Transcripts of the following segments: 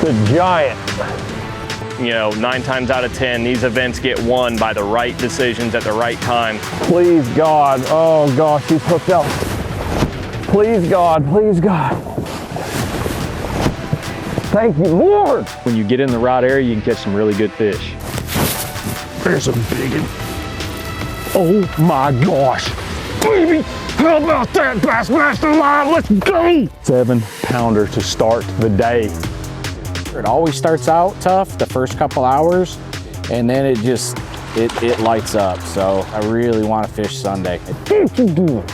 The giant. You know, 9 times out of 10, these events get won by the right decisions at the right time. Please, God. Oh, gosh, he's hooked up. Please, God. Please, God. Thank you, Lord. When you get in the right area, you can catch some really good fish. There's a big one. Oh, my gosh. Baby, how about that Bassmaster line? Let's go. 7-pounder to start the day. It always starts out tough the first couple hours, and then it just, it lights up. So I really want to fish Sunday. What you doing?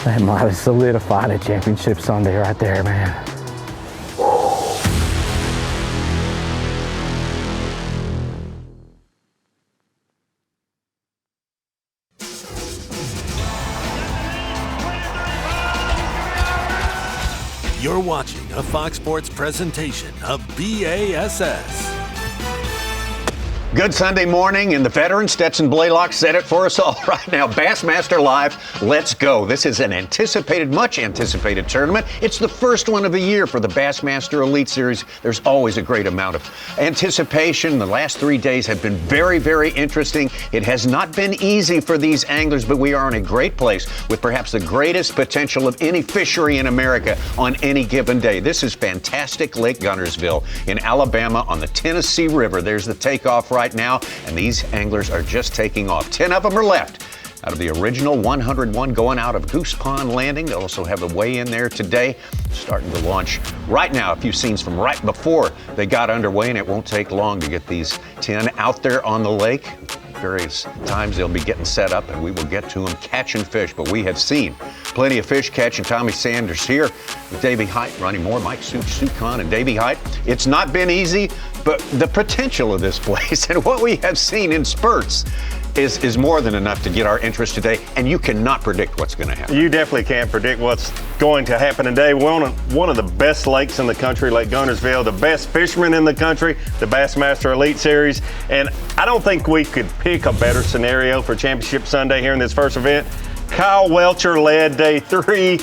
That might have solidified a championship Sunday right there, man. You're watching a Fox Sports presentation of B.A.S.S. Good Sunday morning, and the veteran Stetson Blaylock said it for us all right now. Bassmaster Live, let's go. This is an anticipated, much anticipated tournament. It's the first one of the year for the Bassmaster Elite Series. There's always a great amount of anticipation. The last 3 days have been very, very interesting. It has not been easy for these anglers, but we are in a great place with perhaps the greatest potential of any fishery in America on any given day. This is fantastic Lake Guntersville in Alabama on the Tennessee River. There's the takeoff right now, and these anglers are just taking off. 10 of them are left out of the original 101 going out of Goose Pond Landing. They also have a weigh in there today, starting to launch right now. A few scenes from right before they got underway, and it won't take long to get these 10 out there on the lake. Various times they'll be getting set up, and we will get to them catching fish. But we have seen plenty of fish catching. Tommy Sanders here with Davey Height, Ronnie Moore, Mike Sukon, and Davey Height. It's not been easy, but the potential of this place and what we have seen in spurts is more than enough to get our interest today, and you cannot predict what's going to happen. You definitely can't predict what's going to happen today. We're on one of the best lakes in the country, Lake Guntersville, the best fishermen in the country, the Bassmaster Elite Series, and I don't think we could pick a better scenario for Championship Sunday here in this first event. Kyle Welcher led day 3.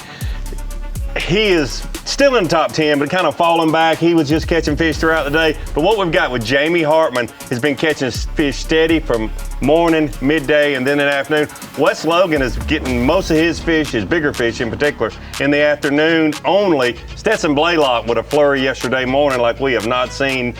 He is still in the top 10, but kind of falling back. He was just catching fish throughout the day. But what we've got with Jamie Hartman has been catching fish steady from morning, midday, and then in the afternoon. Wes Logan is getting most of his fish, his bigger fish in particular, in the afternoon only. Stetson Blaylock with a flurry yesterday morning like we have not seen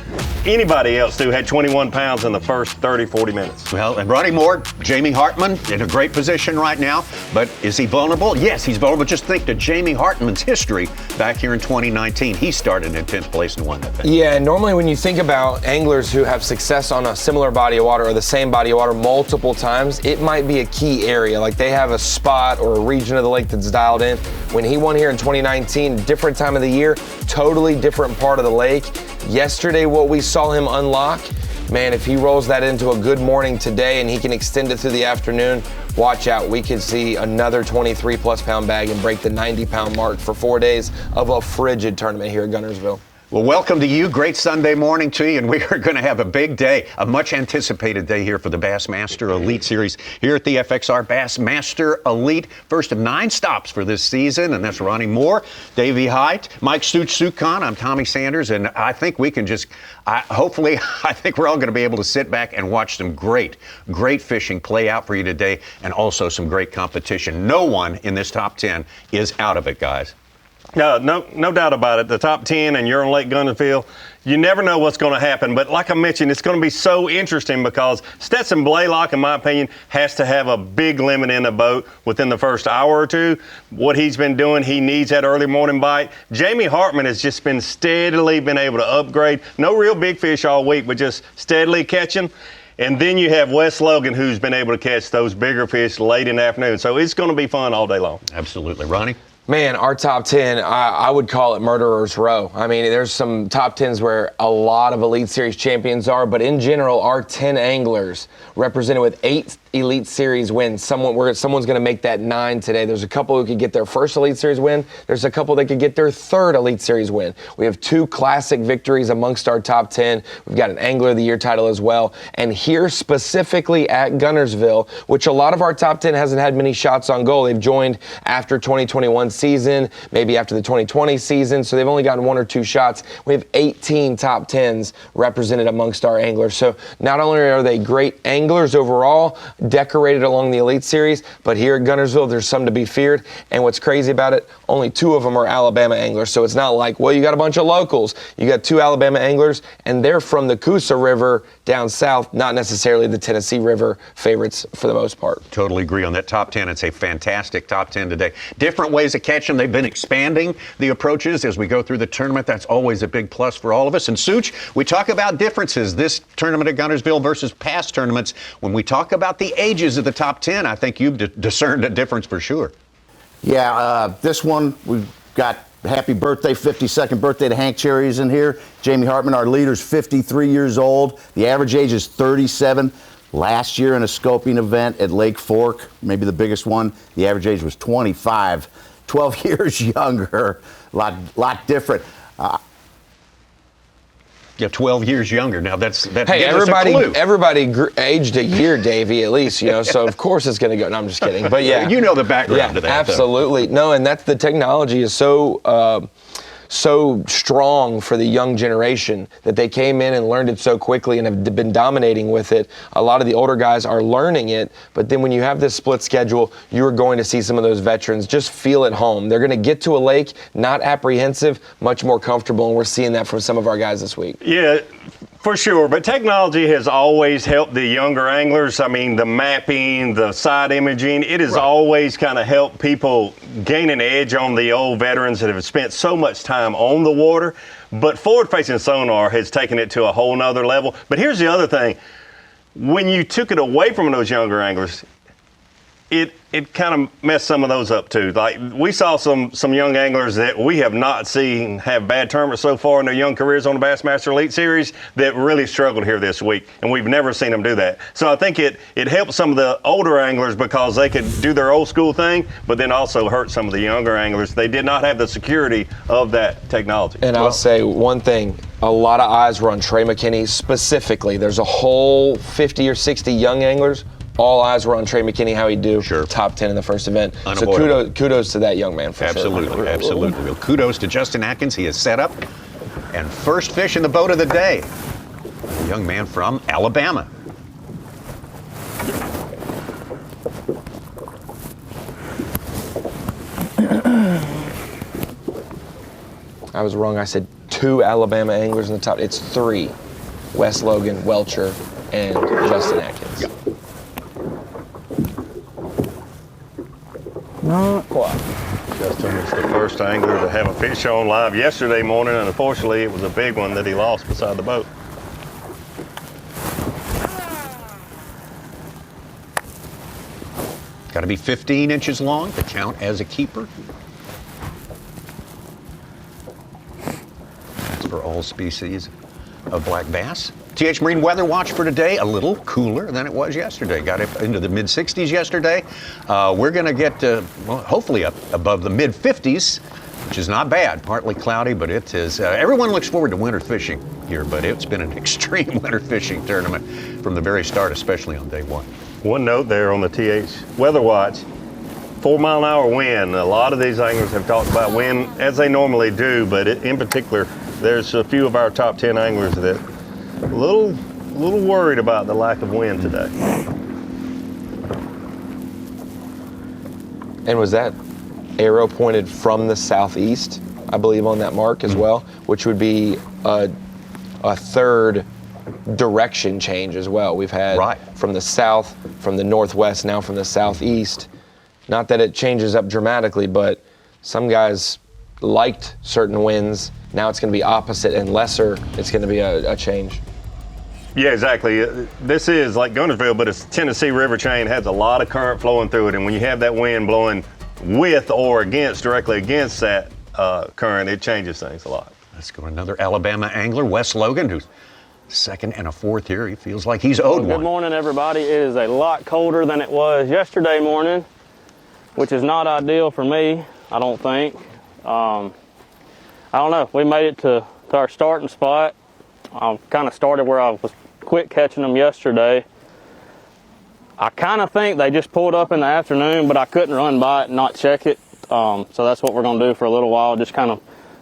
anybody else do. Had 21 pounds in the first 30, 40 minutes. Well, and Ronnie Moore, Jamie Hartman in a great position right now, but is he vulnerable? Yes, he's vulnerable. Just think to Jamie Hartman's history back here in 2019. He started in 10th place and won that thing. Yeah, and normally when you think about anglers who have success on a similar body of water or the same body of water multiple times, it might be a key area. Like they have a spot or a region of the lake that's dialed in. When he won here in 2019, different time of the year, totally different part of the lake. Yesterday, what we saw him unlock, man, if he rolls that into a good morning today and he can extend it through the afternoon, watch out. We could see another 23-plus pound bag and break the 90-pound mark for 4 days of a frigid tournament here at Guntersville. Well, welcome to you. Great Sunday morning to you, and we are going to have a big day, a much anticipated day here for the Bassmaster Elite Series here at the FXR Bassmaster Elite. First of 9 stops for this season, and that's Ronnie Moore, Davey Height, Mike Sukon. I'm Tommy Sanders, and I think we can just, I think we're all going to be able to sit back and watch some great fishing play out for you today, and also some great competition. No one in this top 10 is out of it, guys. No doubt about it. The top 10 and you're on Lake Guntersville, you never know what's going to happen. But like I mentioned, it's going to be so interesting because Stetson Blaylock, in my opinion, has to have a big limit in the boat within the first hour or two. What he's been doing, he needs that early morning bite. Jamie Hartman has just been steadily been able to upgrade. No real big fish all week, but just steadily catching. And then you have Wes Logan, who's been able to catch those bigger fish late in the afternoon. So it's going to be fun all day long. Absolutely. Ronnie? Man, our top 10, I would call it murderer's row. I mean, there's some top 10s where a lot of Elite Series champions are, but in general, our 10 anglers represented with 8 Elite Series win. Someone's going to make that 9 today. There's a couple who could get their first Elite Series win. There's a couple that could get their third Elite Series win. We have 2 classic victories amongst our top 10. We've got an Angler of the Year title as well. And here specifically at Guntersville, which a lot of our top 10 hasn't had many shots on goal. They've joined after 2021 season, maybe after the 2020 season, so they've only gotten 1 or 2 shots. We have 18 top 10s represented amongst our anglers. So not only are they great anglers overall, decorated along the Elite Series, but here at Guntersville, there's some to be feared. And what's crazy about it, only 2 of them are Alabama anglers. So it's not like, well, you got a bunch of locals. You got 2 Alabama anglers, and they're from the Coosa River down south, not necessarily the Tennessee River favorites for the most part. Totally agree on that top 10. It's a fantastic top 10 today. Different ways to catch them. They've been expanding the approaches as we go through the tournament. That's always a big plus for all of us. And Such, we talk about differences this tournament at Guntersville versus past tournaments. When we talk about the ages of the top 10, I think you've discerned a difference for sure. Yeah, this one, we've got happy birthday, 52nd birthday to Hank Cherry's in here. Jamie Hartman, our leader, is 53 years old. The average age is 37. Last year in a scoping event at Lake Fork, maybe the biggest one, the average age was 25. 12 years younger, lot different. Yeah, 12 years younger. Now that Hey, gives us a clue. everybody aged a year, Davey, at least, so of course it's going to go. No, I'm just kidding. But yeah. You know the background to that. Absolutely. Though. No, and that's the technology is so strong for the young generation that they came in and learned it so quickly and have been dominating with it. A lot of the older guys are learning it, but then when you have this split schedule, you're going to see some of those veterans just feel at home. They're going to get to a lake, not apprehensive, much more comfortable, and we're seeing that from some of our guys this week. Yeah, for sure. But technology has always helped the younger anglers. I mean, the mapping, the side imaging, it has always kind of helped people gain an edge on the old veterans that have spent so much time on the water. But forward-facing sonar has taken it to a whole nother level. But here's the other thing. When you took it away from those younger anglers, it kind of messed some of those up too. Like we saw some young anglers that we have not seen have bad tournaments so far in their young careers on the Bassmaster Elite Series that really struggled here this week, and we've never seen them do that. So I think it helped some of the older anglers because they could do their old school thing, but then also hurt some of the younger anglers. They did not have the security of that technology. And I'll say one thing. A lot of eyes were on Trey McKinney specifically. There's a whole 50 or 60 young anglers. All eyes were on Trey McKinney, how he'd do. Sure. Top 10 in the first event. Unavoidable. So kudos to that young man for Absolutely, sure. absolutely. Well, kudos to Justin Atkins. He is set up. And first fish in the boat of the day, a young man from Alabama. I was wrong. I said 2 Alabama anglers in the top. It's 3. Wes Logan, Welcher, and Justin Atkins. Yep. Not quite. Justin was the first angler to have a fish on live yesterday morning, and unfortunately it was a big one that he lost beside the boat. Got to be 15 inches long to count as a keeper. That's for all species of black bass. TH Marine Weather Watch for today, a little cooler than it was yesterday. Got up into the mid-60s yesterday. We're going to get, hopefully up above the mid-50s, which is not bad. Partly cloudy, but it is. Everyone looks forward to winter fishing here, but it's been an extreme winter fishing tournament from the very start, especially on day one. One note there on the TH Weather Watch, 4-mile-an-hour wind. A lot of these anglers have talked about wind as they normally do, but in particular, there's a few of our top 10 anglers that a little worried about the lack of wind today. And was that arrow pointed from the southeast, I believe, on that mark as well, which would be a third direction change as well. We've had from the south, from the northwest, now from the southeast. Not that it changes up dramatically, but some guys liked certain winds. Now it's going to be opposite and lesser. It's going to be a change. Yeah, exactly. This is like Guntersville, but it's Tennessee River chain, has a lot of current flowing through it. And when you have that wind blowing with or directly against that current, it changes things a lot. Let's go another Alabama angler, Wes Logan, who's second and a fourth here. He feels like he's owed Good one. morning, everybody. It is a lot colder than it was yesterday morning, which is not ideal for me, I don't think. I don't know. We made it to our starting spot. I kind of started where I was quick catching them yesterday. I kind of think they just pulled up in the afternoon, but I couldn't run by it and not check it. So that's what we're going to do for a little while, just kind of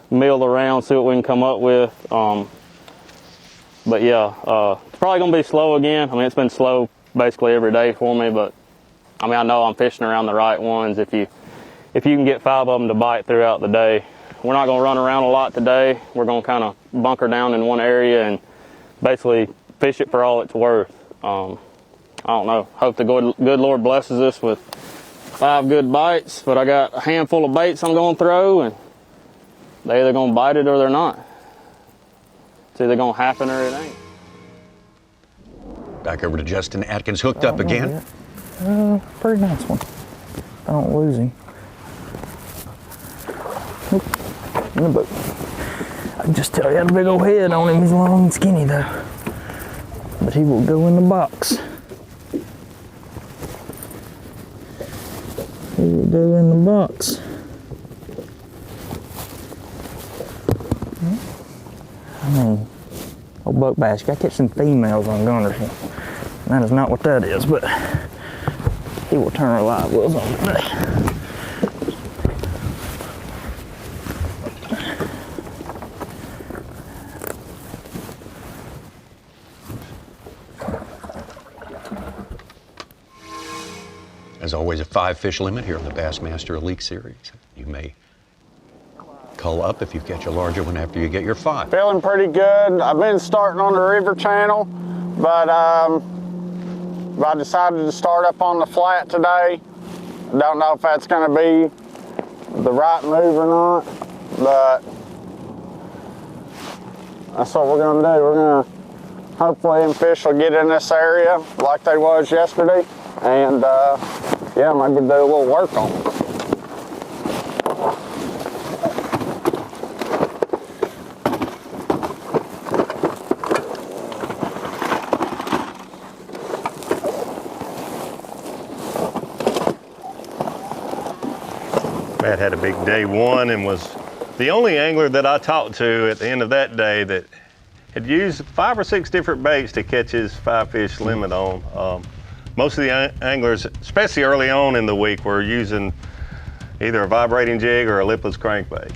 mill around, see what we can come up with. But yeah, it's probably going to be slow again. I mean, it's been slow basically every day for me, but I mean, I know I'm fishing around the right ones if you can get 5 of them to bite throughout the day. We're not going to run around a lot today. We're going to kind of bunker down in one area and basically fish it for all it's worth. I don't know. Hope the good Lord blesses us with 5 good bites, but I got a handful of baits I'm going to throw, and they're either going to bite it or they're not. It's either going to happen or it ain't. Back over to Justin Atkins, hooked up again. Pretty nice one. I don't lose him. In the boat. I can just tell he had a big old head on him. He's long and skinny though. But he will go in the box. He will go in the box. I mean, old buck bass, you gotta catch some females on Guntersville. That is not what that is, but he will turn our live wells on today. As always, a 5-fish limit here in the Bassmaster Elite Series. You may cull up if you catch a larger one after you get your 5. Feeling pretty good. I've been starting on the river channel, but I decided to start up on the flat today. I don't know if that's going to be the right move or not, but that's what we're going to do. We're going to hopefully them fish will get in this area like they was yesterday, and yeah, maybe do a little work on them. Matt had a big day one and was the only angler that I talked to at the end of that day that had used 5 or 6 different baits to catch his 5-fish limit on. Most of the anglers, especially early on in the week, were using either a vibrating jig or a lipless crankbait.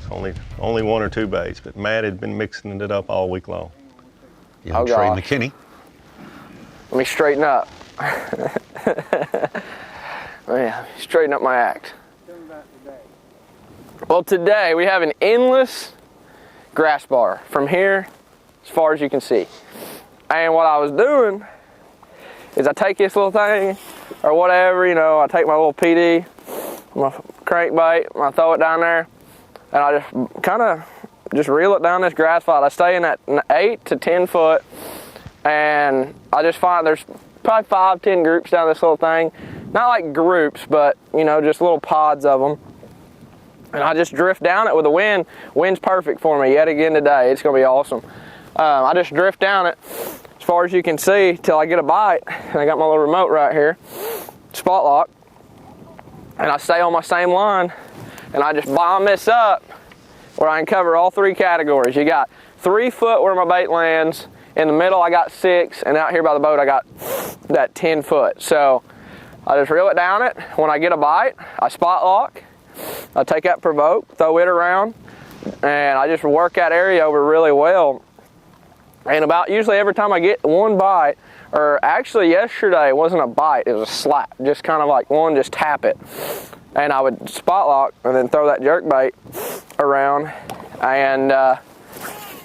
Only 1 or 2 baits, but Matt had been mixing it up all week long. Young Trey McKinney. Let me straighten up. Yeah, straighten up my act. Well, today we have an endless grass bar from here as far as you can see. And what I was doing is I take this little thing or whatever, you know, I take my little PD, my crankbait, and I throw it down there, and I just kind of just reel it down this grass flat. I stay in that 8 to 10 foot, and I just find there's probably 5, 10 groups down this little thing. Not like groups, but, you know, just little pods of them. And I just drift down it with the wind. Wind's perfect for me yet again today. It's gonna be awesome. I just drift down it as far as you can see till I get a bite. And I got my little remote right here, spot lock. And I stay on my same line and I just bomb this up where I can cover all 3 categories. You got 3 foot where my bait lands. In the middle, I got 6. And out here by the boat, I got that 10 foot. So I just reel it down it. When I get a bite, I spot lock. I take that provoke, throw it around, and I just work that area over really well. And about usually every time I get one bite, or actually yesterday it wasn't a bite, it was a slap, just kind of like one, just tap it. And I would spot lock and then throw that jerk bait around, and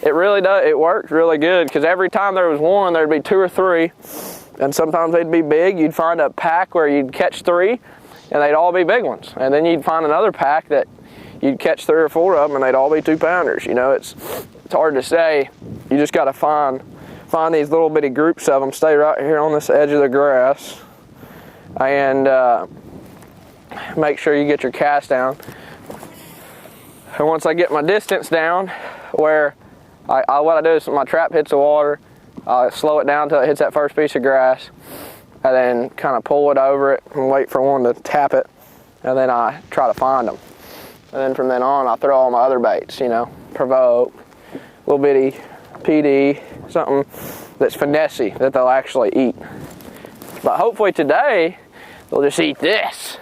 it really does, it worked really good, because every time there was one, there'd be 2 or 3, and sometimes they'd be big. You'd find a pack where you'd catch 3, and they'd all be big ones. And then you'd find another pack that you'd catch 3 or 4 of them, and they'd all be 2-pounders. You know, it's hard to say. You just got to find these little bitty groups of them, stay right here on this edge of the grass, and make sure you get your cast down. And once I get my distance down, where what I do is my trap hits the water, I'll slow it down until it hits that first piece of grass, and then kind of pull it over it and wait for one to tap it, and then I try to find them. And then from then on, I throw all my other baits, you know, provoke, little bitty PD, something that's finessey that they'll actually eat. But hopefully today, they'll just eat this.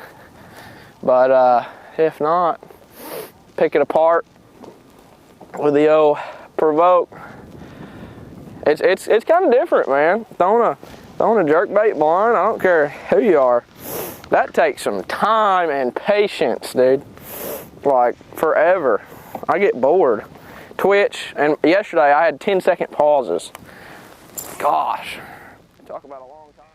But if not, pick it apart with the old provoke. It's kind of different, man. Throwing a jerkbait blind, I don't care who you are, that takes some time and patience, dude. Like forever. I get bored. Twitch, and yesterday I had 10-second pauses. Gosh, talk about a long time.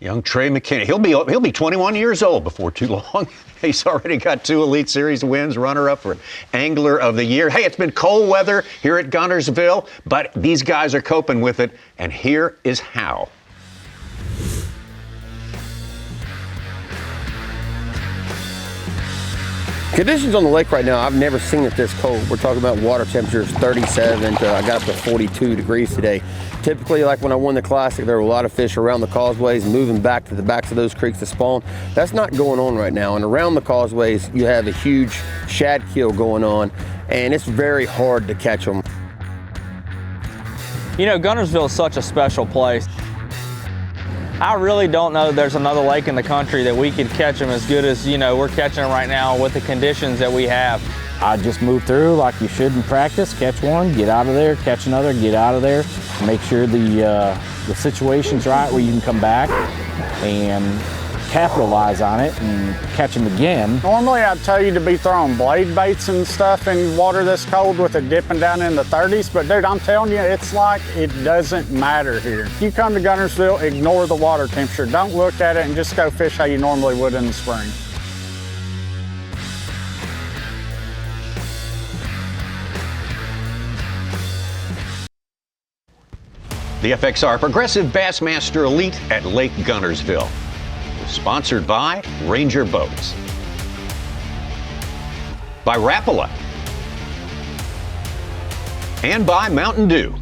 Young Trey McKinney, he'll be 21 years old before too long. He's already got 2 Elite Series wins, runner-up for Angler of the Year. Hey, it's been cold weather here at Guntersville, but these guys are coping with it, and here is how. Conditions on the lake right now, I've never seen it this cold. We're talking about water temperatures 37 to I got up to 42 degrees today. Typically, like when I won the Classic, there were a lot of fish around the causeways moving back to the backs of those creeks to spawn. That's not going on right now. And around the causeways, you have a huge shad kill going on, and it's very hard to catch them. You know, Guntersville is such a special place. I really don't know there's another lake in the country that we could catch them as good as, you know, we're catching them right now with the conditions that we have. I just move through like you should in practice, catch one, get out of there, catch another, get out of there, make sure the situation's right where you can come back and capitalize on it and catch them again. Normally I'd tell you to be throwing blade baits and stuff in water this cold with it dipping down in the 30s, but dude, I'm telling you, it's like it doesn't matter here. If you come to Guntersville, ignore the water temperature. Don't look at it and just go fish how you normally would in the spring. The FXR Progressive Bassmaster Elite at Lake Guntersville. Sponsored by Ranger Boats. By Rapala. And by Mountain Dew.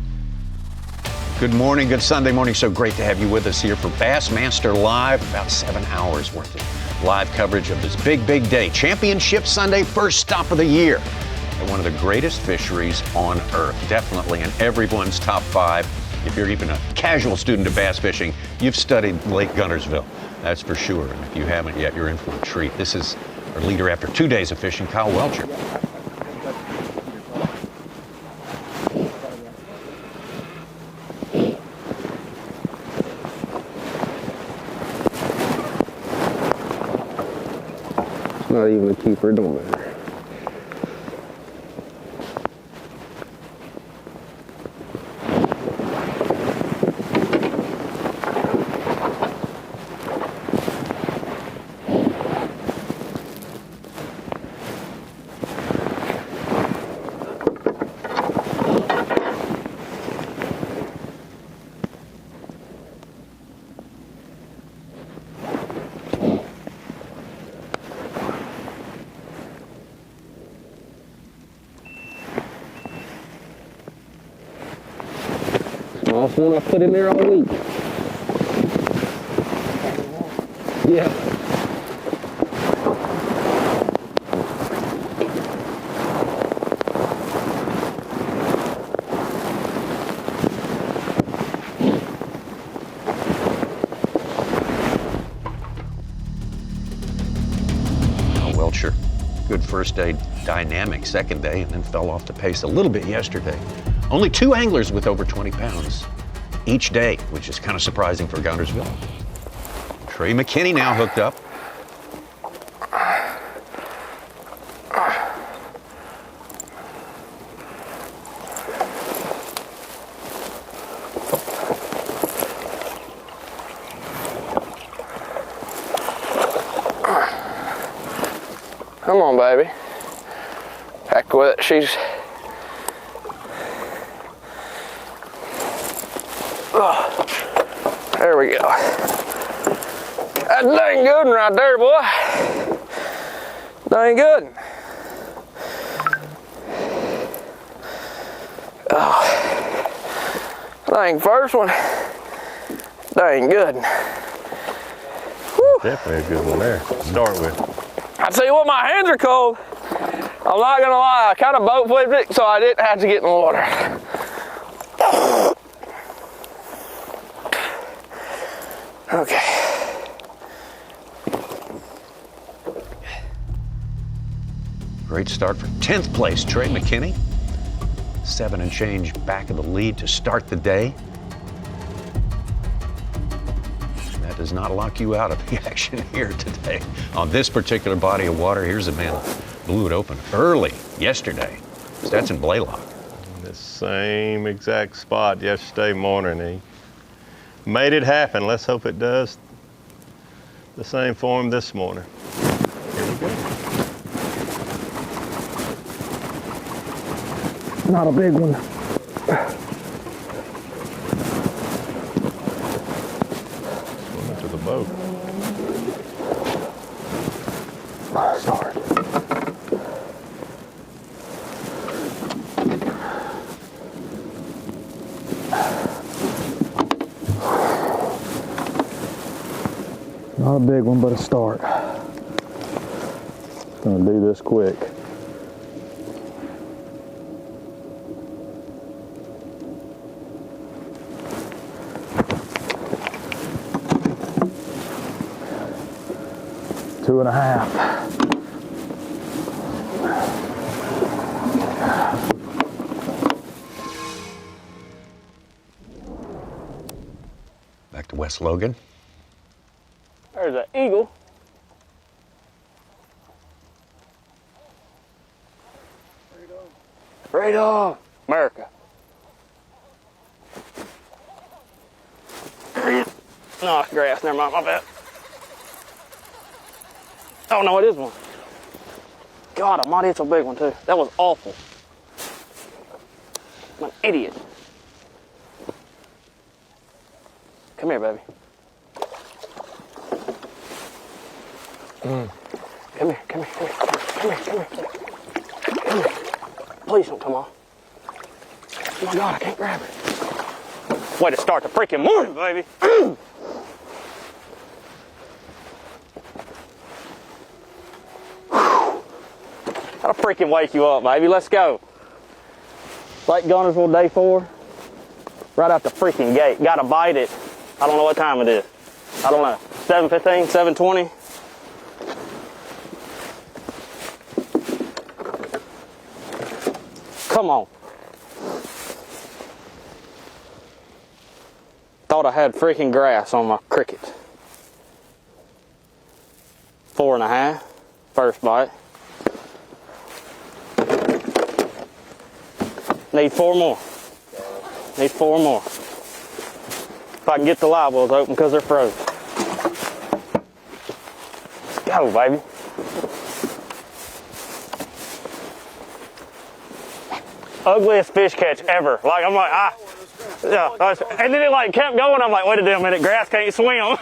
Good morning, good Sunday morning. So great to have you with us here for Bassmaster Live. About 7 hours worth of live coverage of this big, big day. Championship Sunday, first stop of the year. At one of the greatest fisheries on earth. Definitely in everyone's top 5. If you're even a casual student of bass fishing, you've studied Lake Guntersville. That's for sure. And if you haven't yet, you're in for a treat. This is our leader after 2 days of fishing, Kyle Welcher. It's not even a keeper, it don't matter. Last one I put in there all week. Yeah. Welcher, good first day dynamic, second day, and then fell off the pace a little bit yesterday. Only 2 anglers with over 20 pounds each day, which is kind of surprising for Guntersville. Trey McKinney now hooked up. Come on, baby. Heck with it. She's... Oh, there we go. That's dang good one right there, boy. Dang good. Oh, dang, first one, dang good. Whew. Definitely a good one there to start with. I tell you what, my hands are cold. I'm not gonna lie, I kind of boat flipped it so I didn't have to get in the water. Okay. Great start for 10th place, Trey McKinney. 7 and change back of the lead to start the day. That does not lock you out of the action here today. On this particular body of water, here's a man who blew it open early yesterday. Stetson Blaylock. The same exact spot yesterday morning. He made it happen. Let's hope it does the same for him this morning. Here we go. Not a big one. Swimming to the boat. Start. Not a big one, but a start. Gonna do this quick. Two and a half. Back to West Logan. There's an eagle. Right on. America. No, it's grass. Never mind. My bad. Oh, no, it is one. God almighty, it's a big one, too. That was awful. I'm an idiot. Come here, baby. Come here, come here, come here, come here, come here, come here. Come here. Please don't come off. Oh my God, I can't grab it. Way to start the freaking morning, baby. I'll freaking wake you up, baby. Let's go. Lake Guntersville, day 4. Right out the freaking gate. Gotta bite it. I don't know what time it is. I don't know. 7:15, 7:20. Come on. Thought I had freaking grass on my cricket. 4.5. First bite. Need 4 more. Need 4 more. If I can get the live wells open because they're frozen. Let's go, baby. Ugliest fish catch ever. Like, I'm like, yeah. And then it like kept going. I'm like, wait a damn minute, grass can't swim.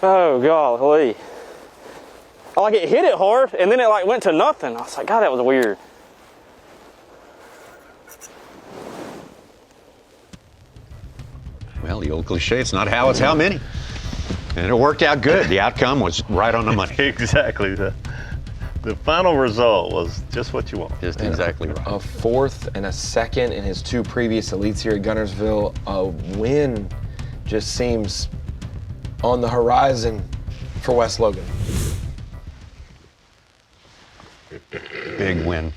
Oh, golly. Like, it hit it hard, and then it like went to nothing. I was like, God, that was weird. Well, the old cliche, it's not how, it's how many. And it worked out good. The outcome was right on the money. Exactly. The final result was just what you want. Just exactly right. A 4th and a 2nd in his 2 previous elites here at Guntersville. A win just seems on the horizon for West Logan. Big win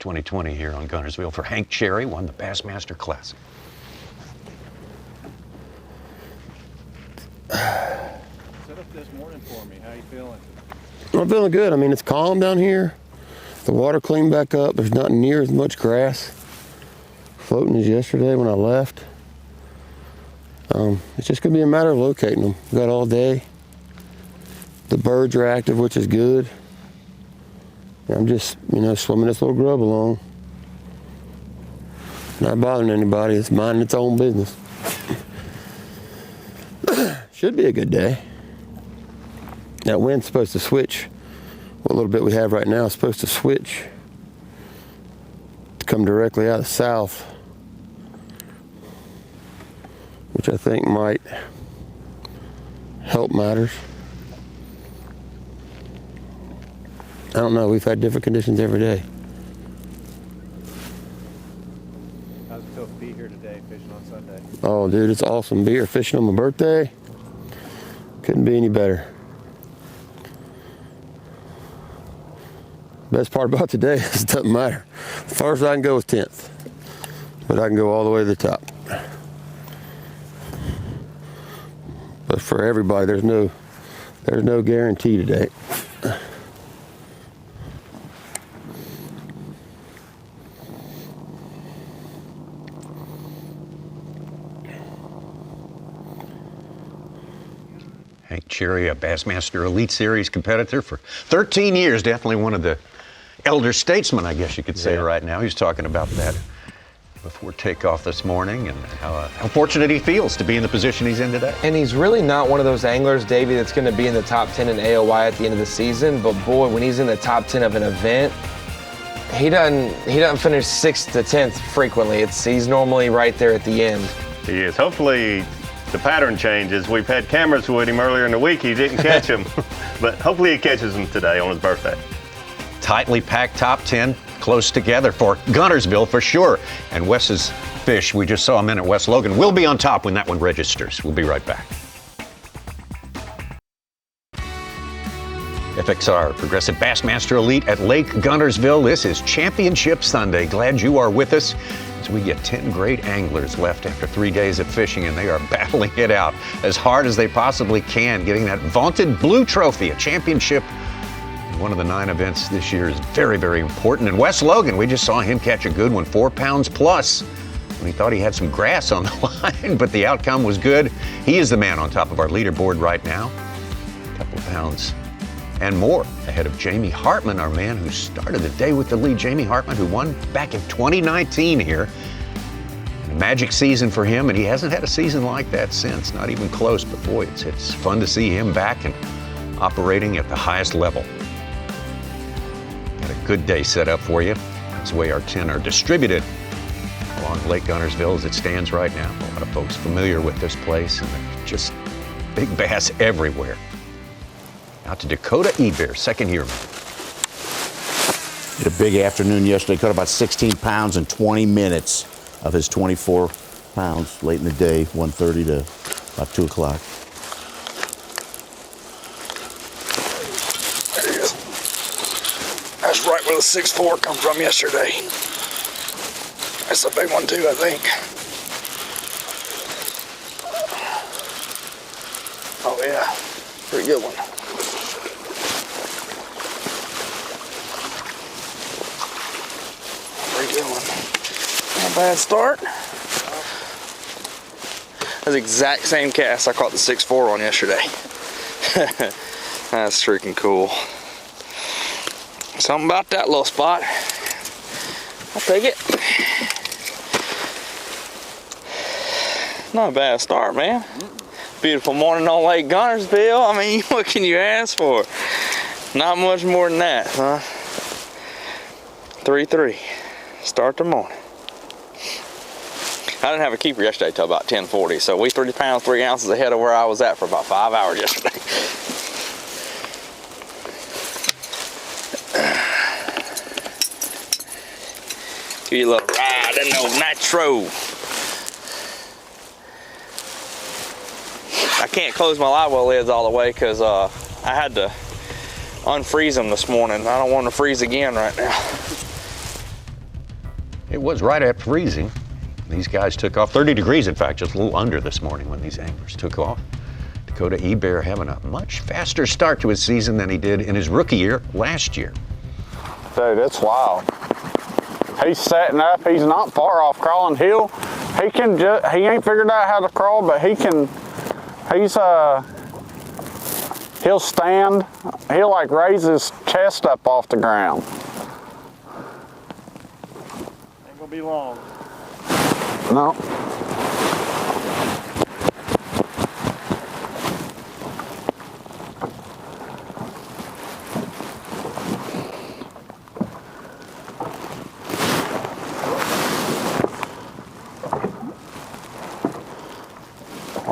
2020 here on Guntersville for Hank Cherry, won the Bassmaster Classic. Set up this morning for me. How you feeling? I'm feeling good. I mean, it's calm down here. The water cleaned back up. There's not near as much grass floating as yesterday when I left. It's just going to be a matter of locating them. We got all day. The birds are active, which is good. I'm just, swimming this little grub along. Not bothering anybody. It's minding its own business. Should be a good day. That wind's supposed to switch. What little bit we have right now is supposed to switch come directly out of south, which I think might help matters. I don't know, we've had different conditions every day. How's it feel to be here today fishing on Sunday? Oh, dude, it's awesome. Be here fishing on my birthday. Couldn't be any better. Best part about today is it doesn't matter. The farthest I can go is 10th, but I can go all the way to the top. But for everybody, there's no guarantee today. Hank Cherry, a Bassmaster Elite Series competitor for 13 years, definitely one of the elder statesmen, I guess you could say, right now. He was talking about that before takeoff this morning and how fortunate he feels to be in the position he's in today. And he's really not one of those anglers, Davey, that's going to be in the top 10 in AOY at the end of the season. But boy, when he's in the top 10 of an event, he doesn't finish 6th to 10th frequently. He's normally right there at the end. He is. Hopefully the pattern changes. We've had cameras with him earlier in the week. He didn't catch him, but hopefully he catches them today on his birthday. Tightly packed top 10, close together for Guntersville for sure. And Wes's fish, we just saw him in at West Logan, will be on top when that one registers. We'll be right back. FXR, Progressive Bassmaster Elite at Lake Guntersville. This is Championship Sunday. Glad you are with us as we get 10 great anglers left after 3 days of fishing, and they are battling it out as hard as they possibly can, getting that vaunted blue trophy, a championship. One of the 9 events this year is very, very important. And West Logan, we just saw him catch a good one, 4 pounds plus, when he thought he had some grass on the line, but the outcome was good. He is the man on top of our leaderboard right now. A couple of pounds and more ahead of Jamie Hartman, our man who started the day with the lead. Jamie Hartman, who won back in 2019 here. A magic season for him, and he hasn't had a season like that since, not even close. But boy, it's fun to see him back and operating at the highest level. Got a good day set up for you. That's the way our 10 are distributed along Lake Guntersville as it stands right now. A lot of folks familiar with this place, and there's just big bass everywhere. Out to Dakota Ebear, second year. Had a big afternoon yesterday. Caught about 16 pounds in 20 minutes of his 24 pounds late in the day, 1:30 to about 2 o'clock. There he is. That's right where the 6'4" come from yesterday. That's a big one too, I think. Oh yeah, pretty good one. Pretty good one. Not a bad start. That's the exact same cast I caught the 6'4" on yesterday. That's freaking cool. Something about that little spot. I'll take it. Not a bad start, man. Beautiful morning on Lake Guntersville. I mean, what can you ask for? Not much more than that, huh? 3-3. Start the morning. I didn't have a keeper yesterday till about 10:40, so we 30 pounds, 3 ounces ahead of where I was at for about 5 hours yesterday. Give you a little ride in no nitro. I can't close my live well lids all the way because I had to unfreeze them this morning. I don't want to freeze again right now. It was right at freezing. These guys took off 30 degrees, in fact, just a little under this morning when these anglers took off. Dakota Ebear having a much faster start to his season than he did in his rookie year last year. Dude, it's wild. He's setting up. He's not far off crawling. He ain't figured out how to crawl, but he'll stand. He'll like raise his chest up off the ground. Ain't gonna be long. No.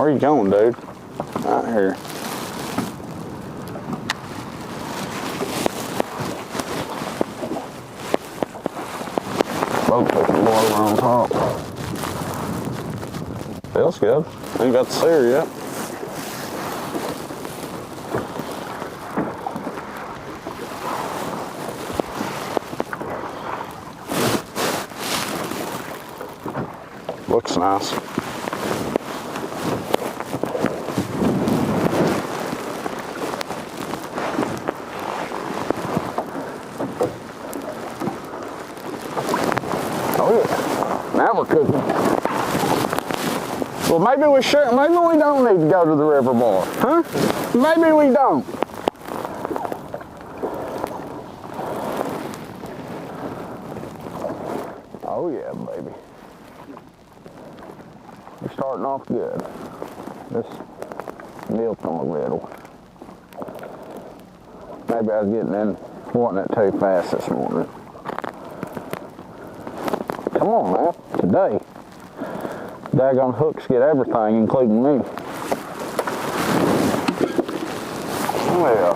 Where you going, dude? Out here. Boat pushing water on top. Feels good. Ain't got to see her yet. Looks nice. Oh yeah, now we're cooking. Well, maybe we should. Maybe we don't need to go to the river bar, huh? Maybe we don't. Oh yeah, baby. We're starting off good. This milk on a little. Maybe I was getting in, wanting it too fast this morning. Come on now, today. Daggone hooks get everything, including me. Well,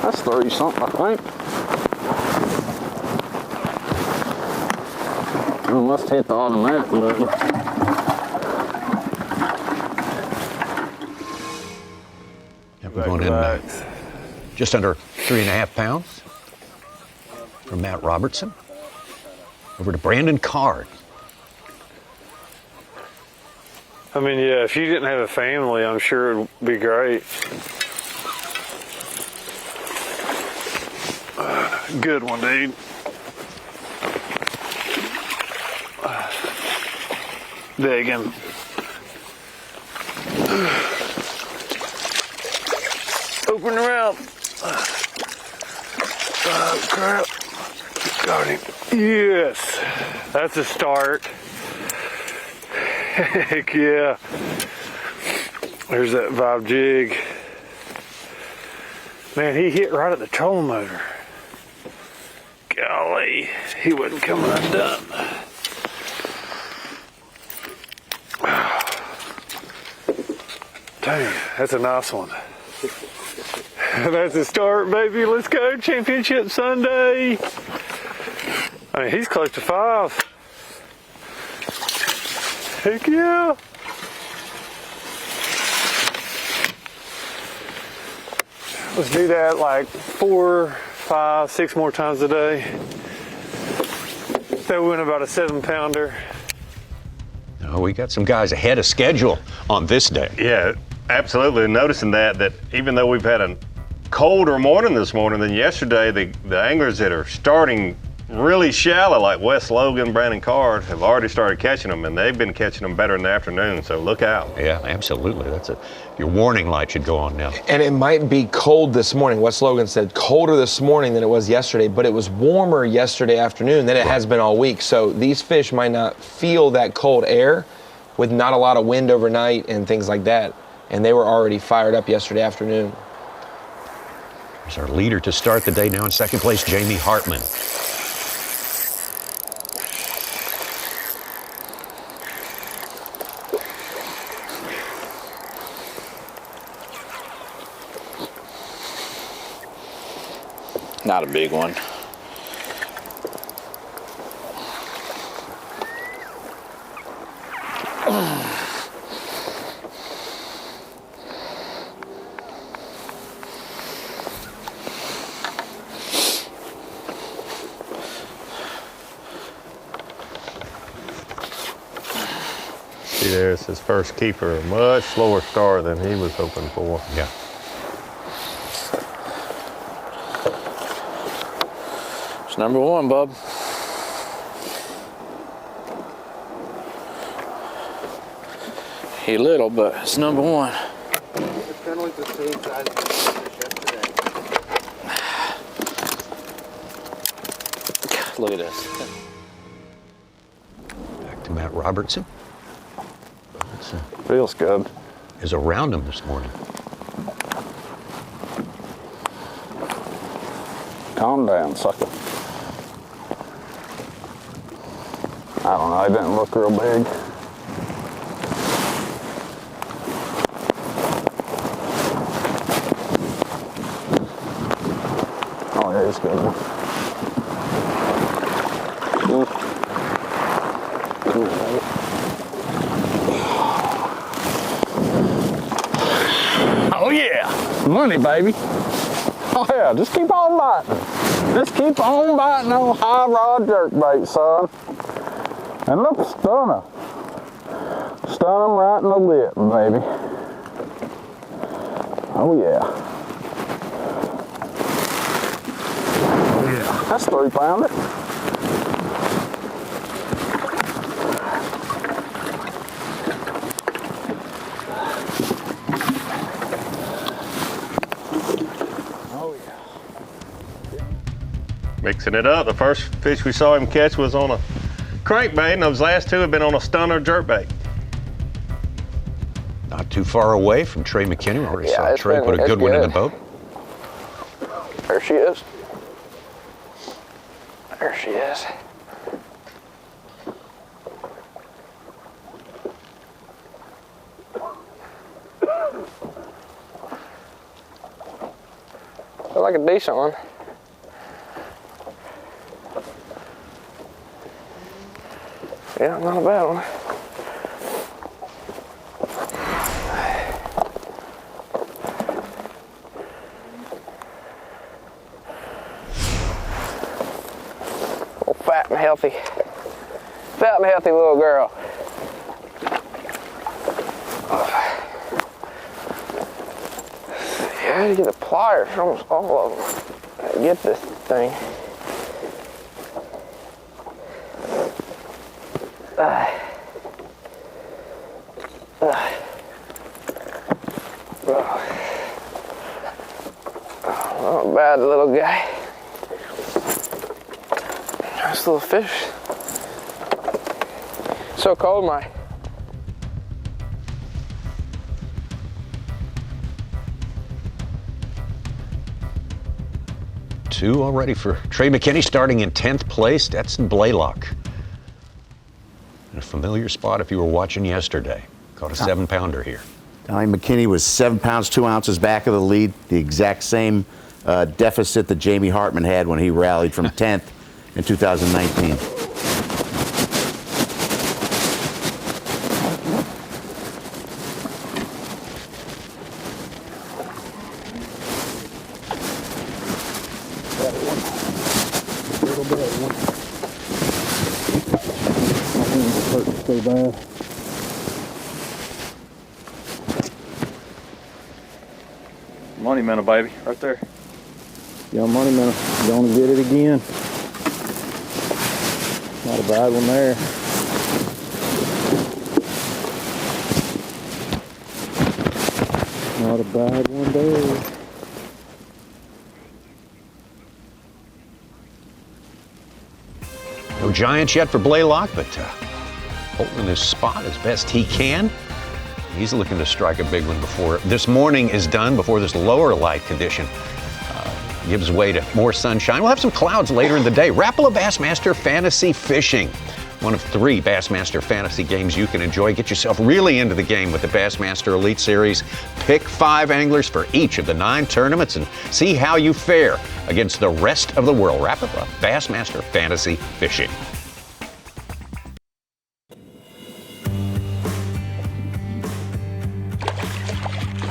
that's 30 something, I think. Oh, let's hit the automatic button. We're going in just under 3.5 pounds from Matt Robertson. Over to Brandon Card. I mean, yeah, if you didn't have a family, I'm sure it would be great. Good one, dude. Digging. Open her out. Oh, crap. Got him. Yes. That's a start. Heck yeah. There's that vibe jig. Man, he hit right at the trolling motor. Golly, he wasn't coming undone. Dang, that's a nice one. That's a start, baby. Let's go. Championship Sunday. I mean, he's close to 5. Heck yeah. Let's do that like 4, 5, 6 more times a day. That went about a 7-pounder. Oh, we got some guys ahead of schedule on this day. Yeah, absolutely. Noticing that even though we've had a colder morning this morning than yesterday, the anglers that are starting really shallow, like Wes Logan, Brandon Card, have already started catching them, and they've been catching them better in the afternoon, so look out. Yeah, absolutely. Your warning light should go on now. And it might be cold this morning. Wes Logan said colder this morning than it was yesterday, but it was warmer yesterday afternoon than it has been all week. So these fish might not feel that cold air with not a lot of wind overnight and things like that. And they were already fired up yesterday afternoon. There's our leader to start the day now in second place, Jamie Hartman. Not a big one. See, there's his first keeper. A much slower start than he was hoping for. Yeah. It's number 1, bub. He little, but it's number 1. It's kind of like the same size as the fish yesterday. Look at this. Back to Matt Robertson. Feels good. Is around him this morning. Calm down, sucker. I don't know, it didn't look real big. There's a good one. Oh yeah, money, baby. Oh yeah, just keep on biting. Just keep on biting on high rod jerkbait, son. And look, stun her. Stun them right in the lip, baby. Oh yeah. Oh yeah. That's 3-pounder. Mixing it up. The first fish we saw him catch was on a crankbait, and those last two have been on a stunner jerkbait. Not too far away from Trey McKinney. We already saw Trey put a good one in the boat. There she is. There she is. Looks like a decent one. Yeah, not a bad one. Oh, fat and healthy. Fat and healthy little girl. Yeah, I had to get the pliers for almost all of them to get this thing. Not bad, little guy. Nice little fish. So cold, my. Two already for Trey McKinney, starting in 10th place. That's in Blaylock. In a familiar spot if you were watching yesterday. Caught a 7-pounder here. Donnie McKinney was 7 pounds 2 ounces back of the lead, the exact same deficit that Jamie Hartman had when he rallied from 10th in 2019. So bad. Money minnow, baby, right there. Young money minnow, gonna get it again. Not a bad one there. Not a bad one there. No giants yet for Blaylock, but holding his spot as best he can. He's looking to strike a big one before this morning is done, before this lower light condition gives way to more sunshine. We'll have some clouds later in the day. Rapala Bassmaster Fantasy Fishing. One of 3 Bassmaster fantasy games you can enjoy. Get yourself really into the game with the Bassmaster Elite Series. Pick 5 anglers for each of the 9 tournaments and see how you fare against the rest of the world. Rapala Bassmaster Fantasy Fishing.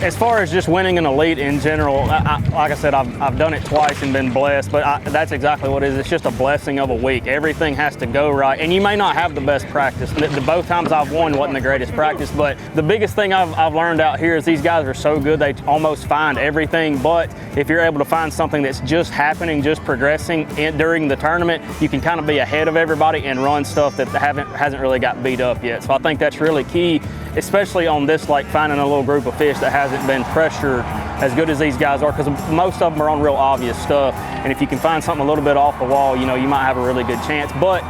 As far as just winning an elite in general, like I said, I've done it twice and been blessed, but that's exactly what it is. It's just a blessing of a week. Everything has to go right, and you may not have the best practice. Both times I've won wasn't the greatest practice, but the biggest thing I've learned out here is these guys are so good, they almost find everything, but if you're able to find something that's just happening, just progressing during the tournament, you can kind of be ahead of everybody and run stuff that hasn't really got beat up yet. So I think that's really key, especially on this, like finding a little group of fish that hasn't been pressured as good as these guys are, because most of them are on real obvious stuff, and if you can find something a little bit off the wall, you know, you might have a really good chance. But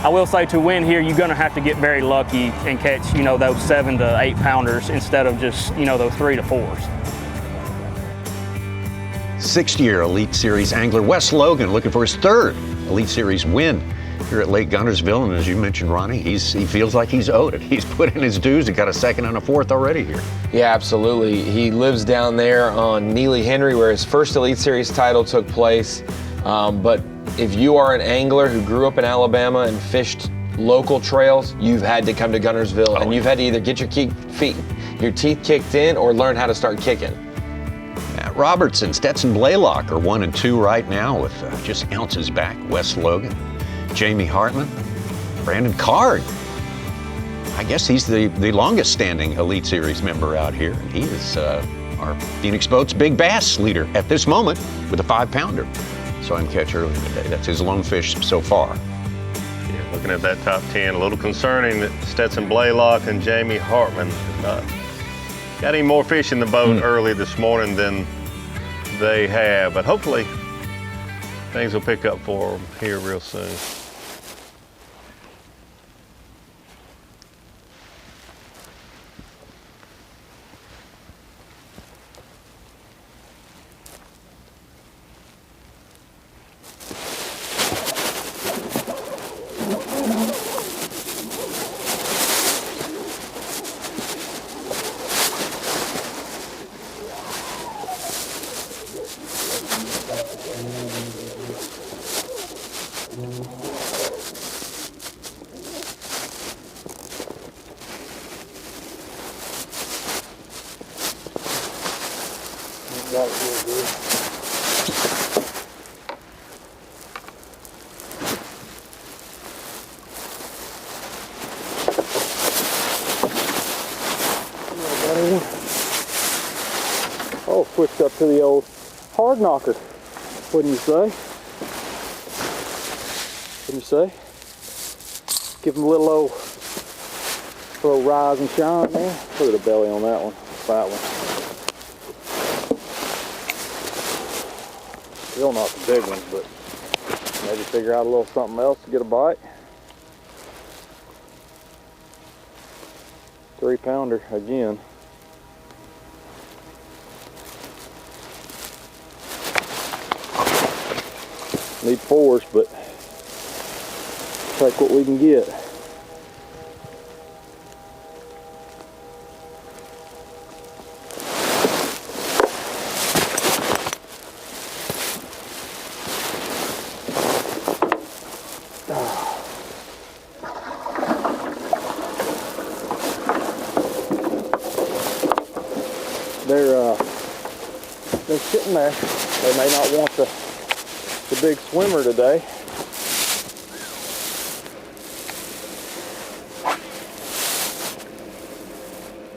I will say, to win here, you're going to have to get very lucky and catch, you know, those 7 to 8 pounders instead of just, you know, those 3 to 4s. 6th-year Elite Series angler Wes Logan looking for his 3rd Elite Series win here at Lake Guntersville, and as you mentioned, Ronnie, he feels like he's owed it. He's put in his dues and got a 2nd and a 4th already here. Yeah, absolutely. He lives down there on Neely Henry, where his first Elite Series title took place. But if you are an angler who grew up in Alabama and fished local trails, you've had to come to Guntersville, and you've had to either get your teeth kicked in or learn how to start kicking. Matt Roberts and Stetson Blaylock are 1 and 2 right now with just ounces back. Wes Logan, Jamie Hartman, Brandon Card. I guess he's the longest standing Elite Series member out here. He is our Phoenix Boats Big Bass leader at this moment with a 5-pounder. Saw him catch earlier today. That's his lone fish so far. Yeah, looking at that top 10, a little concerning that Stetson Blaylock and Jamie Hartman have not got any more fish in the boat early this morning than they have. But hopefully things will pick up for them here real soon. Oh, switched up to the old hard knocker, wouldn't you say? Wouldn't you say? Give him a little rise and shine there. Look at the belly on that one, fat one. Still not the big ones, but maybe figure out a little something else to get a bite. 3-pounder again. Need 4s, but take what we can get. They're sitting there. They may not want the big swimmer today.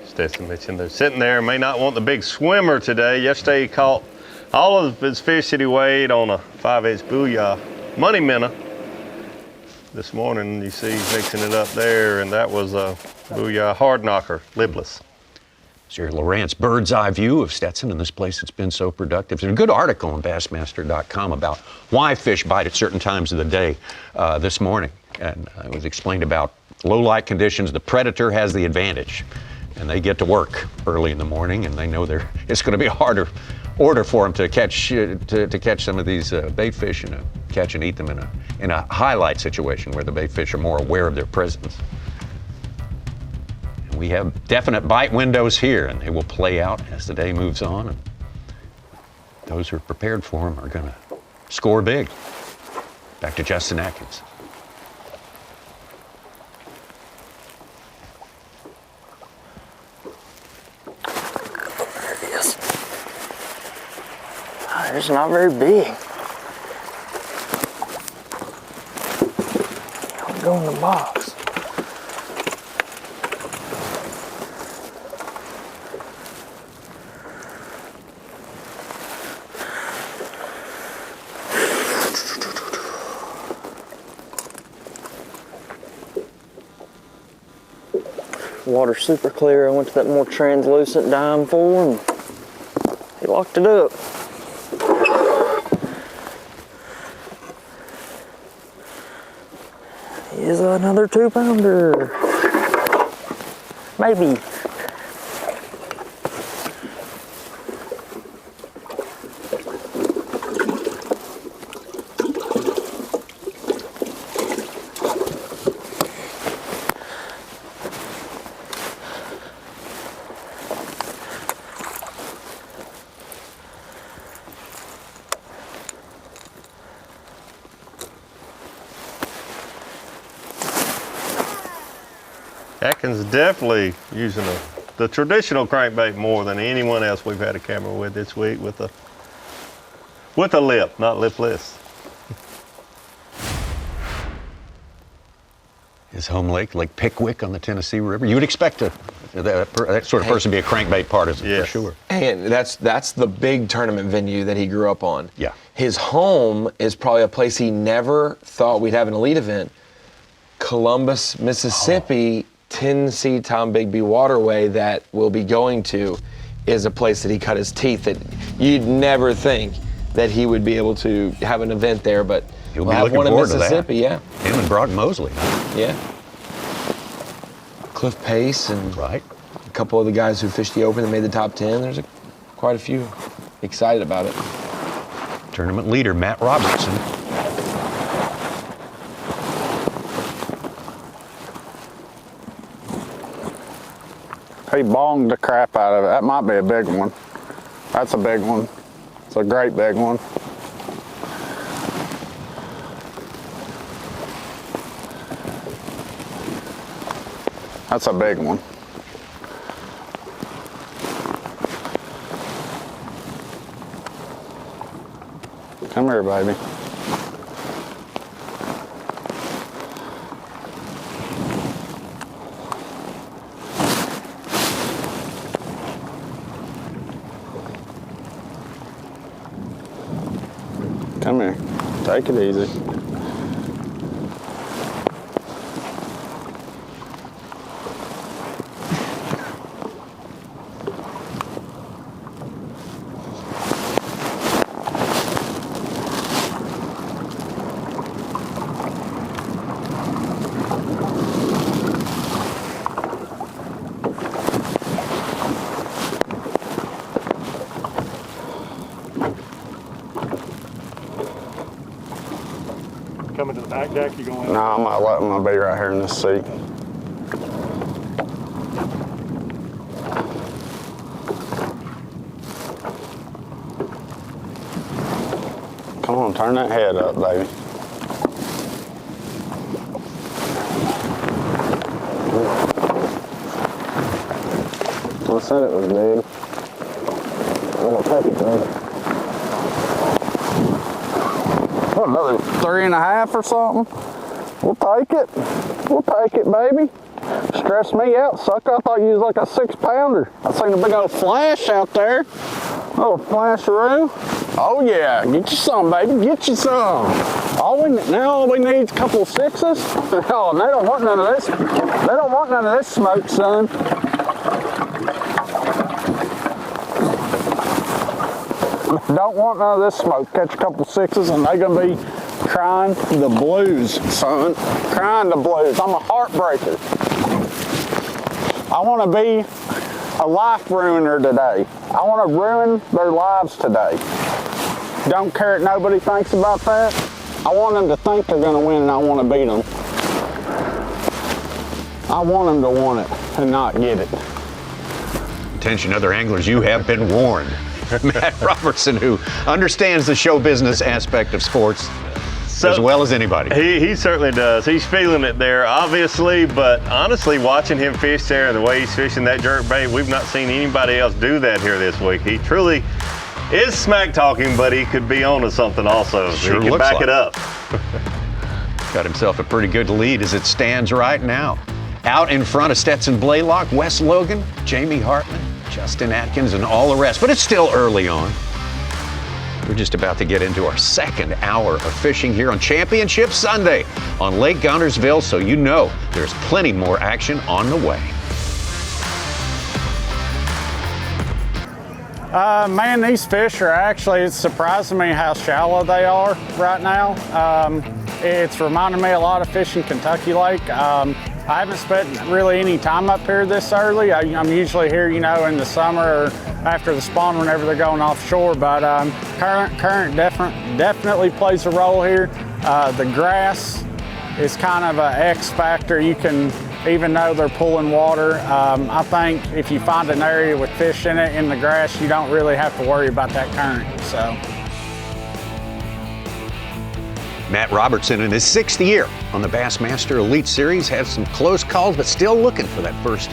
Stetson mentioned they're sitting there, may not want the big swimmer today. Yesterday he caught all of his fish that he weighed on a 5/8 booyah money minnow. This morning you see he's mixing it up there, and that was a booyah hard knocker, libless. It's your Lowrance bird's eye view of Stetson and this place that's been so productive. There's a good article on Bassmaster.com about why fish bite at certain times of the day this morning. And it was explained about low light conditions. The predator has the advantage, and they get to work early in the morning, and they know it's going to be a harder order for them to catch some of these bait fish and catch and eat them in a highlight situation where the bait fish are more aware of their presence. We have definite bite windows here, and they will play out as the day moves on. And those who are prepared for them are going to score big. Back to Justin Atkins. There it is. Oh, it's not very big. I'll go in the box. Water's super clear. I went to that more translucent dime for and he locked it up. Here's another 2-pounder. Maybe. Atkins definitely using the traditional crankbait more than anyone else we've had a camera with this week with a lip, not lipless. His home lake, Lake Pickwick on the Tennessee River. You would expect that sort of person to be a crankbait partisan, for sure. And that's the big tournament venue that he grew up on. Yeah. His home is probably a place he never thought we'd have an elite event. Columbus, Mississippi, Tennessee Tom Bigby Waterway that we'll be going to is a place that he cut his teeth that you'd never think that he would be able to have an event there, but He'll we'll be have looking one in forward to Mississippi, that. yeah. Him and Broughton Mosley. Yeah. Cliff Pace and a couple of the guys who fished the Open that made the top 10. There's quite a few excited about it. Tournament leader, Matt Robertson. He bonged the crap out of it. That might be a big one. That's a big one. It's a great big one. That's a big one. Come here, baby. Come here. Take it easy. Coming to the back deck, you going? No, I'm gonna let him be right here in this seat. Come on, turn that head up, baby. I said it was big. I'm gonna take it, baby. What, another 3.5 or something? We'll take it. We'll take it, baby. Stress me out, sucker. I thought you was like a 6-pounder. I seen a big old flash out there. Oh, flasheroo. Oh yeah, get you some, baby. Get you some. Now all we need is a couple of 6s. Oh, they don't want none of this. They don't want none of this smoke, son. Don't want none of this smoke. Catch a couple 6s and they're gonna be crying the blues, son. Crying the blues. I'm a heartbreaker. I want to be a life ruiner today. I want to ruin their lives today. Don't care if nobody thinks about that. I want them to think they're gonna win and I want to beat them. I want them to want it and not get it. Attention, other anglers, you have been warned. Matt Robertson, who understands the show business aspect of sports as well as anybody. He certainly does. He's feeling it there, obviously, but honestly, watching him fish there and the way he's fishing that jerk bait, we've not seen anybody else do that here this week. He truly is smack talking, but he could be on to something also. Sure, he can back like it up. Got himself a pretty good lead as it stands right now. Out in front of Stetson Blaylock, Wes Logan, Jamie Hartman, Justin Atkins, and all the rest, but it's still early on. We're just about to get into our second hour of fishing here on Championship Sunday on Lake Guntersville, so you know there's plenty more action on the way. Man, these fish are actually, it's surprising me how shallow they are right now. It's reminding me a lot of fishing Kentucky Lake. I haven't spent really any time up here this early. I'm usually here, you know, in the summer or after the spawn whenever they're going offshore, but current definitely plays a role here. The grass is kind of an X factor. You can, even though they're pulling water, I think if you find an area with fish in it in the grass, you don't really have to worry about that current. So Matt Robertson, in his 6th year on the Bassmaster Elite Series, had some close calls, but still looking for that first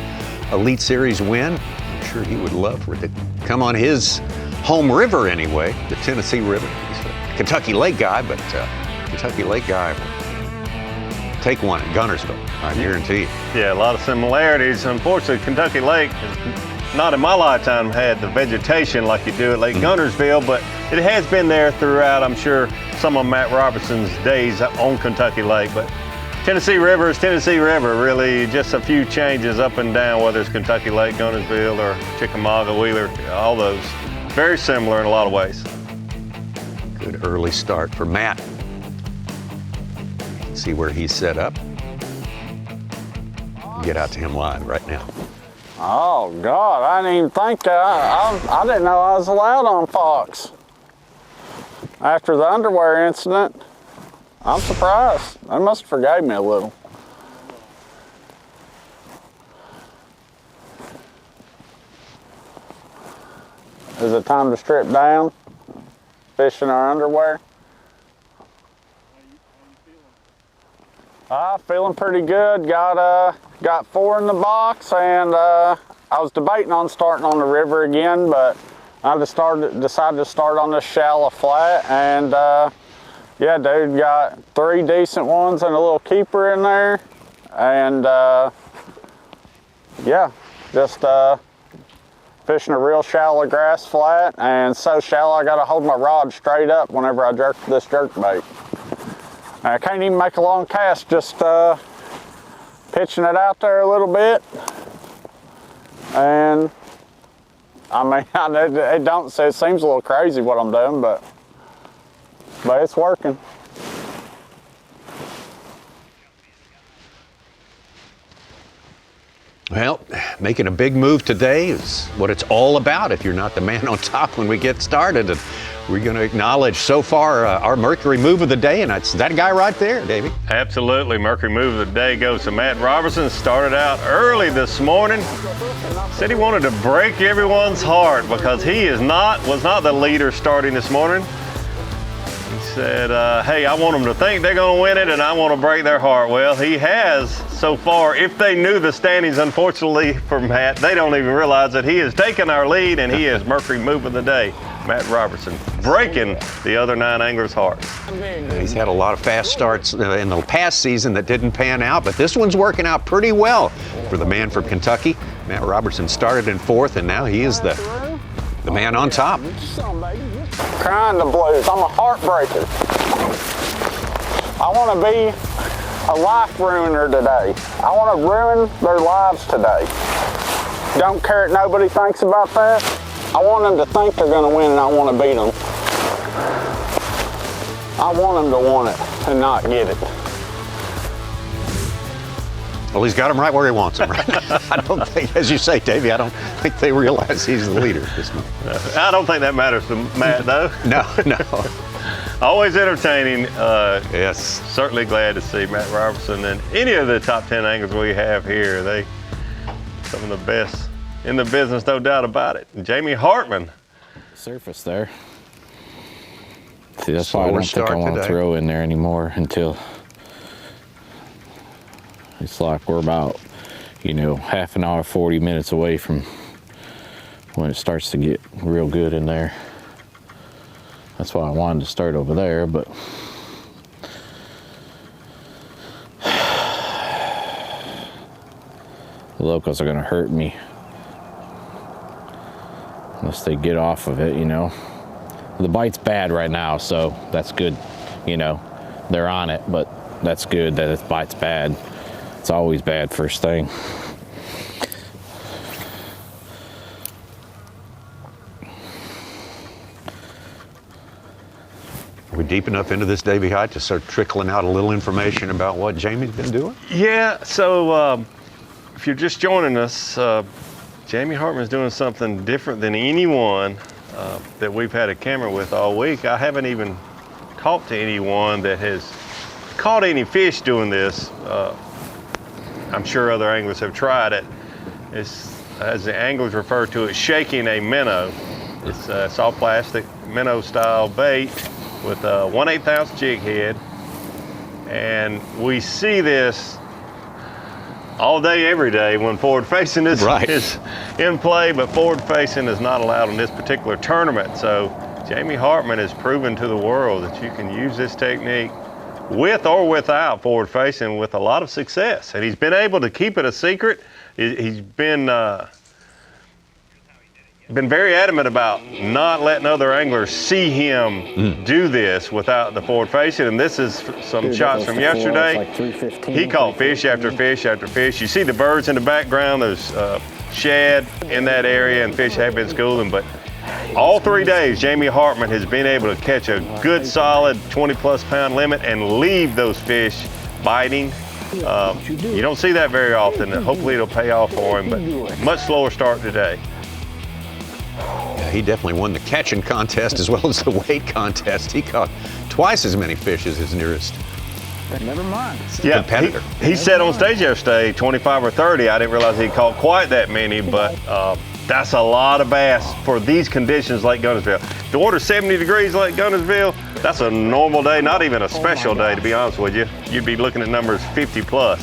Elite Series win. I'm sure he would love for it to come on his home river anyway, the Tennessee River. He's a Kentucky Lake guy, but Kentucky Lake guy will take one at Guntersville, I guarantee you. Yeah, a lot of similarities. Unfortunately, Kentucky Lake has not in my lifetime had the vegetation like you do at Lake Guntersville, but it has been there throughout, I'm sure, some of Matt Robertson's days on Kentucky Lake. But Tennessee River is Tennessee River, really just a few changes up and down, whether it's Kentucky Lake, Guntersville, or Chickamauga, Wheeler, all those. Very similar in a lot of ways. Good early start for Matt. See where he's set up. Get out to him live right now. Oh God, I didn't even think I didn't know I was allowed on Fox. After the underwear incident, I'm surprised. They must have forgave me a little. Is it time to strip down? Fish in our underwear? Feeling pretty good. Got 4 in the box, and I was debating on starting on the river again, but I decided to start on this shallow flat, and yeah, dude, got 3 decent ones and a little keeper in there, and yeah, just fishing a real shallow grass flat, and so shallow I gotta hold my rod straight up whenever I jerk this jerk bait. I can't even make a long cast, just pitching it out there a little bit. And I mean, it seems a little crazy what I'm doing, but it's working. Well, making a big move today is what it's all about if you're not the man on top when we get started. And we're going to acknowledge so far our Mercury move of the day, and it's that guy right there, Davey. Absolutely. Mercury move of the day goes to Matt Robertson. Started out early this morning. Said he wanted to break everyone's heart because he was not the leader starting this morning. He said, hey, I want them to think they're going to win it, and I want to break their heart. Well, he has so far. If they knew the standings, unfortunately for Matt, they don't even realize that he has taken our lead, and he is Mercury move of the day. Matt Robertson breaking the other 9 anglers' hearts. He's had a lot of fast starts in the past season that didn't pan out, but this one's working out pretty well for the man from Kentucky. Matt Robertson started in 4th, and now he is the man on top. Crying the blues. I'm a heartbreaker. I want to be a life ruiner today. I want to ruin their lives today. Don't care if nobody thinks about that. I want them to think they're going to win, and I want to beat them. I want them to want it and not get it. Well, he's got him right where he wants him, right? I don't think, as you say, Davey, I don't think they realize he's the leader this month. I don't think that matters to Matt, though. No. Always entertaining. Yes. Certainly glad to see Matt Robertson and any of the top 10 anglers we have here. They some of the best in the business, no doubt about it. Jamie Hartman. Surface there. See, that's why I don't think I want to throw in there anymore until it's like we're about, half an hour, 40 minutes away from when it starts to get real good in there. That's why I wanted to start over there, but the locals are going to hurt me unless they get off of it, The bite's bad right now, so that's good, They're on it, but that's good that the bite's bad. It's always bad first thing. Are we deep enough into this, Davey Hyde, to start trickling out a little information about what Jamie's been doing? Yeah, so if you're just joining us, Jamie Hartman's doing something different than anyone that we've had a camera with all week. I haven't even talked to anyone that has caught any fish doing this. I'm sure other anglers have tried it. It's, as the anglers refer to it, shaking a minnow. It's a soft plastic minnow style bait with a 1/8 ounce jig head, And we see this all day, every day when forward facing is in play, but forward facing is not allowed in this particular tournament. So Jamie Hartman has proven to the world that you can use this technique with or without forward facing with a lot of success. And he's been able to keep it a secret. He's been very adamant about not letting other anglers see him do this without the forward facing. And this is some shots from yesterday. He caught fish after fish after fish. You see the birds in the background. There's shad in that area, and fish have been schooling. But all 3 days, Jamie Hartman has been able to catch a good solid 20+ pound limit and leave those fish biting. You don't see that very often, and hopefully it'll pay off for him, but much slower start today. Yeah, he definitely won the catching contest as well as the weight contest. He caught twice as many fish as his nearest Never mind. competitor. He said on stage yesterday, 25 or 30. I didn't realize he caught quite that many, but that's a lot of bass for these conditions Lake Guntersville. The water's 70 degrees Lake Guntersville. That's a normal day, not even a special day, to be honest with you. You'd be looking at numbers 50+.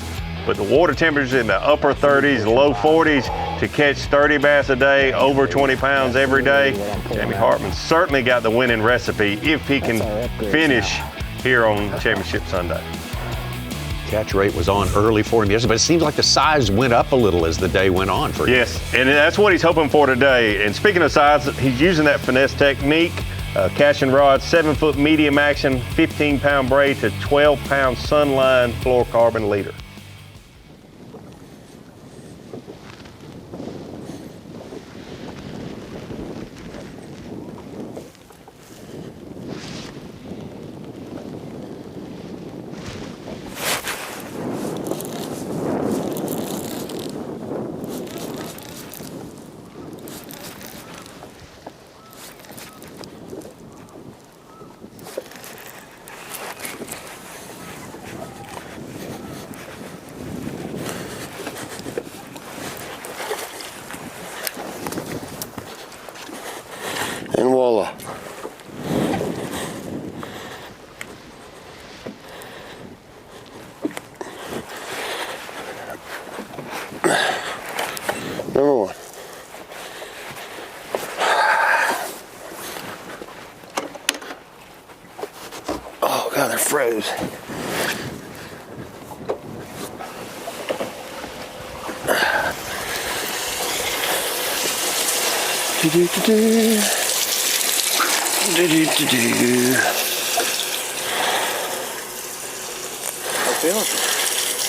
But the water temperatures in the upper 30s, low 40s to catch 30 bass a day, over 20 pounds every day. Jamie Hartman certainly got the winning recipe if he can finish here on Championship Sunday. Catch rate was on early for him yesterday, but it seems like the size went up a little as the day went on for him. Yes, and that's what he's hoping for today. And speaking of size, he's using that finesse technique. Casting rod, 7-foot medium action, 15-pound braid to 12-pound sunline fluorocarbon leader. And voila. Number one. Oh God, they're froze. Do-do-do-do. Do-do-do-do.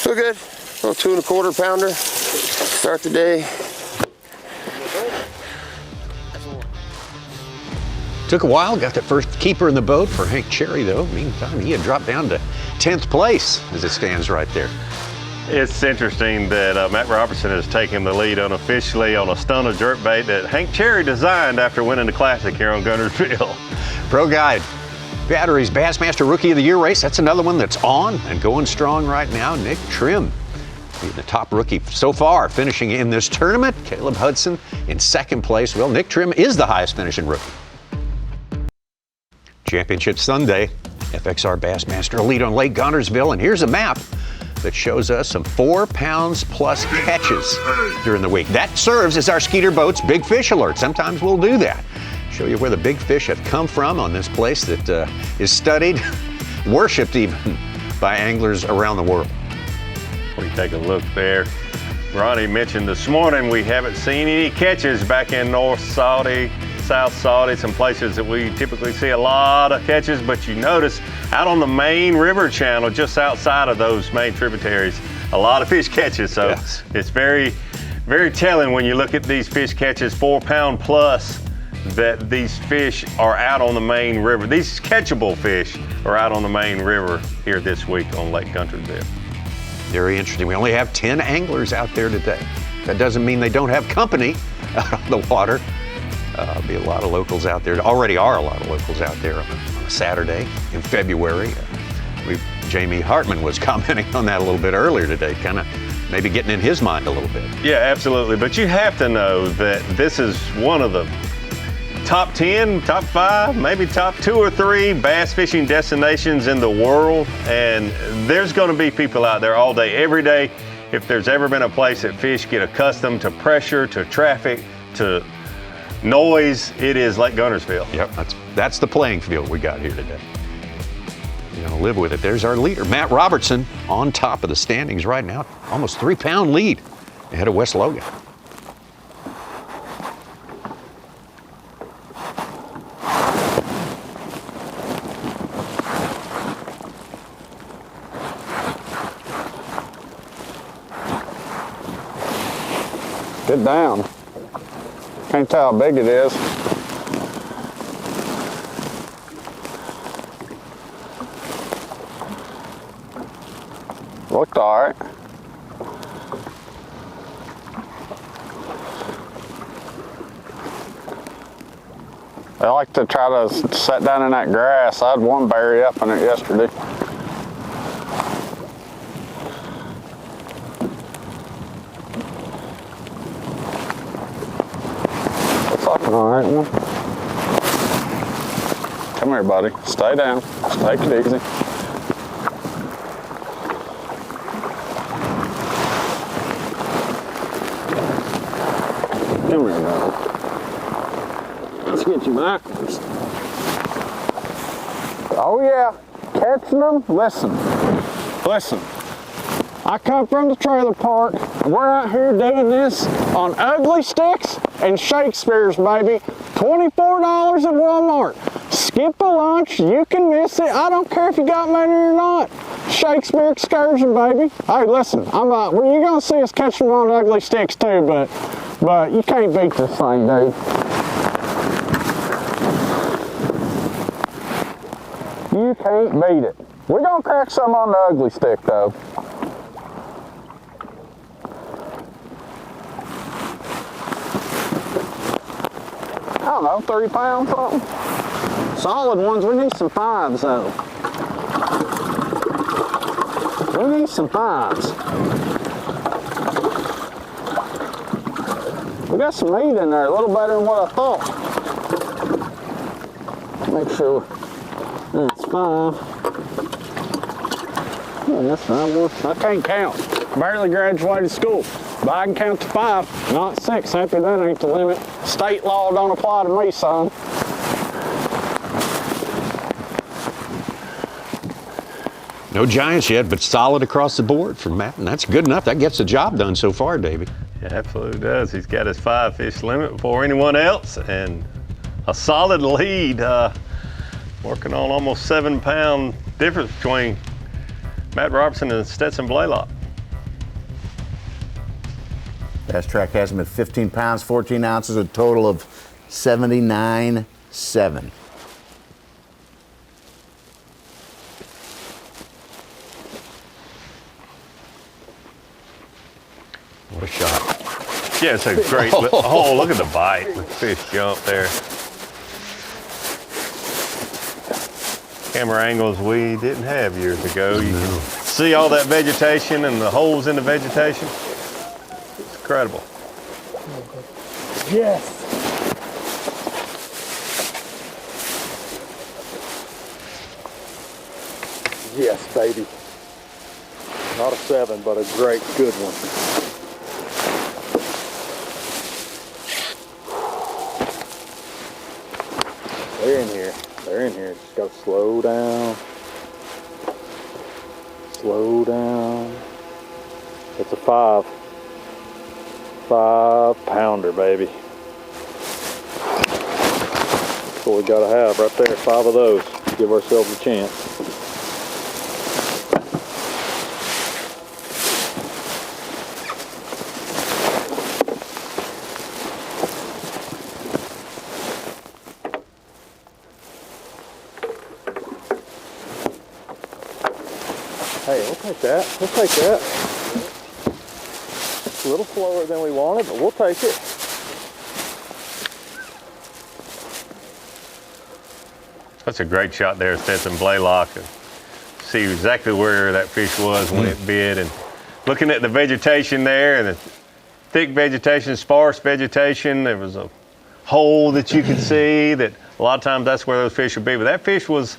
Feel good. A little 2 1/4 pounder. Start the day. Took a while, got that first keeper in the boat for Hank Cherry, though. Meantime, he had dropped down to 10th place as it stands right there. It's interesting that Matt Robertson has taken the lead unofficially on a stunner jerkbait that Hank Cherry designed after winning the Classic here on Guntersville. Pro Guide Batteries Bassmaster Rookie of the Year race. That's another one that's on and going strong right now. Nick Trim being the top rookie so far, finishing in this tournament. Caleb Hudson in 2nd place. Well, Nick Trim is the highest finishing rookie. Championship Sunday, FXR Bassmaster Elite on Lake Guntersville. And here's a map that shows us some 4 pounds plus catches during the week. That serves as our Skeeter Boats Big Fish Alert. Sometimes we'll do that. Show you where the big fish have come from on this place that is studied, worshipped even by anglers around the world. We take a look there. Ronnie mentioned this morning we haven't seen any catches back in North Saudi, South Saudi, some places that we typically see a lot of catches, but you notice out on the main river channel, just outside of those main tributaries, a lot of fish catches. So yes, it's very, very telling when you look at these fish catches, 4 pound plus, that these fish are out on the main river. These catchable fish are out on the main river here this week on Lake Guntersville. Very interesting. We only have 10 anglers out there today. That doesn't mean they don't have company out on the water. There'll be a lot of locals out there. There already are a lot of locals out there on a Saturday in February. Jamie Hartman was commenting on that a little bit earlier today, kind of maybe getting in his mind a little bit. Yeah, absolutely. But you have to know that this is one of the top 10, top 5, maybe top 2 or 3 bass fishing destinations in the world. And there's going to be people out there all day, every day. If there's ever been a place that fish get accustomed to pressure, to traffic, to noise, it is Lake Guntersville. Yep, that's the playing field we got here today. You're gonna live with it. There's our leader, Matt Robertson, on top of the standings right now. Almost 3-pound lead ahead of West Logan. Get down. Can't tell how big it is. Looked all right. They like to try to set down in that grass. I had one bury up in it yesterday. All right, one. Come here, buddy. Stay down. Just take it easy. Come here, buddy. Let's get you backwards. Oh yeah, catching them. Listen. I come from the trailer park. We're out here doing this on ugly sticks and Shakespeare's, baby. $24 at Walmart. Skip a lunch, you can miss it. I don't care if you got money or not. Shakespeare excursion, baby. Hey, listen, well, you're gonna see us catch them on ugly sticks too, but you can't beat this thing, dude. You can't beat it. We're gonna crack some on the ugly stick though. I don't know, 30 pounds something. Solid ones, we need some 5s though. We need some 5s. We got some meat in there, a little better than what I thought. Make sure that's 5. Oh, that's not one. I can't count. Barely graduated school. But I can count to 5, not 6. Happy that ain't the limit. State law don't apply to me, son. No giants yet, but solid across the board from Matt, and that's good enough. That gets the job done so far, Davey. Yeah, absolutely does. He's got his 5-fish limit before anyone else, and a solid lead. Working on almost 7-pound difference between Matt Robertson and Stetson Blaylock. Bass Track has him at 15 pounds, 14 ounces, a total of 79.7. What a shot. Yeah, it's a great, oh, look at the bite. The fish jump there. Camera angles we didn't have years ago. You can see all that vegetation and the holes in the vegetation. It's incredible. Yes. Yes, baby. Not a 7, but a great, good one. They're in here. They're in here. Just gotta slow down. Slow down. It's a 5. 5-pounder, baby. That's what we gotta have right there. 5 of those. Give ourselves a chance. Hey, we'll take that. We'll take that. It's a little slower than we wanted, but we'll take it. That's a great shot there, Stetson Blaylock. See exactly where that fish was when it bit, and looking at the vegetation there, and the thick vegetation, sparse vegetation, there was a hole that you can see that a lot of times that's where those fish would be. But that fish was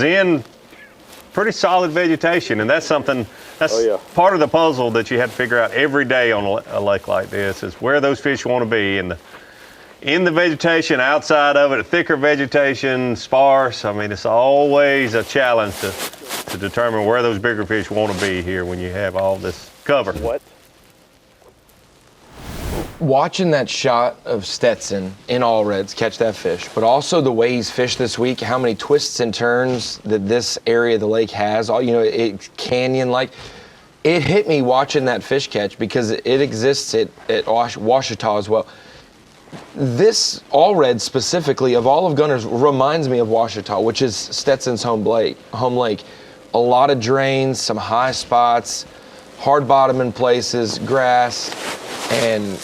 in pretty solid vegetation, and that's something, that's part of the puzzle that you have to figure out every day on a lake like this, is where those fish want to be in the vegetation, outside of it, thicker vegetation, sparse. I mean, it's always a challenge to determine where those bigger fish want to be here when you have all this cover. What? Watching that shot of Stetson in all reds catch that fish, but also the way he's fished this week, how many twists and turns that this area of the lake has, all, you know, it's canyon-like. It hit me watching that fish catch because it exists at Ouachita as well. This all red specifically of all of Gunners reminds me of Ouachita, which is Stetson's home lake. A lot of drains, some high spots, hard bottom in places, grass, and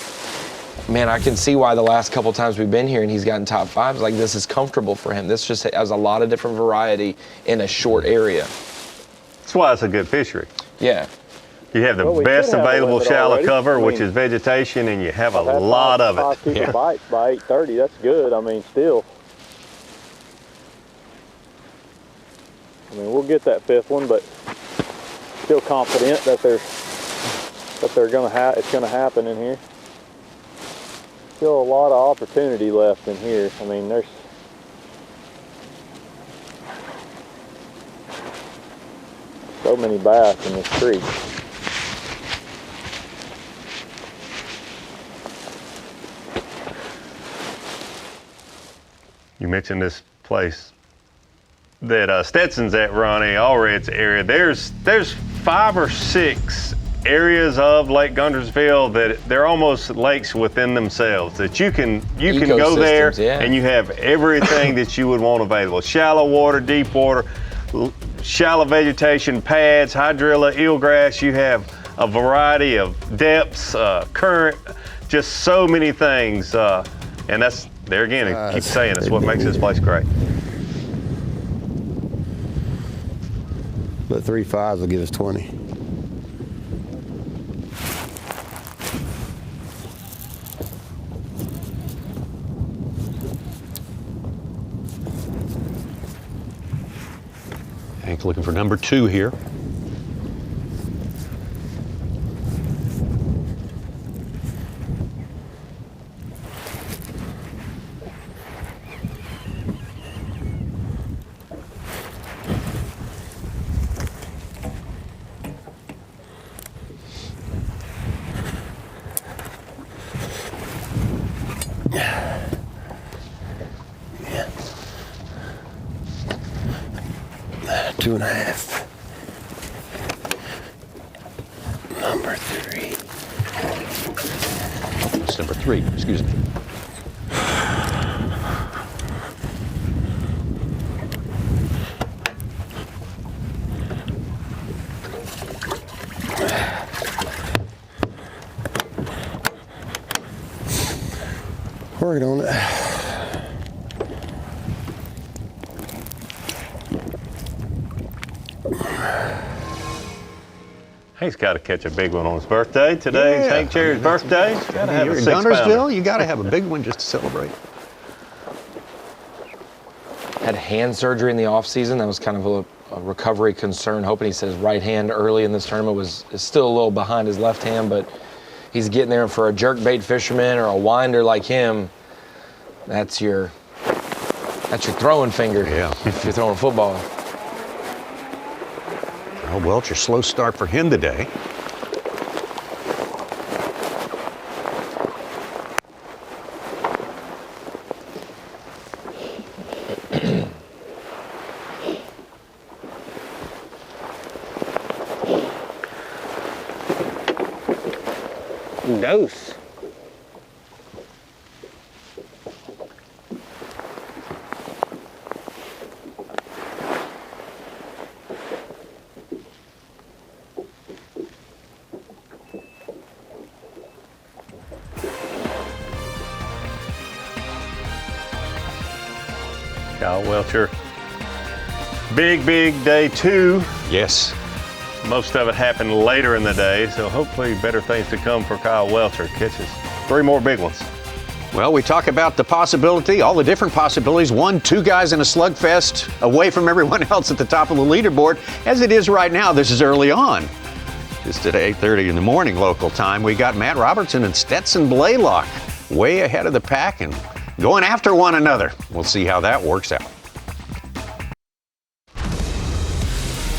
man, I can see why the last couple times we've been here and he's gotten top fives, like this is comfortable for him. This just has a lot of different variety in a short area. That's why it's a good fishery. Yeah. You have the best available shallow cover, which is vegetation, and you have a lot of it. Yeah. Bites by 8:30, that's good. I mean, still. I mean, we'll get that fifth one, but still confident that it's gonna happen in here. Still a lot of opportunity left in here. I mean, there's so many bass in this creek. You mentioned this place that Stetson's at, Ronnie, Allred's area. There's 5 or 6 areas of Lake Guntersville that they're almost lakes within themselves, that you can go there and you have everything that you would want available. Shallow water, deep water, shallow vegetation, pads, hydrilla, eelgrass. You have a variety of depths, current, just so many things. And that's, there again, I keep saying, it's what makes this place great. But 3 5s will give us 20. Hank looking for number 2 here. Two and a half. Number 3. It's number 3, excuse me. Working on it. He's got to catch a big one on his birthday. Today's Hank Cherry's birthday. He's got to have a 6 pounder. Guntersville, you got to have a big one just to celebrate. Had hand surgery in the off season. That was kind of a recovery concern. Hoping he said his right hand early in this tournament is still a little behind his left hand, but he's getting there. And for a jerkbait fisherman or a winder like him, that's your throwing finger. Yeah. If you're throwing a football. Oh, well, it's your slow start for him today. Dose. Kyle Welcher. Big day 2. Yes. Most of it happened later in the day, so hopefully better things to come for Kyle Welcher. Catches 3 more big ones. Well, we talk about the possibility, all the different possibilities. 1, 2 guys in a slugfest away from everyone else at the top of the leaderboard. As it is right now, this is early on. Just at 8:30 in the morning local time, we got Matt Robertson and Stetson Blaylock way ahead of the pack and going after one another. We'll see how that works out.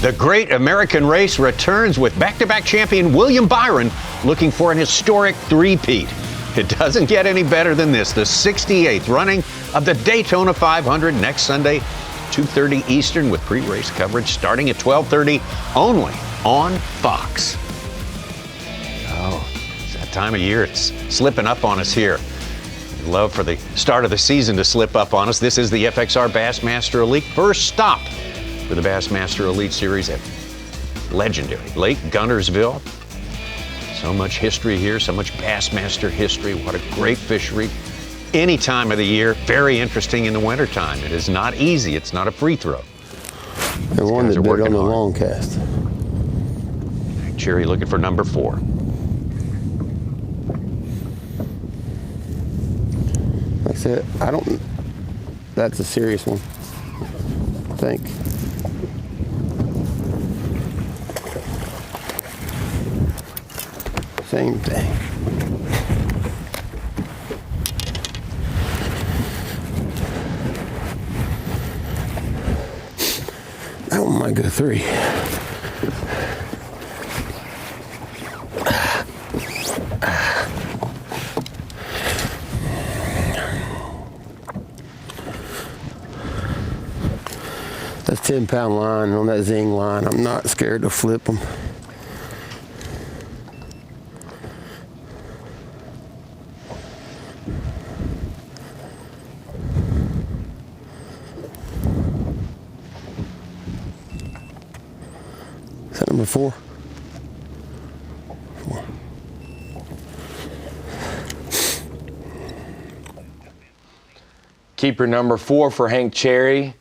The Great American Race returns with back-to-back champion William Byron looking for an historic three-peat. It doesn't get any better than this. The 68th running of the Daytona 500 next Sunday, 2:30 Eastern, with pre-race coverage starting at 12:30 only on Fox. Oh, it's that time of year. It's slipping up on us here. We'd love for the start of the season to slip up on us. This is the FXR Bassmaster Elite first stop for the Bassmaster Elite Series at legendary Lake Guntersville. So much history here, so much Bassmaster history. What a great fishery. Any time of the year, very interesting in the wintertime. It is not easy. It's not a free throw. The one that bit on the long cast. Cherry looking for number 4. Like I said, that's a serious one, I think. Same thing. That one might go 3. That's 10-pound line on that zing line. I'm not scared to flip them. Is that number 4? 4. Keeper number 4 for Hank Cherry,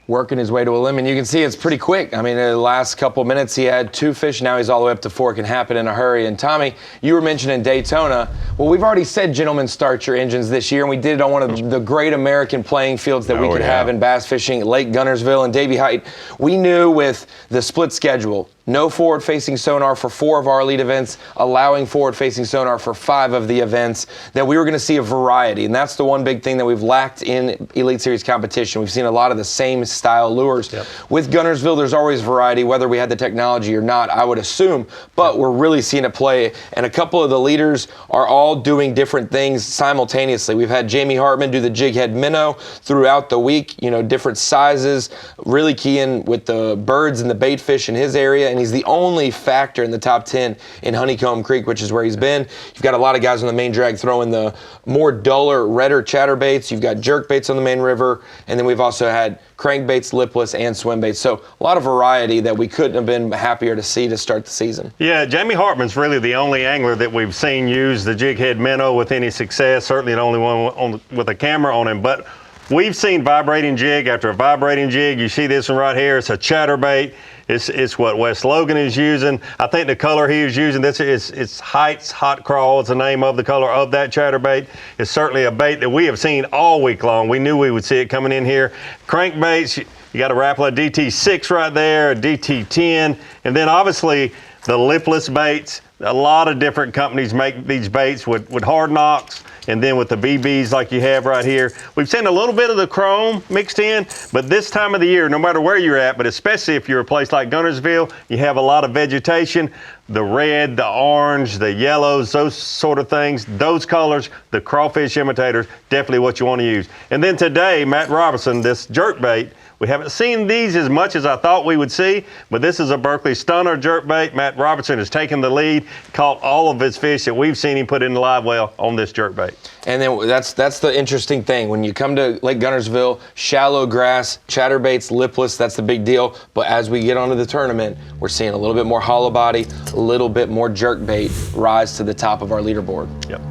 working his way to a limit. You can see it's pretty quick. I mean, in the last couple of minutes, he had 2 fish. Now he's all the way up to 4. It can happen in a hurry. And Tommy, you were mentioning Daytona. Well, we've already said, gentlemen, start your engines this year, and we did it on one of the great American playing fields that we could have in bass fishing, Lake Guntersville and Davy Height. We knew with the split schedule, no forward-facing sonar for 4 of our elite events, allowing forward-facing sonar for 5 of the events, that we were going to see a variety. And that's the one big thing that we've lacked in Elite Series competition. We've seen a lot of the same style lures. Yep. With Guntersville, there's always variety, whether we had the technology or not, I would assume. But we're really seeing it play. And a couple of the leaders are all doing different things simultaneously. We've had Jamie Hartman do the jig head minnow throughout the week, you know, different sizes, really keying with the birds and the bait fish in his area. And he's the only factor in the top 10 in Honeycomb Creek, which is where he's been. You've got a lot of guys on the main drag throwing the more duller, redder chatterbaits. You've got jerk baits on the main river. And then we've also had crankbaits, lipless, and swim baits. So a lot of variety that we couldn't have been happier to see to start the season. Yeah, Jamie Hartman's really the only angler that we've seen use the jig head minnow with any success. Certainly the only one with a camera on him. But we've seen vibrating jig after a vibrating jig. You see this one right here. It's a chatterbait. It's what Wes Logan is using. I think the color he is using, this is Heights Hot Crawl. It's the name of the color of that chatterbait. It's certainly a bait that we have seen all week long. We knew we would see it coming in here. Crankbaits, you got a Rapala DT6 right there, a DT10, and then obviously the lipless baits. A lot of different companies make these baits with hard knocks, and then with the BBs like you have right here. We've seen a little bit of the chrome mixed in, but this time of the year, no matter where you're at, but especially if you're a place like Guntersville, you have a lot of vegetation. The red, the orange, the yellows, those sort of things, those colors, the crawfish imitators, definitely what you want to use. And then today, Matt Robertson, this jerkbait, we haven't seen these as much as I thought we would see, but this is a Berkeley Stunner jerkbait. Matt Robertson has taken the lead, caught all of his fish that we've seen him put in the live well on this jerkbait. And then that's the interesting thing. When you come to Lake Guntersville, shallow grass, chatterbaits, lipless, that's the big deal. But as we get onto the tournament, we're seeing a little bit more hollow body, a little bit more jerkbait rise to the top of our leaderboard. Yep.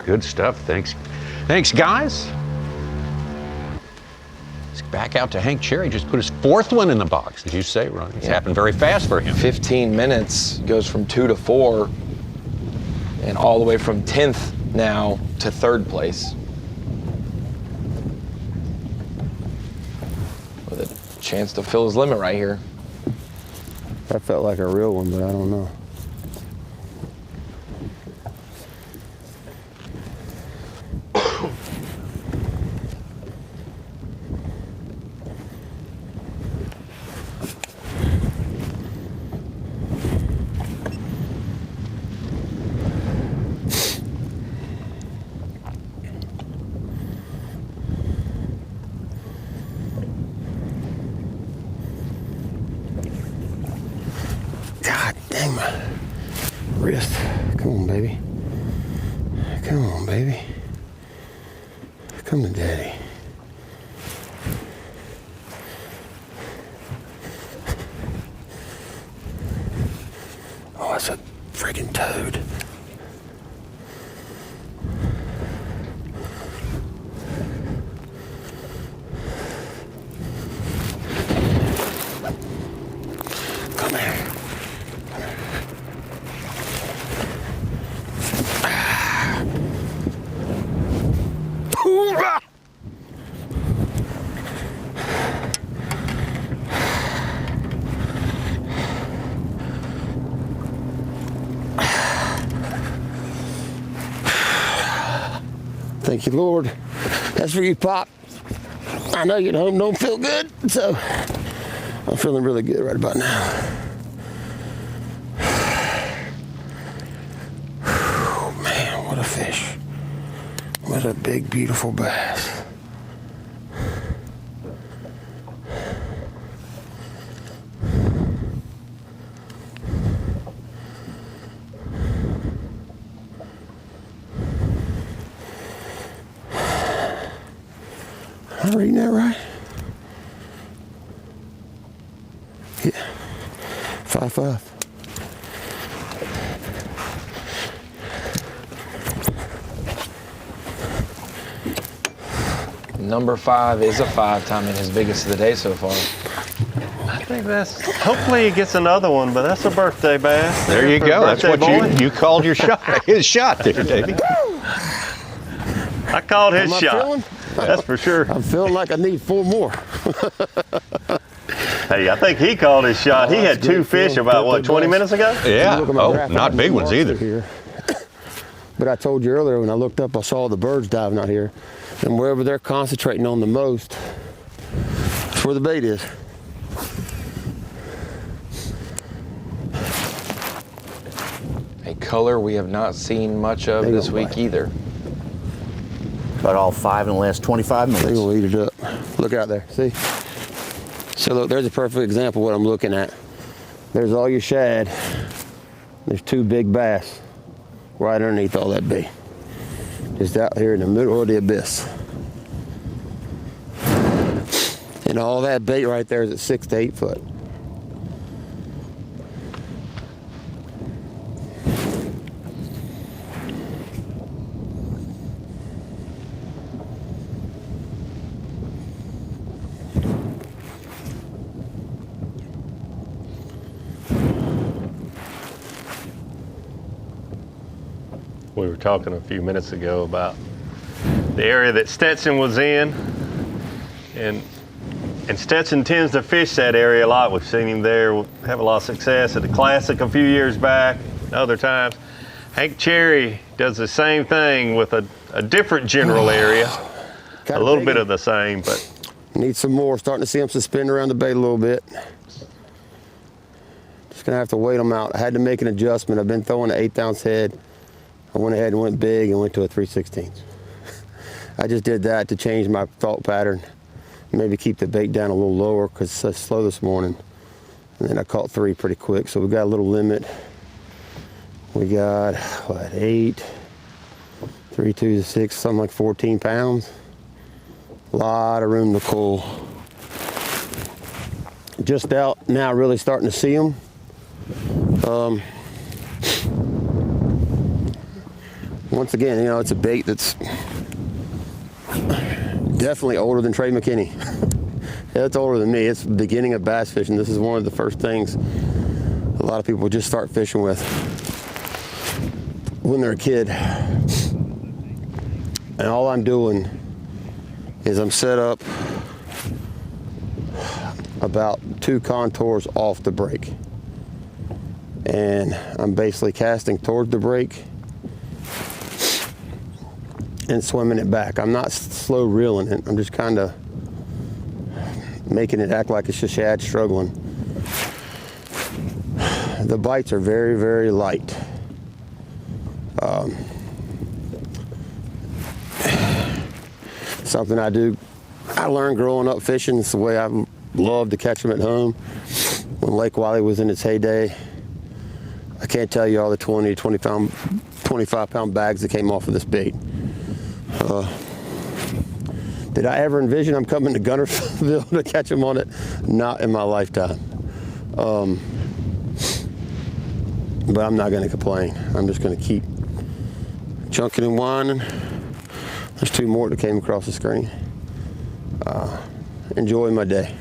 Good stuff. Thanks. Thanks, guys. Back out to Hank Cherry, just put his 4th one in the box, as you say, Ron. It's happened very fast for him. 15 minutes, goes from 2 to 4, and all the way from 10th now to third place. With a chance to fill his limit right here. That felt like a real one, but I don't know. God dang my wrist. Come on, baby. Come on, baby. Come to daddy. Oh, that's a freaking toad. Come here. Hoorah! Thank you, Lord. That's for you, Pop. I know you don't feel good, so I'm feeling really good right about now. Man, what a fish. What a big, beautiful bass. Am I reading that right? Yeah. 5'5". Number 5 is a 5 timing his biggest of the day so far. I think that's, hopefully he gets another one, but that's a birthday bass. There you for go. That's birthday what boy. you called your shot. His shot there, Davey. I called his Am I shot. feeling? That's for sure. I'm feeling like I need 4 more. Hey, I think he called his shot. Oh, he that's had 2 great fish feeling. about, what, Birthday 20 bass. minutes ago? Yeah. Look at my Oh, graph. not I big got ones monster either. Here. But I told you earlier when I looked up, I saw the birds diving out here. And wherever they're concentrating on the most, that's where the bait is. A color we have not seen much of They this gonna week bite. either. About all 5 in the last 25 minutes. They're gonna eat it up. Look out there, see? So look, there's a perfect example of what I'm looking at. There's all your shad. There's 2 big bass right underneath all that bait. Just out here in the middle of the abyss. And all that bait right there is at 6 to 8 foot. We were talking a few minutes ago about the area that Stetson was in, and Stetson tends to fish that area a lot. We've seen him there have a lot of success at the Classic a few years back, other times. Hank Cherry does the same thing with a different general area, a little bit of the same, but need some more. Starting to see them suspend around the bait a little bit. Just gonna have to wait them out. I had to make an adjustment. I've been throwing an 1/8 ounce head. I went ahead and went big and went to a 3/16. I just did that to change my thought pattern. Maybe keep the bait down a little lower because it's so slow this morning. And then I caught 3 pretty quick. So we got a little limit. We got, what, 8, 3, 2, 6, something like 14 pounds. A lot of room to cool. Just out now, really starting to see them. Once again, you know, it's a bait that's definitely older than Trey McKinney. Yeah, it's older than me. It's the beginning of bass fishing. This is one of the first things a lot of people just start fishing with when they're a kid. And all I'm doing is I'm set up about 2 contours off the break. And I'm basically casting towards the break and swimming it back. I'm not slow reeling it. I'm just kind of making it act like it's a shad struggling. The bites are very, very light. Something I learned growing up fishing. It's the way I loved to catch them at home. When Lake Wiley was in its heyday, I can't tell you all the 20, 25 pound bags that came off of this bait. Did I ever envision I'm coming to Guntersville to catch them on it? Not in my lifetime. But I'm not going to complain. I'm just going to keep chunking and winding. There's 2 more that came across the screen. Enjoy my day.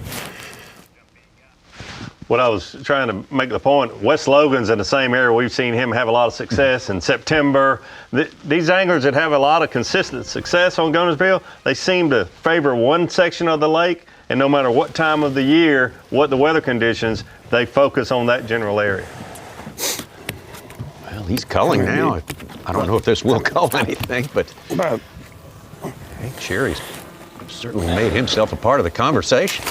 What I was trying to make the point, Wes Logan's in the same area. We've seen him have a lot of success in September. These anglers that have a lot of consistent success on Guntersville, they seem to favor one section of the lake, and no matter what time of the year, what the weather conditions, they focus on that general area. Well, he's culling now. I don't know if this will cull anything, but Hank Cherry's certainly made himself a part of the conversation.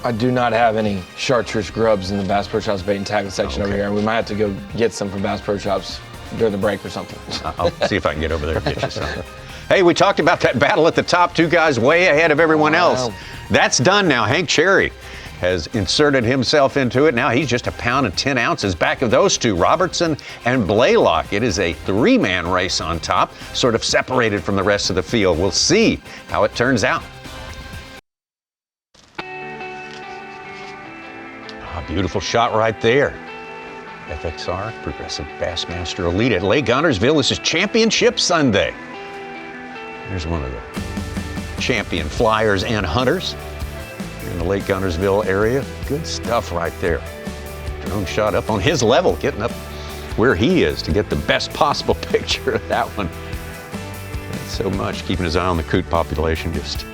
I do not have any chartreuse grubs in the Bass Pro Shops bait and tackle section over here. We might have to go get some from Bass Pro Shops during the break or something. I'll see if I can get over there and get you some. Hey, we talked about that battle at the top, 2 guys way ahead of everyone else. That's done now. Hank Cherry has inserted himself into it. Now he's just 1 pound and 10 ounces back of those 2, Robertson and Blaylock. It is a 3-man race on top, sort of separated from the rest of the field. We'll see how it turns out. Beautiful shot right there. FXR, Progressive Bassmaster Elite at Lake Guntersville. This is Championship Sunday. Here's one of the champion flyers and hunters here in the Lake Guntersville area. Good stuff right there. Drone shot up on his level, getting up where he is to get the best possible picture of that one. Not so much keeping his eye on the coot population, just,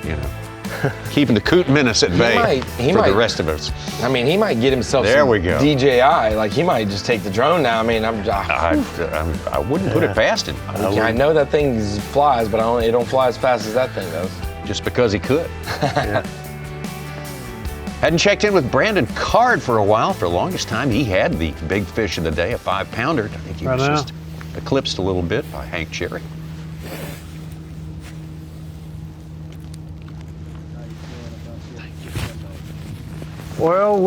keeping the coot menace at bay for the rest of us. I mean, he might get himself there some we go. DJI. Like, he might just take the drone now. I mean, I wouldn't put it past him. I know that thing flies, but it don't fly as fast as that thing does. Just because he could. Hadn't checked in with Brandon Card for a while. For the longest time, he had the big fish of the day, a 5-pounder. I think he was just eclipsed a little bit by Hank Cherry. Well,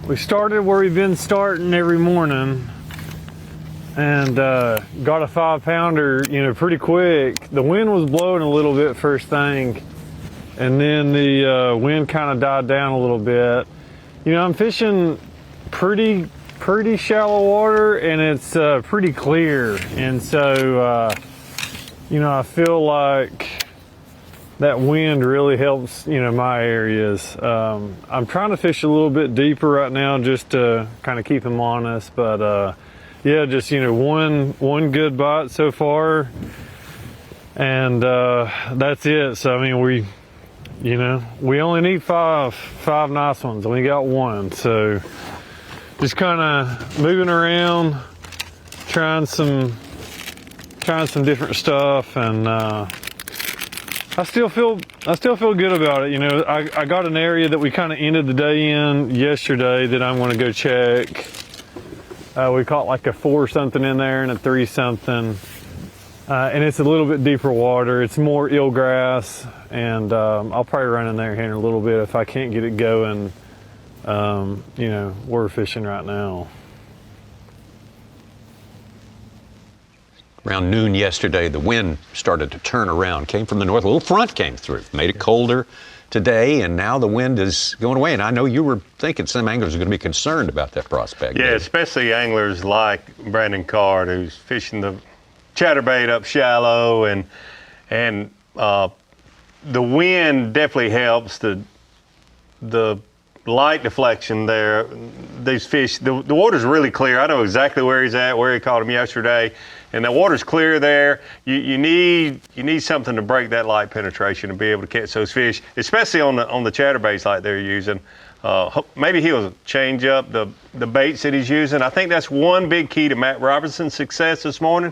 we started where we've been starting every morning, and got a 5-pounder, pretty quick. The wind was blowing a little bit first thing, and then the wind kind of died down a little bit. I'm fishing pretty shallow water, and it's pretty clear, and so I feel like that wind really helps, my areas. I'm trying to fish a little bit deeper right now just to kind of keep them honest, but yeah, just, one good bite so far, and that's it. So, I mean, we only need five nice ones, and we got 1. So just kind of moving around, trying some different stuff, and I still feel good about it. I got an area that we kind of ended the day in yesterday that I'm going to go check. We caught like a 4-something in there and a 3-something, and it's a little bit deeper water. It's more eelgrass, and I'll probably run in there here in a little bit if I can't get it going. We're fishing right now. Around noon yesterday, the wind started to turn around, came from the north. A little front came through, made it colder today, and now the wind is going away. And I know you were thinking some anglers are going to be concerned about that prospect. Yeah, especially anglers like Brandon Card, who's fishing the chatterbait up shallow, and the wind definitely helps. The light deflection there, these fish, the water's really clear. I know exactly where he's at, where he caught him yesterday. and the water's clear there. You need something to break that light penetration to be able to catch those fish, especially on the chatterbaits like they're using. Maybe he'll change up the baits that he's using. I think that's one big key to Matt Robinson's success this morning.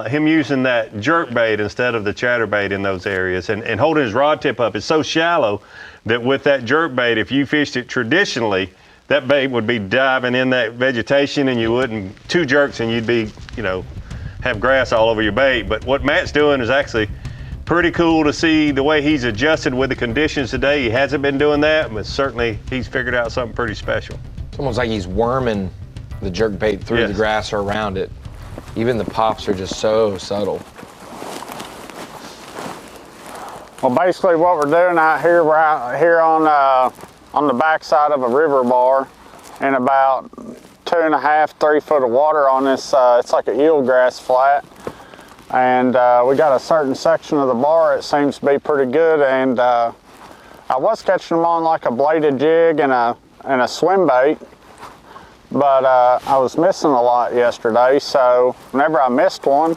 Him using that jerk bait instead of the chatterbait in those areas, and holding his rod tip up. It's so shallow that with that jerk bait, if you fished it traditionally, that bait would be diving in that vegetation, and you wouldn't, 2 jerks and you'd be, have grass all over your bait. But what Matt's doing is actually pretty cool to see the way he's adjusted with the conditions today. He hasn't been doing that, but certainly he's figured out something pretty special. It's almost like he's worming the jerk bait through the grass or around it. Even the pops are just so subtle. Well, basically what we're doing out here, we're out here on the backside of a river bar in about 2.5, 3 foot of water on this, it's like an eelgrass flat. And we got a certain section of the bar, it seems to be pretty good. And I was catching them on like a bladed jig and a swim bait, but I was missing a lot yesterday. So whenever I missed one,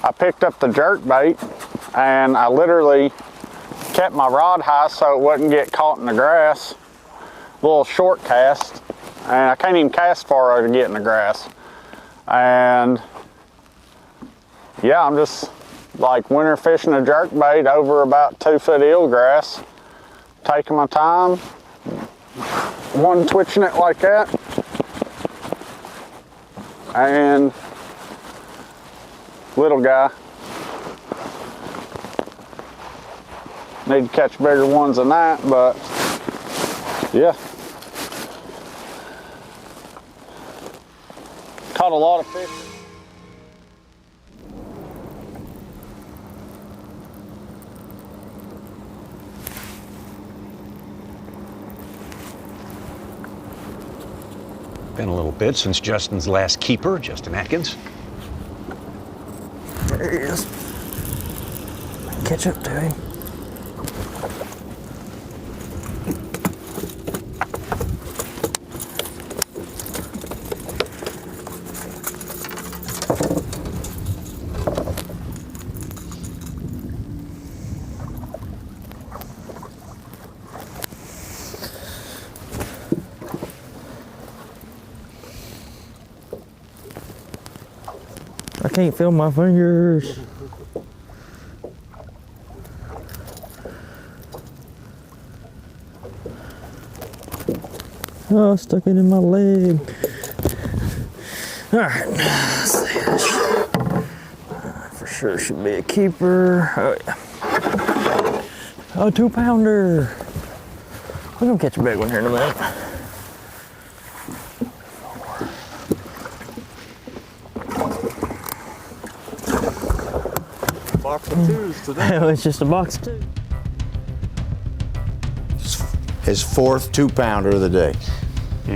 I picked up the jerk bait and I literally kept my rod high so it wouldn't get caught in the grass. A little short cast, and I can't even cast far to get in the grass. And yeah, I'm just like winter fishing a jerk bait over about 2 foot eelgrass, taking my time, one twitching it like that, and little guy. Need to catch bigger ones than that, but yeah. Caught a lot of fish. Been a little bit since Justin's last keeper, Justin Atkins. There he is. Catch up to him. I can't feel my fingers. Oh, stuck it in my leg. All right, let's see this. For sure should be a keeper. Oh yeah. Oh, 2-pounder. We're gonna catch a big one here in a minute. Box of 2s today. It's just a box of 2. His 4th 2-pounder of the day.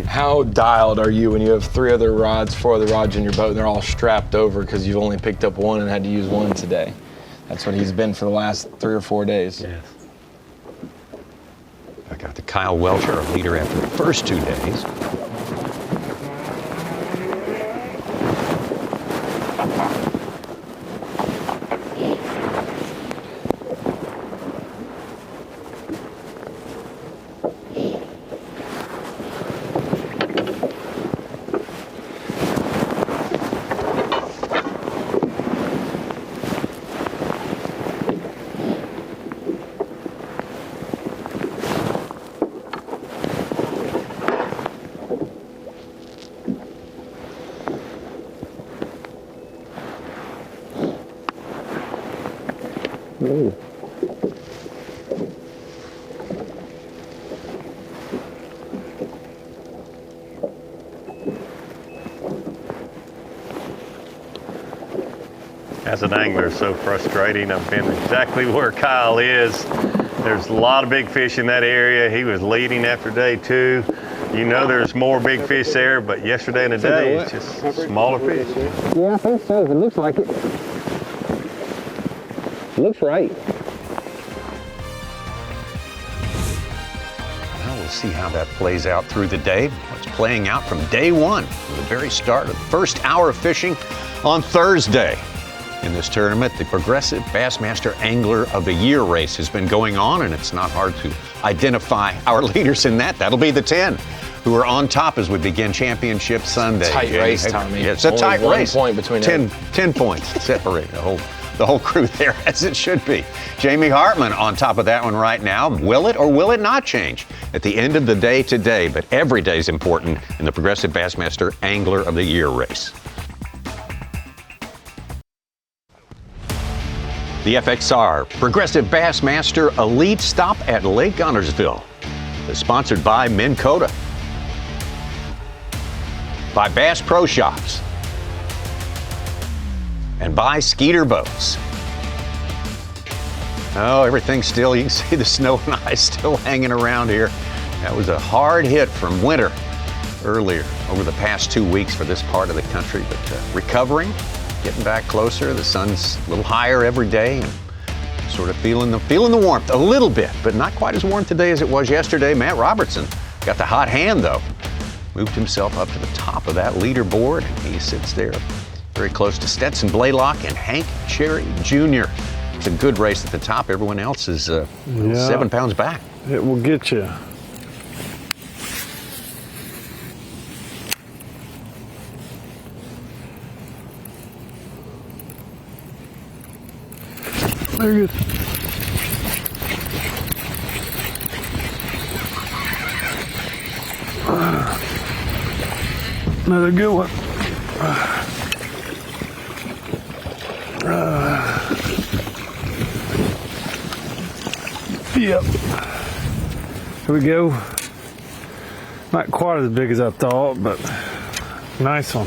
How dialed are you when you have 4 other rods in your boat and they're all strapped over because you've only picked up 1 and had to use 1 today? That's what he's been for the last 3 or 4 days. Yes. I got the Kyle Welcher, our leader after the first 2 days. Ooh. As an angler, it's so frustrating. I've been exactly where Kyle is. There's a lot of big fish in that area. He was leading after day 2. You know there's more big fish there, but yesterday and today, it's just smaller fish. Yeah, I think so. It looks like it. Looks right. Well, we'll see how that plays out through the day. What's playing out from day one, from the very start of the first hour of fishing on Thursday. In this tournament, the Progressive Bassmaster Angler of the Year race has been going on, and it's not hard to identify our leaders in that. That'll be the 10 who are on top as we begin Championship Sunday. Tight race, Tommy. Yeah, it's a tight race. 1 point between 10 points separate the whole crew there, as it should be. Jamie Hartman on top of that one right now. Will it or will it not change at the end of the day today? But every day is important in the Progressive Bassmaster Angler of the Year race. The FXR Progressive Bassmaster Elite Stop at Lake Guntersville is sponsored by Minn Kota, by Bass Pro Shops, and by Skeeter Boats. Oh, everything's still, you can see the snow and ice still hanging around here. That was a hard hit from winter earlier over the past 2 weeks for this part of the country, but recovering, getting back closer. The sun's a little higher every day and sort of feeling the warmth a little bit, but not quite as warm today as it was yesterday. Matt Robertson got the hot hand though. Moved himself up to the top of that leaderboard, and he sits there very close to Stetson Blaylock and Hank Cherry Jr. It's a good race at the top. Everyone else is 7 pounds back. It will get you. There he is. Another good one. Yep. Here we go. Not quite as big as I thought, but nice one.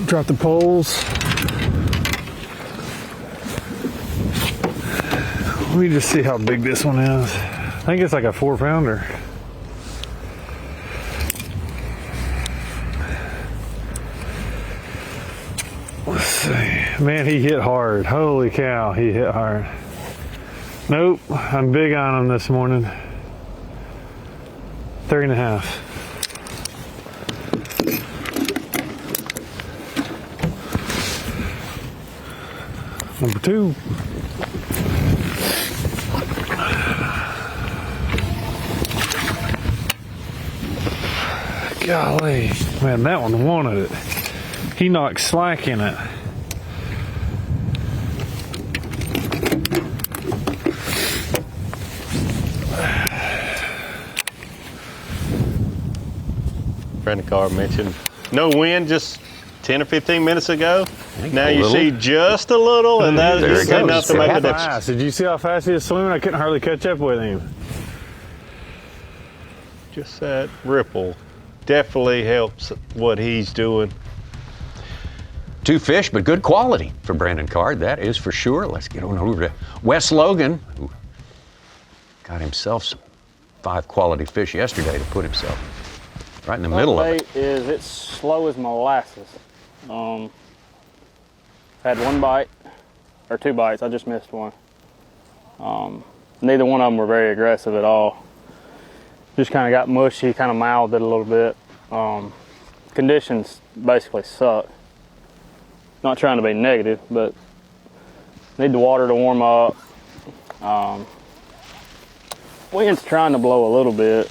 Drop the poles. Let me just see how big this one is. I think it's like a 4-pounder. Let's see. Man, he hit hard. Holy cow, he hit hard. Nope, I'm big on him this morning. 3.5. Number 2. Golly, man, that one wanted it. He knocked slack in it. Brandon Carr mentioned no wind just 10 or 15 minutes ago. Now you see just a little, and that is enough to make a difference. Did you see how fast he was swimming? I couldn't hardly catch up with him. Just that ripple definitely helps what he's doing. 2 fish, but good quality for Brandon Carr, that is for sure. Let's get on over to Wes Logan, who got himself some 5 quality fish yesterday to put himself right in the middle of it. It's slow as molasses. Had 1 bite, or 2 bites, I just missed one. Neither one of them were very aggressive at all. Just kind of got mushy, kind of mouthed it a little bit. Conditions basically suck. Not trying to be negative, but need the water to warm up. Wind's trying to blow a little bit,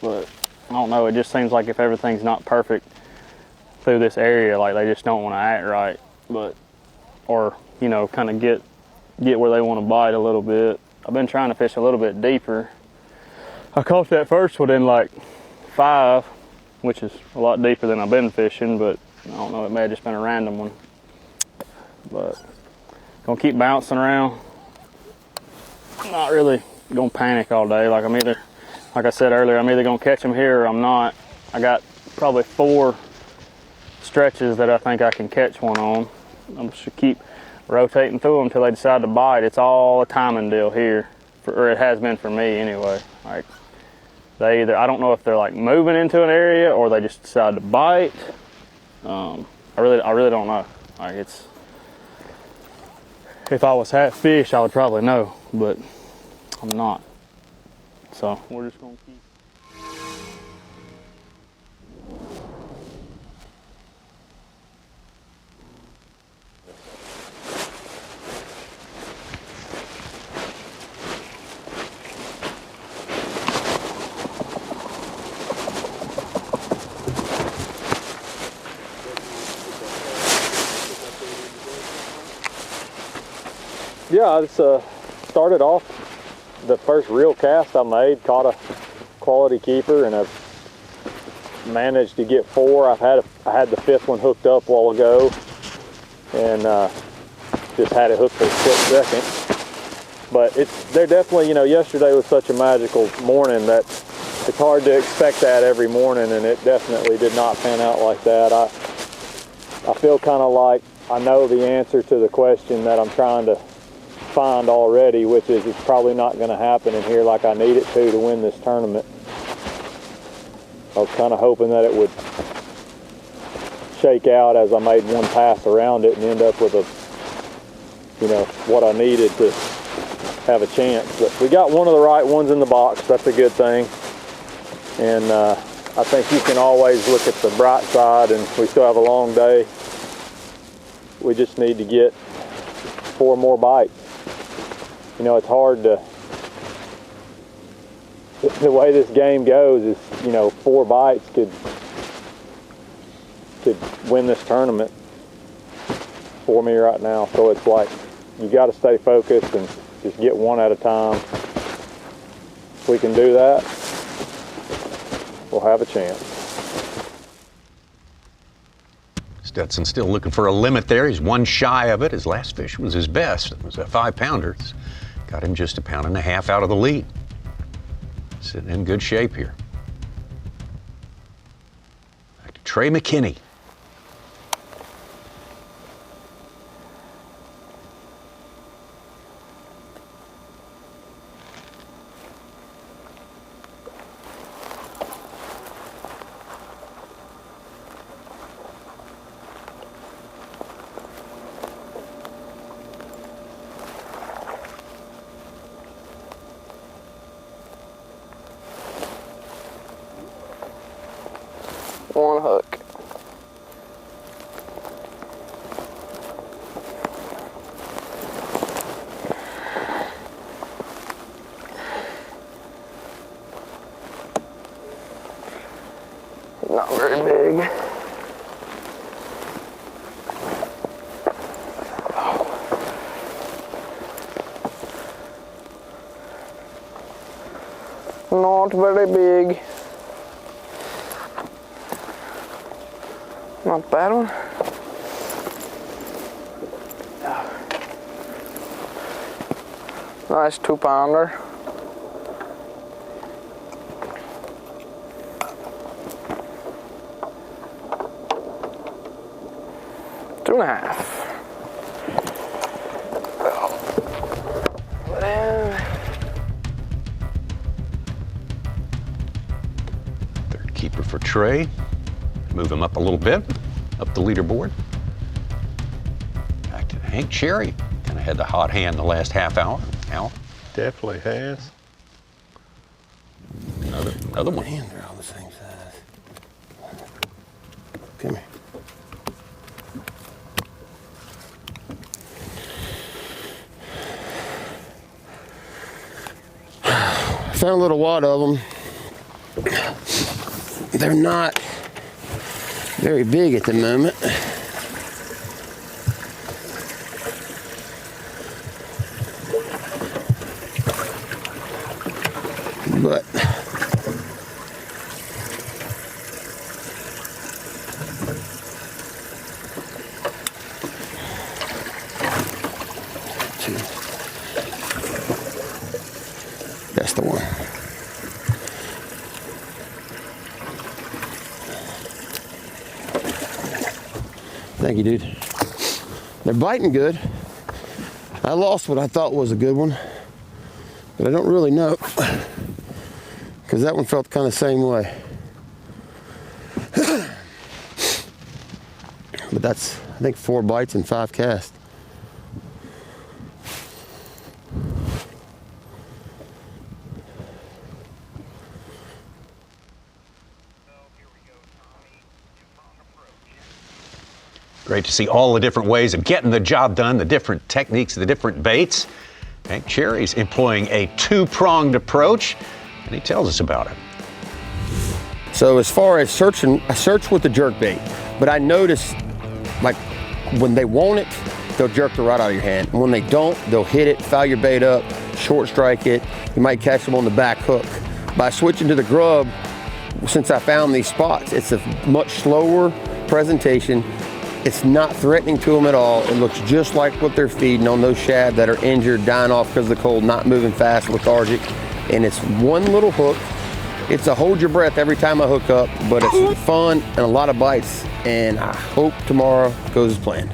but I don't know, it just seems like if everything's not perfect through this area, like they just don't want to act right, or you know, kind of get where they want to bite a little bit. I've been trying to fish a little bit deeper. I caught that first one in like 5, which is a lot deeper than I've been fishing, but I don't know, it may have just been a random one. But gonna keep bouncing around. I'm not really gonna panic all day. Like I said earlier, I'm either gonna catch them here or I'm not. I got probably 4 stretches that I think I can catch one on. I'm just gonna keep rotating through them until they decide to bite. It's all a timing deal here, or it has been for me anyway. Like they either, I don't know if they're like moving into an area or they just decide to bite. I really don't know. Like if I was half fish, I would probably know, but I'm not. So we're just gonna keep. Yeah, I just started off the first real cast I made, caught a quality keeper, and I've managed to get 4. I had the 5th one hooked up a while ago, and just had it hooked for a split second. But they're definitely, you know, yesterday was such a magical morning that it's hard to expect that every morning, and it definitely did not pan out like that. I feel kind of like I know the answer to the question that I'm trying to find already, which is it's probably not going to happen in here like I need it to win this tournament. I was kind of hoping that it would shake out as I made one pass around it and end up with you know, what I needed to have a chance. But we got one of the right ones in the box. That's a good thing. And I think you can always look at the bright side, and we still have a long day. We just need to get 4 more bites. You know, it's hard to, the way this game goes is, you know, 4 bites could win this tournament for me right now. So it's like, you got to stay focused and just get one at a time. If we can do that, we'll have a chance. Stetson's still looking for a limit there. He's 1 shy of it. His last fish was his best. It was a 5-pounder. It's got him just 1.5 pounds out of the lead. Sitting in good shape here. Back to Trey McKinney. One hook. Not very big. Not very big. Not bad one. Nice 2-pounder. Two and a half. Third keeper for Trey. Move him up a little bit, up the leaderboard. Back to Hank Cherry. Kind of had the hot hand the last half hour. Now, definitely has. Another one. Man, they're all the same size. Come here. I found a little wad of them. They're not very big at the moment. But that's the one. Thank you, dude. They're biting good. I lost what I thought was a good one, but I don't really know, because that one felt kind of the same way. But that's, I think, 4 bites and 5 casts. Great to see all the different ways of getting the job done, the different techniques, the different baits. Hank Cherry's employing a two-pronged approach, and he tells us about it. So as far as searching, I search with the jerk bait, but I notice like when they want it, they'll jerk the rod out of your hand. And when they don't, they'll hit it, foul your bait up, short strike it. You might catch them on the back hook. By switching to the grub, since I found these spots, it's a much slower presentation. It's not threatening to them at all. It looks just like what they're feeding on those shad that are injured, dying off because of the cold, not moving fast, lethargic. And it's one little hook. It's a hold your breath every time I hook up, but it's fun and a lot of bites. And I hope tomorrow goes as planned.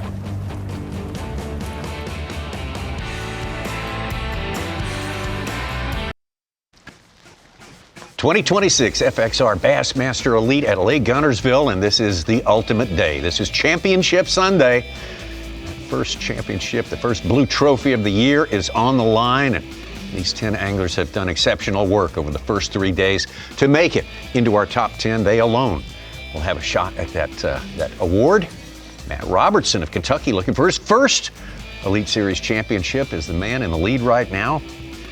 '26 FXR Bassmaster Elite at Lake Guntersville, and this is the ultimate day. This is Championship Sunday. First championship, the first blue trophy of the year is on the line, and these 10 anglers have done exceptional work over the first 3 days to make it into our top 10. They alone will have a shot at that award. Matt Robertson of Kentucky looking for his first Elite Series championship is the man in the lead right now.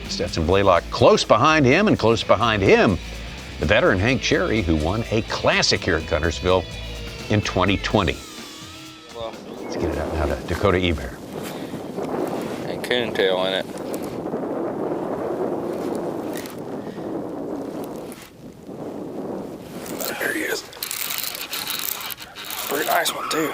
Stetson Blaylock close behind him, and close behind him, the veteran Hank Cherry, who won a classic here at Guntersville in 2020. Let's get it out now to Dakota Eber. And coontail in it. There he is. Pretty nice one too.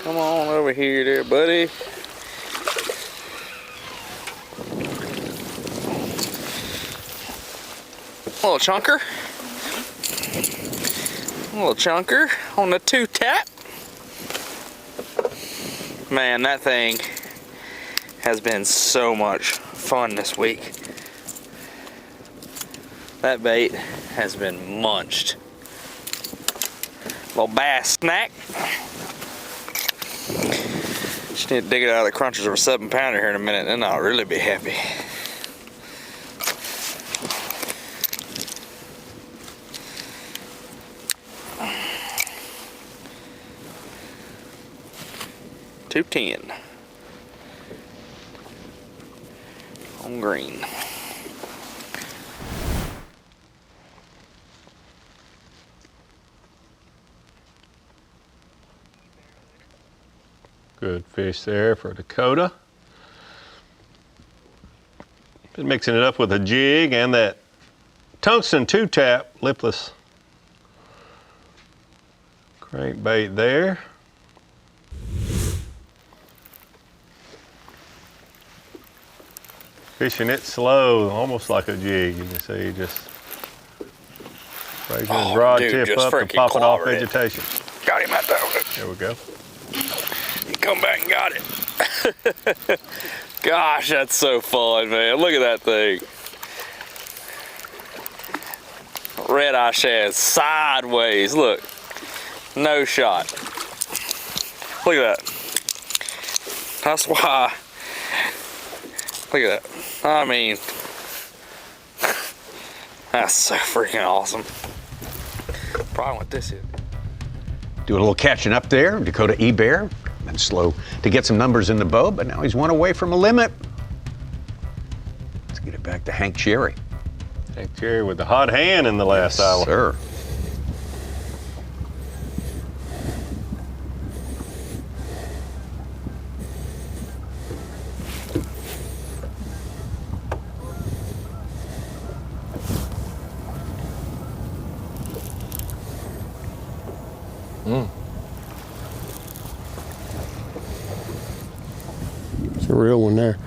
Come on over here there, buddy. A little chunker. A little chunker on the 2-tap. Man, that thing has been so much fun this week. That bait has been munched. Little bass snack. Just need to dig it out of the crunchers of a 7-pounder here in a minute, then I'll really be happy. $2.10 on green. Good fish there for Dakota. Been mixing it up with a jig and that tungsten 2-tap lipless crankbait there. Fishing it slow, almost like a jig. You can see just raising his rod tip up and popping off vegetation. Got him out there. There we go. He come back and got it. Gosh, that's so fun, man. Look at that thing. Red eye shad sideways. Look, no shot. Look at that. That's why. Look at that. I mean, that's so freaking awesome. Probably what this is. Doing a little catching up there, Dakota Eber. Been slow to get some numbers in the boat, but now he's one away from a limit. Let's get it back to Hank Cherry. Hank Cherry with the hot hand in the last hour. Sir. It's a real one there.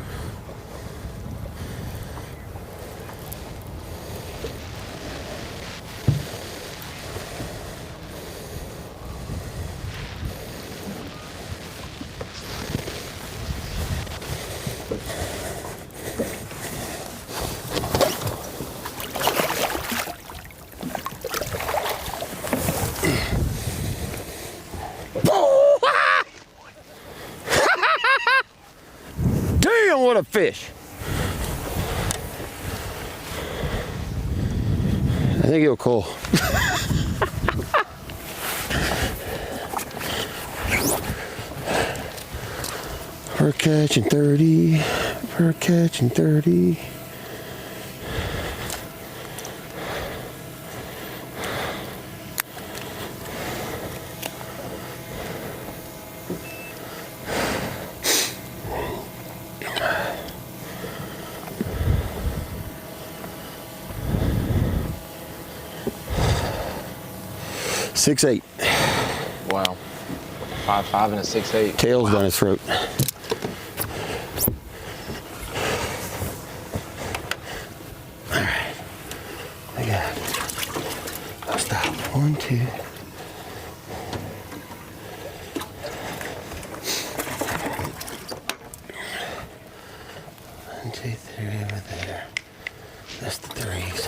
Damn, what a fish. think it'll cool. Per catch and 30, per catch and 30. Six eight. Wow. 5'5" and a 6'8". Tail's down his throat. All right. I got it. I'll stop. 1, 2. 1, 2, 3 over there. That's the threes.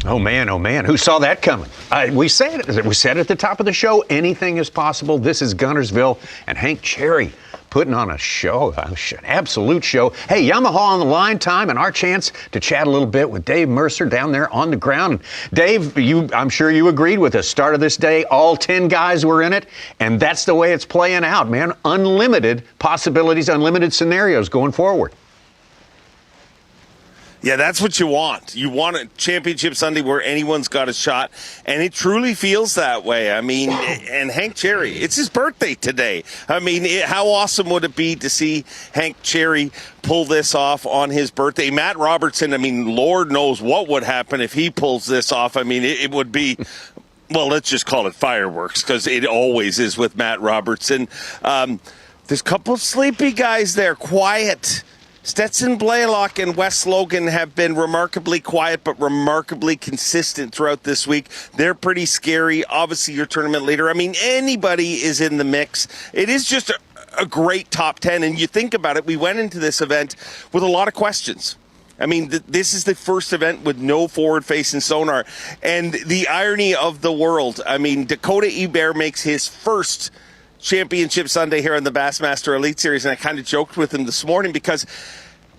Oh man, who saw that coming? We said at the top of the show, anything is possible. This is Guntersville and Hank Cherry putting on a show, an absolute show. Hey, Yamaha on the line time and our chance to chat a little bit with Dave Mercer down there on the ground. And Dave, I'm sure you agreed with the start of this day. All 10 guys were in it, and that's the way it's playing out, man. Unlimited possibilities, unlimited scenarios going forward. Yeah, that's what you want. You want a championship Sunday where anyone's got a shot, and it truly feels that way. I mean, and Hank Cherry, it's his birthday today. I mean, how awesome would it be to see Hank Cherry pull this off on his birthday? Matt Robertson, I mean, Lord knows what would happen if he pulls this off. I mean, it would be, well, let's just call it fireworks, because it always is with Matt Robertson. There's a couple of sleepy guys there, quiet. Stetson Blaylock and Wes Logan have been remarkably quiet but remarkably consistent throughout this week. They're pretty scary. Obviously, your tournament leader. I mean, anybody is in the mix. It is just a great top 10. And you think about it, we went into this event with a lot of questions. I mean, this is the first event with no forward-facing sonar. And the irony of the world, I mean, Dakota Ebert makes his first championship Sunday here on the Bassmaster Elite Series, and I kind of joked with him this morning because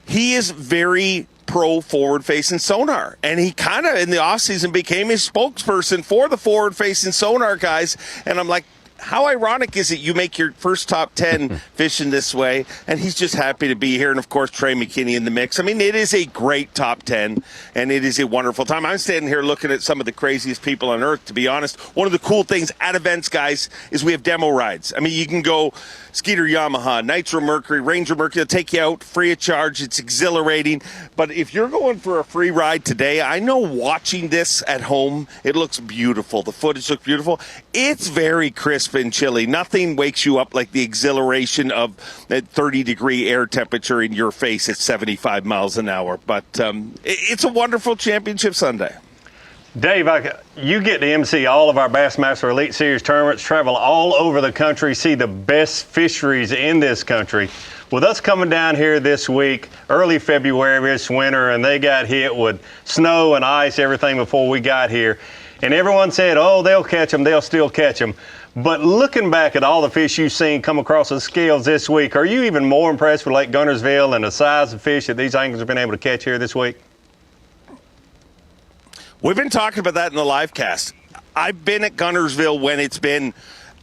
he is very pro forward-facing sonar, and he kind of in the offseason became a spokesperson for the forward-facing sonar guys, and I'm like, how ironic is it you make your first top 10 fishing this way, and he's just happy to be here, and of course Trey McKinney in the mix. I mean, it is a great top 10, and it is a wonderful time. I'm standing here looking at some of the craziest people on earth, to be honest. One of the cool things at events, guys, is we have demo rides. I mean, you can go Skeeter Yamaha, Nitro Mercury, Ranger Mercury. They'll take you out free of charge. It's exhilarating. But if you're going for a free ride today, I know watching this at home, it looks beautiful. The footage looks beautiful. It's very crisp and chilly. Nothing wakes you up like the exhilaration of that 30-degree air temperature in your face at 75 miles an hour. But it's a wonderful championship Sunday. Dave, you get to MC all of our Bassmaster Elite Series tournaments, travel all over the country, see the best fisheries in this country. With us coming down here this week, early February this winter, and they got hit with snow and ice, everything before we got here, and everyone said, oh, they'll catch them, they'll still catch them. But looking back at all the fish you've seen come across the scales this week, are you even more impressed with Lake Guntersville and the size of fish that these anglers have been able to catch here this week? We've been talking about that in the live cast. I've been at Guntersville when it's been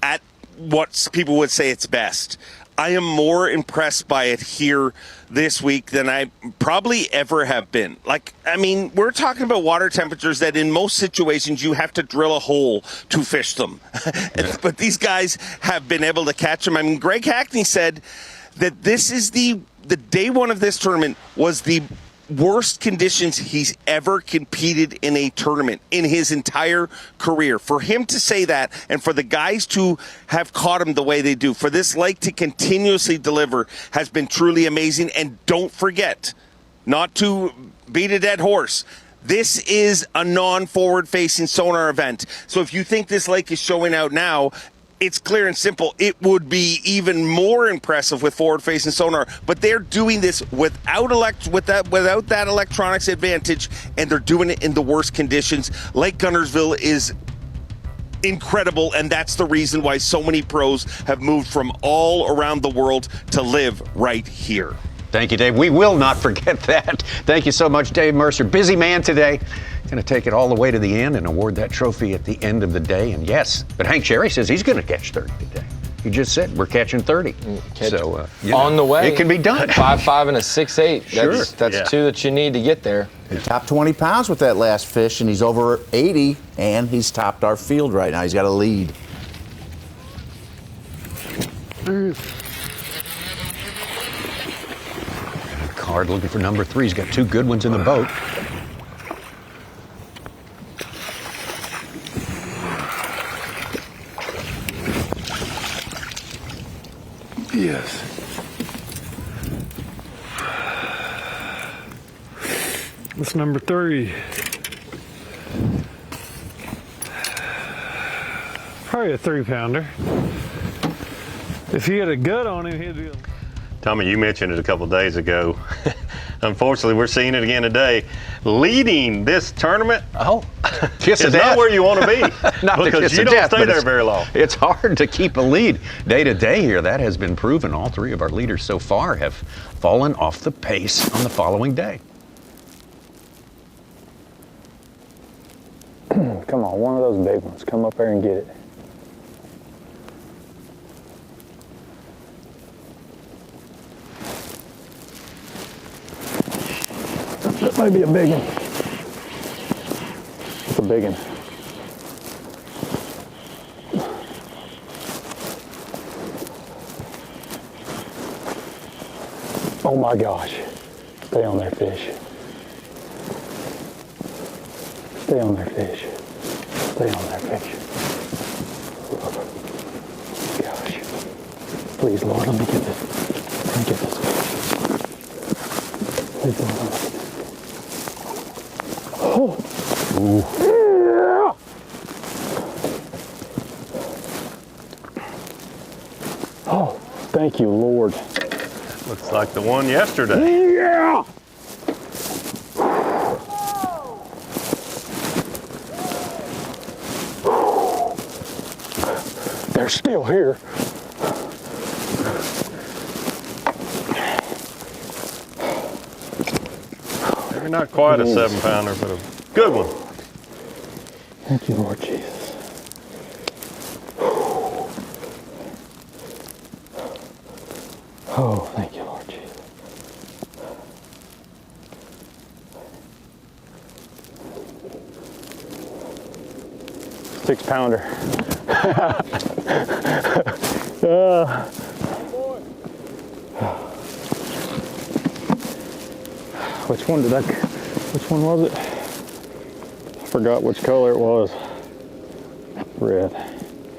at what people would say its best. I am more impressed by it here this week than I probably ever have been. Like, I mean, we're talking about water temperatures that in most situations you have to drill a hole to fish them. But these guys have been able to catch them. I mean, Greg Hackney said that this is the day one of this tournament was the worst conditions he's ever competed in a tournament in his entire career. For him to say that, and for the guys to have caught him the way they do, for this lake to continuously deliver, has been truly amazing. And don't forget, not to beat a dead horse, this is a non-forward facing sonar event. So if you think this lake is showing out now, it's clear and simple. It would be even more impressive with forward-facing sonar, but they're doing this without that electronics advantage, and they're doing it in the worst conditions. Lake Guntersville is incredible, and that's the reason why so many pros have moved from all around the world to live right here. Thank you, Dave. We will not forget that. Thank you so much, Dave Mercer. Busy man today. Going to take it all the way to the end and award that trophy at the end of the day. And yes, but Hank Cherry says he's going to catch 30 today. He just said we're catching 30. So on the way, it can be done. 5.5 and a 6.8. Sure. That's two that you need to get there. He topped 20 pounds with that last fish, and he's over 80, and he's topped our field right now. He's got a lead. Card looking for number 3. He's got 2 good ones in the boat. Yes. That's number 3. Probably a 3-pounder. If he had a gut on him, he'd be. Tommy, you mentioned it a couple of days ago. Unfortunately, we're seeing it again today. Leading this tournament is not where you want to be because you don't stay there very long. It's hard to keep a lead day to day here. That has been proven. All 3 of our leaders so far have fallen off the pace on the following day. Come on, one of those big ones. Come up there and get it. That might be a big one. It's a big one. Oh my gosh. Stay on there, fish. Stay on there, fish. Stay on there, fish. Gosh. Please, Lord, let me get this. Let me get this fish. Please, Lord, let me get this. Oh. Ooh. Yeah. Oh, thank you, Lord. Looks like the one yesterday. Yeah. They're still here. They're not quite a 7-pounder, but a good one. Thank you, Lord Jesus. Oh, thank you, Lord Jesus. Six-pounder. Which one did I? Which one was it? I forgot which color it was. Red.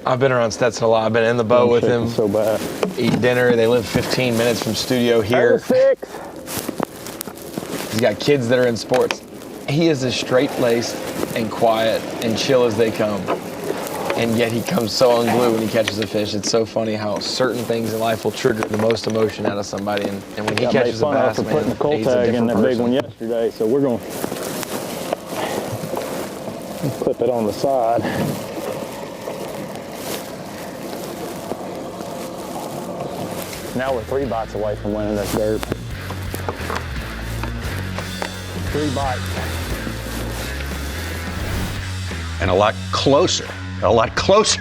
I've been around Stetson a lot. I've been in the boat with him. So bad. Eat dinner. They live 15 minutes from studio here. That was 6. He's got kids that are in sports. He is as straight-laced and quiet and chill as they come. And yet he comes so unglued when he catches a fish. It's so funny how certain things in life will trigger the most emotion out of somebody. And when he catches a bass, man, putting the cold he's a tag in different that big person. one yesterday, so we're going to clip it on the side. Now we're 3 bites away from winning this dirt. 3 bites. And a lot closer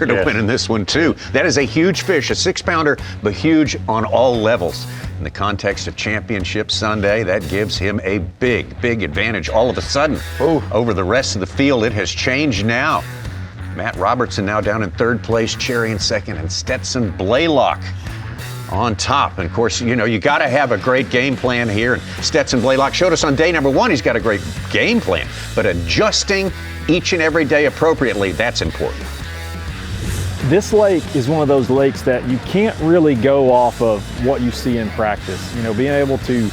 to winning this one too. That is a huge fish, a 6-pounder, but huge on all levels. In the context of Championship Sunday, that gives him a big, big advantage. All of a sudden, over the rest of the field, it has changed now. Matt Robertson now down in 3rd place, Cherry in 2nd, and Stetson Blaylock on top. And of course, you know, you got to have a great game plan here. And Stetson Blaylock showed us on day number 1, he's got a great game plan, but adjusting each and every day appropriately, that's important. This lake is one of those lakes that you can't really go off of what you see in practice. You know, being able to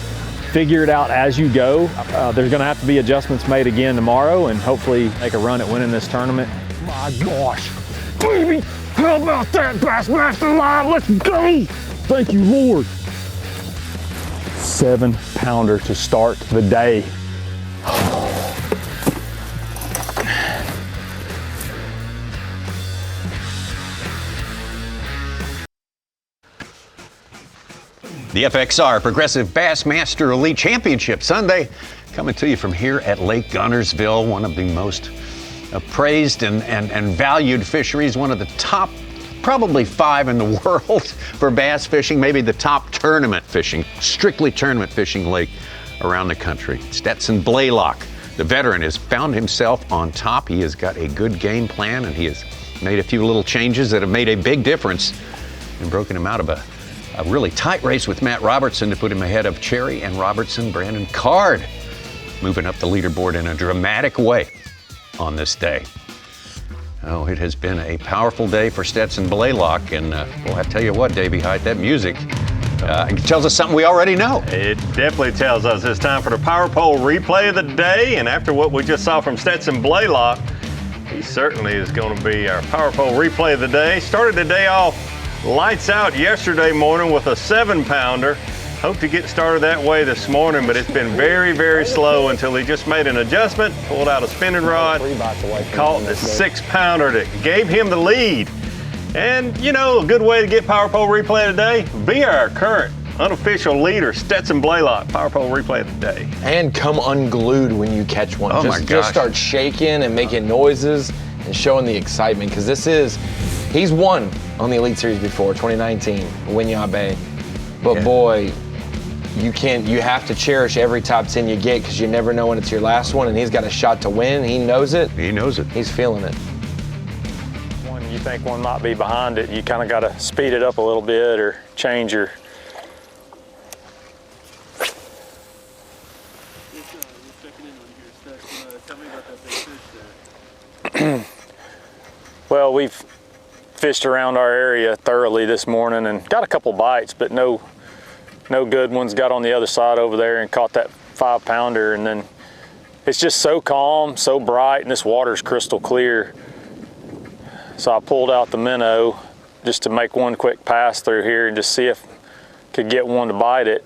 figure it out as you go. There's going to have to be adjustments made again tomorrow and hopefully make a run at winning this tournament. My gosh, baby, how about that Bassmaster Live? Let's go! Thank you, Lord. 7-pounder to start the day. The FXR Progressive Bassmaster Elite Championship Sunday coming to you from here at Lake Guntersville, one of the most praised and valued fisheries, one of the top probably 5 in the world for bass fishing, maybe the top tournament fishing, strictly tournament fishing lake around the country. Stetson Blaylock, the veteran, has found himself on top. He has got a good game plan, and he has made a few little changes that have made a big difference and broken him out of a really tight race with Matt Robertson to put him ahead of Cherry and Robertson. Brandon Card moving up the leaderboard in a dramatic way on this day. Oh, it has been a powerful day for Stetson Blaylock, and well, I tell you what, Davey Height, that music tells us something we already know. It definitely tells us it's time for the Power Pole replay of the day, and after what we just saw from Stetson Blaylock, he certainly is going to be our Power Pole replay of the day. Started the day off lights out yesterday morning with a 7-pounder. Hope to get started that way this morning, but it's been very, very slow until he just made an adjustment, pulled out a spinning rod, caught the 6-pounder that gave him the lead. And, you know, a good way to get Power Pole replay today, be our current unofficial leader, Stetson Blaylock. Power Pole replay of the day. And come unglued when you catch one. Oh, my gosh. Just start shaking and making noises and showing the excitement, because he's won on the Elite Series before, 2019, Winyah Bay. But yeah, boy, you have to cherish every top 10 you get, because you never know when it's your last one, and he's got a shot to win. He knows it. He knows it. He's feeling it. When you think one might be behind it, you kind of got to speed it up a little bit or change your. Well, we've fished around our area thoroughly this morning and got a couple bites, but no good ones. Got on the other side over there and caught that 5-pounder, and then it's just so calm, so bright, and this water's crystal clear. So I pulled out the minnow just to make one quick pass through here and just see if I could get one to bite it.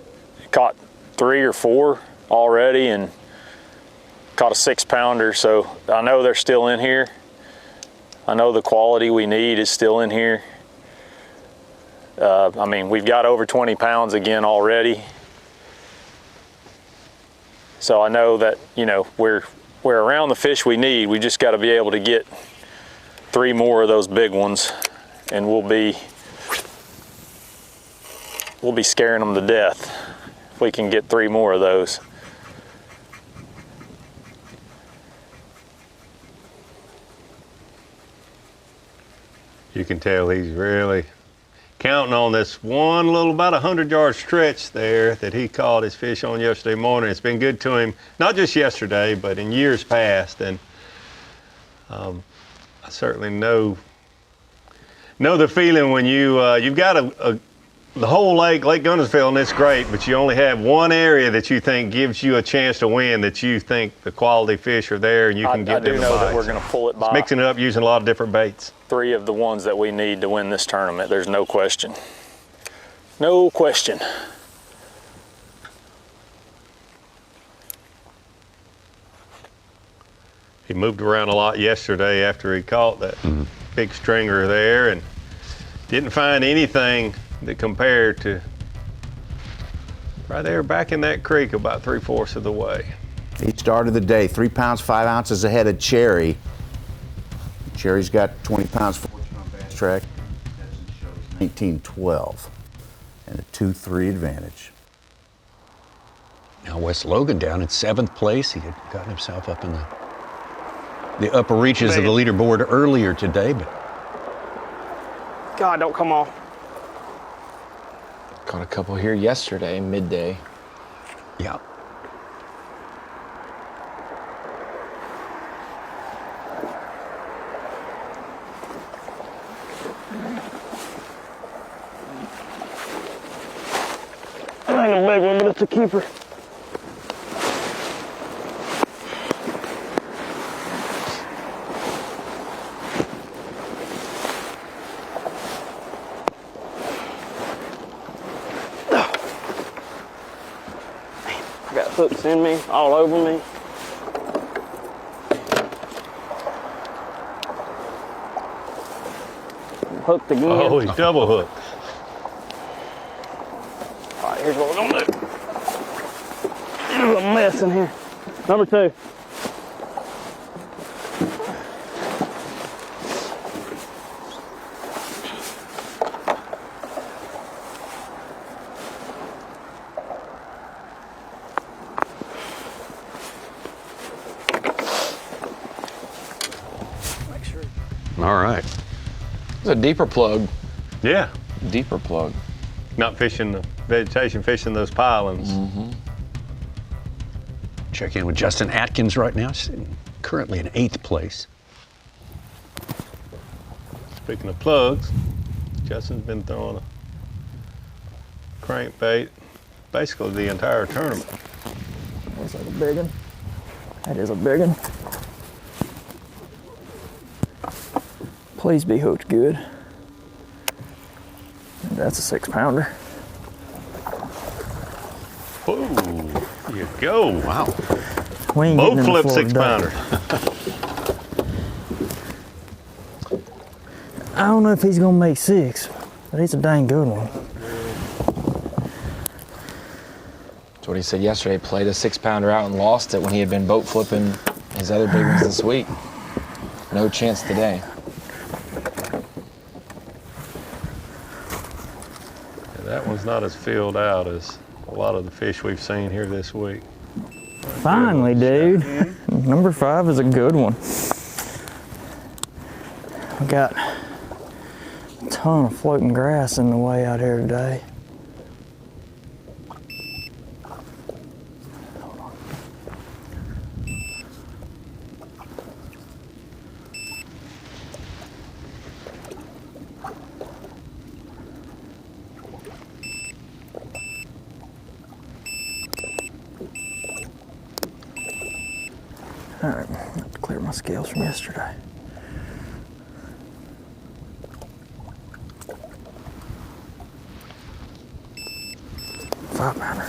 Caught 3 or 4 already and caught a 6-pounder, so I know they're still in here. I know the quality we need is still in here. I mean, we've got over 20 pounds again already. So I know that, you know, we're around the fish we need. We just got to be able to get 3 more of those big ones, and we'll be scaring them to death if we can get 3 more of those. You can tell he's really counting on this one little, about 100-yard stretch there that he caught his fish on yesterday morning. It's been good to him, not just yesterday, but in years past. And I certainly know the feeling when you've got the whole Lake Guntersville, and it's great, but you only have one area that you think gives you a chance to win, that you think the quality fish are there and you can get them. I do know that we're going to pull it by. It's mixing it up using a lot of different baits. 3 of the ones that we need to win this tournament. There's no question. No question. He moved around a lot yesterday after he caught that big stringer there, and didn't find anything that compared to right there back in that creek about 3/4 of the way. He started the day 3 pounds 5 ounces ahead of Cherry. Cherry's got 20 pounds fortune on Bass Track. 19-12 and a 2-3 advantage. Now Wes Logan down in 7th place. He had gotten himself up in the upper reaches of the leaderboard earlier today, but God, don't come off. Caught a couple here yesterday, midday. Yeah. That ain't a big one, but it's a keeper. I got hooks in me, all over me. Hooked again. Oh, he's double hooked. Here's what we're gonna do. There's a mess in here. Number 2. All right. It's a deeper plug. Yeah. Deeper plug. Not fishing the vegetation, fishing those pilings. Check in with Justin Atkins right now, sitting currently in 8th place. Speaking of plugs, Justin's been throwing a crankbait basically the entire tournament. That's like a big one. That is a big one. Please be hooked good. That's a 6-pounder. Oh, you go. Wow. We ain't Boat getting in the flip floor 6-pounder. I don't know if he's gonna make 6, but he's a dang good one. That's what he said yesterday. Played a 6-pounder out and lost it when he had been boat flipping his other big ones this week. No chance today. That one's not as filled out as a lot of the fish we've seen here this week. Finally, dude. Number 5 is a good one. We got a ton of floating grass in the way out here today. All right, I have to clear my scales from yesterday. $5-pounder.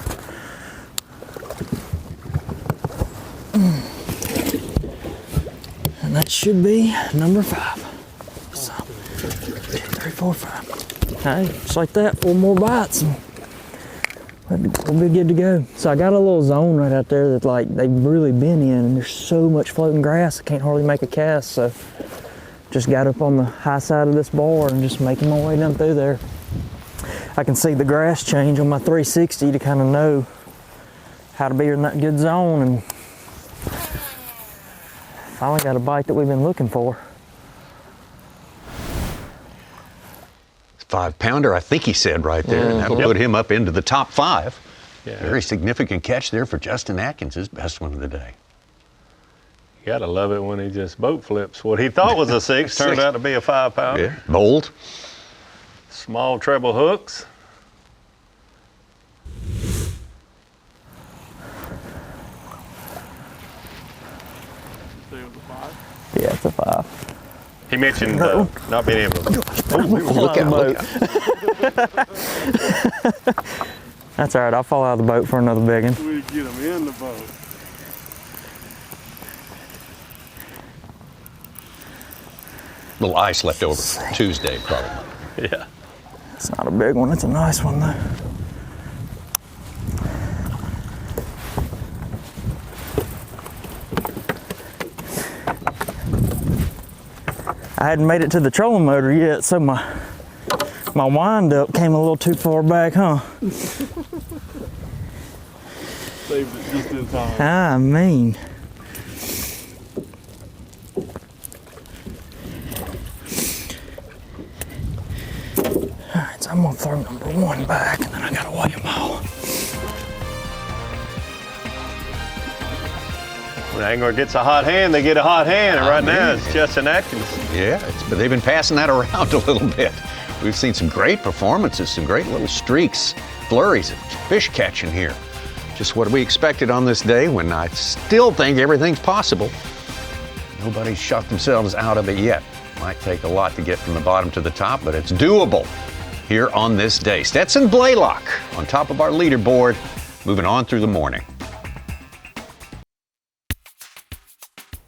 And that should be number 5. So, 2, 3, 4, 5. Hey, just like that, 4 more bites and we'll be good to go. So I got a little zone right out there that like they've really been in, and there's so much floating grass I can't hardly make a cast. So just got up on the high side of this bar and just making my way down through there. I can see the grass change on my 360 to kind of know how to be in that good zone, and finally got a bite that we've been looking for. 5-pounder, I think he said right there, and that'll put him up into the top 5. Yeah. Very significant catch there for Justin Atkins, his best one of the day. You gotta love it when he just boat flips. What he thought was a 6 turned out to be a 5-pounder. Yeah, bold. Small treble hooks. Yeah, it's a 5. He mentioned not being able to. Look out. That's all right, I'll fall out of the boat for another big one. We get him in the boat. Little ice left over from Tuesday, probably. Yeah. It's not a big one, it's a nice one though. I hadn't made it to the trolling motor yet, so my wind up came a little too far back, huh? Saved it just in time. I mean. All right, so I'm gonna throw number 1 back, and then I gotta weigh them all. When an angler gets a hot hand, they get a hot hand, and right now it's Justin Atkins. Yeah, but they've been passing that around a little bit. We've seen some great performances, some great little streaks, flurries of fish catching here. Just what we expected on this day, when I still think everything's possible. Nobody's shot themselves out of it yet. Might take a lot to get from the bottom to the top, but it's doable here on this day. Stetson Blaylock on top of our leaderboard, moving on through the morning.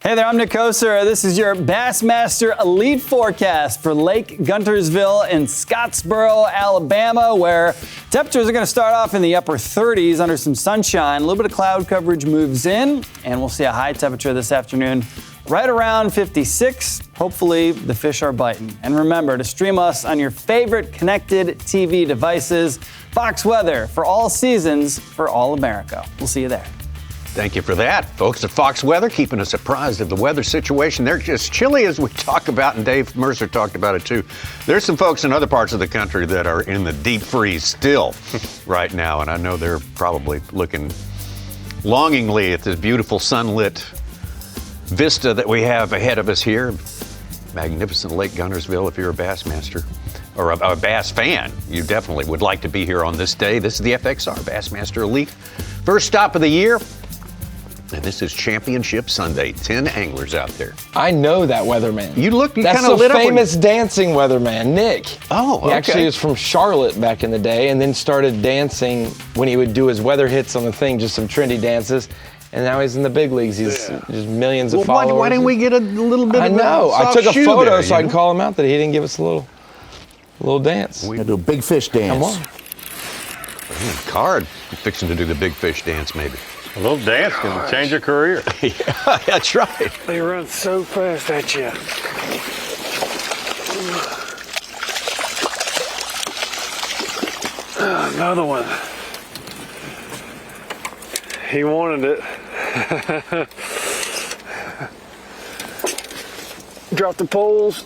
Hey there, I'm Nick Koser. This is your Bassmaster Elite Forecast for Lake Guntersville in Scottsboro, Alabama, where temperatures are going to start off in the upper 30s under some sunshine. A little bit of cloud coverage moves in, and we'll see a high temperature this afternoon right around 56. Hopefully, the fish are biting. And remember to stream us on your favorite connected TV devices. Fox Weather for all seasons for all America. We'll see you there. Thank you for that, folks at Fox Weather, keeping us apprised of the weather situation. They're as chilly as we talk about, and Dave Mercer talked about it too. There's some folks in other parts of the country that are in the deep freeze still right now, and I know they're probably looking longingly at this beautiful sunlit vista that we have ahead of us here. Magnificent Lake Guntersville. If you're a Bassmaster or a Bass fan, you definitely would like to be here on this day. This is the FXR Bassmaster Elite. First stop of the year. And this is Championship Sunday. 10 anglers out there. I know that weatherman. You kind of lit up. That's the famous dancing weatherman, Nick. Oh, okay. He actually was from Charlotte back in the day and then started dancing when he would do his weather hits on the thing, just some trendy dances. And now he's in the big leagues. He's just millions of followers. Why didn't we get a little bit I of know. I took a photo so I can call him out that he didn't give us a little dance. We're going to do a big fish dance. Come on. Card fixing to do the big fish dance, maybe. A little dance can change your career. Yeah, that's right. They run so fast at you. Another one. He wanted it. Drop the poles.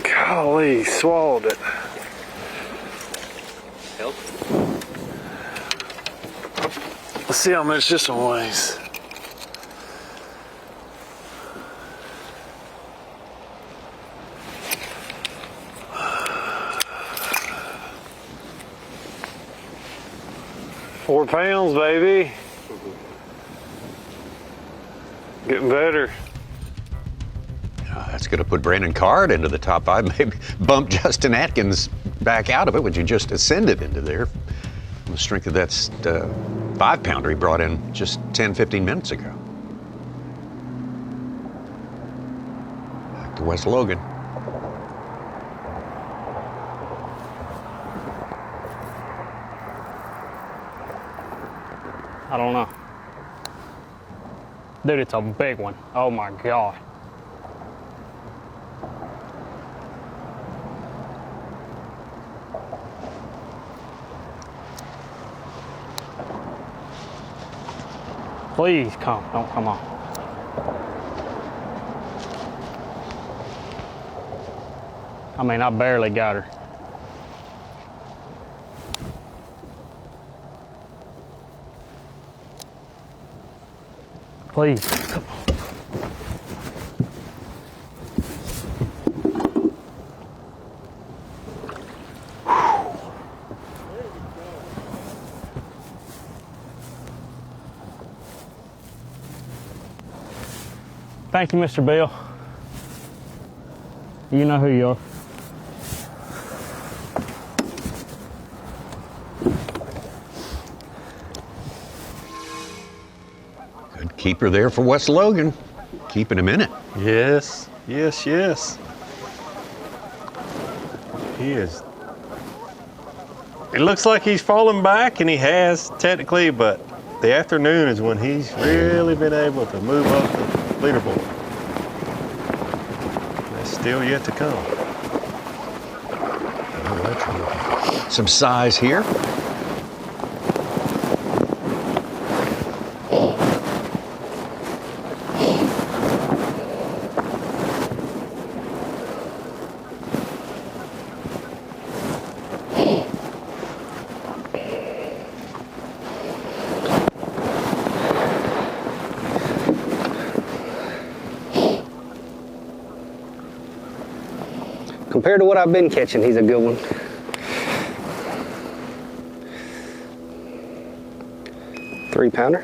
Golly, swallowed it. Help. Let's see how much this one weighs. $4 pounds, baby. Getting better. That's going to put Brandon Card into the top 5. Maybe bump Justin Atkins back out of it, which you just ascended into there. On the strength of that 5-pounder he brought in just 10, 15 minutes ago. Back to West Logan. I don't know. Dude, it's a big one. Oh my God. Please come, don't come on. I mean, I barely got her. Please, come on. Thank you, Mr. Bill. You know who you are. Good keeper there for West Logan. Keeping him in it. Yes, yes, yes. He is. It looks like he's falling back, and he has, technically, but the afternoon is when he's really been able to move up the leaderboard. That's still yet to come. Some size here. Compared to what I've been catching, he's a good one. $3-pounder.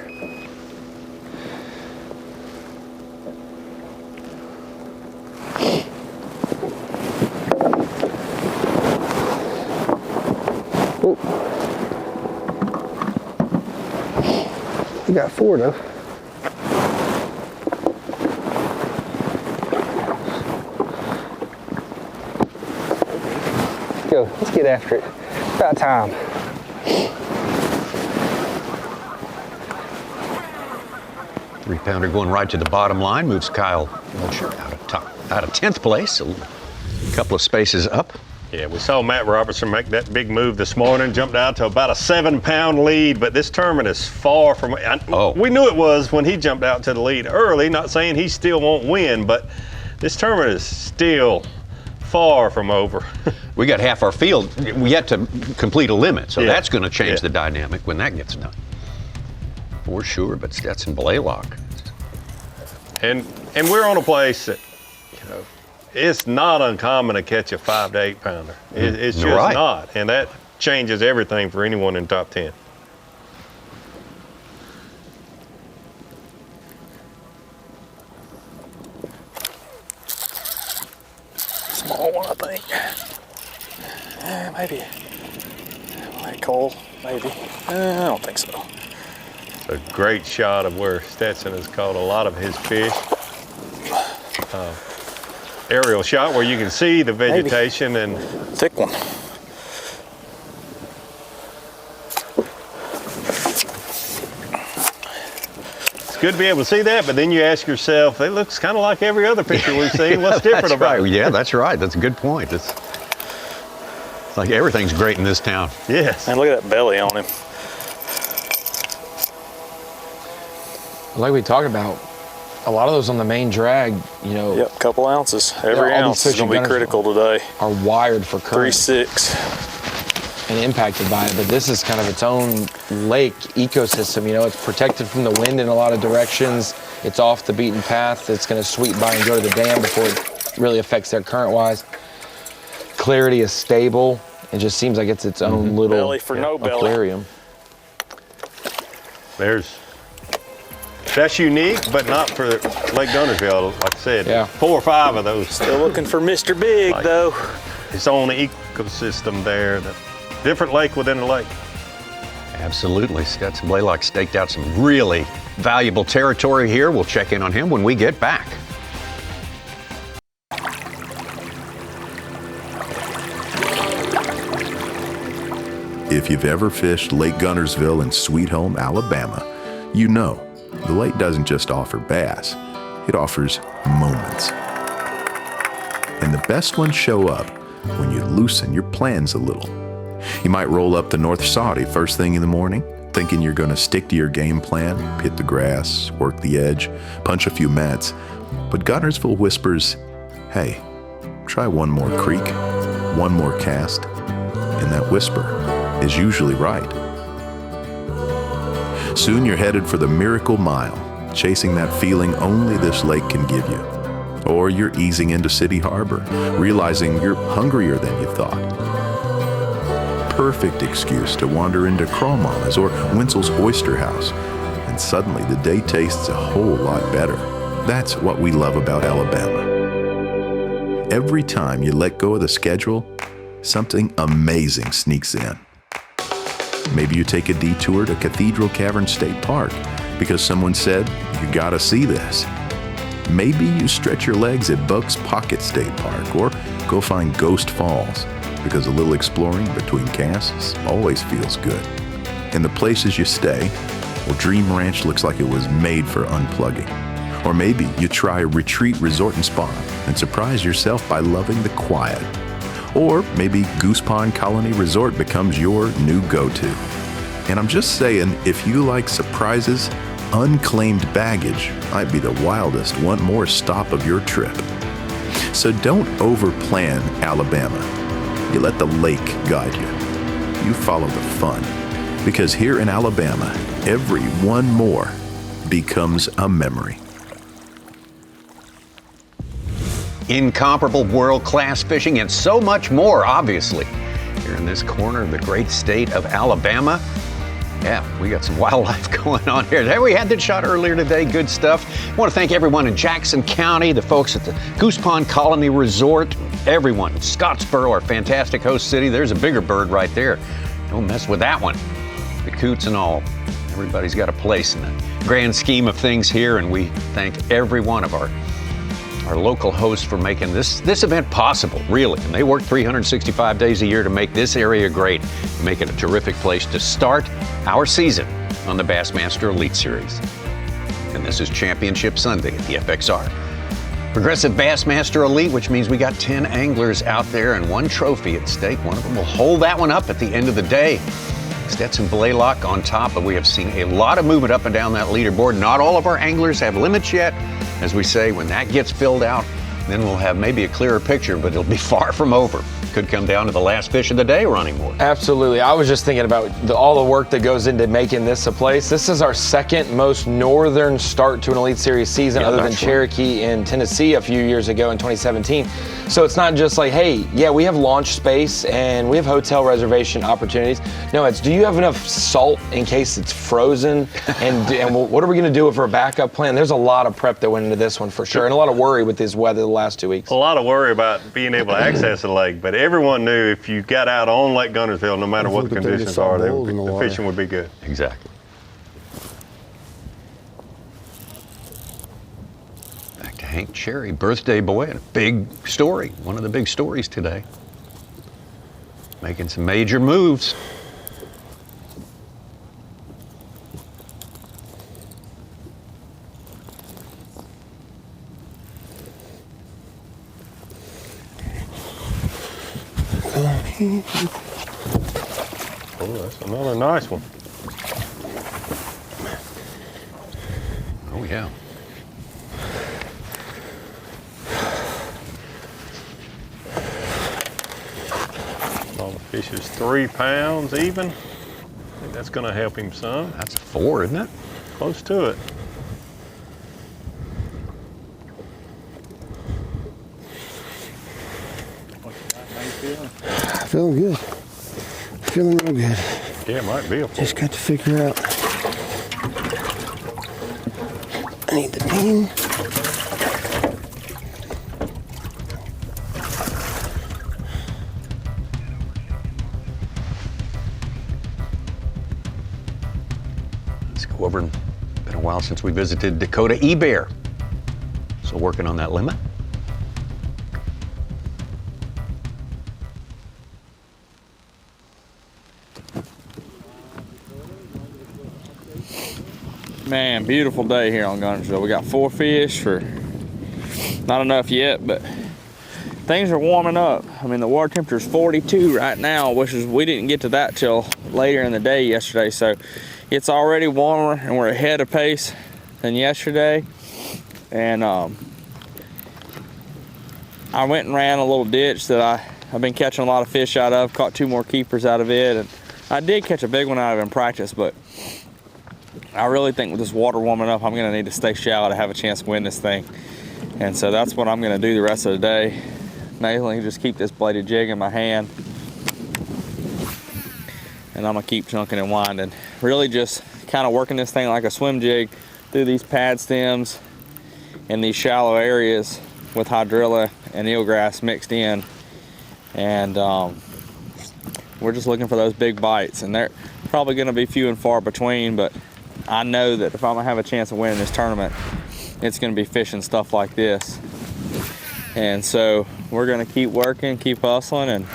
Ooh. You got 4 though. go. Let's get after it. About time. Three-pounder going right to the bottom line, moves Kyle Wiltshire out of 10th place, a couple of spaces up. Yeah, we saw Matt Robertson make that big move this morning, jumped out to about a 7-pound lead, but this tournament is far from. We knew it was when he jumped out to the lead early, not saying he still won't win, but this tournament is still far from over. We got half our field yet to complete a limit, so that's going to change the dynamic when that gets done. For sure, but Stetson Blaylock. And we're on a place that, it's not uncommon to catch a 5 to 8 pounder. It's just not, and that changes everything for anyone in top 10. Small one, I think. Maybe. Like Cole, maybe. I don't think so. A great shot of where Stetson has caught a lot of his fish. Aerial shot where you can see the vegetation and thick one. It's good to be able to see that, but then you ask yourself, it looks kind of like every other picture we've seen. What's different about it? Yeah, that's right. That's a good point. It's like everything's great in this town. Yes. And look at that belly on him. Like we talked about, a lot of those on the main drag, Yep, a couple ounces. Every ounce is going to be critical today. Are wired for current. 3-6. And impacted by it, but this is kind of its own lake ecosystem. It's protected from the wind in a lot of directions. It's off the beaten path. It's going to sweep by and go to the dam before it really affects their current-wise. Clarity is stable. It just seems like it's its own little belly for no aquarium. That's unique, but not for Lake Guntersville, like I said. 4 or 5 of those. Still looking for Mr. Big, though. Its own ecosystem there. Different lake within a lake. Absolutely. Stetson Blaylock staked out some really valuable territory here. We'll check in on him when we get back. If you've ever fished Lake Guntersville in Sweet Home, Alabama, you know the lake doesn't just offer bass, it offers moments. And the best ones show up when you loosen your plans a little. You might roll up the North Saudi first thing in the morning, thinking you're going to stick to your game plan, hit the grass, work the edge, punch a few mats. But Guntersville whispers, hey, try one more creek, one more cast, and that whisper is usually right. Soon you're headed for the miracle mile, chasing that feeling only this lake can give you. Or you're easing into City Harbor, realizing you're hungrier than you thought. Perfect excuse to wander into Crawmama's or Winsel's Oyster House, and suddenly the day tastes a whole lot better. That's what we love about Alabama. Every time you let go of the schedule, something amazing sneaks in. Maybe you take a detour to Cathedral Cavern State Park because someone said, you gotta see this. Maybe you stretch your legs at Buck's Pocket State Park or go find Ghost Falls because a little exploring between casts always feels good. In the places you stay, well, Dream Ranch looks like it was made for unplugging. Or maybe you try Retreat Resort and Spa and surprise yourself by loving the quiet. Or maybe Goose Pond Colony Resort becomes your new go-to. And I'm just saying, if you like surprises, unclaimed baggage might be the wildest one more stop of your trip. So don't overplan Alabama. You let the lake guide you. You follow the fun. Because here in Alabama, every one more becomes a memory. Incomparable world-class fishing and so much more, obviously. Here in this corner of the great state of Alabama. Yeah, we got some wildlife going on here. There we had that shot earlier today, good stuff. I want to thank everyone in Jackson County, the folks at the Goose Pond Colony Resort, everyone in Scottsboro, our fantastic host city. There's a bigger bird right there. Don't mess with that one. The coots and all. Everybody's got a place in the grand scheme of things here, and we thank every one of our our local hosts for making this event possible, really. And they work 365 days a year to make this area great, to make it a terrific place to start our season on the Bassmaster Elite Series. And this is Championship Sunday at the FXR. Progressive Bassmaster Elite, which means we got 10 anglers out there and one trophy at stake. One of them will hold that one up at the end of the day. Stetson Blaylock on top, but we have seen a lot of movement up and down that leaderboard. Not all of our anglers have limits yet. As we say, when that gets filled out, then we'll have maybe a clearer picture, but it'll be far from over. Could come down to the last fish of the day running more. Absolutely. I was just thinking about all the work that goes into making this a place. This is our second most northern start to an Elite Series season, other than Cherokee in Tennessee a few years ago in 2017. So it's not just like, hey, yeah, we have launch space and we have hotel reservation opportunities. No, it's, do you have enough salt in case it's frozen? And what are we going to do for a backup plan? There's a lot of prep that went into this one for sure, and a lot of worry with this weather the last 2 weeks. A lot of worry about being able to access the lake, but everyone knew if you got out on Lake Guntersville, no matter what the conditions are, the fishing would be good. Exactly. Back to Hank Cherry, birthday boy, and a big story. One of the big stories today. Making some major moves. Oh, that's another nice one. Oh, yeah. All the fish is 3 pounds even. I think that's going to help him some. That's 4, isn't it? Close to it. Feeling good. Feeling real good. Yeah, it might be a 4. Just got to figure out. I need the beam. Let's go over. Been a while since we visited Dakota E-Bear. So working on that limit. Man, beautiful day here on Guntersville. We got 4 fish for not enough yet, but things are warming up. I mean, the water temperature is 42 right now, which is, we didn't get to that till later in the day yesterday. So it's already warmer and we're ahead of pace than yesterday. And I went and ran a little ditch that I've been catching a lot of fish out of, caught 2 more keepers out of it. And I did catch a big one out of it in practice, but I really think with this water warming up, I'm going to need to stay shallow to have a chance to win this thing. And so that's what I'm going to do the rest of the day. Mainly just keep this bladed jig in my hand. And I'm going to keep chunking and winding. Really just kind of working this thing like a swim jig through these pad stems in these shallow areas with hydrilla and eelgrass mixed in. And we're just looking for those big bites. And they're probably going to be few and far between, but I know that if I'm gonna have a chance of winning this tournament, it's gonna be fishing stuff like this. And so we're gonna keep working, keep hustling, and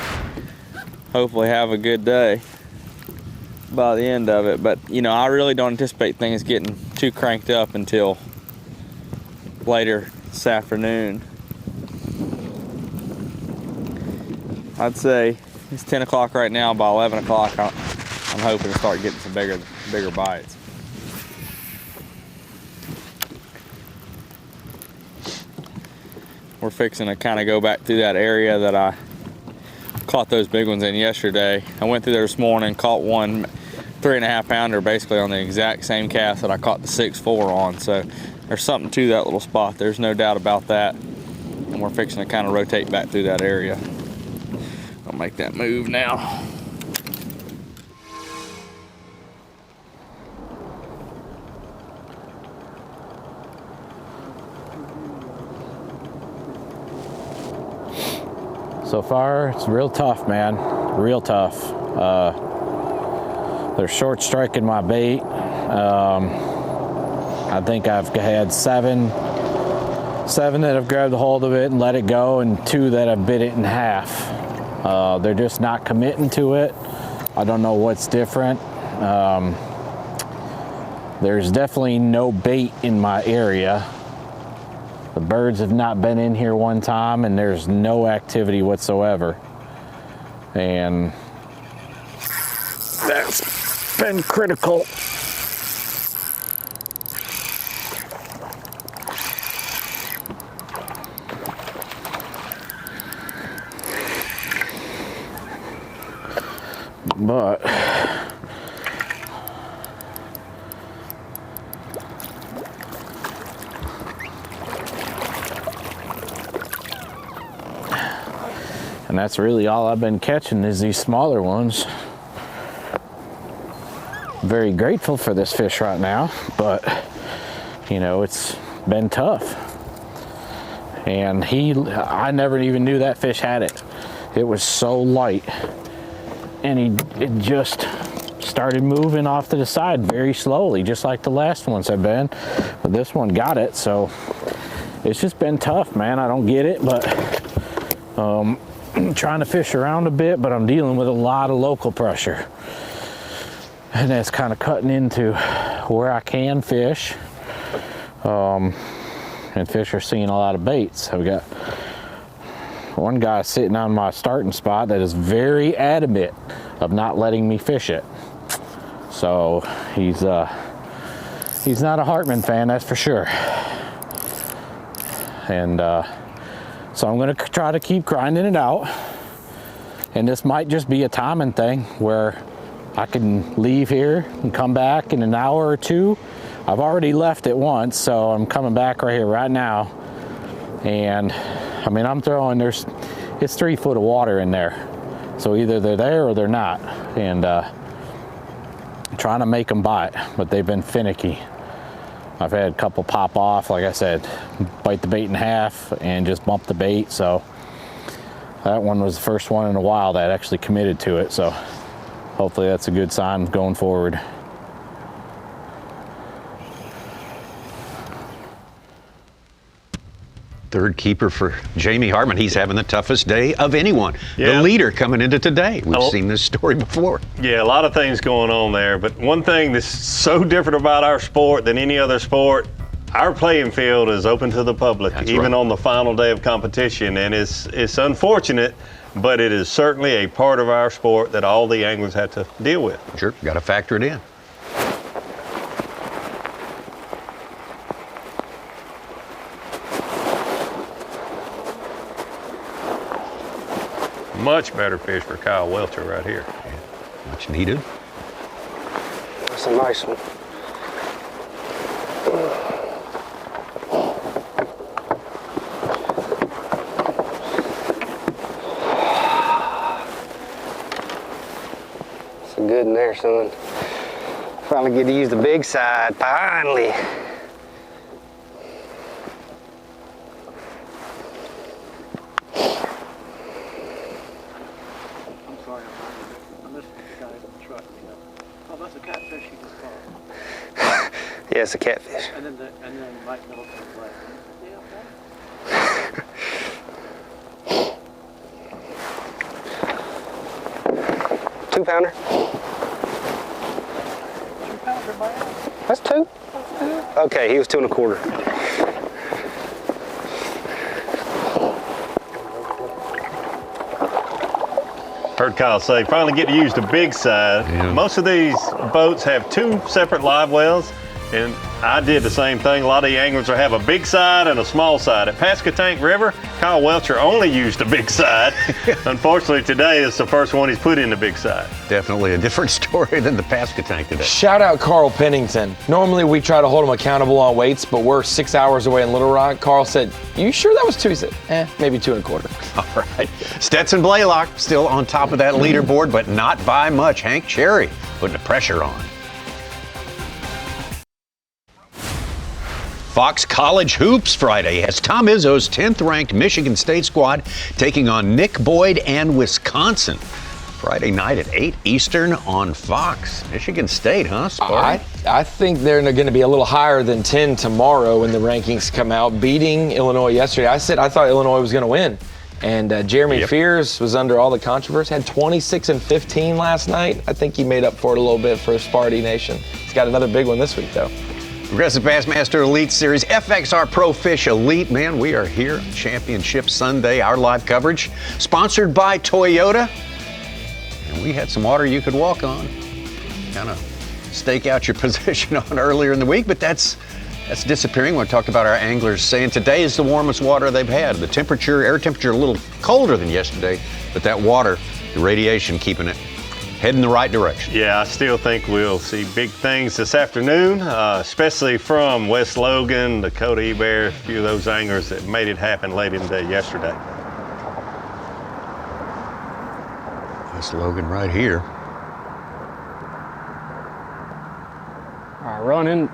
hopefully have a good day by the end of it. But you know, I really don't anticipate things getting too cranked up until later this afternoon. I'd say it's 10 o'clock right now. By 11 o'clock, I'm hoping to start getting some bigger bites. We're fixing to kind of go back through that area that I caught those big ones in yesterday. I went through there this morning, caught one 3.5 pounder basically on the exact same cast that I caught the 6.4 on. So there's something to that little spot. There's no doubt about that. And we're fixing to kind of rotate back through that area. I'll make that move now. So far, it's real tough, man. Real tough. They're short striking my bait. I think I've had 7 7 that have grabbed a hold of it and let it go, and 2 that have bit it in half. They're just not committing to it. I don't know what's different. There's definitely no bait in my area. The birds have not been in here one time, and there's no activity whatsoever. And that's been critical. But and that's really all I've been catching is these smaller ones. Very grateful for this fish right now, but you know, it's been tough. And I never even knew that fish had it. It was so light. And it just started moving off to the side very slowly, just like the last ones have been. But this one got it, so it's just been tough, man. I don't get it, but I'm trying to fish around a bit, but I'm dealing with a lot of local pressure. And that's kind of cutting into where I can fish. And fish are seeing a lot of baits. So we got one guy sitting on my starting spot that is very adamant of not letting me fish it. So he's not a Hartman fan, that's for sure. And so I'm gonna try to keep grinding it out. And this might just be a timing thing where I can leave here and come back in an hour or two. I've already left it once, so I'm coming back right here right now. And I mean, I'm throwing, it's 3 foot of water in there. So either they're there or they're not. And trying to make them bite, but they've been finicky. I've had a couple pop off, like I said, bite the bait in half and just bump the bait. So that one was the first one in a while that actually committed to it. So hopefully that's a good sign going forward. Third keeper for Jamie Hartman. He's having the toughest day of anyone. Yeah. The leader coming into today. We've seen this story before. Yeah, a lot of things going on there. But one thing that's so different about our sport than any other sport, our playing field is open to the public, even on the final day of competition. And it's unfortunate, but it is certainly a part of our sport that all the anglers have to deal with. Sure, got to factor it in. Much better fish for Kyle Welcher right here. Yeah, much needed. That's a nice one. It's a good in there, son. Finally get to use the big side, finally. Yeah, it's a catfish. And then Mike Middleton's like, yeah, 2 pounder. 2 pounder, man. That's 2. Okay, he was 2 1/4. Heard Kyle say, finally get to use the big side. Yeah. Most of these boats have 2 separate live wells, and I did the same thing. A lot of the anglers will have a big side and a small side. At Pasquotank River, Kyle Welcher only used the big side. Unfortunately, today is the first one he's put in the big side. Definitely a different story than the Pasquotank today. Shout out Carl Pennington. Normally we try to hold him accountable on weights, but we're 6 hours away in Little Rock. Carl said, "You sure that was 2?" He said, maybe 2 1/4. All right. Stetson Blaylock still on top of that leaderboard, but not by much. Hank Cherry putting the pressure on. Fox College Hoops Friday has Tom Izzo's 10th-ranked Michigan State squad taking on Nick Boyd and Wisconsin. Friday night at 8 Eastern on Fox. Michigan State, huh, Sparty? I think they're going to be a little higher than 10 tomorrow when the rankings come out, beating Illinois yesterday. I thought Illinois was going to win. And Jeremy Fears was under all the controversy, had 26 and 15 last night. I think he made up for it a little bit for Sparty Nation. He's got another big one this week, though. Progressive Bassmaster Elite Series, FXR Pro Fish Elite. Man, we are here on Championship Sunday, our live coverage, sponsored by Toyota. And we had some water you could walk on, kind of stake out your position on earlier in the week, but that's disappearing. We talked about our anglers saying today is the warmest water they've had. The air temperature a little colder than yesterday, but that water, the radiation keeping it heading the right direction. Yeah, I still think we'll see big things this afternoon, especially from Wes Logan, Dakota Ebert, a few of those anglers that made it happen late in the day yesterday. Wes Logan right here. All right, running.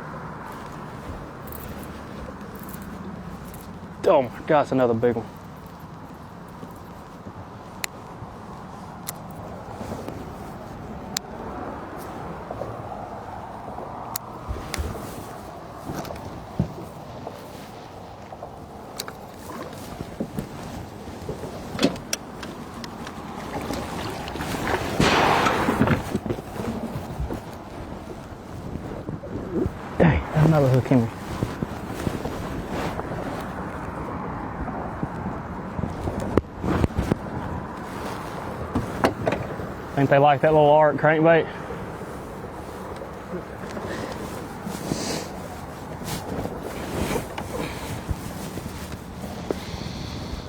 Oh my God, it's another big one. Dang, another hook in me. Think they like that little arc crankbait?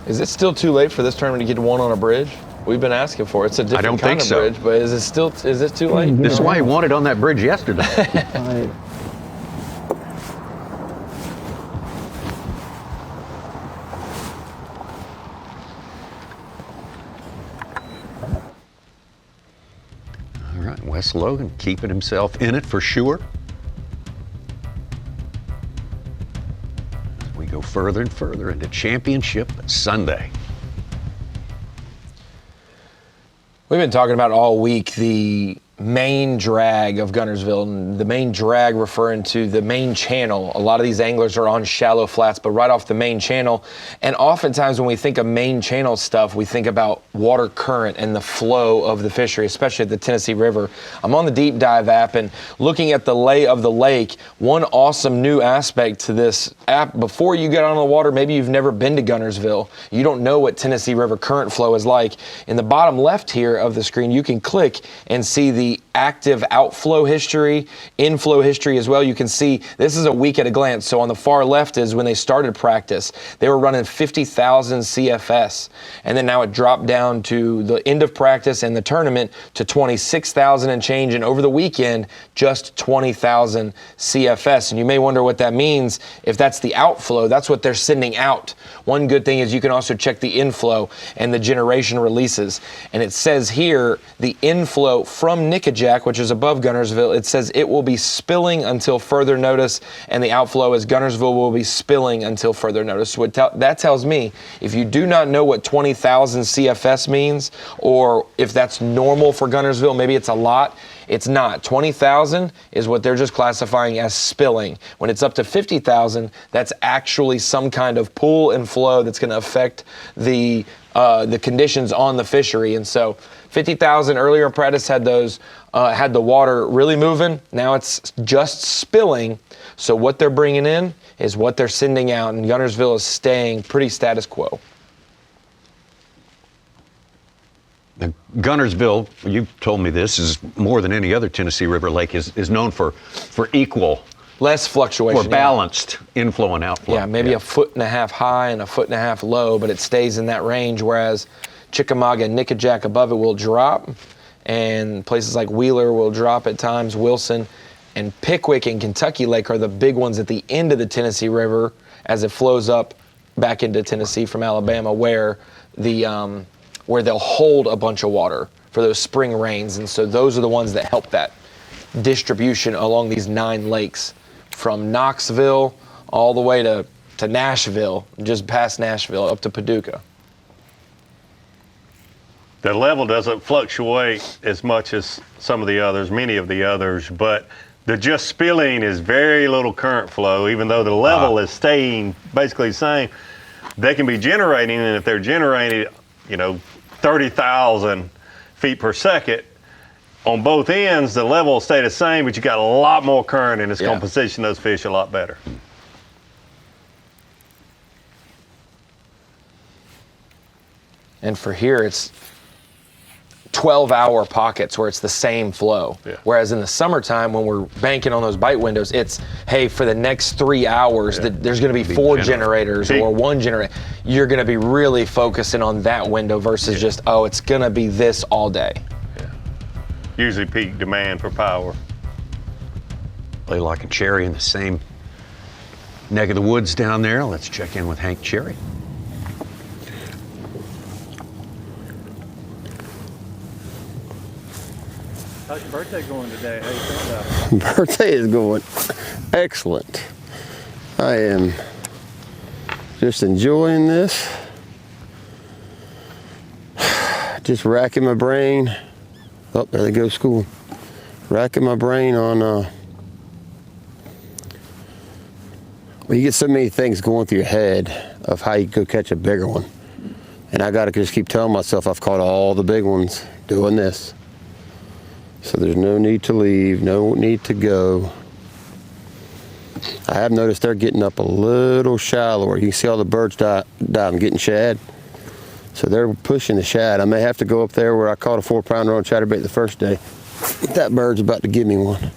Is it still too late for this tournament to get one on a bridge? We've been asking for it. It's a different kind of bridge, but is it too late? This is why he wanted on that bridge yesterday. All right, Wes Logan keeping himself in it for sure. As we go further and further into Championship Sunday. We've been talking about all week the main drag of Guntersville, and the main drag referring to the main channel. A lot of these anglers are on shallow flats, but right off the main channel. And oftentimes when we think of main channel stuff, we think about water current and the flow of the fishery, especially at the Tennessee River. I'm on the Deep Dive app and looking at the lay of the lake. One awesome new aspect to this app, before you get on the water, maybe you've never been to Guntersville, you don't know what Tennessee River current flow is like. In the bottom left here of the screen, you can click and see the active outflow history, inflow history as well. You can see this is a week at a glance. So on the far left is when they started practice. They were running 50,000 CFS. And then now it dropped down to the end of practice and the tournament to 26,000 and change. And over the weekend, just 20,000 CFS. And you may wonder what that means. If that's the outflow, that's what they're sending out. One good thing is you can also check the inflow and the generation releases. And it says here, the inflow from Nickajack, which is above Guntersville, it says it will be spilling until further notice, and the outflow is Guntersville will be spilling until further notice. So that tells me if you do not know what 20,000 CFS means, or if that's normal for Guntersville, maybe it's a lot. It's not. 20,000 is what they're just classifying as spilling. When it's up to 50,000, that's actually some kind of pool and flow that's going to affect the conditions on the fishery. And so 50,000 earlier in practice had the water really moving. Now it's just spilling. So what they're bringing in is what they're sending out, and Guntersville is staying pretty status quo. Guntersville, you told me this, is more than any other Tennessee River lake, is known for equal, less fluctuation, or balanced inflow and outflow. Yeah, maybe 1.5 feet high and 1.5 feet low, but it stays in that range, whereas Chickamauga and Nickajack above it will drop, and places like Wheeler will drop at times. Wilson and Pickwick and Kentucky Lake are the big ones at the end of the Tennessee River as it flows up back into Tennessee from Alabama, where they'll hold a bunch of water for those spring rains. And so those are the ones that help that distribution along these 9 lakes from Knoxville all the way to Nashville, just past Nashville up to Paducah. The level doesn't fluctuate as much as some of the others, many of the others, but the just spilling is very little current flow, even though the level is staying basically the same. They can be generating, and if they're generating, 30,000 feet per second, on both ends, the level will stay the same, but you got a lot more current, and it's going to position those fish a lot better. And for here, it's 12-hour pockets where it's the same flow. Yeah. Whereas in the summertime, when we're banking on those bite windows, it's, hey, for the next 3 hours, there's going to be 4 generators or 1 generator. You're going to be really focusing on that window versus just, oh, it's going to be this all day. Yeah. Usually peak demand for power. Blaylock and Cherry in the same neck of the woods down there. Let's check in with Hank Cherry. How's your birthday going today? How you feeling about it? Birthday is going excellent. I am just enjoying this. Just racking my brain. Oh, there they go, school. Racking my brain on, well, you get so many things going through your head of how you could catch a bigger one. And I gotta just keep telling myself I've caught all the big ones doing this. So there's no need to leave, no need to go. I have noticed they're getting up a little shallower. You can see all the birds diving, getting shad. So they're pushing the shad. I may have to go up there where I caught a 4-pounder on chatterbait the first day. That bird's about to give me one.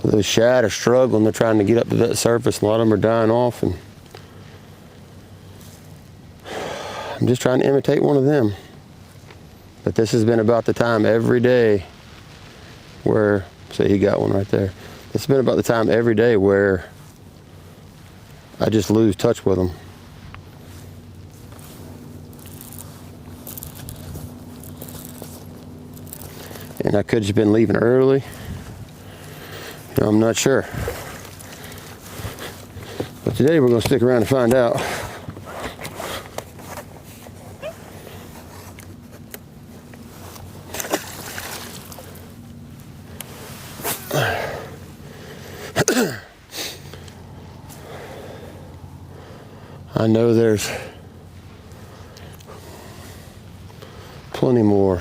Those shad are struggling. They're trying to get up to that surface. A lot of them are dying off, and I'm just trying to imitate one of them. But this has been about the time every day where, say he got one right there. It's been about the time every day where I just lose touch with them. And I could have just been leaving early. I'm not sure. But today we're going to stick around and find out. I know there's plenty more,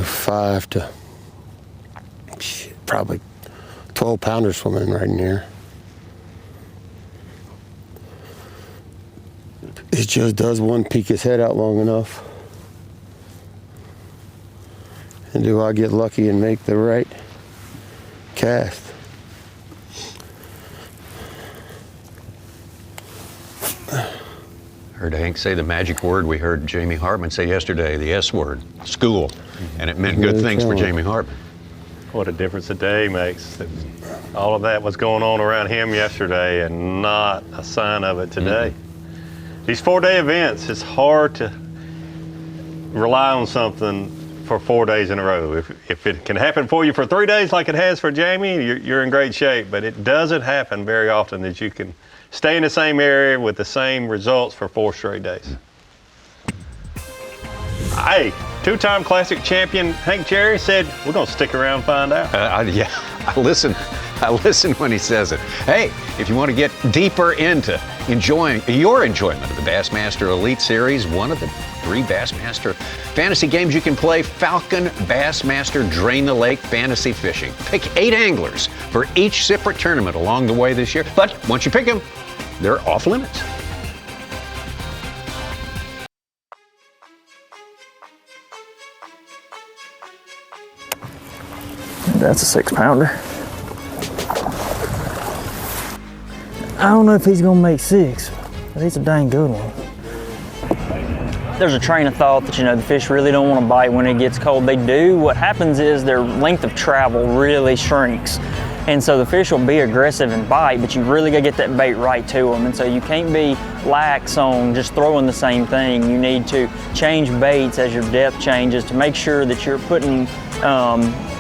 5 to probably 12 pounders swimming right in here. It just does one peek his head out long enough. And do I get lucky and make the right cast? Heard Hank say the magic word we heard Jamie Hartman say yesterday, the S word, school. And it meant good things for Jamie Hartman. What a difference a day makes. All of that was going on around him yesterday and not a sign of it today. These 4-day events, it's hard to rely on something for 4 days in a row. If it can happen for you for 3 days like it has for Jamie, you're in great shape, but it doesn't happen very often that you can stay in the same area with the same results for 4 straight days. Hey, 2-time classic champion Hank Cherry said, we're going to stick around and find out. I listen when he says it. Hey, if you want to get deeper into your enjoyment of the Bassmaster Elite Series, one of the 3 Bassmaster fantasy games you can play, Falcon Bassmaster Drain the Lake Fantasy Fishing. Pick 8 anglers for each separate tournament along the way this year, but once you pick them, they're off limits. That's a 6-pounder. I don't know if he's gonna make 6, but he's a dang good one. There's a train of thought that, the fish really don't want to bite when it gets cold. They do. What happens is their length of travel really shrinks. And so the fish will be aggressive and bite, but you really gotta get that bait right to them. And so you can't be lax on just throwing the same thing. You need to change baits as your depth changes to make sure that you're putting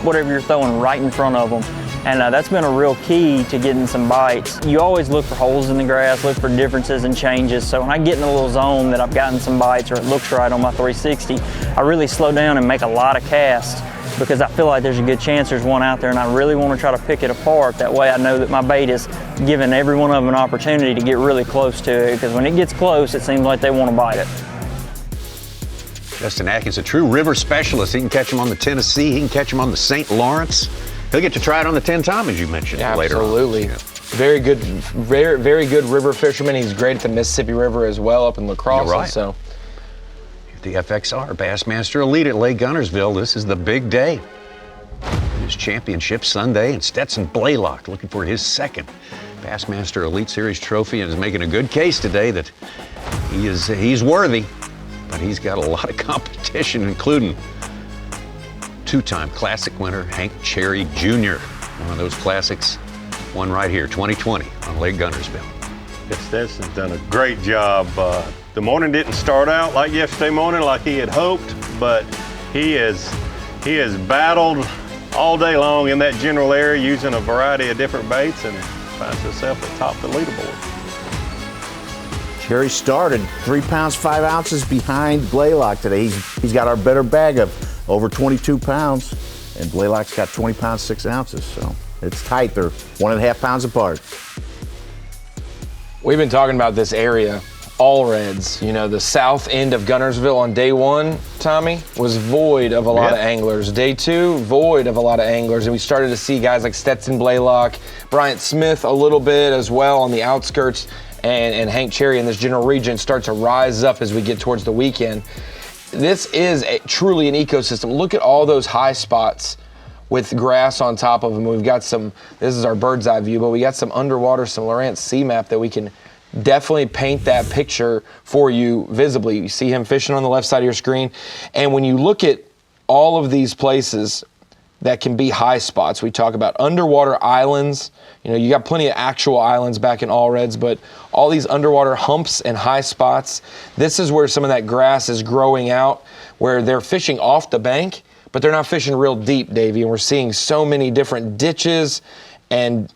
whatever you're throwing right in front of them. And that's been a real key to getting some bites. You always look for holes in the grass, look for differences and changes. So when I get in a little zone that I've gotten some bites or it looks right on my 360, I really slow down and make a lot of casts because I feel like there's a good chance there's one out there and I really want to try to pick it apart. That way I know that my bait is giving every one of them an opportunity to get really close to it, because when it gets close, it seems like they want to bite it. Justin Atkins, a true river specialist. He can catch them on the Tennessee, he can catch them on the St. Lawrence. He'll get to try it on the 10 Tom, as you mentioned, later on. Absolutely. Very good, very good river fisherman. He's great at the Mississippi River as well, up in La Crosse. You're right. So, the FXR Bassmaster Elite at Lake Guntersville. This is the big day. His championship Sunday, and Stetson Blaylock looking for his second Bassmaster Elite Series trophy, and is making a good case today that he's worthy, but he's got a lot of competition, including two-time Classic winner Hank Cherry Jr. One of those classics, one right here, 2020 on Lake Guntersville. Yes, Stetson's done a great job. The morning didn't start out like yesterday morning, like he had hoped, but he has battled all day long in that general area using a variety of different baits and finds himself atop the leaderboard. Cherry started 3 pounds 5 ounces behind Blaylock today. He's got our better bag of over 22 pounds, and Blaylock's got 20 pounds 6 ounces. So it's tight. They're 1.5 pounds apart. we've been talking about this area, all reds. You know, the south end of Guntersville on day one, Tommy, was void of a lot of anglers. Day two, void of a lot of anglers. And we started to see guys like Stetson Blaylock, Bryant Smith a little bit as well on the outskirts, and Hank Cherry in this general region start to rise up as we get towards the weekend. This is truly an ecosystem. Look at all those high spots with grass on top of them. We've got some, this is our bird's eye view, but we got some underwater, some Lowrance Sea Map that we can definitely paint that picture for you visibly. You see him fishing on the left side of your screen. And when you look at all of these places that can be high spots, we talk about underwater islands. You know, you got plenty of actual islands back in All Reds, but all these underwater humps and high spots, this is where some of that grass is growing out, where they're fishing off the bank, but they're not fishing real deep, Davey. And we're seeing so many different ditches and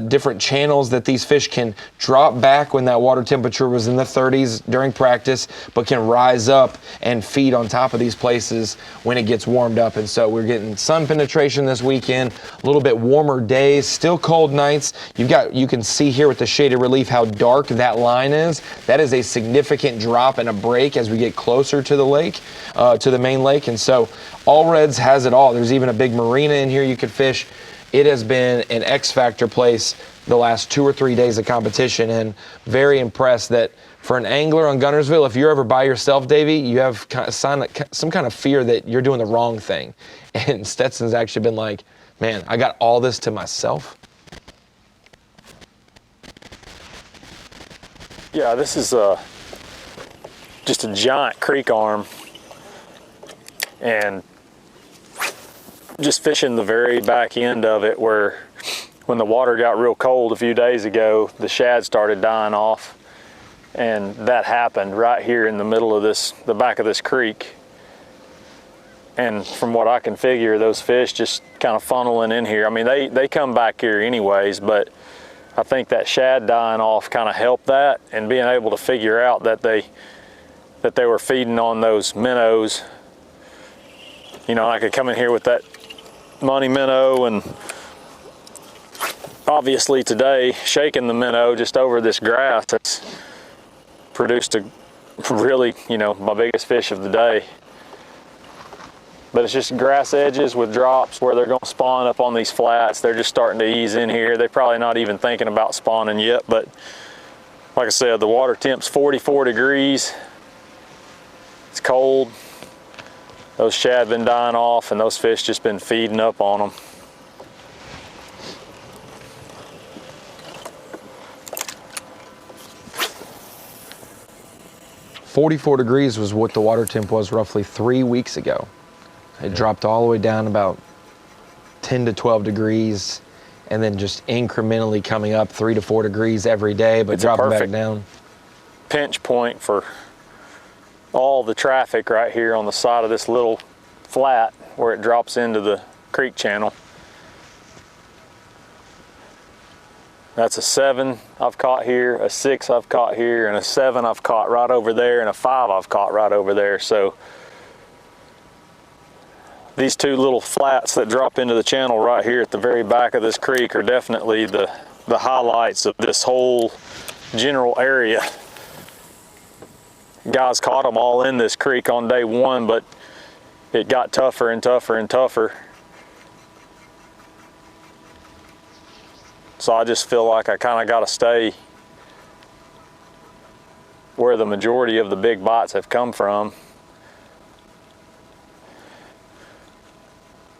different channels that these fish can drop back when that water temperature was in the 30s during practice, but can rise up and feed on top of these places when it gets warmed up. And so we're getting sun penetration this weekend, a little bit warmer days, still cold nights. You can see here with the shaded relief how dark that line is. That is a significant drop and a break as we get closer to the lake, to the main lake. And so All Reds has it all. There's even a big marina in here you could fish. It has been an X Factor place the last 2 or 3 days of competition, and very impressed that for an angler on Guntersville, if you're ever by yourself, Davey, you have some kind of fear that you're doing the wrong thing. And Stetson's actually been like, man, I got all this to myself. Yeah, this is just a giant creek arm, and just fishing the very back end of it, where when the water got real cold a few days ago, the shad started dying off, and that happened right here in the middle of the back of this creek. And from what I can figure, those fish just kind of funneling in here. I mean, they come back here anyways, but I think that shad dying off kind of helped that, and being able to figure out that they were feeding on those minnows. You know, I could come in here with that money minnow, and obviously today shaking the minnow just over this grass that's produced a really, you know, my biggest fish of the day. But it's just grass edges with drops where they're going to spawn up on these flats. They're just starting to ease in here. They're probably not even thinking about spawning yet, but like I said, the water temp's 44 degrees. It's cold. Those shad been dying off, and those fish just been feeding up on them. "44 degrees was what the water temp was roughly 3 weeks ago. It dropped all the way down about 10 to 12 degrees and then just incrementally coming up 3 to 4 degrees every day, but It's a dropping back perfect down. Pinch point for all the traffic right here on the side of this little flat where it drops into the creek channel. That's a 7 I've caught here, a 6 I've caught here, and a 7 I've caught right over there, and a 5 I've caught right over there. So these 2 little flats that drop into the channel right here at the very back of this creek are definitely the highlights of this whole general area. Guys caught them all in this creek on day 1, but it got tougher and tougher and tougher. So I just feel like I kind of got to stay where the majority of the big bites have come from.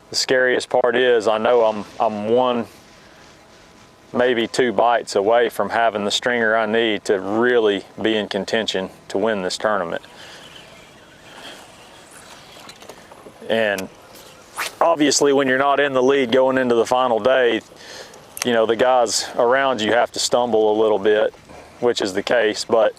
The scariest part is I know I'm 1, maybe 2 bites away from having the stringer I need to really be in contention to win this tournament. And obviously when you're not in the lead going into the final day, you know, the guys around you have to stumble a little bit, which is the case, but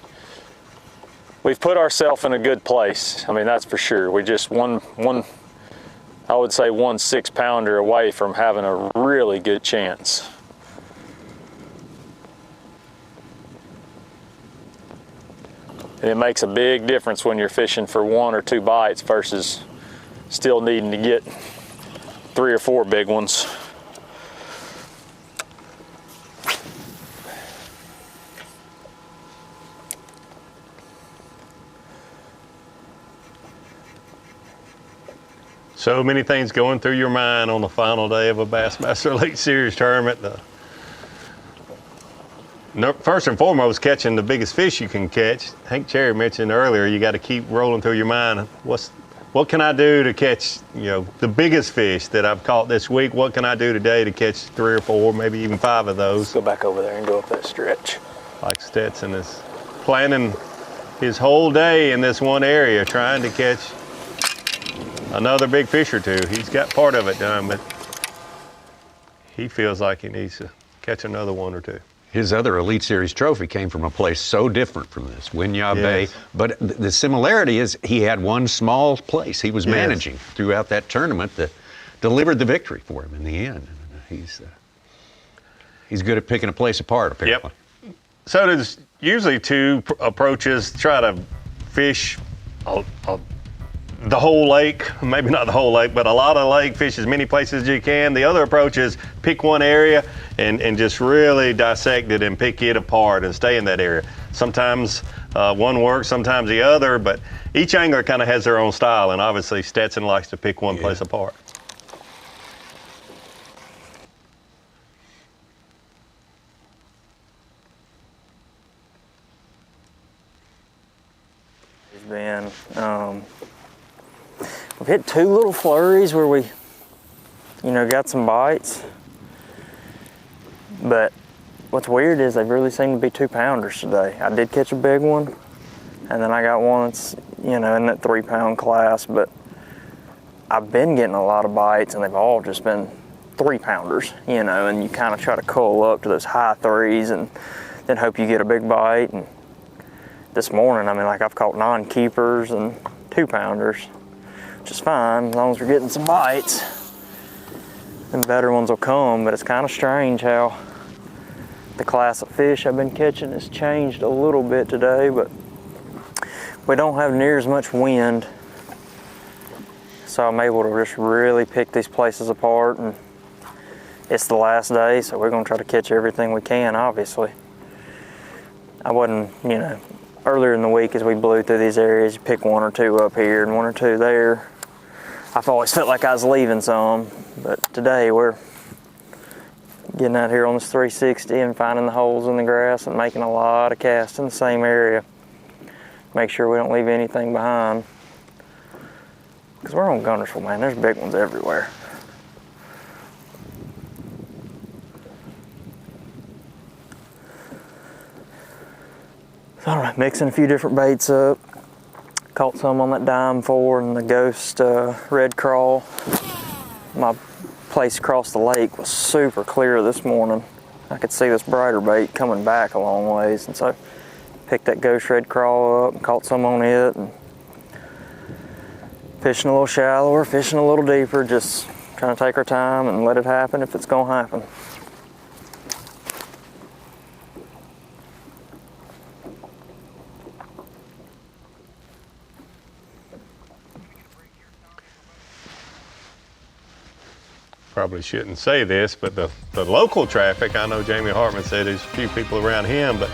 we've put ourselves in a good place. I mean, that's for sure. We just I would say 1 6-pounder away from having a really good chance. And it makes a big difference when you're fishing for 1 or 2 bites versus still needing to get 3 or 4 big ones. So many things going through your mind on the final day of a Bassmaster Elite Series tournament. First and foremost, catching the biggest fish you can catch. Hank Cherry mentioned earlier, you got to keep rolling through your mind. What can I do to catch, you know, the biggest fish that I've caught this week? What can I do today to catch 3 or 4, maybe even 5 of those? Let's go back over there and go up that stretch. Like Stetson is planning his whole day in this one area, trying to catch another big fish or 2. He's got part of it done, but he feels like he needs to catch another 1 or 2. His other Elite Series trophy came from a place so different from this, Winyah Bay. Yes. But the similarity is he had one small place he was Yes. managing throughout that tournament that delivered the victory for him in the end. He's good at picking a place apart, apparently. Yep. So there's usually 2 approaches. Try to fish the whole lake, maybe not the whole lake, but a lot of the lake, fish as many places as you can. The other approach is pick one area and just really dissect it and pick it apart and stay in that area. Sometimes one works, sometimes the other, but each angler kind of has their own style, and obviously Stetson likes to pick one place apart. Been we've hit 2 little flurries where we, you know, got some bites, but what's weird is they really seem to be 2-pounders today. I did catch a big one, and then I got one that's, you know, in that 3-pound class, but I've been getting a lot of bites and they've all just been 3-pounders, you know, and you kind of try to cull up to those high 3s and then hope you get a big bite. And this morning, I mean, like I've caught 9 keepers and 2-pounders, which is fine as long as we're getting some bites. And better ones will come, but it's kind of strange how the class of fish I've been catching has changed a little bit today, but we don't have near as much wind. So I'm able to just really pick these places apart, and it's the last day, so we're gonna try to catch everything we can, obviously. I wasn't, you know, earlier in the week as we blew through these areas, you pick 1 or 2 up here and 1 or 2 there. I've always felt like I was leaving some, but today we're getting out here on this 360 and finding the holes in the grass and making a lot of casts in the same area. Make sure we don't leave anything behind. Because we're on Guntersville, man, there's big ones everywhere. So, all right, mixing a few different baits up. Caught some on that Dime 4 and the Ghost Red Crawl. My place across the lake was super clear this morning. I could see this brighter bait coming back a long ways, and so picked that ghost red crawl up and caught some on it, and fishing a little shallower, fishing a little deeper, just trying to take our time and let it happen if it's gonna happen. Probably shouldn't say this, but the local traffic, I know Jamie Hartman said there's a few people around him, but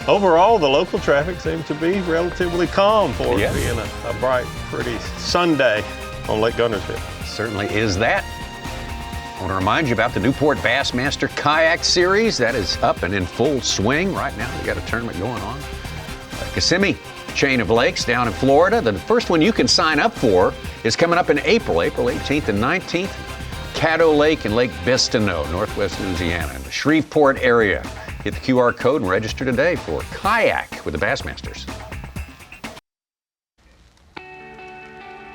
overall the local traffic seems to be relatively calm for it being a bright, pretty Sunday on Lake Guntersville. Certainly is that. I want to remind you about the Newport Bassmaster Kayak Series. That is up and in full swing right now. We got a tournament going on. Kissimmee chain of lakes down in Florida. The first one you can sign up for is coming up in April 18th and 19th. Caddo Lake and Lake Bistineau, northwest Louisiana, in the Shreveport area. Hit the QR code and register today for Kayak with the Bassmasters.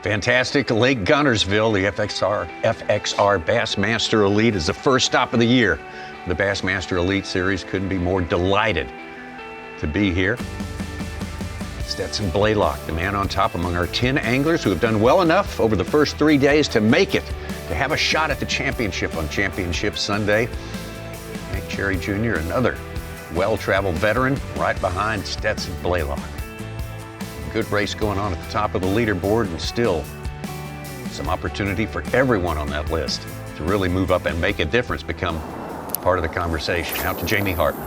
Fantastic Lake Guntersville, the FXR Bassmaster Elite is the first stop of the year. The Bassmaster Elite Series couldn't be more delighted to be here. Stetson Blaylock, the man on top among our 10 anglers who have done well enough over the first 3 days to make it, to have a shot at the championship on Championship Sunday. Hank Cherry Jr., another well-traveled veteran, right behind Stetson Blaylock. Good race going on at the top of the leaderboard, and still some opportunity for everyone on that list to really move up and make a difference, become part of the conversation. Out to Jamie Hartman.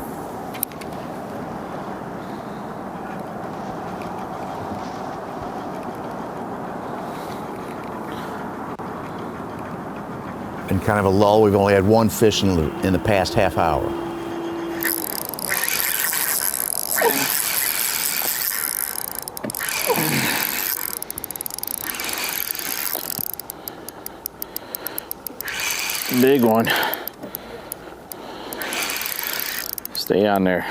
Been kind of a lull. We've only had one fish in the past half hour. Big one. Stay on there.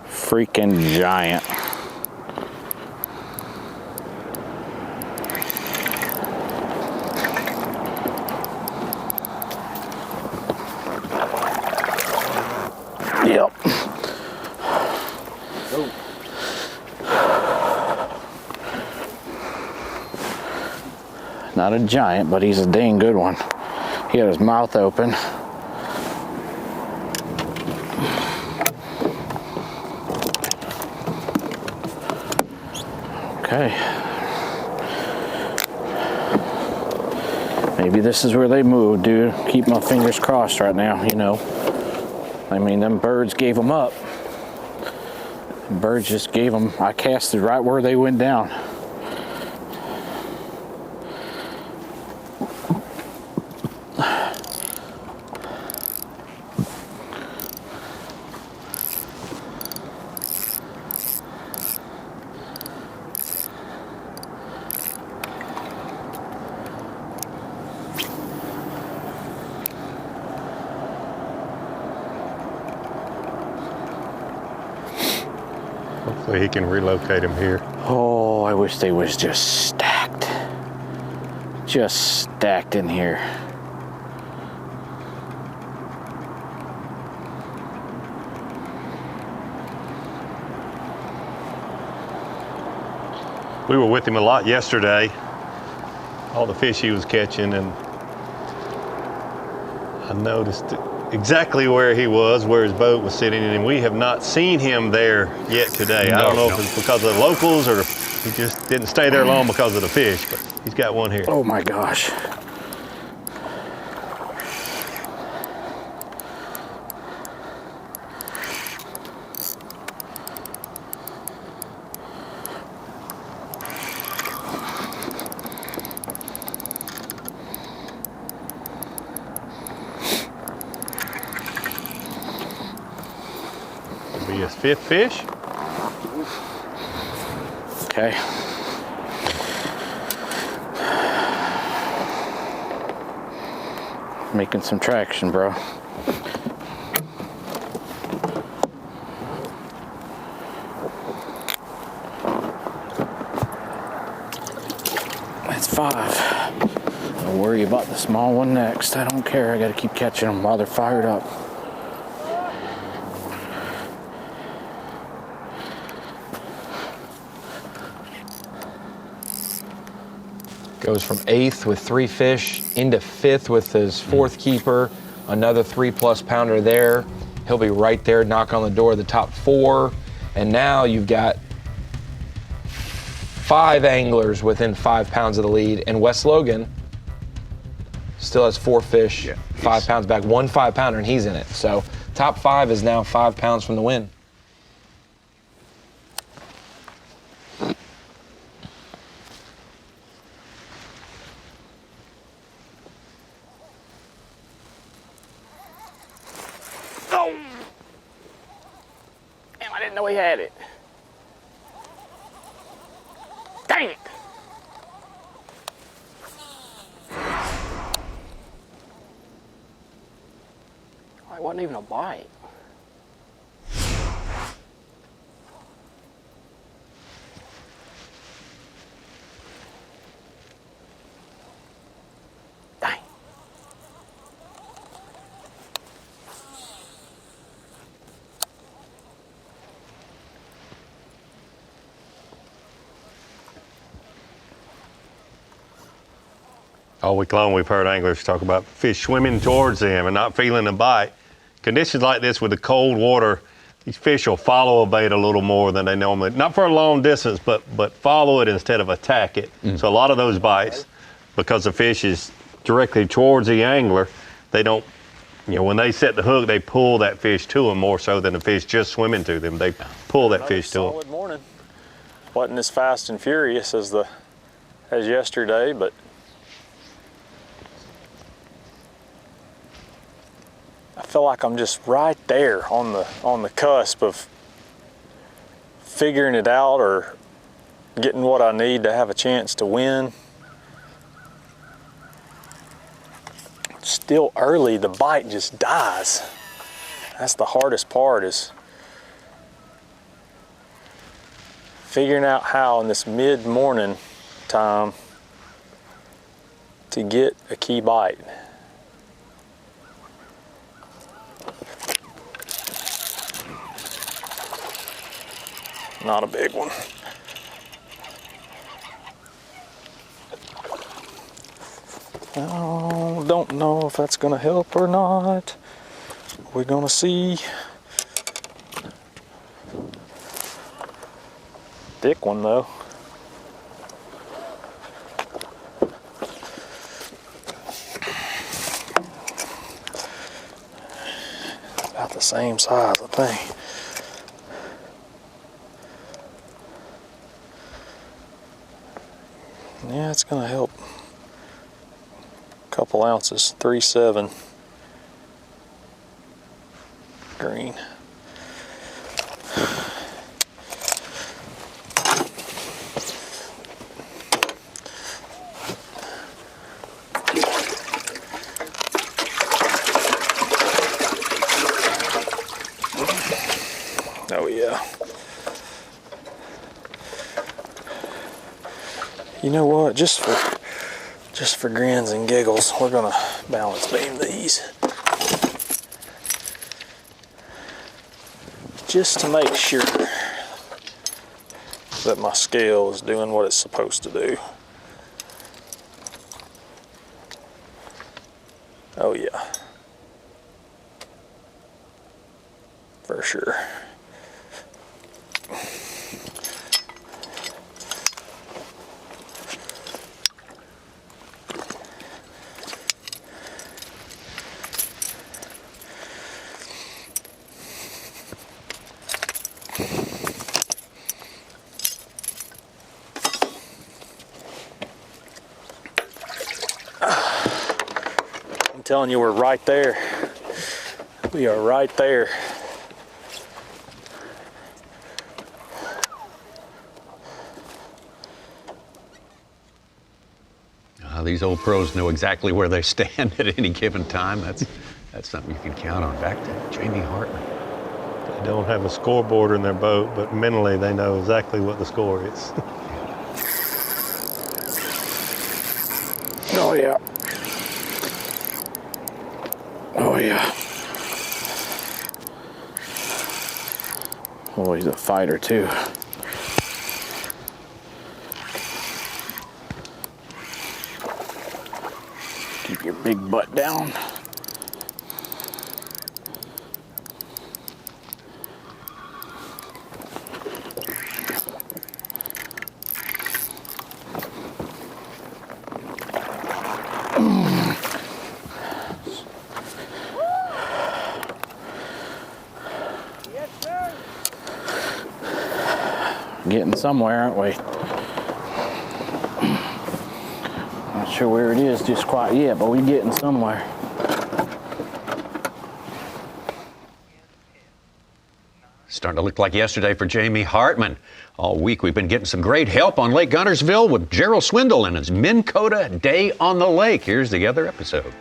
Freaking giant. Yep. Not a giant, but he's a dang good one. He had his mouth open. Okay. Maybe this is where they move, dude. Keep my fingers crossed right now, you know. I mean, them birds gave them up. The birds just gave them. I casted right where they went down. Hopefully he can relocate him here. Oh, I wish they was just stacked. Just stacked in here. We were with him a lot yesterday, all the fish he was catching, and I noticed exactly where he was, where his boat was sitting, and we have not seen him there yet today. I don't know if it's because of the locals or he just didn't stay there long because of the fish, but he's got one here. Oh my gosh. Be his fifth fish. Okay. Making some traction, bro. That's 5. I'll worry about the small one next. I don't care. I got to keep catching them while they're fired up. Goes from 8th with 3 fish into 5th with his 4th keeper. Another 3+ pounder there. He'll be right there, knock on the door of the top 4. And now you've got 5 anglers within 5 pounds of the lead. And Wes Logan still has 4 fish, 5 pounds back, 1 5-pounder, and he's in it. So top 5 is now 5 pounds from the win. Oh! Damn, I didn't know he had it. Dang it! It wasn't even a bite. Dang. All week long, we've heard anglers talk about fish swimming towards them and not feeling a bite. Conditions like this with the cold water, these fish will follow a bait a little more than they normally, not for a long distance, but follow it instead of attack it. So a lot of those bites, because the fish is directly towards the angler, they don't, you know, when they set the hook, they pull that fish to them more so than the fish just swimming to them. They pull that fish to them. Solid morning. Wasn't as fast and furious as yesterday, but I feel like I'm just right there on the cusp of figuring it out or getting what I need to have a chance to win. Still early, the bite just dies. That's the hardest part, is figuring out how in this mid-morning time to get a key bite. Not a big one. Oh, don't know if that's gonna help or not. We're gonna see. Thick one though. About the same size, I think. Yeah, it's gonna help. A couple ounces, 3.7 green. Oh yeah. You know what? Just for grins and giggles, we're gonna balance beam these. Just to make sure that my scale is doing what it's supposed to do. Oh yeah. For sure. I'm telling you, we're right there. We are right there. These old pros know exactly where they stand at any given time. That's something you can count on. Back to Jamie Hartman. They don't have a scoreboard in their boat, but mentally they know exactly what the score is. Oh yeah. Oh yeah. Oh, he's a fighter too. Keep your big butt down. Getting somewhere, aren't we? Not sure where it is just quite yet, but we're getting somewhere. Starting to look like yesterday for Jamie Hartman. All week we've been getting some great help on Lake Guntersville with Gerald Swindle and his Minn Kota Day on the Lake. Here's the other episode.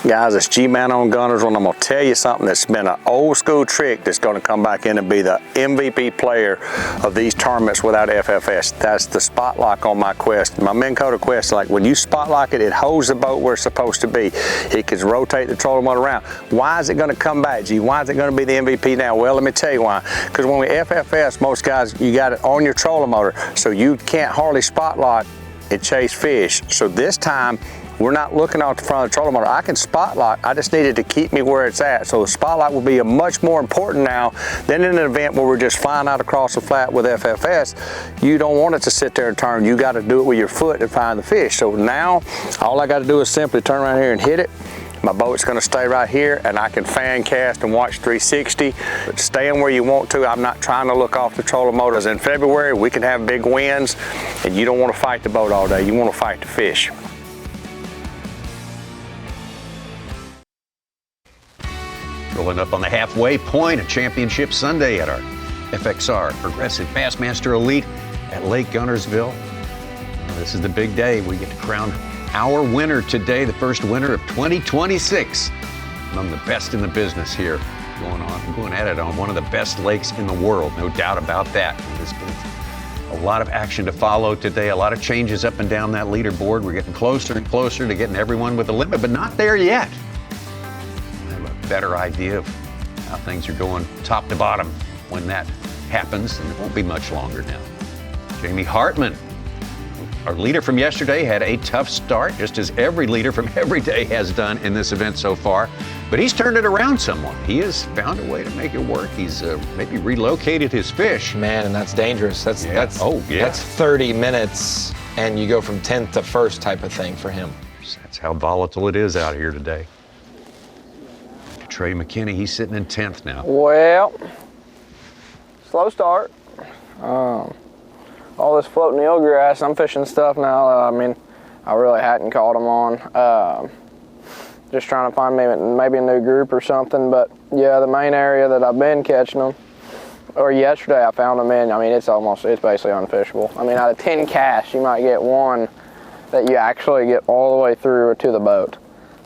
Guys, it's G-Man on Guntersville, and I'm going to tell you something that's been an old school trick that's going to come back in and be the MVP player of these tournaments without FFS. That's the spot lock on my Quest. My Minn Kota Quest, like when you spot lock it, it holds the boat where it's supposed to be. It can rotate the trolling motor around. Why is it going to come back, G? Why is it going to be the MVP now? Well, let me tell you why. Because when we FFS, most guys, you got it on your trolling motor, so you can't hardly spot lock and chase fish. So this time, we're not looking out the front of the trolling motor. I can spot lock, I just needed to keep me where it's at. So the spot lock will be a much more important now than in an event where we're just flying out across the flat with FFS. You don't want it to sit there and turn. You got to do it with your foot and find the fish. So now, all I got to do is simply turn around here and hit it. My boat's going to stay right here, and I can fan cast and watch 360. But staying where you want to, I'm not trying to look off the trolling motors. In February, we can have big winds, and you don't want to fight the boat all day. You want to fight the fish. Rolling up on the halfway point of Championship Sunday at our FXR Progressive Bassmaster Elite at Lake Guntersville. This is the big day. We get to crown our winner today, the first winner of 2026. Among the best in the business here. Going at it on one of the best lakes in the world, no doubt about that. There's been a lot of action to follow today, a lot of changes up and down that leaderboard. We're getting closer and closer to getting everyone with a limit, but not there yet. Better idea of how things are going top to bottom when that happens, and it won't be much longer now. Jamie Hartman, our leader from yesterday, had a tough start, just as every leader from every day has done in this event so far, but he's turned it around somewhat. He has found a way to make it work. He's maybe relocated his fish. Man, and that's dangerous. That's 30 minutes, and you go from 10th to 1st type of thing for him. That's how volatile it is out here today. Trey McKinney, he's sitting in 10th now. Well, slow start. All this floating eelgrass, I'm fishing stuff now that I really hadn't caught them on. Just trying to find maybe a new group or something, but yeah, the main area that I've been catching them, or yesterday I found them in, it's basically unfishable. Out of 10 casts, you might get one that you actually get all the way through to the boat.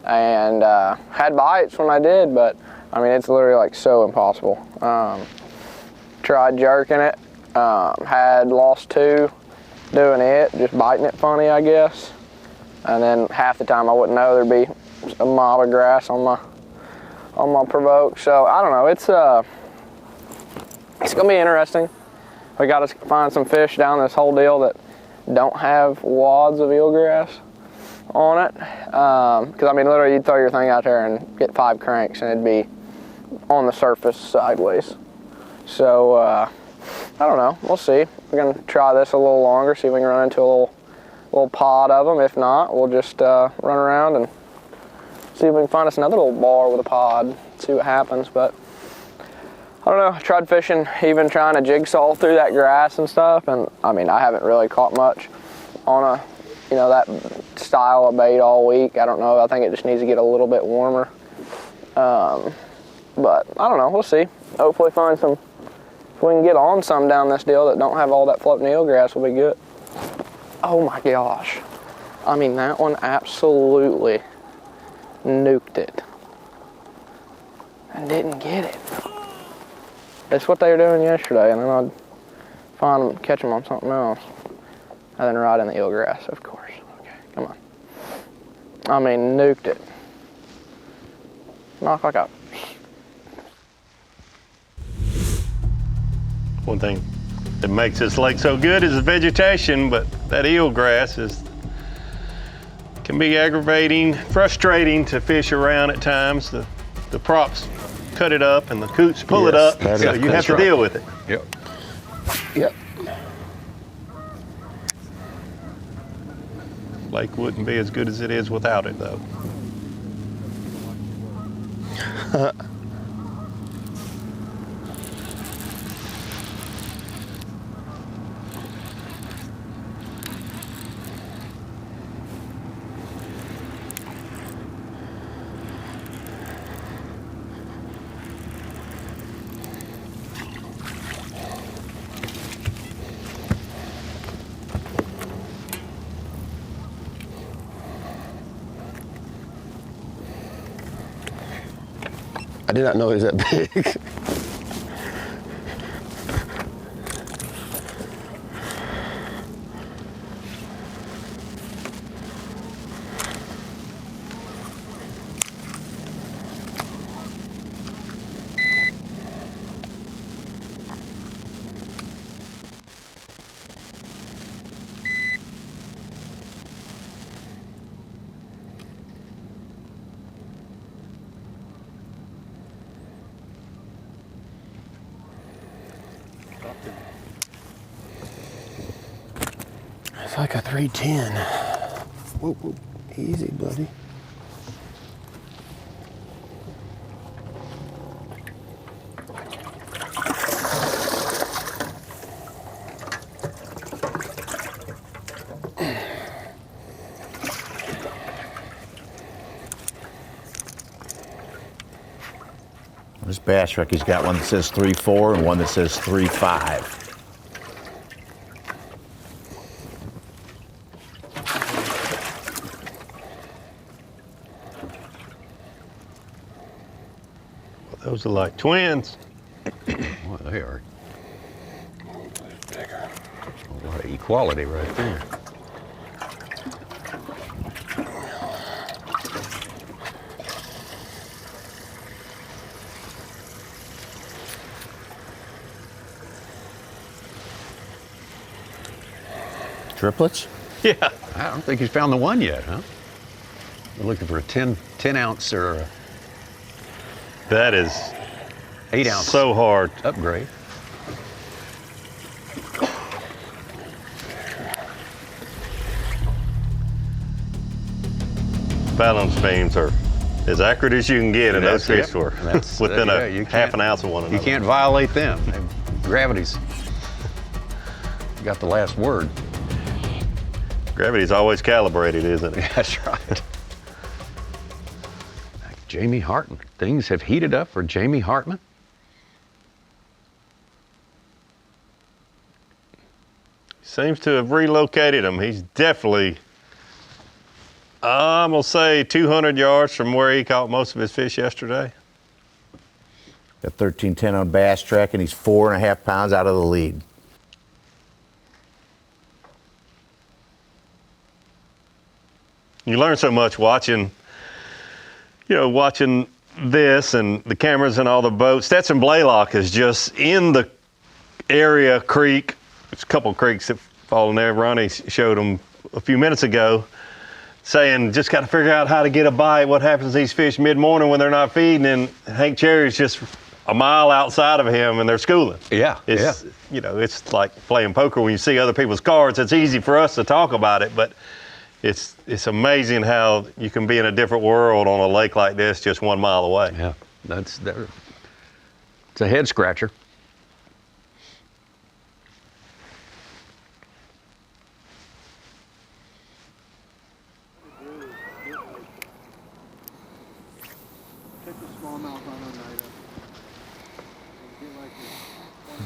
And had bites when I did, but it's literally like so impossible. Tried jerking it, had lost 2 doing it, just biting it funny, I guess. And then half the time I wouldn't know there'd be a mile of grass on my provoke. So I don't know, it's gonna be interesting. We got to find some fish down this whole deal that don't have wads of eelgrass on it, because literally you'd throw your thing out there and get 5 cranks and it'd be on the surface sideways. So I don't know, we'll see. We're gonna try this a little longer, see if we can run into a little pod of them. If not, we'll just run around and see if we can find us another little bar with a pod, see what happens. But I don't know, I tried fishing, even trying to jigsaw through that grass and stuff, and I haven't really caught much on that style of bait all week. I don't know, I think it just needs to get a little bit warmer. But I don't know, we'll see. Hopefully find some, if we can get on some down this deal that don't have all that floating eelgrass, will be good. Oh my gosh. That one absolutely nuked it. And didn't get it. That's what they were doing yesterday, and then I'd catch them on something else. and then right in the eelgrass, of course. Okay, come on. I mean, nuked it. Knock like a... One thing that makes this lake so good is the vegetation, but that eelgrass can be aggravating, frustrating to fish around at times. The props cut it up and the coots pull it up, so you have to deal with it. Yep. Yep. Lake wouldn't be as good as it is without it, though. I did not know it was that big. It's like a 310. Whoa, whoa. Easy, buddy. This bass wreck, he's got one that says 3.4 and one that says 3.5. Those are like twins. Well, they are. A lot of equality right there. Triplets? Yeah. I don't think he's found the one yet, huh? We're looking for a 10 ounce or a That is 8 ounce. So hard. Upgrade. Balance beams are as accurate as you can get in those fish were That's within yeah, a half an ounce of one another. You can't violate them. Gravity's got the last word. Gravity's always calibrated, isn't it? That's right. Jamie Hartman. Things have heated up for Jamie Hartman. Seems to have relocated him. He's definitely, I'm going to say 200 yards from where he caught most of his fish yesterday. Got 1310 on bass track, and he's 4.5 pounds out of the lead. You learn so much watching this and the cameras and all the boats. Stetson Blaylock is just in the area creek. There's a couple of creeks that fall in there. Ronnie showed them a few minutes ago, saying just got to figure out how to get a bite. What happens to these fish mid-morning when they're not feeding? And Hank Cherry's just a mile outside of him and they're schooling. Yeah, it's it's like playing poker when you see other people's cards. It's easy for us to talk about it, but it's amazing how you can be in a different world on a lake like this just 1 mile away. Yeah, it's a head scratcher.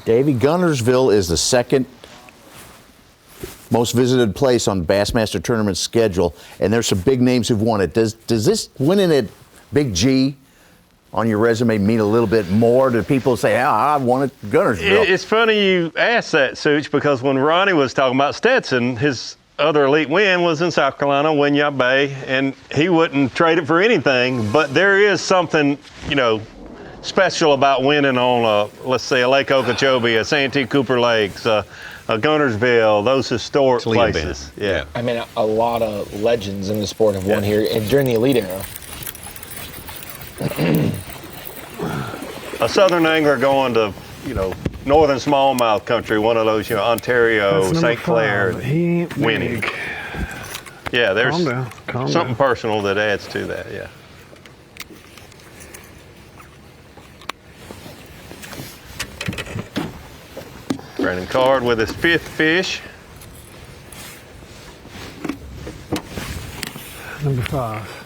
Davey, Guntersville is the second most visited place on Bassmaster Tournament schedule, and there's some big names who've won it. Does this winning at Big G on your resume mean a little bit more to people say, oh, I wanted Guntersville? It's funny you asked that, Such, because when Ronnie was talking about Stetson, his other elite win was in South Carolina, Winyah Bay, and he wouldn't trade it for anything. But there is something, you know, special about winning on, let's say, a Lake Okeechobee, a Santee Cooper Lakes, a Guntersville, those historic places. Yeah. I mean, a lot of legends in the sport have won here and during the elite era. A southern angler going to, you know, northern smallmouth country, one of those, you know, Ontario, St. Clair, winning. Yeah, there's something personal that adds to that, yeah. Brandon Card with his 5th fish. Number 5.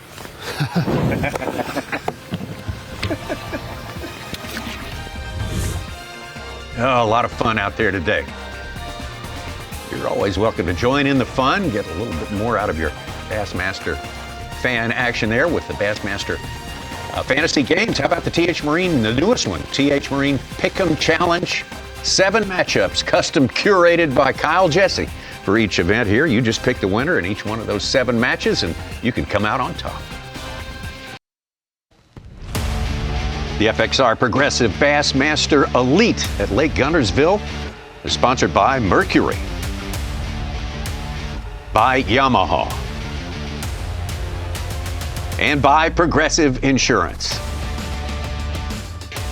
Oh, a lot of fun out there today. You're always welcome to join in the fun, get a little bit more out of your Bassmaster fan action there with the Bassmaster fantasy games. How about the TH Marine, the newest one, TH Marine Pick'em Challenge? 7 matchups, custom curated by Kyle Jesse. For each event here, you just pick the winner in each one of those 7 matches, and you can come out on top. The FXR Progressive Bassmaster Elite at Lake Guntersville is sponsored by Mercury, by Yamaha, and by Progressive Insurance.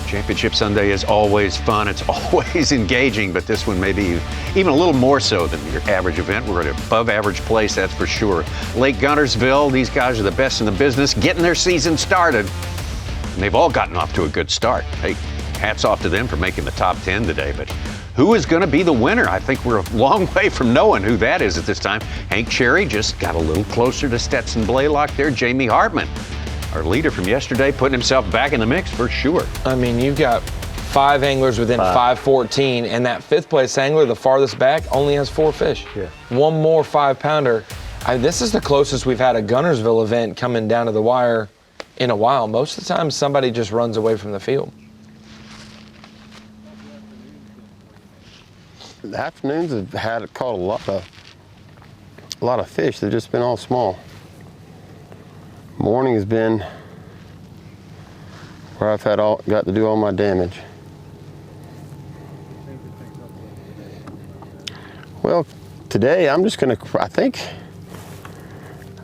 Championship Sunday is always fun. It's always engaging, but this one may be even a little more so than your average event. We're at an above average place, that's for sure. Lake Guntersville, these guys are the best in the business, getting their season started. And they've all gotten off to a good start. Hey, hats off to them for making the top 10 today. But who is going to be the winner? I think we're a long way from knowing who that is at this time. Hank Cherry just got a little closer to Stetson Blaylock there. Jamie Hartman, our leader from yesterday, putting himself back in the mix for sure. I mean, you've got 5 anglers within 514, and that 5th place angler, the farthest back, only has 4 fish. Yeah. One more 5-pounder. This is the closest we've had a Guntersville event coming down to the wire in a while. Most of the time, somebody just runs away from the field. The afternoons have caught a lot of fish. They've just been all small. Morning has been where I've got to do all my damage. Well, today I'm just gonna. I think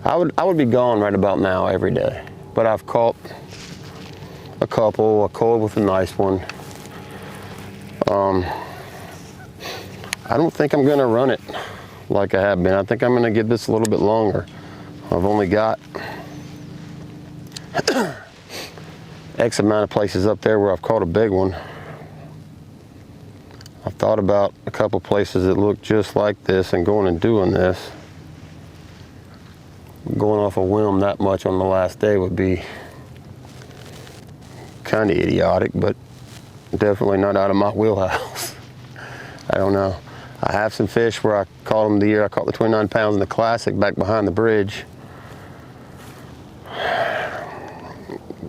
I would be gone right about now every day. But I've caught a couple. I caught with a nice one. I don't think I'm gonna run it like I have been. I think I'm gonna give this a little bit longer. I've only got X amount of places up there where I've caught a big one. I've thought about a couple places that look just like this and going and doing this. Going off a whim that much on the last day would be kind of idiotic, but definitely not out of my wheelhouse. I don't know. I have some fish where I caught them the year I caught the 29 pounds in the Classic back behind the bridge.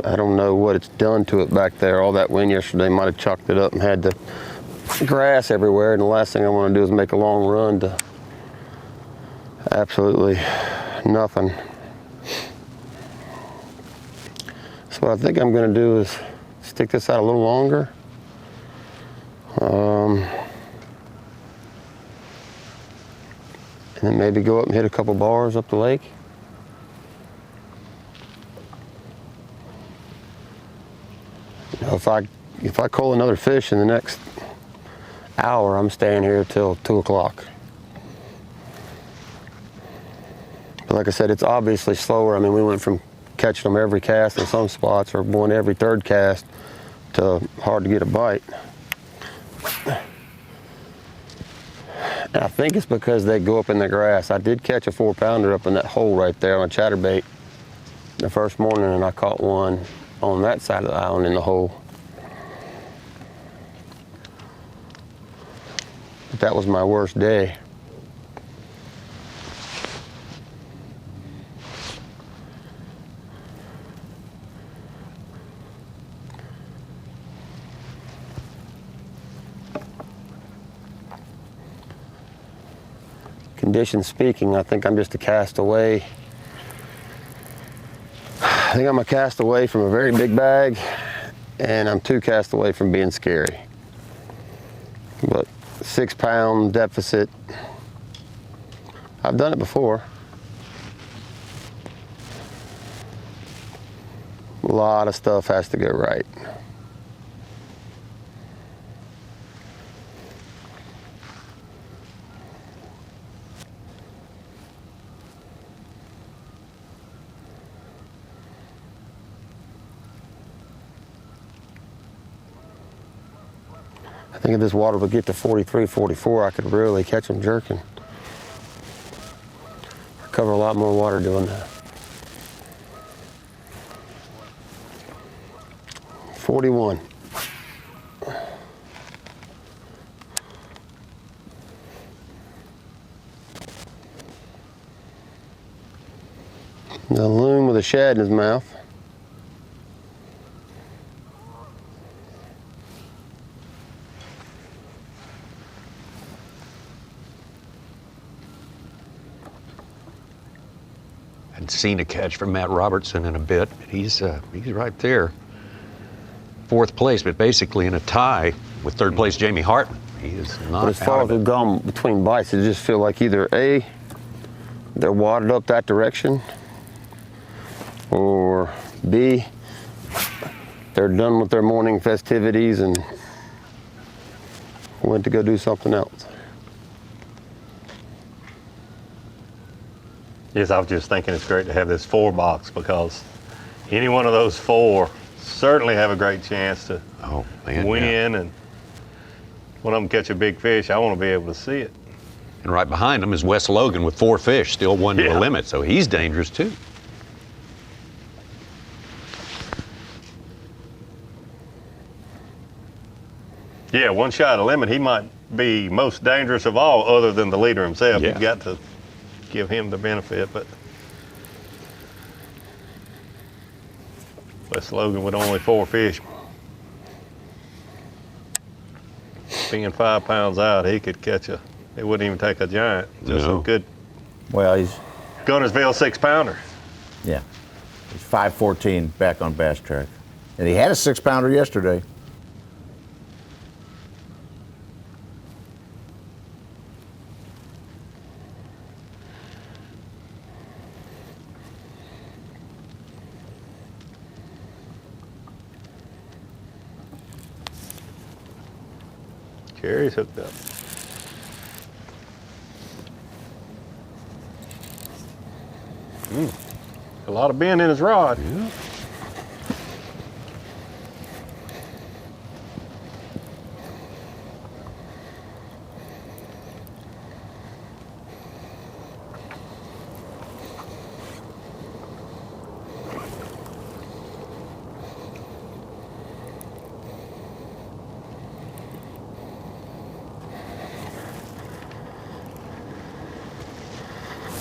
I don't know what it's done to it back there. All that wind yesterday might have chucked it up and had the grass everywhere, and the last thing I want to do is make a long run to absolutely nothing. So what I think I'm going to do is stick this out a little longer. And then maybe go up and hit a couple bars up the lake. You know, if I call another fish in the next hour, I'm staying here till 2 o'clock. But like I said, it's obviously slower. I mean, we went from catching them every cast in some spots, or one every 3rd cast, to hard to get a bite. And I think it's because they go up in the grass. I did catch a 4-pounder up in that hole right there on a chatterbait the first morning, and I caught one on that side of the island in the hole. But that was my worst day. conditions speaking, I think I'm just a cast away. I think I'm a cast away from a very big bag, and I'm 2 casts away from being scary. But 6 pound deficit, I've done it before. A lot of stuff has to go right. I think if this water would get to 43, 44, I could really catch them jerking. Cover a lot more water doing that. 41. The loon with a shad in his mouth. I'd seen a catch from Matt Robertson in a bit. He's right there. 4th place, but basically in a tie with 3rd place Jamie Hartman. He is not. But as far as we've gone between bites, it just feel like either A, they're wadded up that direction, or B, they're done with their morning festivities and went to go do something else. Yes, I was just thinking it's great to have this 4 box, because any one of those 4 certainly have a great chance to win. And when I'm catch a big fish, I want to be able to see it. And right behind him is Wes Logan with 4 fish, still 1 to the limit, so he's dangerous too. Yeah, 1 shot of limit, he might be most dangerous of all, other than the leader himself. Yeah. You've got to give him the benefit, but Wes Logan with only 4 fish. Being 5 pounds out, he could catch it wouldn't even take a giant. Just a good. Well, he's Guntersville 6 pounder. Yeah, he's 5'14" back on Bass Track, and he had a 6 pounder yesterday. Carrie's hooked up. A lot of bend in his rod. Yeah.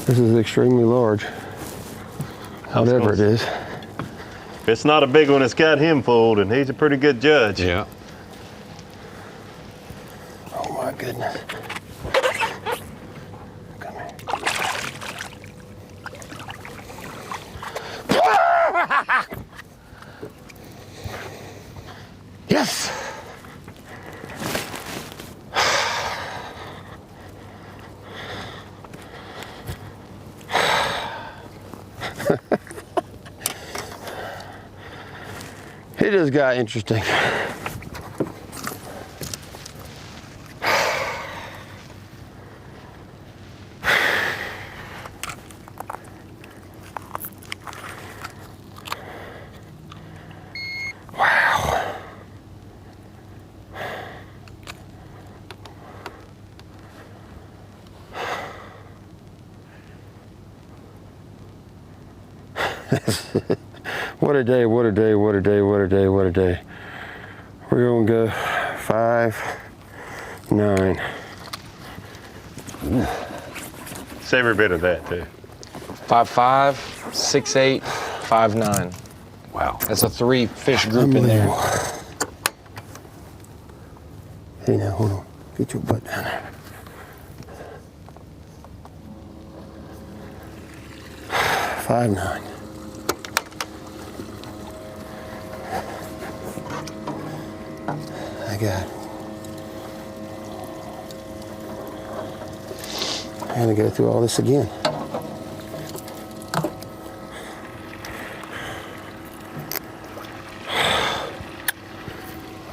This is extremely large. Whatever it is. If it's not a big one, it's got him fooled, and he's a pretty good judge. Yeah. Oh my goodness. Come here. Yes. It just got interesting. Wow. What a day, what a day, what a day, what a day, what a day. We're gonna go 5, 9. It's every bit of that too. 5'5", 6'8", 5'9". Wow. That's a 3 fish group in there. Hey now, hold on. Get your butt down there. 5'9". I got it. I had to go through all this again.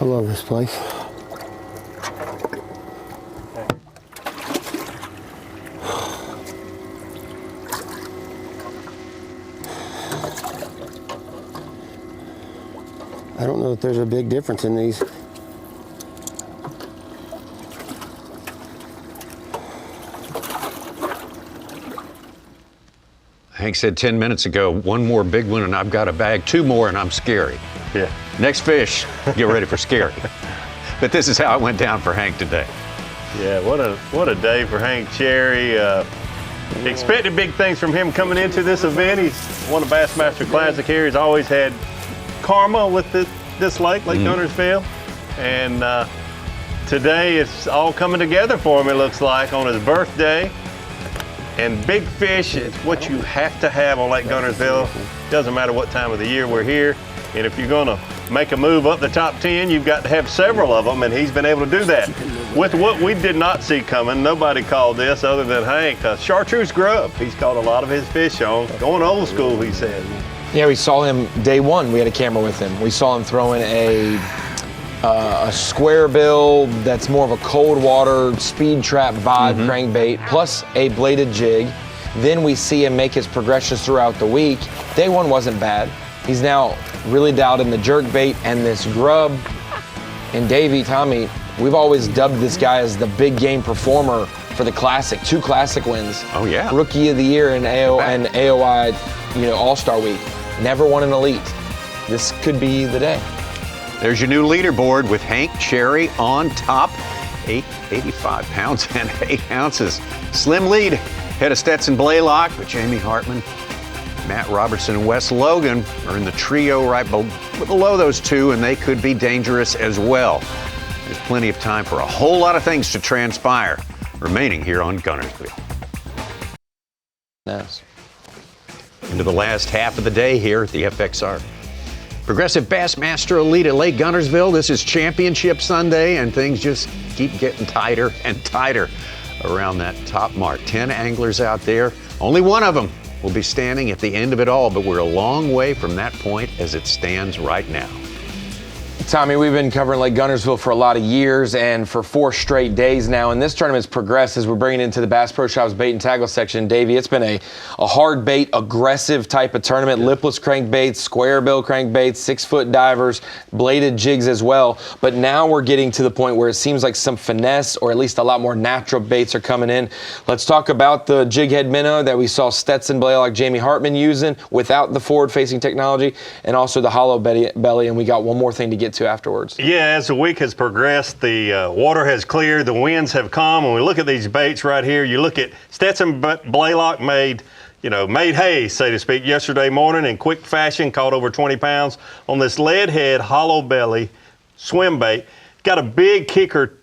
I love this place. I don't know if there's a big difference in these. Hank said 10 minutes ago, one more big one and I've got a bag, two more and I'm scary. Yeah. Next fish, get ready for scary. But this is how it went down for Hank today. Yeah, what a day for Hank Cherry. Expected big things from him coming into this event. He's won a Bassmaster Classic here. He's always had karma with this lake, Lake Guntersville. And today it's all coming together for him, it looks like, on his birthday. And big fish is what you have to have on Lake Guntersville. Doesn't matter what time of the year we're here. And if you're gonna make a move up the top 10, you've got to have several of them, and he's been able to do that. With what we did not see coming, nobody called this other than Hank, chartreuse grub. He's caught a lot of his fish on, going old school, he said. Yeah, we saw him day one. We had a camera with him. We saw him throwing a square bill that's more of a cold water speed trap bod crankbait plus a bladed jig. Then we see him make his progressions throughout the week. Day one wasn't bad. He's now really dialed in the jerk bait and this grub. And Davey, Tommy, we've always dubbed this guy as the big game performer for the Classic. 2 Classic wins. Oh yeah. Rookie of the Year in AOI, All-Star Week. Never won an Elite. This could be the day. There's your new leaderboard with Hank Cherry on top, 85 pounds and 8 ounces. Slim lead ahead of Stetson Blaylock, but Jamie Hartman, Matt Robertson, and Wes Logan are in the trio right below those two, and they could be dangerous as well. There's plenty of time for a whole lot of things to transpire remaining here on Guntersville. Nice. Into the last half of the day here at the FXR Progressive Bassmaster Elite at Lake Guntersville. This is Championship Sunday, and things just keep getting tighter and tighter around that top mark. 10 anglers out there. Only one of them will be standing at the end of it all, but we're a long way from that point as it stands right now. Tommy, we've been covering Lake Guntersville for a lot of years and for 4 straight days now, and this tournament's progressed as we're bringing it into the Bass Pro Shops bait and tackle section. Davey, it's been a hard bait, aggressive type of tournament. Lipless crankbaits, square bill crankbaits, 6-foot divers, bladed jigs as well. But now we're getting to the point where it seems like some finesse, or at least a lot more natural baits are coming in. Let's talk about the jig head minnow that we saw Stetson Blaylock, Jamie Hartman using without the forward-facing technology, and also the hollow belly, and we got one more thing to get to afterwards. Yeah, as the week has progressed, the water has cleared, the winds have calmed. When we look at these baits right here, you look at Stetson Blaylock made hay, so to speak, yesterday morning in quick fashion, caught over 20 pounds on this lead head, hollow belly swim bait. Got a big kicker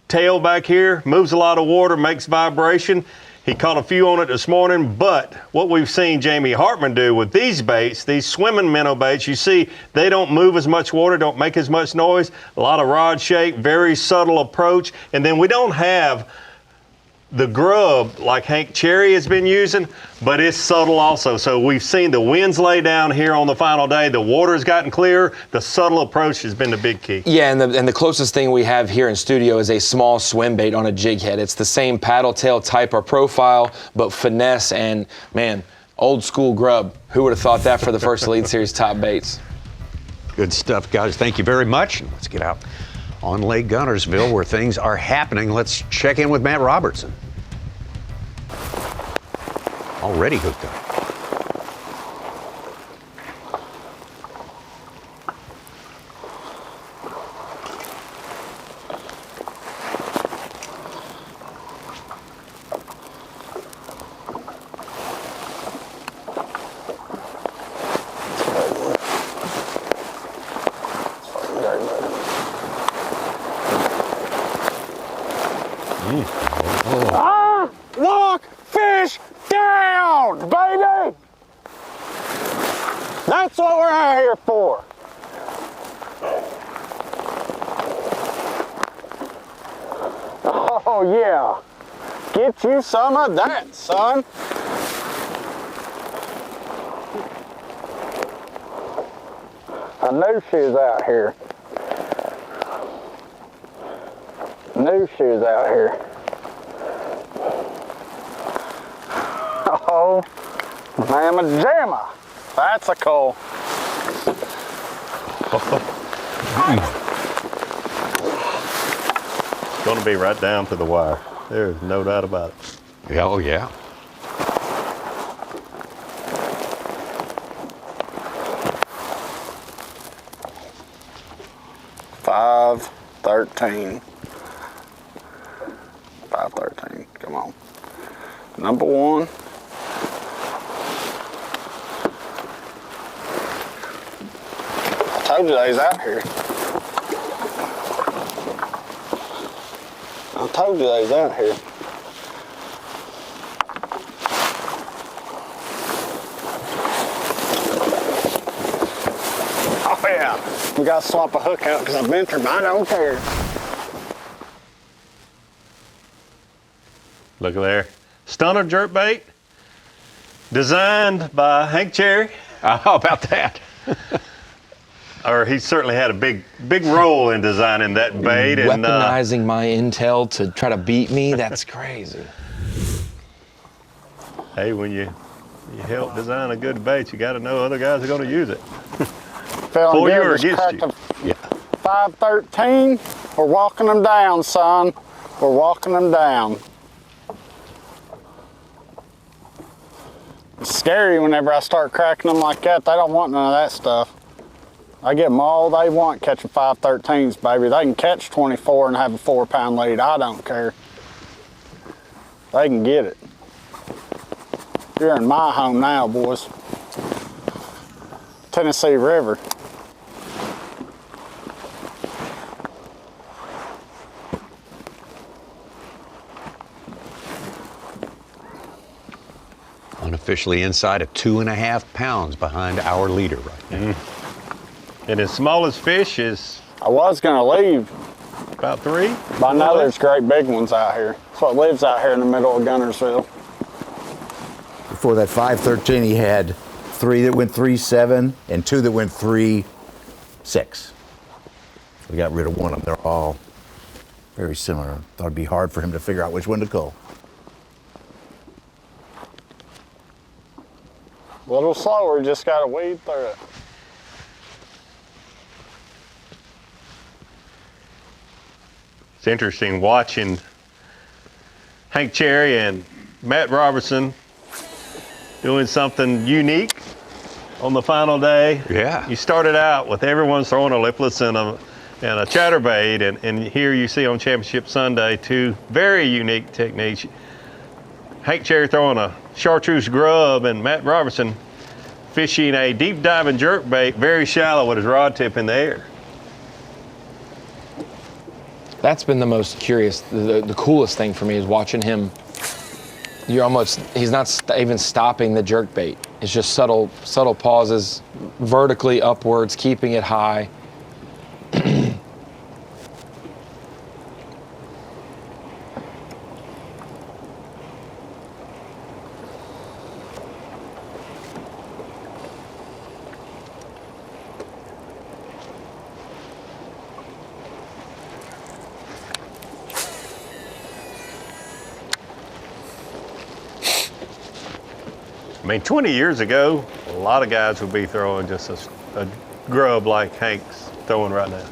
tail back here, moves a lot of water, makes vibration. He caught a few on it this morning, but what we've seen Jamie Hartman do with these baits, these swimming minnow baits, you see they don't move as much water, don't make as much noise, a lot of rod shake, very subtle approach, and then we don't have the grub like Hank Cherry has been using, but it's subtle also. So we've seen the winds lay down here on the final day, the water's gotten clearer, the subtle approach has been the big key. Yeah, and the closest thing we have here in studio is a small swim bait on a jig head. It's the same paddle tail type or profile, but finesse and, man, old school grub. Who would have thought that for the first Elite Series top baits? Good stuff, guys. Thank you very much. Let's get out on Lake Guntersville where things are happening. Let's check in with Matt Robertson. Already hooked up. Lock fish down, baby! That's what we're out here for. Oh yeah. Get you some of that, son. I knew she was out here. Knew she was out here. Oh, mamma jamma. That's a coal. It's going to be right down to the wire. There's no doubt about it. Yeah, oh yeah. $5.13. $5.13. Come on. Number one. I told you they was out here. I told you they was out here. Oh yeah. We gotta swap a hook out because I bent her, but I don't care. Look there. Stunner jerkbait, designed by Hank Cherry. How about that? Or he certainly had a big role in designing that bait. Weaponizing my intel to try to beat me, that's crazy. Hey, when you help design a good bait, you got to know other guys are going to use it. Feeling For you good, or just against cracked you. a 513. We're walking them down, son. We're walking them down. It's scary whenever I start cracking them like that. They don't want none of that stuff. I get them all they want catching 513s, baby. They can catch 24 and have a 4-pound lead. I don't care. They can get it. You're in my home now, boys. Tennessee River. Unofficially inside of 2.5 pounds behind our leader right now. And his smallest fish is? I was gonna leave. About 3? But I know there's great big ones out here. That's what lives out here in the middle of Guntersville. Before that 513, he had 3 that went 3.7 and 2 that went 3.6. We got rid of one of them. They're all very similar. Thought it'd be hard for him to figure out which one to go. A little slower, just gotta weed through it. It's interesting watching Hank Cherry and Matt Robertson doing something unique on the final day. Yeah. You started out with everyone throwing a lipless and a chatterbait, and here you see on Championship Sunday 2 very unique techniques. Hank Cherry throwing a chartreuse grub and Matt Robertson fishing a deep diving jerkbait very shallow with his rod tip in the air. That's been the most curious, the coolest thing for me is watching him. He's not even stopping the jerk bait. It's just subtle pauses, vertically upwards, keeping it high. I mean, 20 years ago, a lot of guys would be throwing just a grub like Hank's throwing right now.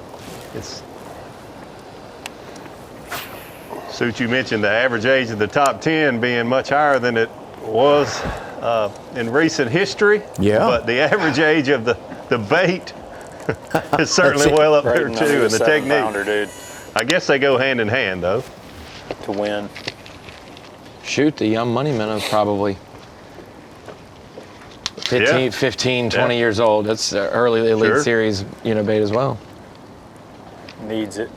Suit, you mentioned the average age of the top 10 being much higher than it was in recent history. Yeah. But the average age of the bait is certainly well up there too, and the technique. Dude. I guess they go hand in hand though. To win. Shoot, the young money minnow probably 15, 20 years old. That's early Elite Series, bait as well. Needs it.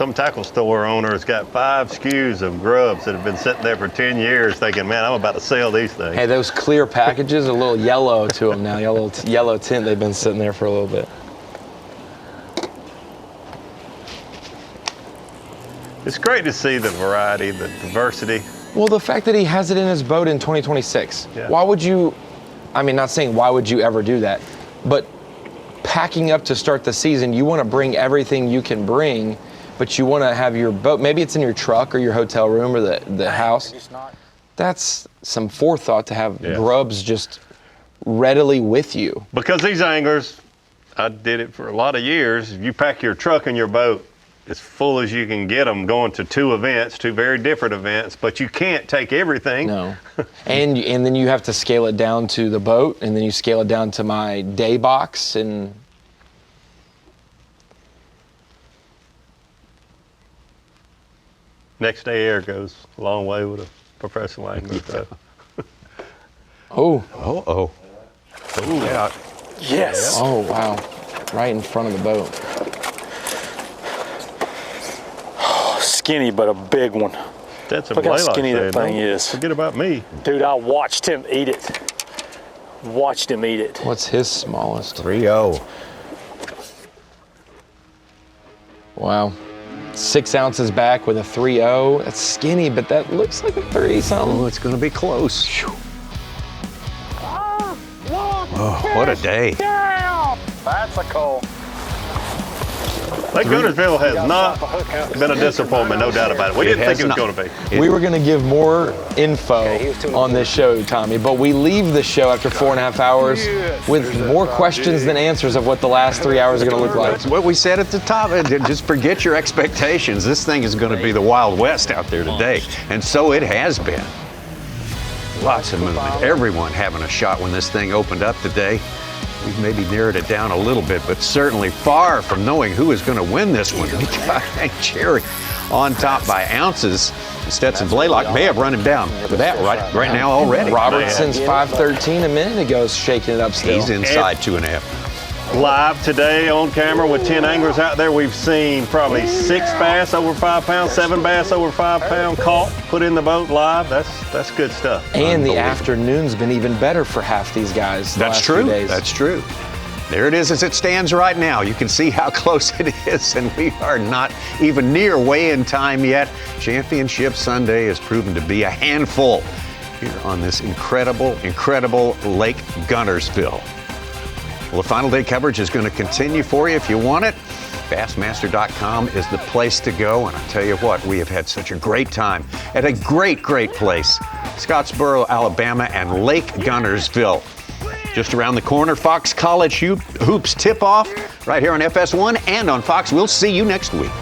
some tackle store owner has got 5 SKUs of grubs that have been sitting there for 10 years thinking, man, I'm about to sell these things. Hey, those clear packages are a little yellow to them now. Yellow tint, they've been sitting there for a little bit. It's great to see the variety, the diversity. Well, the fact that he has it in his boat in 2026. Yeah. Why would you, I mean, not saying why would you ever do that, but packing up to start the season, you want to bring everything you can bring, but you want to have your boat, maybe it's in your truck or your hotel room or the house. That's some forethought to have grubs just readily with you. Because these anglers, I did it for a lot of years, you pack your truck and your boat as full as you can get them going to 2 events, 2 very different events, but you can't take everything. No. and then you have to scale it down to the boat, and then you scale it down to my day box, and next day air goes a long way with a professional angler. So. Oh. Oh. Yeah. Yes. Oh, wow. Right in front of the boat. Skinny, but a big one. That's a Look how blaylock skinny that said, thing "Don't is. Forget about me. Dude, I watched him eat it. Watched him eat it. What's his smallest? 3-0. Wow. 6 ounces back with a 3-0. That's skinny, but that looks like a 30 something. Oh, it's going to be close. Oh, what a day. That's a call. Lake Guntersville has not been a disappointment, no doubt about it. We didn't think it was going to be. We were going to give more info on this show, Tommy, but we leave the show after 4.5 hours with more questions than answers of what the last 3 hours are going to look like. That's what we said at the top. Just forget your expectations. This thing is going to be the Wild West out there today. And so it has been. Lots of movement. Everyone having a shot when this thing opened up today. We've maybe narrowed it down a little bit, but certainly far from knowing who is going to win this one. We got Hank Cherry on top by ounces. Stetson Blaylock may have run him down for that right now already. Robertson's 513 a minute ago, shaking it up still. He's inside 2.5. Live today on camera with 10 anglers out there, we've seen probably 6 bass over 5 pounds, 7 bass over 5 pounds caught, put in the boat live. That's good stuff. And the afternoon's been even better for half these guys. That's true. That's true. There it is as it stands right now. You can see how close it is, and we are not even near weigh-in time yet. Championship Sunday has proven to be a handful here on this incredible Lake Guntersville. Well, the final day coverage is going to continue for you if you want it. Bassmaster.com is the place to go, and I tell you what, we have had such a great time at a great place. Scottsboro, Alabama, and Lake Guntersville. Just around the corner, Fox College Hoops tip-off right here on FS1 and on Fox. We'll see you next week.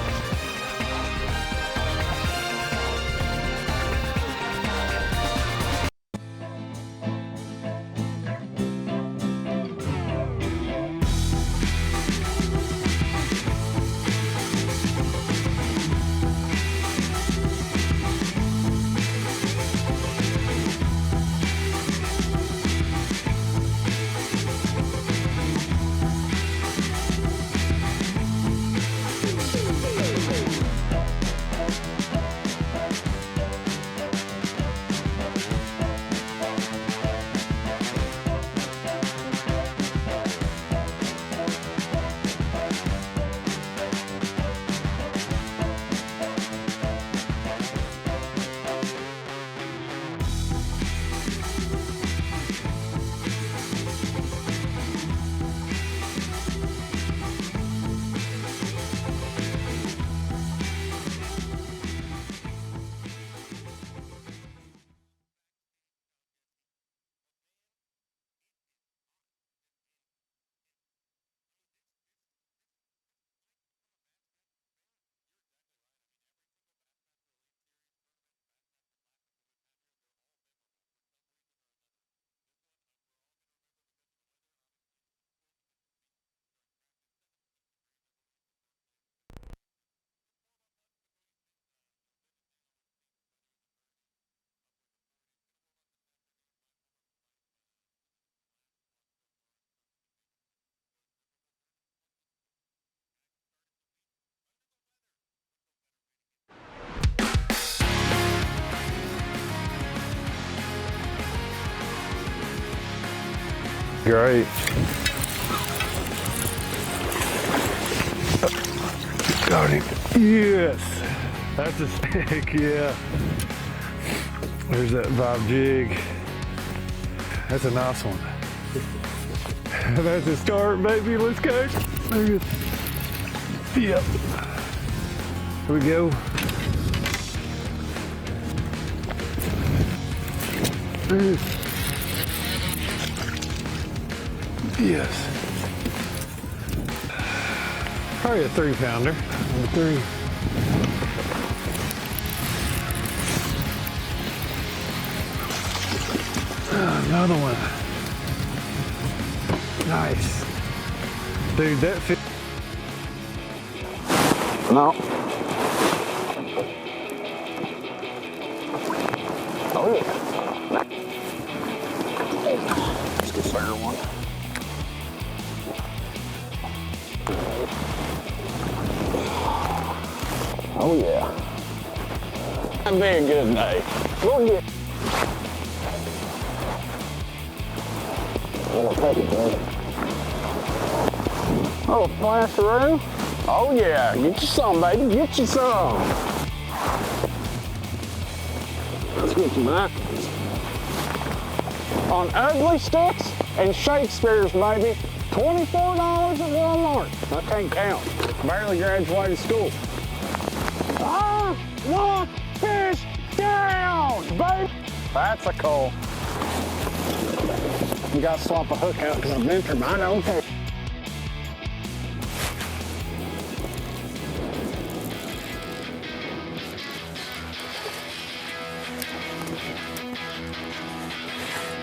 great. Got him. Yes. That's a stick, yeah. There's that vibe jig. That's a nice one. That's a start, baby. Let's go. There it is. Yep. Here we go. There it is. Yes. Probably a 3-pounder. Number 3. Another one. Nice. Dude, that fit. No. Oh yeah. Let's get bigger one. Oh yeah. That'd be a good day. Go get. Oh, flasheroo. Oh yeah, get you some, baby, get you some. Let's get you back. On ugly sticks and Shakespeare's, baby. $24 at Walmart. I can't count. Barely graduated school. Ah, one fish down, baby. That's a call. You gotta swap a hook out because I've been through mine. Okay.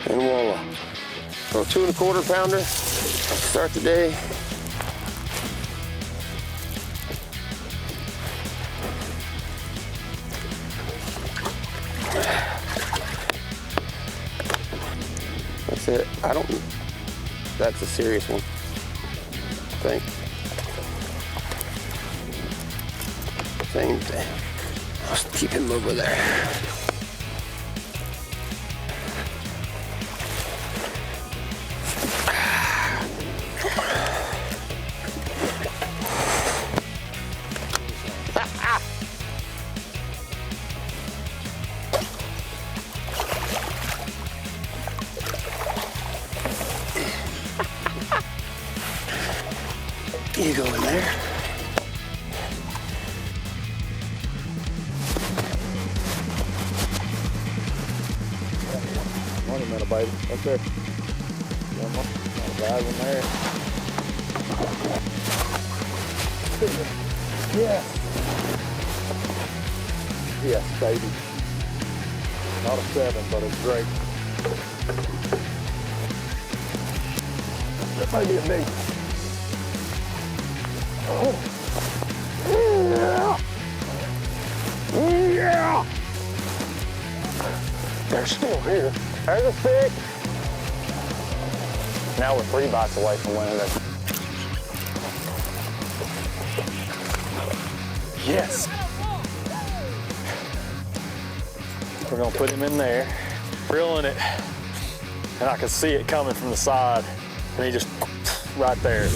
And voila. So 2 1/4 pounder, start the day. That's it. That's a serious one, I think. Same thing. I'll just keep him over there. You go in there. Wait a minute, baby. Up there. One more. Not a bad one there. Yes. Yes, baby. Not a 7, but it's great. That might be a big one. Oh. Yeah. Yeah. They're still here. There's a 6. Now we're 3 bites away from winning this. Yes. We're gonna put him in there, reeling it, and I can see it coming from the side, and he just right there.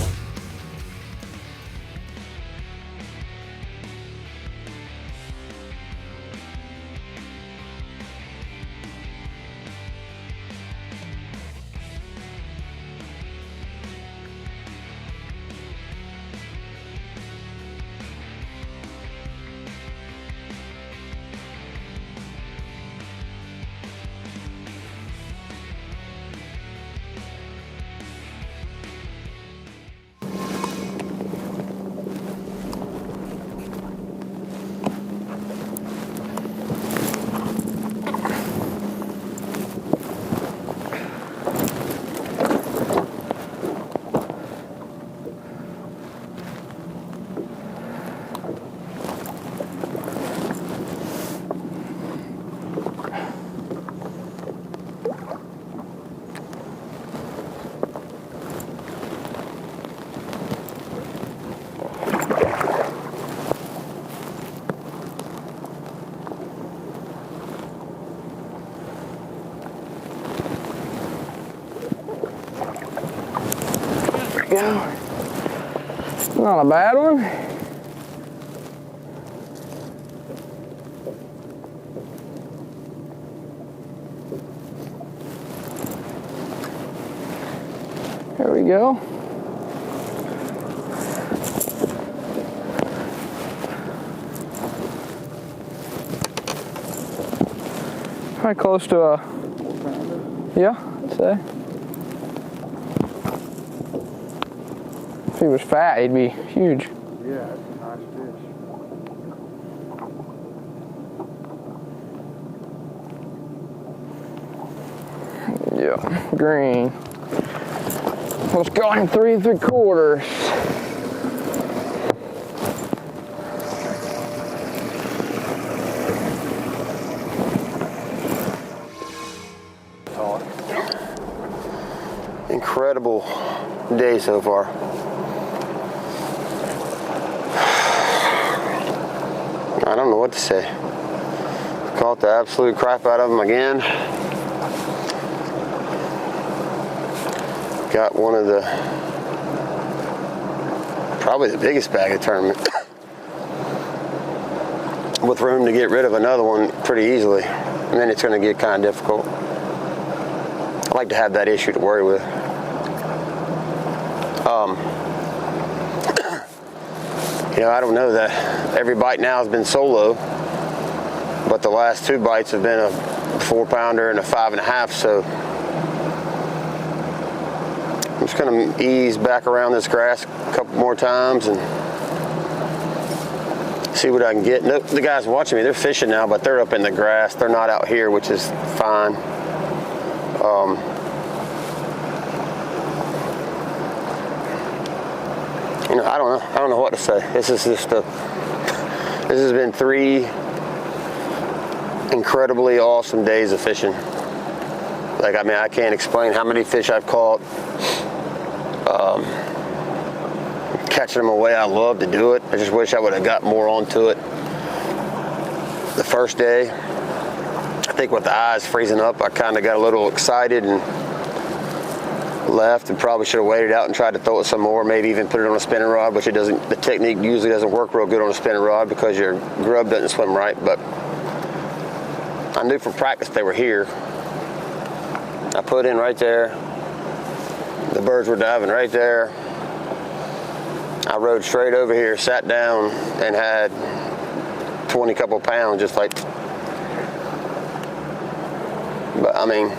we go. Not a bad one. There we go. Probably close to a, yeah, I'd say. If he was fat, he'd be huge. Yeah, that's a nice fish. Yeah, green. Let's go in 3 3/4. Incredible day so far. I don't know what to say. Caught the absolute crap out of them again. Got one of the, probably the biggest bag of tournament. With room to get rid of another one pretty easily. And then it's going to get kind of difficult. I like to have that issue to worry with. You know, I don't know that every bite now has been solo, but the last 2 bites have been a 4-pounder and a 5.5, so I'm just going to ease back around this grass a couple more times and see what I can get. No, the guys watching me, they're fishing now, but they're up in the grass. They're not out here, which is fine. You know, I don't know what to say. This is just this has been 3 incredibly awesome days of fishing. Like, I mean, I can't explain how many fish I've caught. Catching them away, I love to do it. I just wish I would have got more onto it the first day. I think with the eyes freezing up, I kind of got a little excited and left, and probably should have waited out and tried to throw it some more, maybe even put it on a spinning rod, which it doesn't, the technique usually doesn't work real good on a spinning rod because your grub doesn't swim right. But I knew from practice they were here. I put in right there. The birds were diving right there. I rode straight over here, sat down, and had 20 couple pounds, just like. But I mean,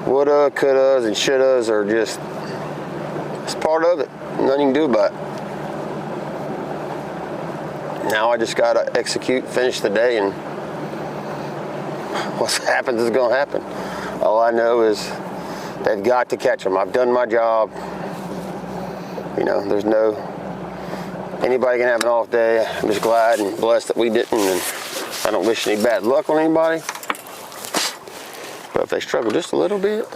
woulda, couldas, and shouldas are just, it's part of it. Nothing you can do about it. Now I just gotta execute, finish the day, and what happens is gonna happen. All I know is they've got to catch them. I've done my job. You know, there's no, anybody can have an off day. I'm just glad and blessed that we didn't, and I don't wish any bad luck on anybody. But if they struggle just a little bit,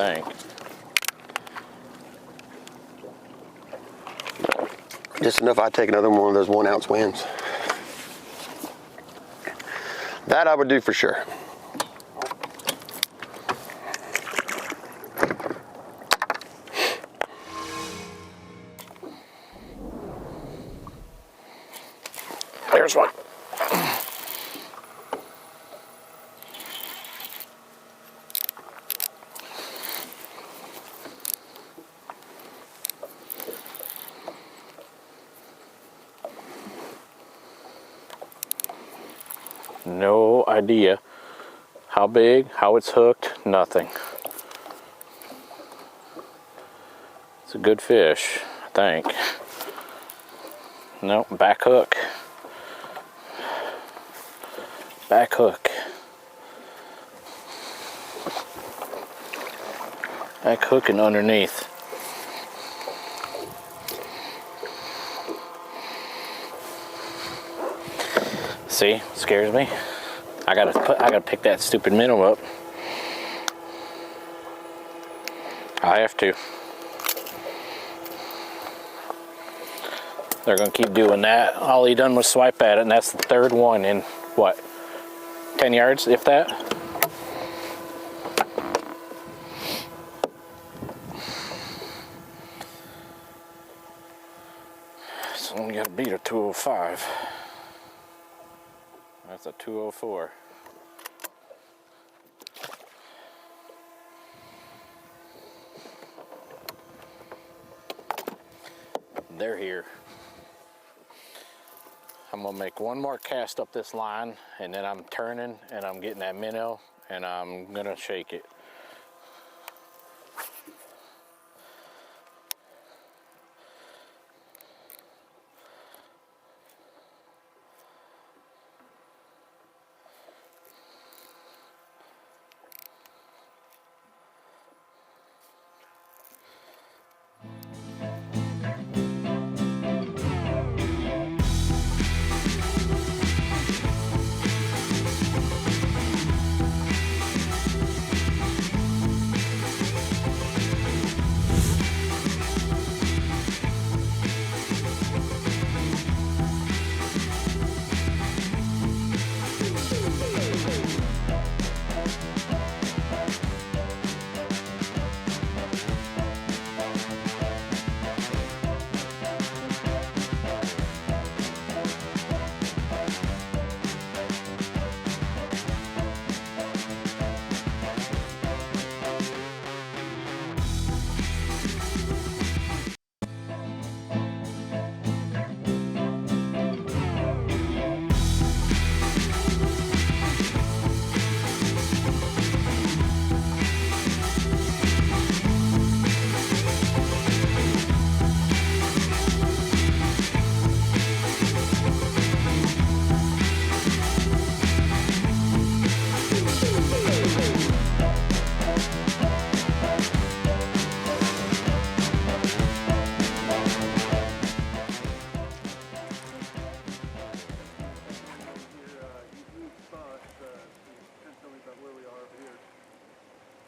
just enough, I'd take another one of those 1 ounce wins. That I would do for sure. There's one. No idea how big, how it's hooked, nothing. It's a good fish, I think. Nope, back hook. Back hook. Back hook and underneath. See, scares me. I gotta pick that stupid minnow up. I have to. They're gonna keep doing that. All he done was swipe at it, and that's the 3rd one in what? 10 yards, if that? This one got to beat a 205. That's a 204. They're here. I'm gonna make one more cast up this line, and then I'm turning and I'm getting that minnow and I'm gonna shake it.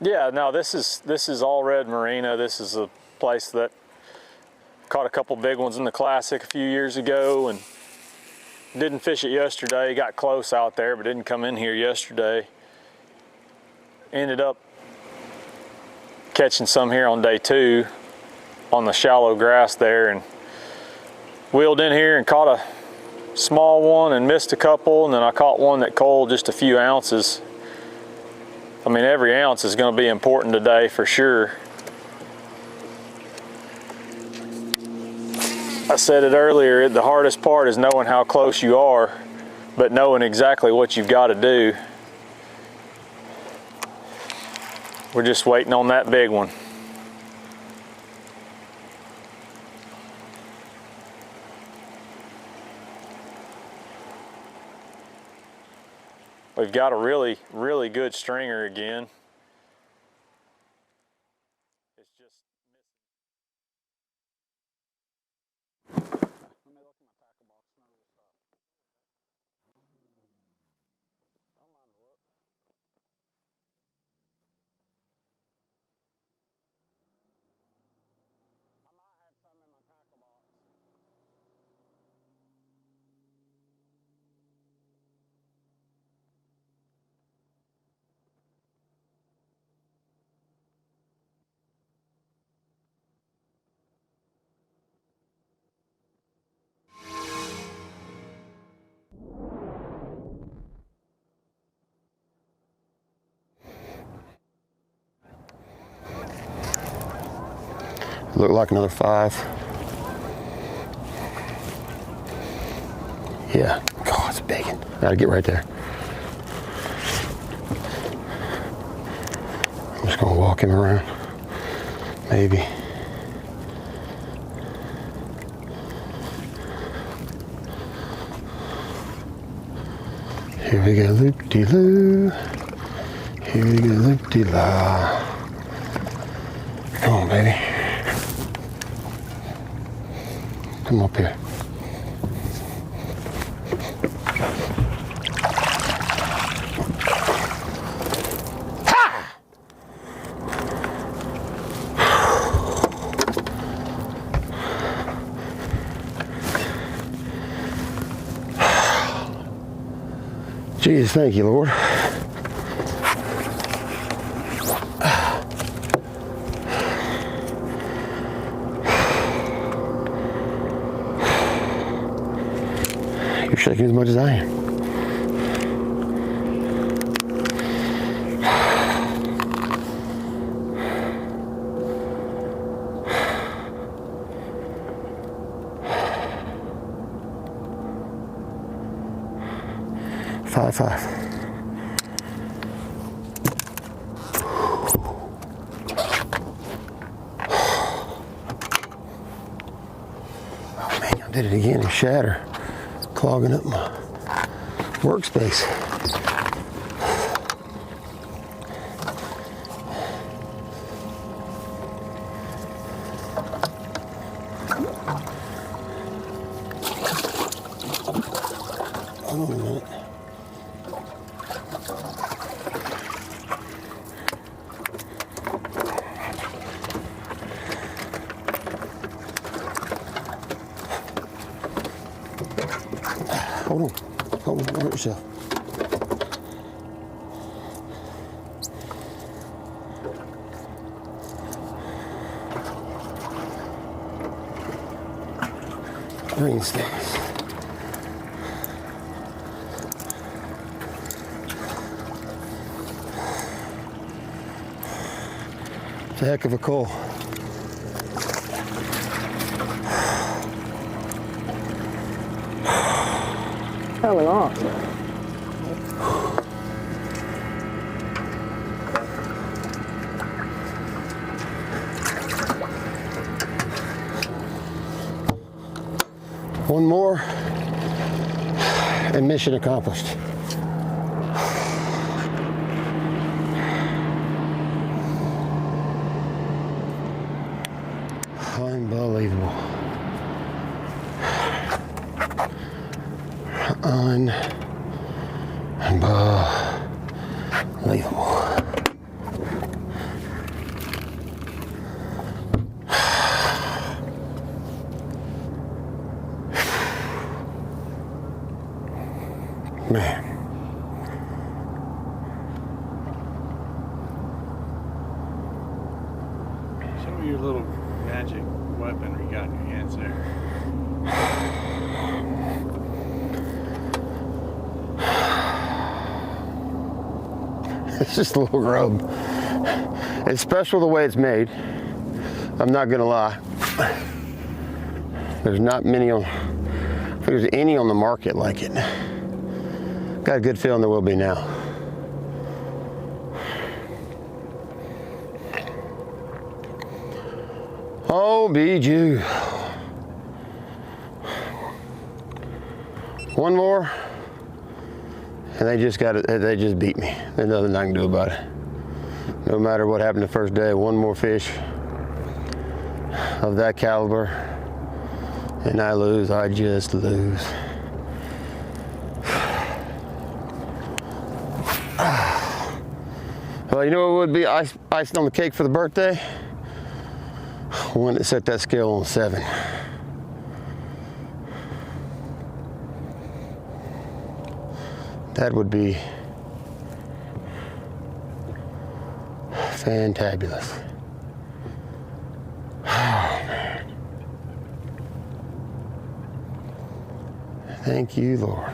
Yeah, no, this is all red marina. This is a place that caught a couple big ones in the Classic a few years ago and didn't fish it yesterday. Got close out there, but didn't come in here yesterday. Ended up catching some here on day 2 on the shallow grass there, and wheeled in here and caught a small one and missed a couple, and then I caught one that coiled just a few ounces. I mean, every ounce is going to be important today for sure. I said it earlier, the hardest part is knowing how close you are, but knowing exactly what you've got to do. We're just waiting on that big one. We've got a really, really good stringer again. It's just Look like another 5. Yeah, God, it's big. Gotta get right there. I'm just gonna walk him around, maybe. Here we go, loop-de-loo. Here we go, loop-de-la. Come on, baby. Come up here. Ha! Jesus, thank you, Lord. shaking as much as I am. Five. Oh man, I did it again and shatter, clogging up my workspace. Hold on a minute. Hold on, don't hurt yourself. Green stains. It's a heck of a coal. Coming off. One more and mission accomplished. Unbelievable. Unbelievable. Man. Show me your little magic weapon you got in your hands there. It's just a little grub. It's special the way it's made. I'm not gonna lie. There's not many on, I think there's any on the market like it. Got a good feeling there will be now. Oh, BJ. One more. And they just got it, they just beat me. There's nothing I can do about it. No matter what happened the first day, one more fish of that caliber, and I lose, I just lose. Well, you know what would be icing on the cake for the birthday? One that set that scale on 7. That would be fantabulous. Oh, man. Thank you, Lord.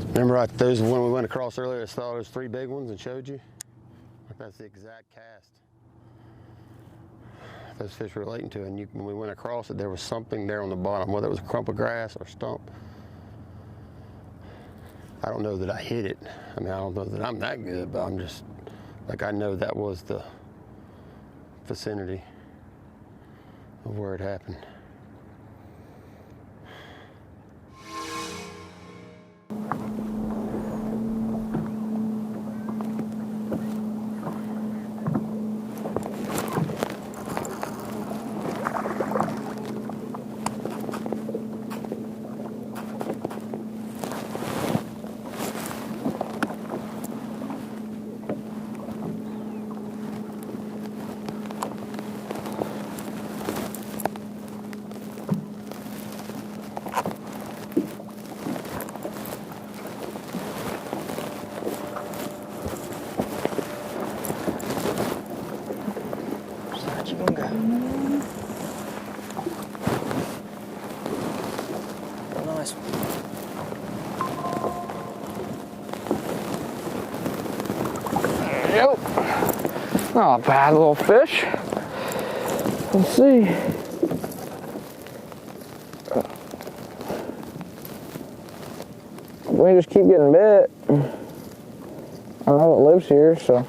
Remember those when we went across earlier, I saw those 3 big ones and showed you? That's the exact cast those fish were relating to, and when we went across it, there was something there on the bottom, whether it was a clump of grass or stump. I don't know that I hit it. I mean, I don't know that I'm that good, but I'm just, like, I know that was the vicinity of where it happened. Where'd you gonna go? A nice one. There you go. Not a bad little fish. Let's see. We just keep getting bit. I know it lives here, so.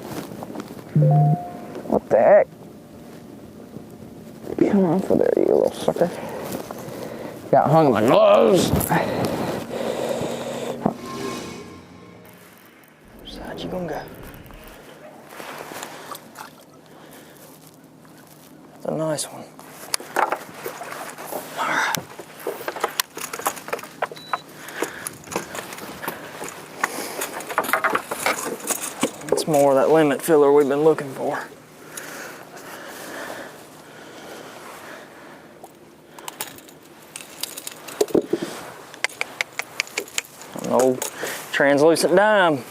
What the heck? Come off of there, you little sucker. Got hung in my gloves. Which side you gonna go? That's a nice one. Alright. It's more of that limit filler we've been looking for. An old translucent dime.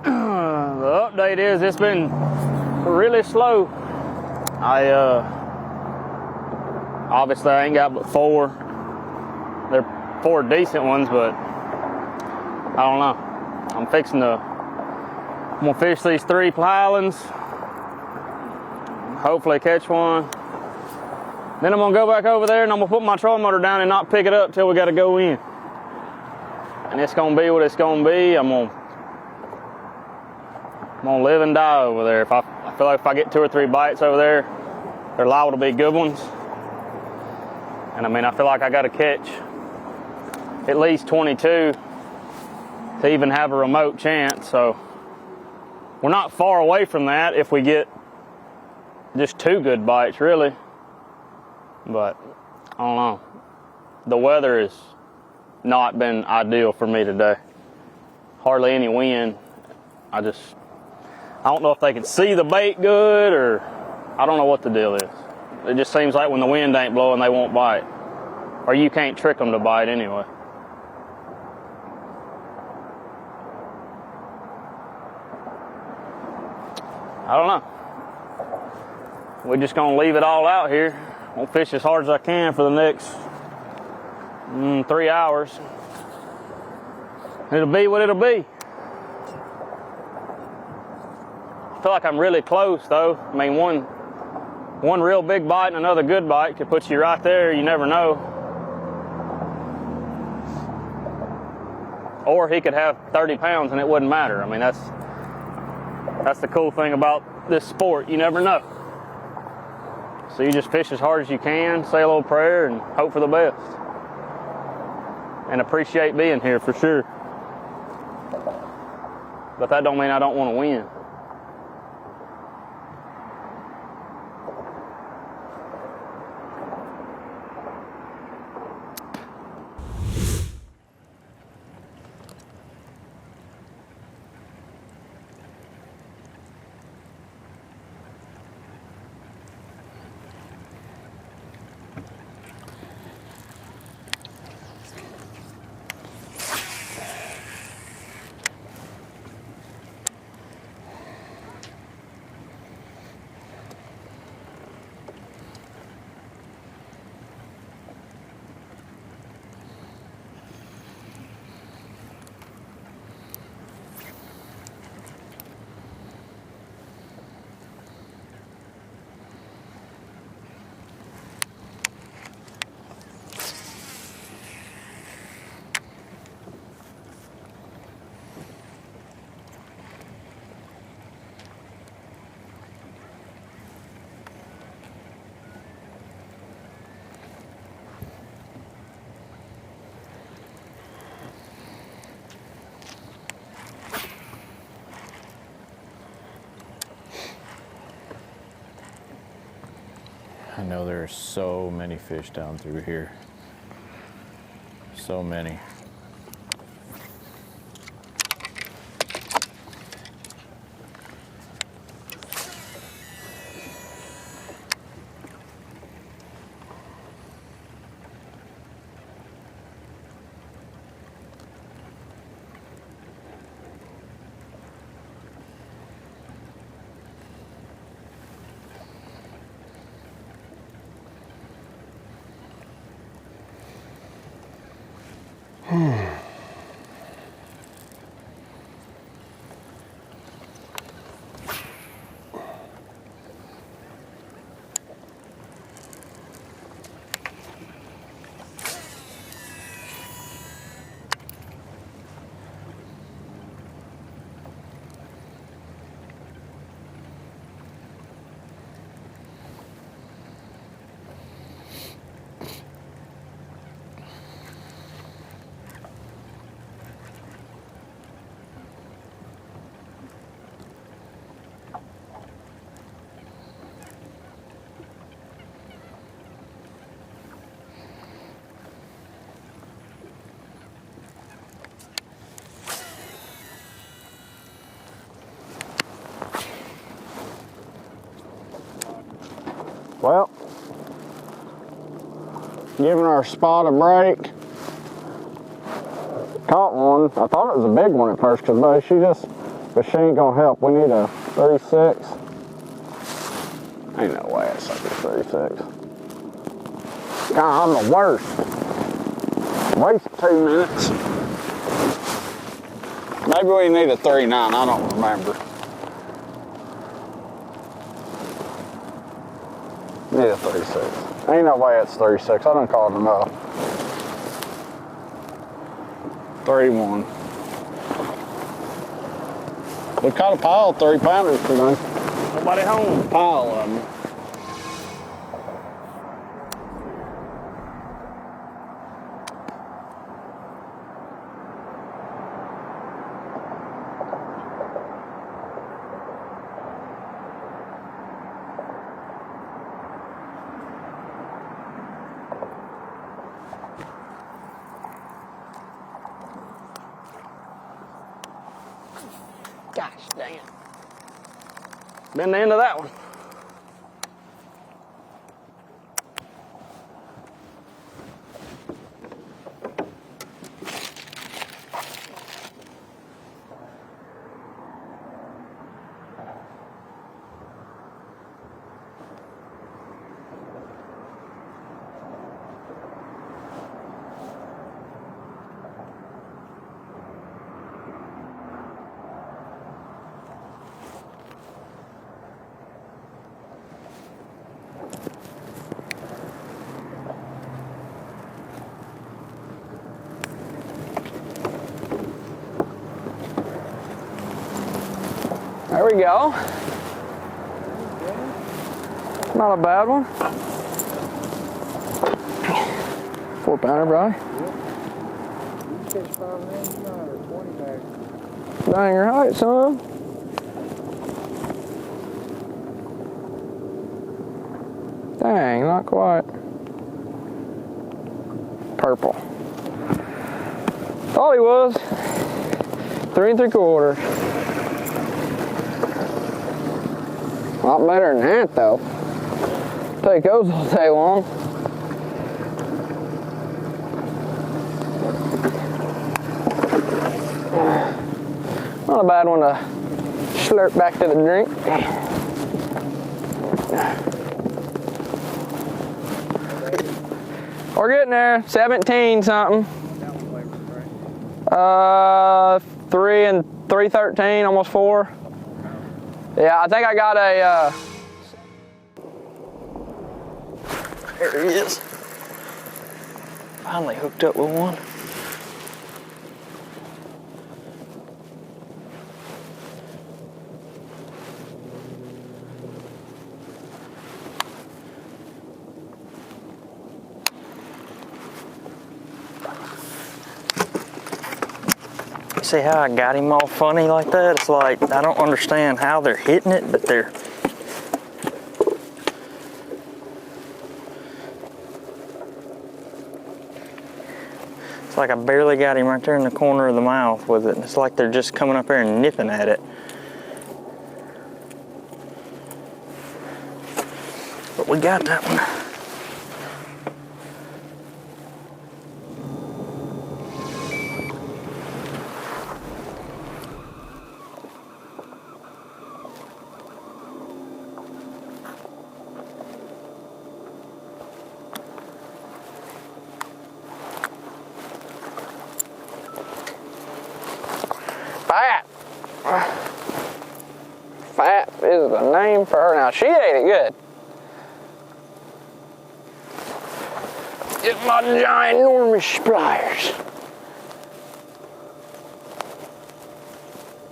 The update is it's been really slow. Obviously I ain't got but 4. They're 4 decent ones, but I don't know. I'm gonna fish these 3 pilings, hopefully catch one. Then I'm gonna go back over there and I'm gonna put my trolling motor down and not pick it up till we gotta go in. And it's gonna be what it's gonna be. I'm gonna live and die over there. If I feel like if I get 2 or 3 bites over there, they're liable to be good ones. And I mean, I feel like I got to catch at least 22 to even have a remote chance. So we're not far away from that if we get just 2 good bites, really. But I don't know. The weather has not been ideal for me today. Hardly any wind. I don't know if they can see the bait good, or I don't know what the deal is. It just seems like when the wind ain't blowing, they won't bite. Or you can't trick them to bite anyway. I don't know. We're just gonna leave it all out here. I'll fish as hard as I can for the next 3 hours. It'll be what it'll be. I feel like I'm really close though. I mean, one real big bite and another good bite could put you right there. You never know. Or he could have 30 pounds and it wouldn't matter. I mean, that's the cool thing about this sport. You never know. So you just fish as hard as you can, say a little prayer, and hope for the best. And appreciate being here for sure. But that don't mean I don't want to win. I know there are so many fish down through here. So many. Well, giving our spot a break. Caught one. I thought it was a big one at first, but she ain't gonna help. We need a 36. Ain't no way it's like a 36. God, I'm the worst. Waste 2 minutes. Maybe we need a 39, I don't remember. Need a 36. Ain't no way it's 36. I done caught enough. 31. We caught a pile of 3 pounders today. Nobody home. Pile of them. Gosh dang it. Been the end of that one. There we go. Not a bad one. 4 pounder, probably. You catch 5 inches tonight or 20 back. Dang right, son. Dang, not quite. Purple. Thought he was. 3 3/4. A lot better than that, though. Take those all day long. Not a bad one to slurp back to the drink. We're getting there. 17 something. 3 and 3/13, almost 4. Yeah, I think I got a, There he is. Finally hooked up with one. See how I got him all funny like that? It's like, I don't understand how they're hitting it, but they're... It's like I barely got him right there in the corner of the mouth with it. It's like they're just coming up there and nipping at it. But we got that one. Fat. Fat is the name for her. Now, she ate it good. Get my ginormous pliers.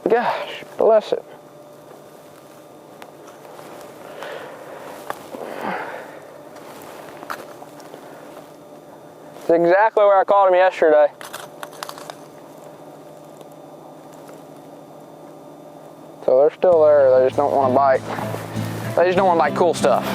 Gosh, bless it. It's exactly where I caught him yesterday. So they're still there, they just don't want to bite. They just don't want to bite cool stuff.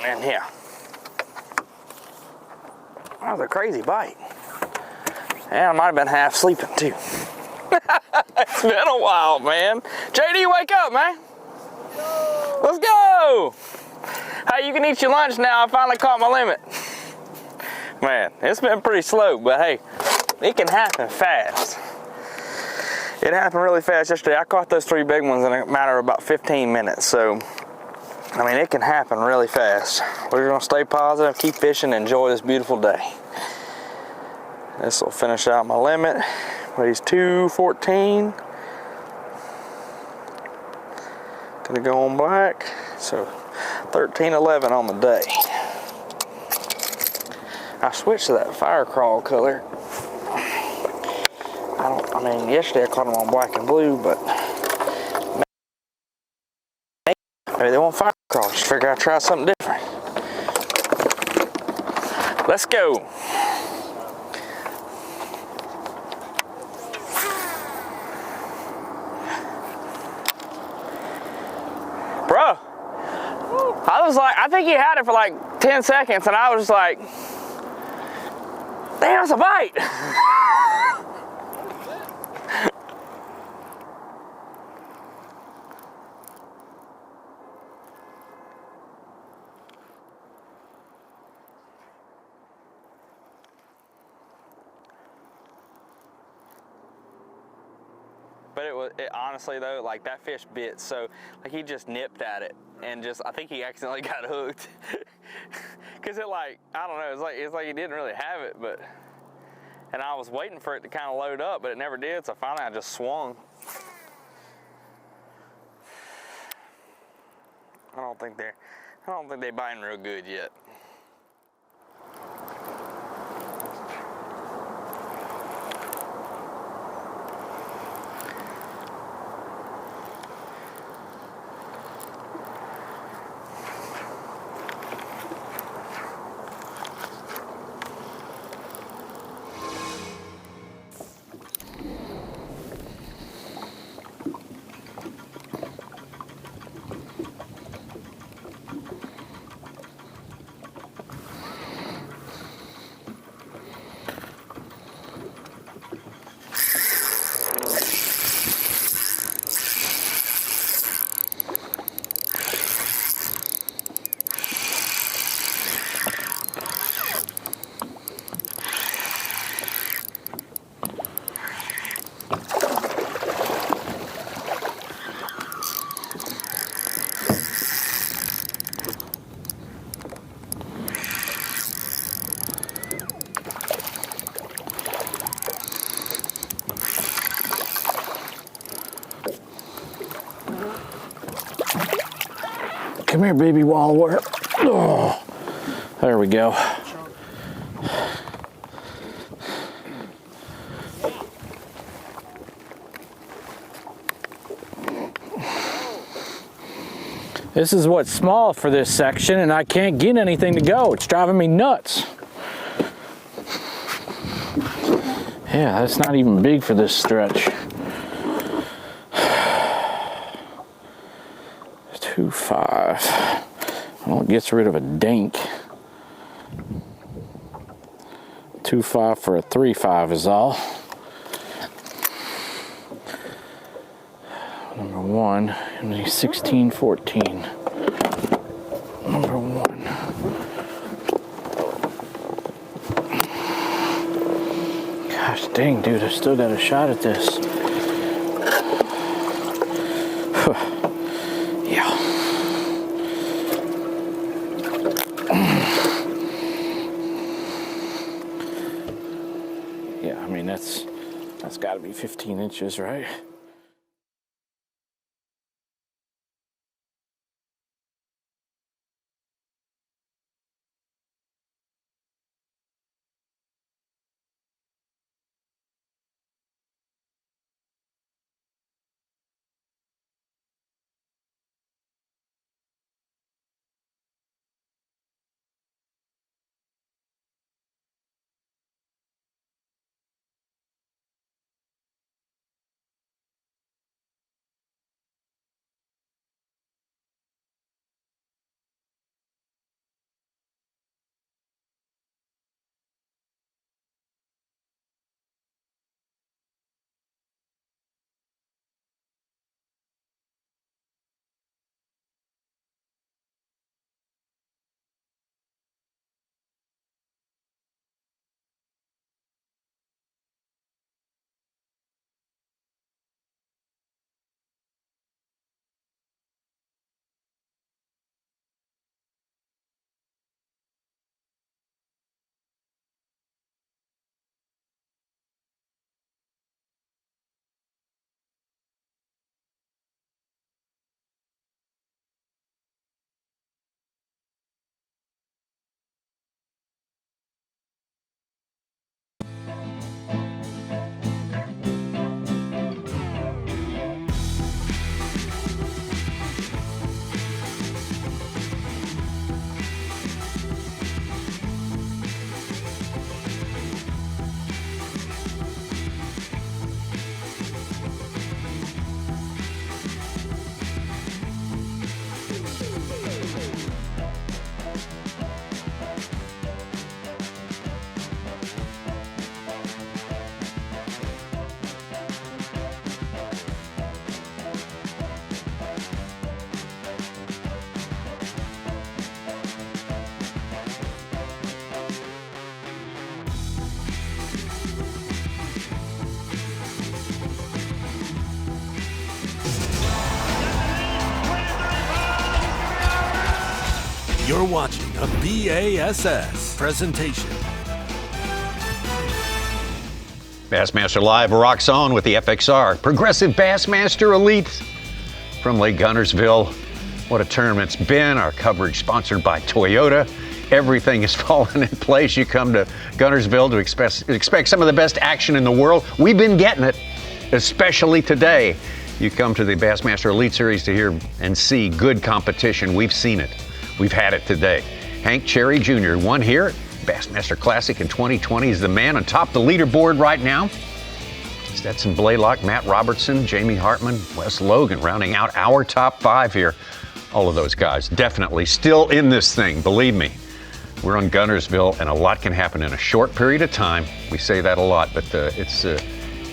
in here. That was a crazy bite. And I might have been half sleeping too. It's been a while, man. JD, wake up, man. Let's go. Hey, you can eat your lunch now. I finally caught my limit. Man, it's been pretty slow, but hey, it can happen fast. It happened really fast yesterday. I caught those 3 big ones in a matter of about 15 minutes. So, I mean, it can happen really fast. We're gonna stay positive, keep fishing, enjoy this beautiful day. This will finish out my limit. Weighs 214. Gonna go on black. So 1311 on the day. I switched to that fire crawl color. I mean, yesterday I caught them on black and blue, but maybe they want fire crawl. Just figure I'd try something different. Let's go. Bro, I was like, I think he had it for like 10 seconds, and I was just like, damn, it's a bite. But it honestly though, like that fish bit, so like he just nipped at it and just, I think he accidentally got hooked. Cause it like, I don't know, it's like he didn't really have it, but, and I was waiting for it to kind of load up, but it never did, so finally I just swung. I don't think they're biting real good yet. Come here, baby wallower. Oh, there we go. This is what's small for this section, and I can't get anything to go. It's driving me nuts. Yeah, that's not even big for this stretch. 2.5. Well, it gets rid of a dink. 2.5 for a 3.5 is all. Number one, 16.14. Number one. Gosh dang, dude, I still got a shot at this. Yeah. Yeah, I mean, that's got to be 15 inches, right? You're watching a B.A.S.S. presentation. Bassmaster Live rocks on with the FXR Progressive Bassmaster Elite from Lake Guntersville. What a tournament it's been. Our coverage sponsored by Toyota. Everything is falling in place. You come to Guntersville to expect some of the best action in the world. We've been getting it, especially today. You come to the Bassmaster Elite Series to hear and see good competition. We've seen it. We've had it today. Hank Cherry Jr. won here. Bassmaster Classic in 2020 is the man on top of the leaderboard right now. Stetson Blaylock, Matt Robertson, Jamie Hartman, Wes Logan rounding out our top 5 here. All of those guys definitely still in this thing, believe me. We're on Guntersville, and a lot can happen in a short period of time. We say that a lot, but it's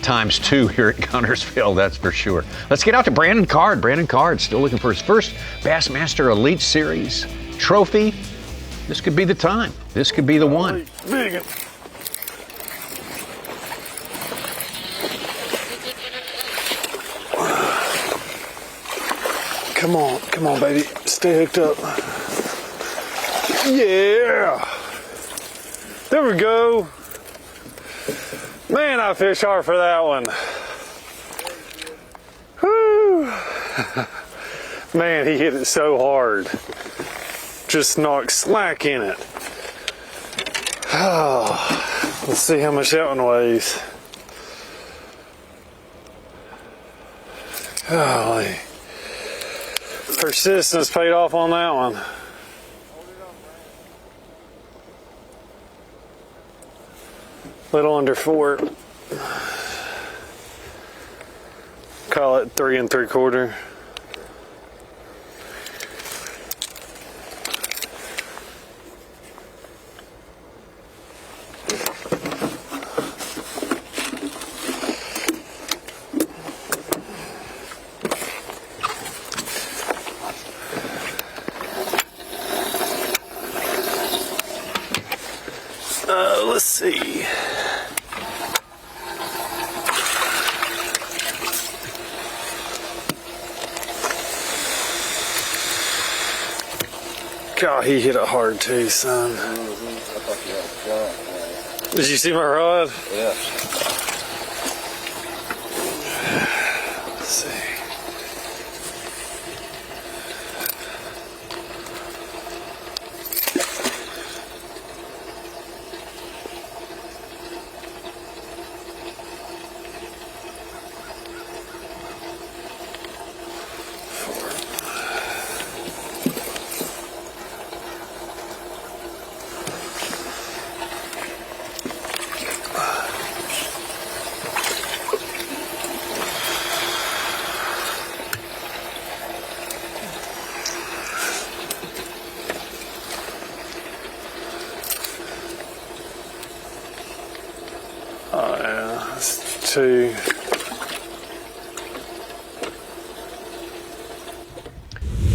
times 2 here at Guntersville, that's for sure. Let's get out to Brandon Card. Brandon Card still looking for his first Bassmaster Elite Series trophy. This could be the time. This could be the one. Come on, baby. Stay hooked up. Yeah. There we go. Man, I fish hard for that one. Whew. Man, he hit it so hard. Just knocked slack in it. Oh, let's see how much that one weighs. Golly. Persistence paid off on that one. Little under 4. Call it 3 3/4. Let's see. God, he hit it hard too, son. Did you see my rod? Yeah. Let's see. Oh yeah, that's 2.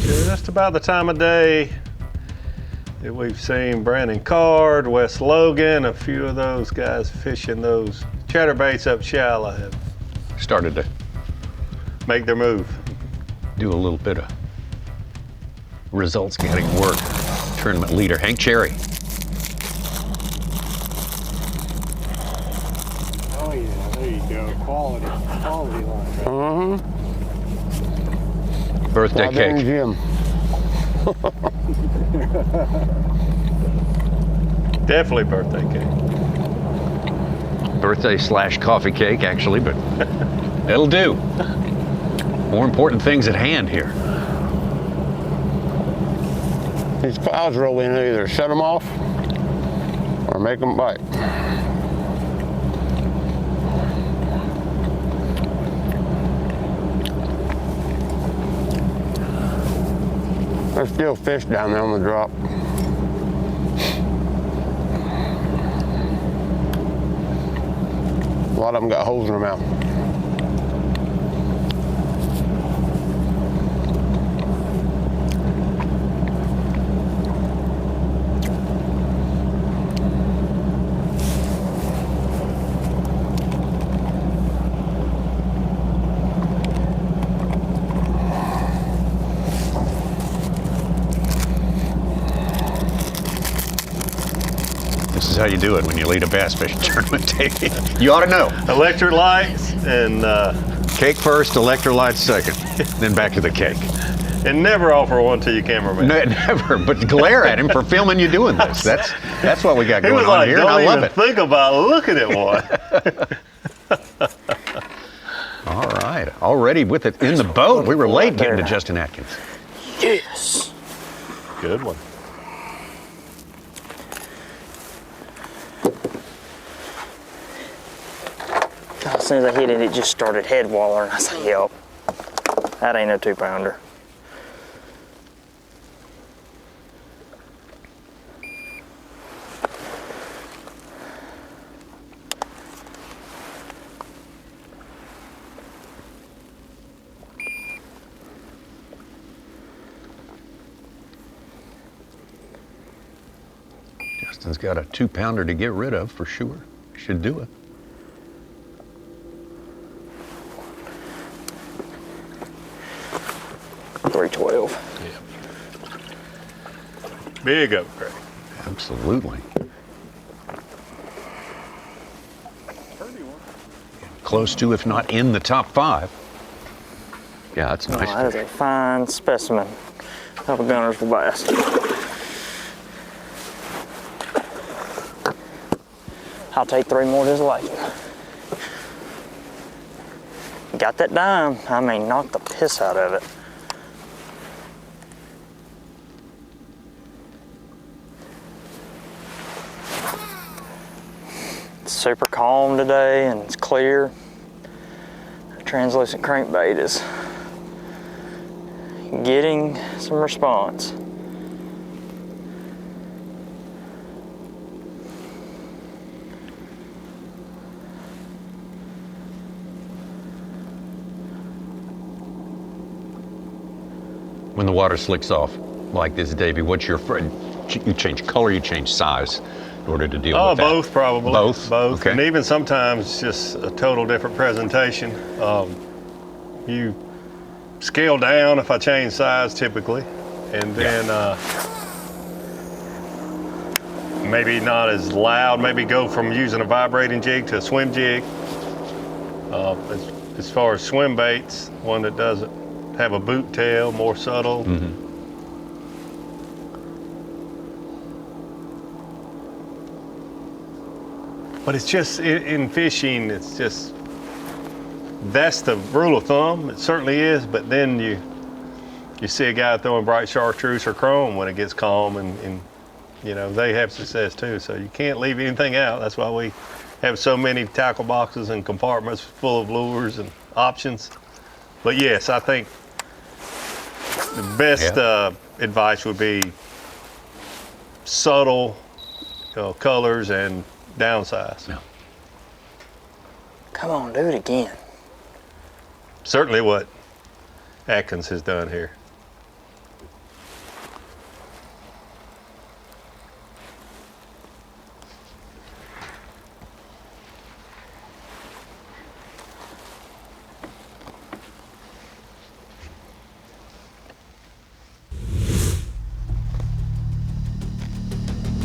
Just about the time of day that we've seen Brandon Card, Wes Logan, a few of those guys fishing those chatterbaits up shallow have started to make their move. Do a little bit of results getting work. Tournament leader Hank Cherry. Oh yeah, there you go. Quality line. Birthday Right there in cake. Jim. Definitely birthday cake. Birthday / coffee cake, actually, but it'll do. More important things at hand here. These clouds roll in, either shut them off or make them bite. There's still fish down there on the drop. A lot of them got holes in their mouth. how you do it when you lead a bass fishing tournament, Davey. You ought to know. Electrolytes and cake first, electrolytes second, then back to the cake. And never offer one to your cameraman. Never, but glare at him for filming you doing this. That's what we got going on here, and I love it. Think about looking at one. All right, already with it in the boat. We were late getting to Justin Atkins. Yes. Good one. As soon as I hit it, it just started head wallering. I said, yep, that ain't no 2-pounder. Justin's got a 2-pounder to get rid of for sure. Should do it. $3.12. Yeah. Big upgrade. Absolutely. Close to, if not in the top 5. Yeah, that's nice. That is a fine specimen of a Guntersville bass. I'll take 3 more to his liking. Got that dime. I mean, knocked the piss out of it. It's super calm today and it's clear. The translucent crankbait is getting some response. When the water slicks off like this, Davey, what's your, you change color, you change size in order to deal with that? Both probably. Both? Okay. And even sometimes just a total different presentation. You scale down if I change size typically, and then maybe not as loud, maybe go from using a vibrating jig to a swim jig. As far as swim baits, one that doesn't have a boot tail, more subtle. Mm-hmm. But it's just, in fishing, it's just, that's the rule of thumb. It certainly is, but then you see a guy throwing bright chartreuse or chrome when it gets calm, and you know, they have success too. So you can't leave anything out. That's why we have so many tackle boxes and compartments full of lures and options. But yes, I think the best advice would be subtle colors and downsize. Yeah. Come on, do it again. Certainly what Atkins has done here.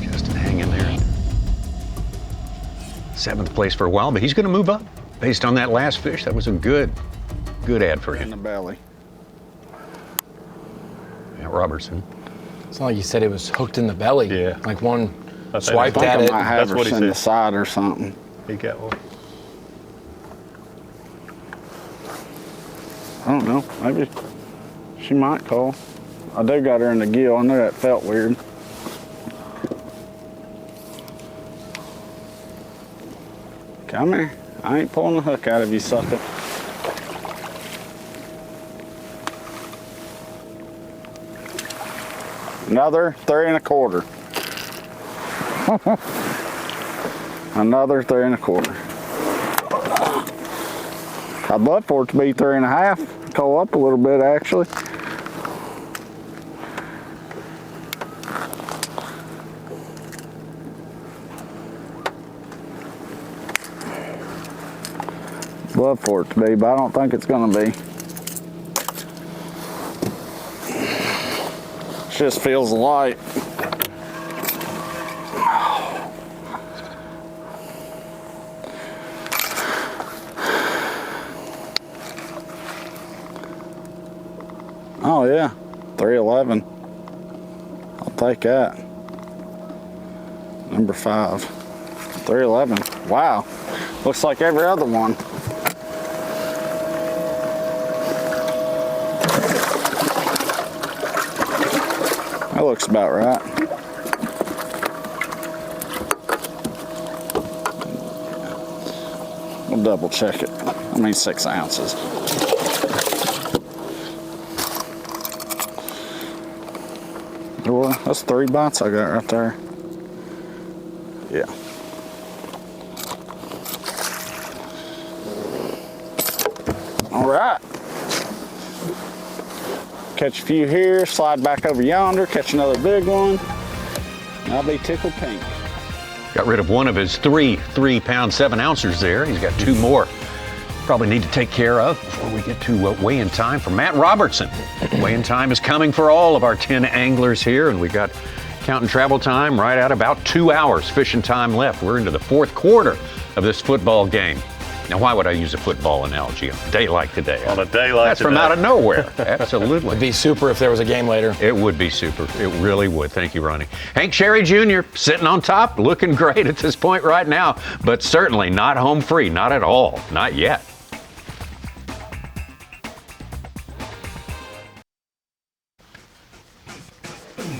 Justin hanging there. 7th place for a while, but he's going to move up based on that last fish. That was a good ad for him. In the belly. Yeah, Robertson. It's not like you said it was hooked in the belly. Yeah. Like one I swiped think at I it. might have That's what he her in the said. side or something. He got one. I don't know. Maybe she might call. I do got her in the gill. I know that felt weird. Come here. I ain't pulling the hook out of you, sucker. Another 3 1/4. Another 3 1/4. I'd love for it to be 3 1/2. Call up a little bit, actually. Love for it to be, but I don't think it's gonna be. It just feels light. Oh yeah, 311. I'll take that. Number 5, 311. Wow, looks like every other one. That looks about right. We'll double check it. I mean 6 ounces. Well, that's 3 bites I got right there. Yeah. All right. Catch a few here, slide back over yonder, catch another big one. And I'll be tickled pink. Got rid of one of his 3-pound 7-ouncers there. He's got 2 more probably need to take care of before we get to weigh-in time for Matt Robertson. Weigh-in time is coming for all of our 10 anglers here, and we got counting travel time right at about 2 hours fishing time left. We're into the 4th quarter of this football game. Now, why would I use a football analogy on a day like today? On a day like That's today. from out of nowhere. Absolutely. It'd be super if there was a game later. It would be super. It really would. Thank you, Ronnie. Hank Sherry Jr. sitting on top, looking great at this point right now, but certainly not home free. Not at all. Not yet.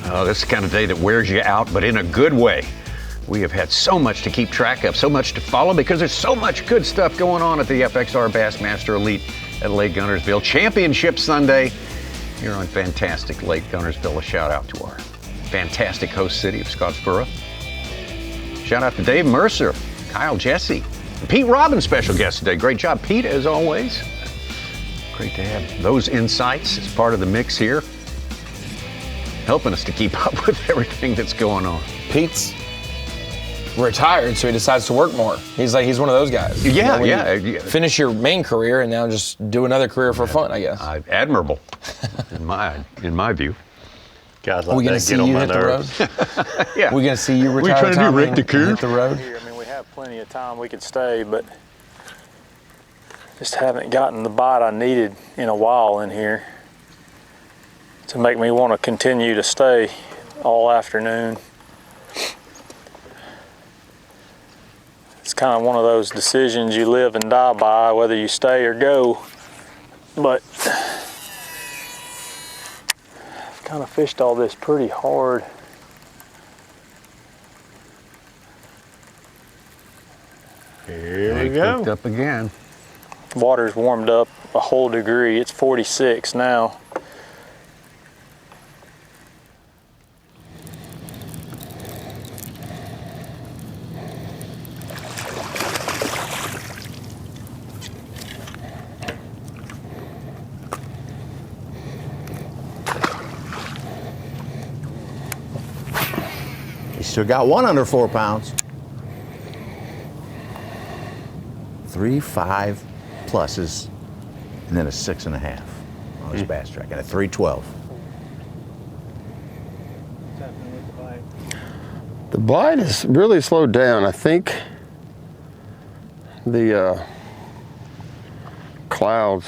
Oh, this is the kind of day that wears you out, but in a good way. We have had so much to keep track of, so much to follow, because there's so much good stuff going on at the FXR Bassmaster Elite at Lake Guntersville. Championship Sunday here on fantastic Lake Guntersville. A shout out to our fantastic host city of Scottsboro. Shout out to Dave Mercer, Kyle Jesse, Pete Robbins, special guest today. Great job, Pete, as always. Great to have those insights as part of the mix here, helping us to keep up with everything that's going on. Pete's retired, so he decides to work more. He's one of those guys. Yeah, you finish your main career and now just do another career for fun, I guess. Admirable, in my view. Guys Are we going to see you hit the road? Yeah. We're going to see you retire. We trying to do Rick the Coon? Hit the road. I mean, we have plenty of time. We could stay, but just haven't gotten the bite I needed in a while in here to make me want to continue to stay all afternoon. It's kind of one of those decisions you live and die by, whether you stay or go. But I've kind of fished all this pretty hard. Here we go. Cooked up again. Water's warmed up a whole degree. It's 46 now. Still got one under 4 pounds. 3 5 pluses, and then a 6.5 on his bass track, and a 312. The bite is really slowed down. I think the clouds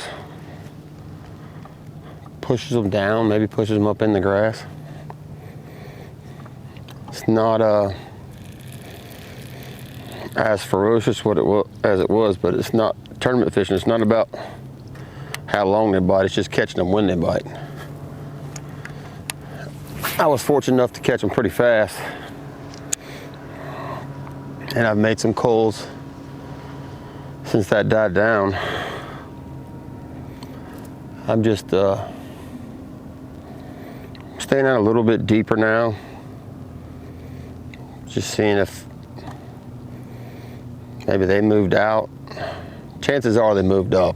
pushes them down, maybe pushes them up in the grass. It's not as ferocious as it was, but it's not tournament fishing. It's not about how long they bite, it's just catching them when they bite. I was fortunate enough to catch them pretty fast, and I've made some culls since that died down. I'm just staying out a little bit deeper now. Just seeing if maybe they moved out. Chances are they moved up.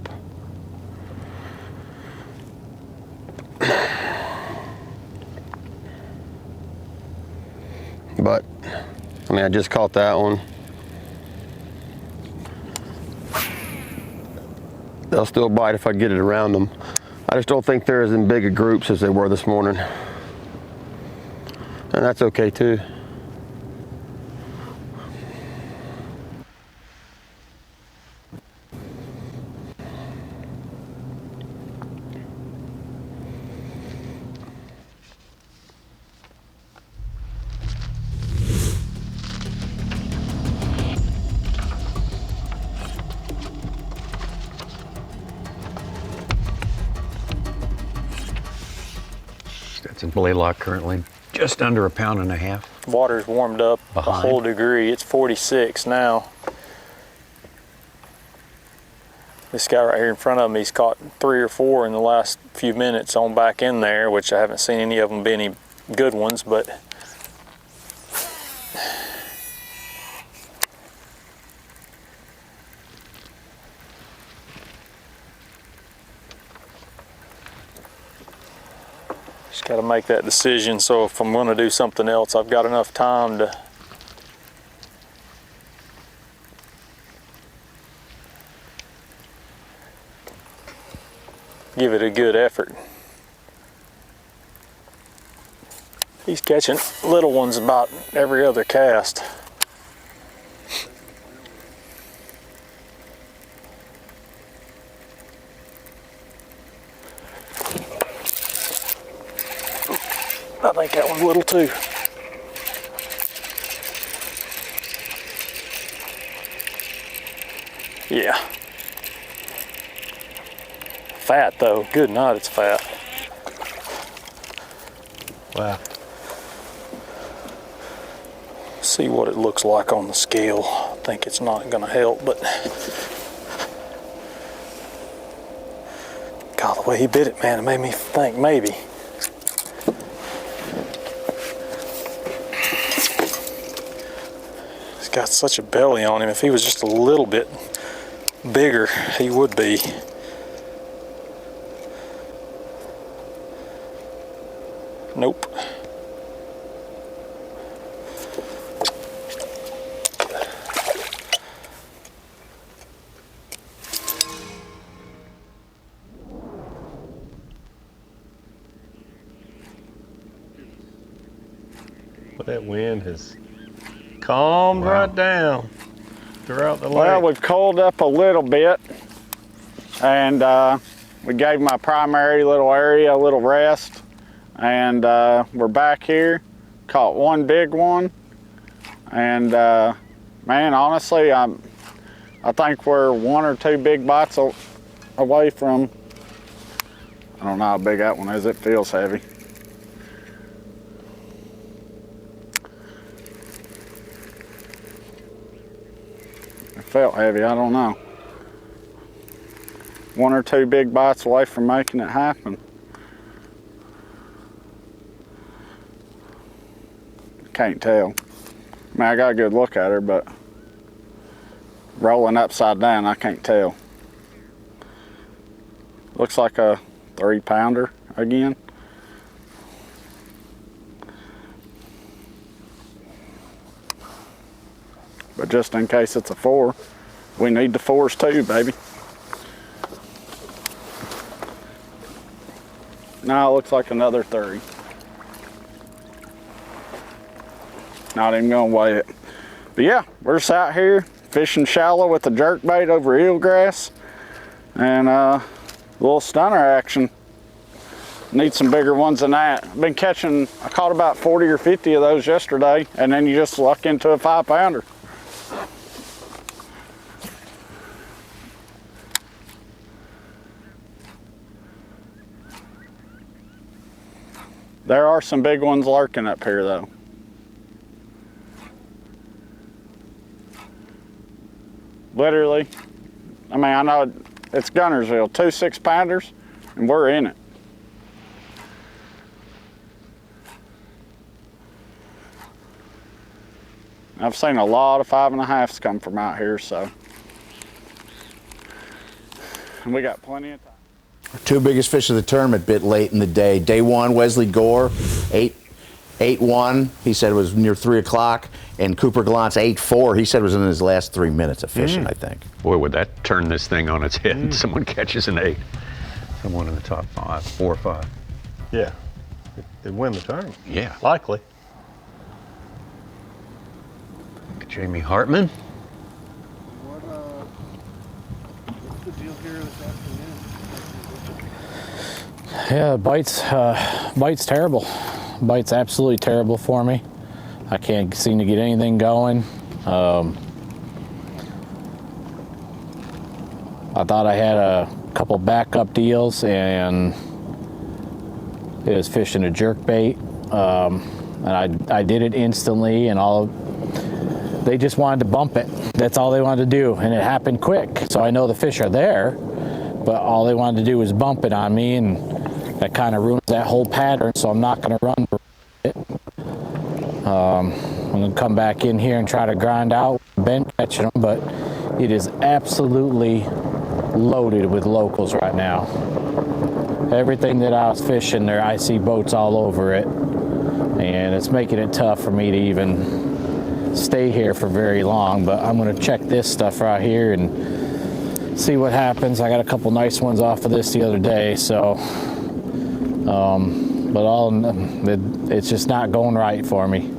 But, I mean, I just caught that one. They'll still bite if I get it around them. I just don't think they're as in big a groups as they were this morning. And that's okay too. Stetson Blaylock currently just under 1.5 pounds. Water's warmed up a whole degree. It's 46 now. This guy right here in front of me, he's caught 3 or 4 in the last few minutes on back in there, which I haven't seen any of them be any good ones, but just got to make that decision. So if I'm going to do something else, I've got enough time to give it a good effort. He's catching little ones about every other cast. I think that one's little too. Yeah. Fat though, good night, it's fat. Wow. See what it looks like on the scale. I think it's not gonna help, but God, the way he bit it, man, it made me think maybe. He's got such a belly on him. If he was just a little bit bigger, he would be. Nope. But that wind has calmed right down throughout the lake. Well, we've cooled up a little bit, and we gave my primary little area a little rest, and we're back here. Caught one big one, and man, honestly, I think we're 1 or 2 big bites away from. I don't know how big that one is. It feels heavy. Felt heavy, I don't know. 1 or 2 big bites away from making it happen. Can't tell. I mean, I got a good look at her, but rolling upside down, I can't tell. Looks like a 3-pounder again. But just in case it's a 4, we need the 4s too, baby. Now it looks like another 3. Not even gonna weigh it. But yeah, we're just out here fishing shallow with the jerk bait over eelgrass and a little stunner action. Need some bigger ones than that. I've been catching, I caught about 40 or 50 of those yesterday, and then you just luck into a 5-pounder. There are some big ones lurking up here though. Literally, I mean, I know it's Guntersville, 2 6-pounders, and we're in it. I've seen a lot of 5.5s come from out here, so. And we got plenty of time. 2 biggest fish of the tournament bit late in the day. Day 1, Wesley Gore, 8-1. He said it was near 3 o'clock. And Cooper Gallant's 8-4. He said it was in his last 3 minutes of fishing, I think. Boy, would that turn this thing on its head. Someone catches an 8. Someone in the top 5, 4 or 5. Yeah, they win the tournament. Yeah. Likely. Jamie Hartman. What's the deal here this afternoon? Yeah, bite's terrible. Bite's absolutely terrible for me. I can't seem to get anything going. I thought I had a couple backup deals, and is fishing a jerk bait, and I did it instantly, and they just wanted to bump it. That's all they wanted to do, and it happened quick. So I know the fish are there, but all they wanted to do was bump it on me, and that kind of ruins that whole pattern, so I'm not going to run it. I'm going to come back in here and try to grind out, been catching them, but it is absolutely loaded with locals right now. Everything that I was fishing there, I see boats all over it, and it's making it tough for me to even stay here for very long. But I'm going to check this stuff right here and see what happens. I got a couple nice ones off of this the other day, so but it's just not going right for me.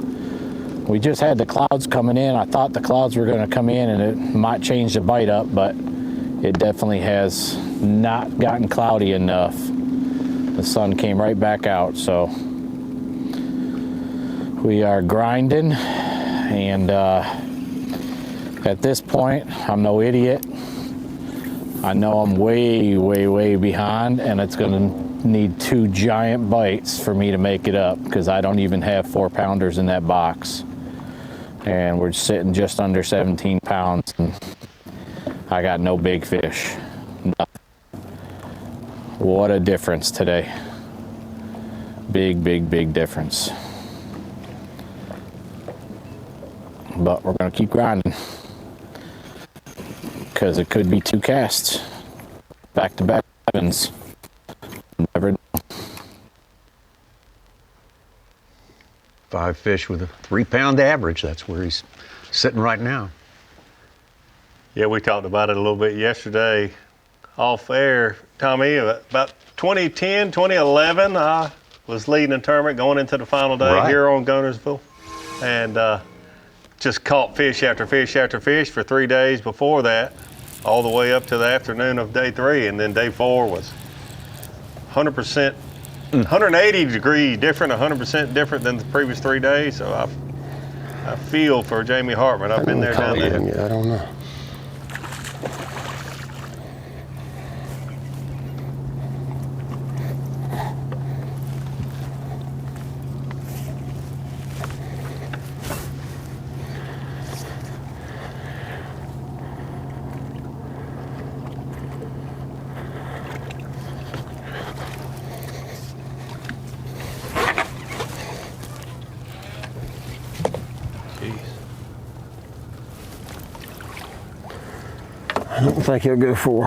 We just had the clouds coming in. I thought the clouds were going to come in and it might change the bite up, but it definitely has not gotten cloudy enough. The sun came right back out, so we are grinding, and at this point, I'm no idiot. I know I'm way behind, and it's going to need 2 giant bites for me to make it up, because I don't even have 4-pounders in that box. And we're sitting just under 17 pounds, and I got no big fish. Nothing. What a difference today. Big difference. But we're gonna keep grinding, because it could be 2 casts. Back-to-back sevens. Never know. 5 fish with a 3-pound average. That's where he's sitting right now. Yeah, we talked about it a little bit yesterday off air. Tommy, about 2010, 2011, I was leading a tournament going into the final day here on Guntersville, and just caught fish after fish after fish for 3 days before that, all the way up to the afternoon of day 3, and then day 4 was 100%. 180 degrees different, 100% different than the previous 3 days. So I feel for Jamie Hartman. I've been there, done that. I don't know. I don't think he'll go 4.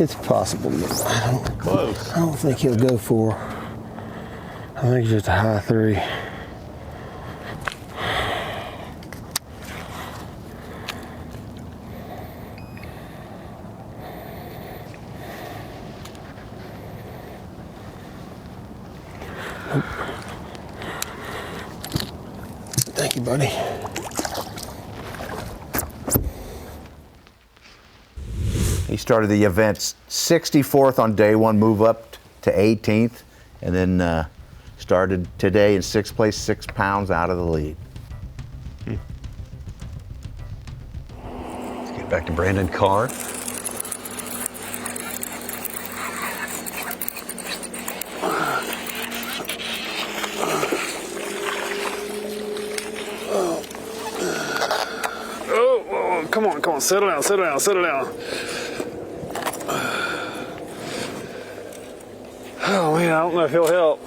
It's possible, but I don't think he'll go 4. I think it's just a high 3. Thank you, buddy. He started the event 64th on day 1, move up to 18th, and then started today in 6th place, 6 pounds out of the lead. Let's get back to Brandon Carr. Come on, settle down. Oh man, I don't know if he'll help.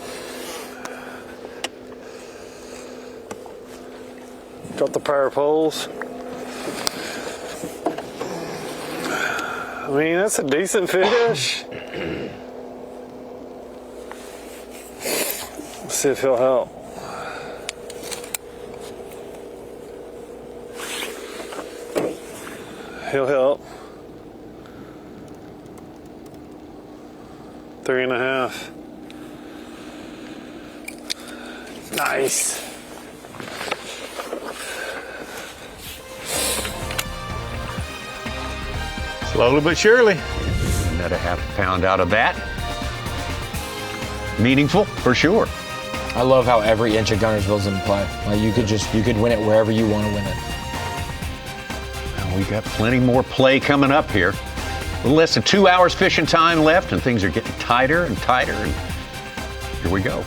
Got the power poles. I mean, that's a decent fish. Let's see if he'll help. He'll help. 3.5. Nice. Slowly but surely. Another ½ pound out of that. Meaningful, for sure. I love how every inch of Guntersville's in play. Like you could win it wherever you want to win it. we've got plenty more play coming up here. A little less than 2 hours fishing time left, and things are getting tighter and tighter. And here we go.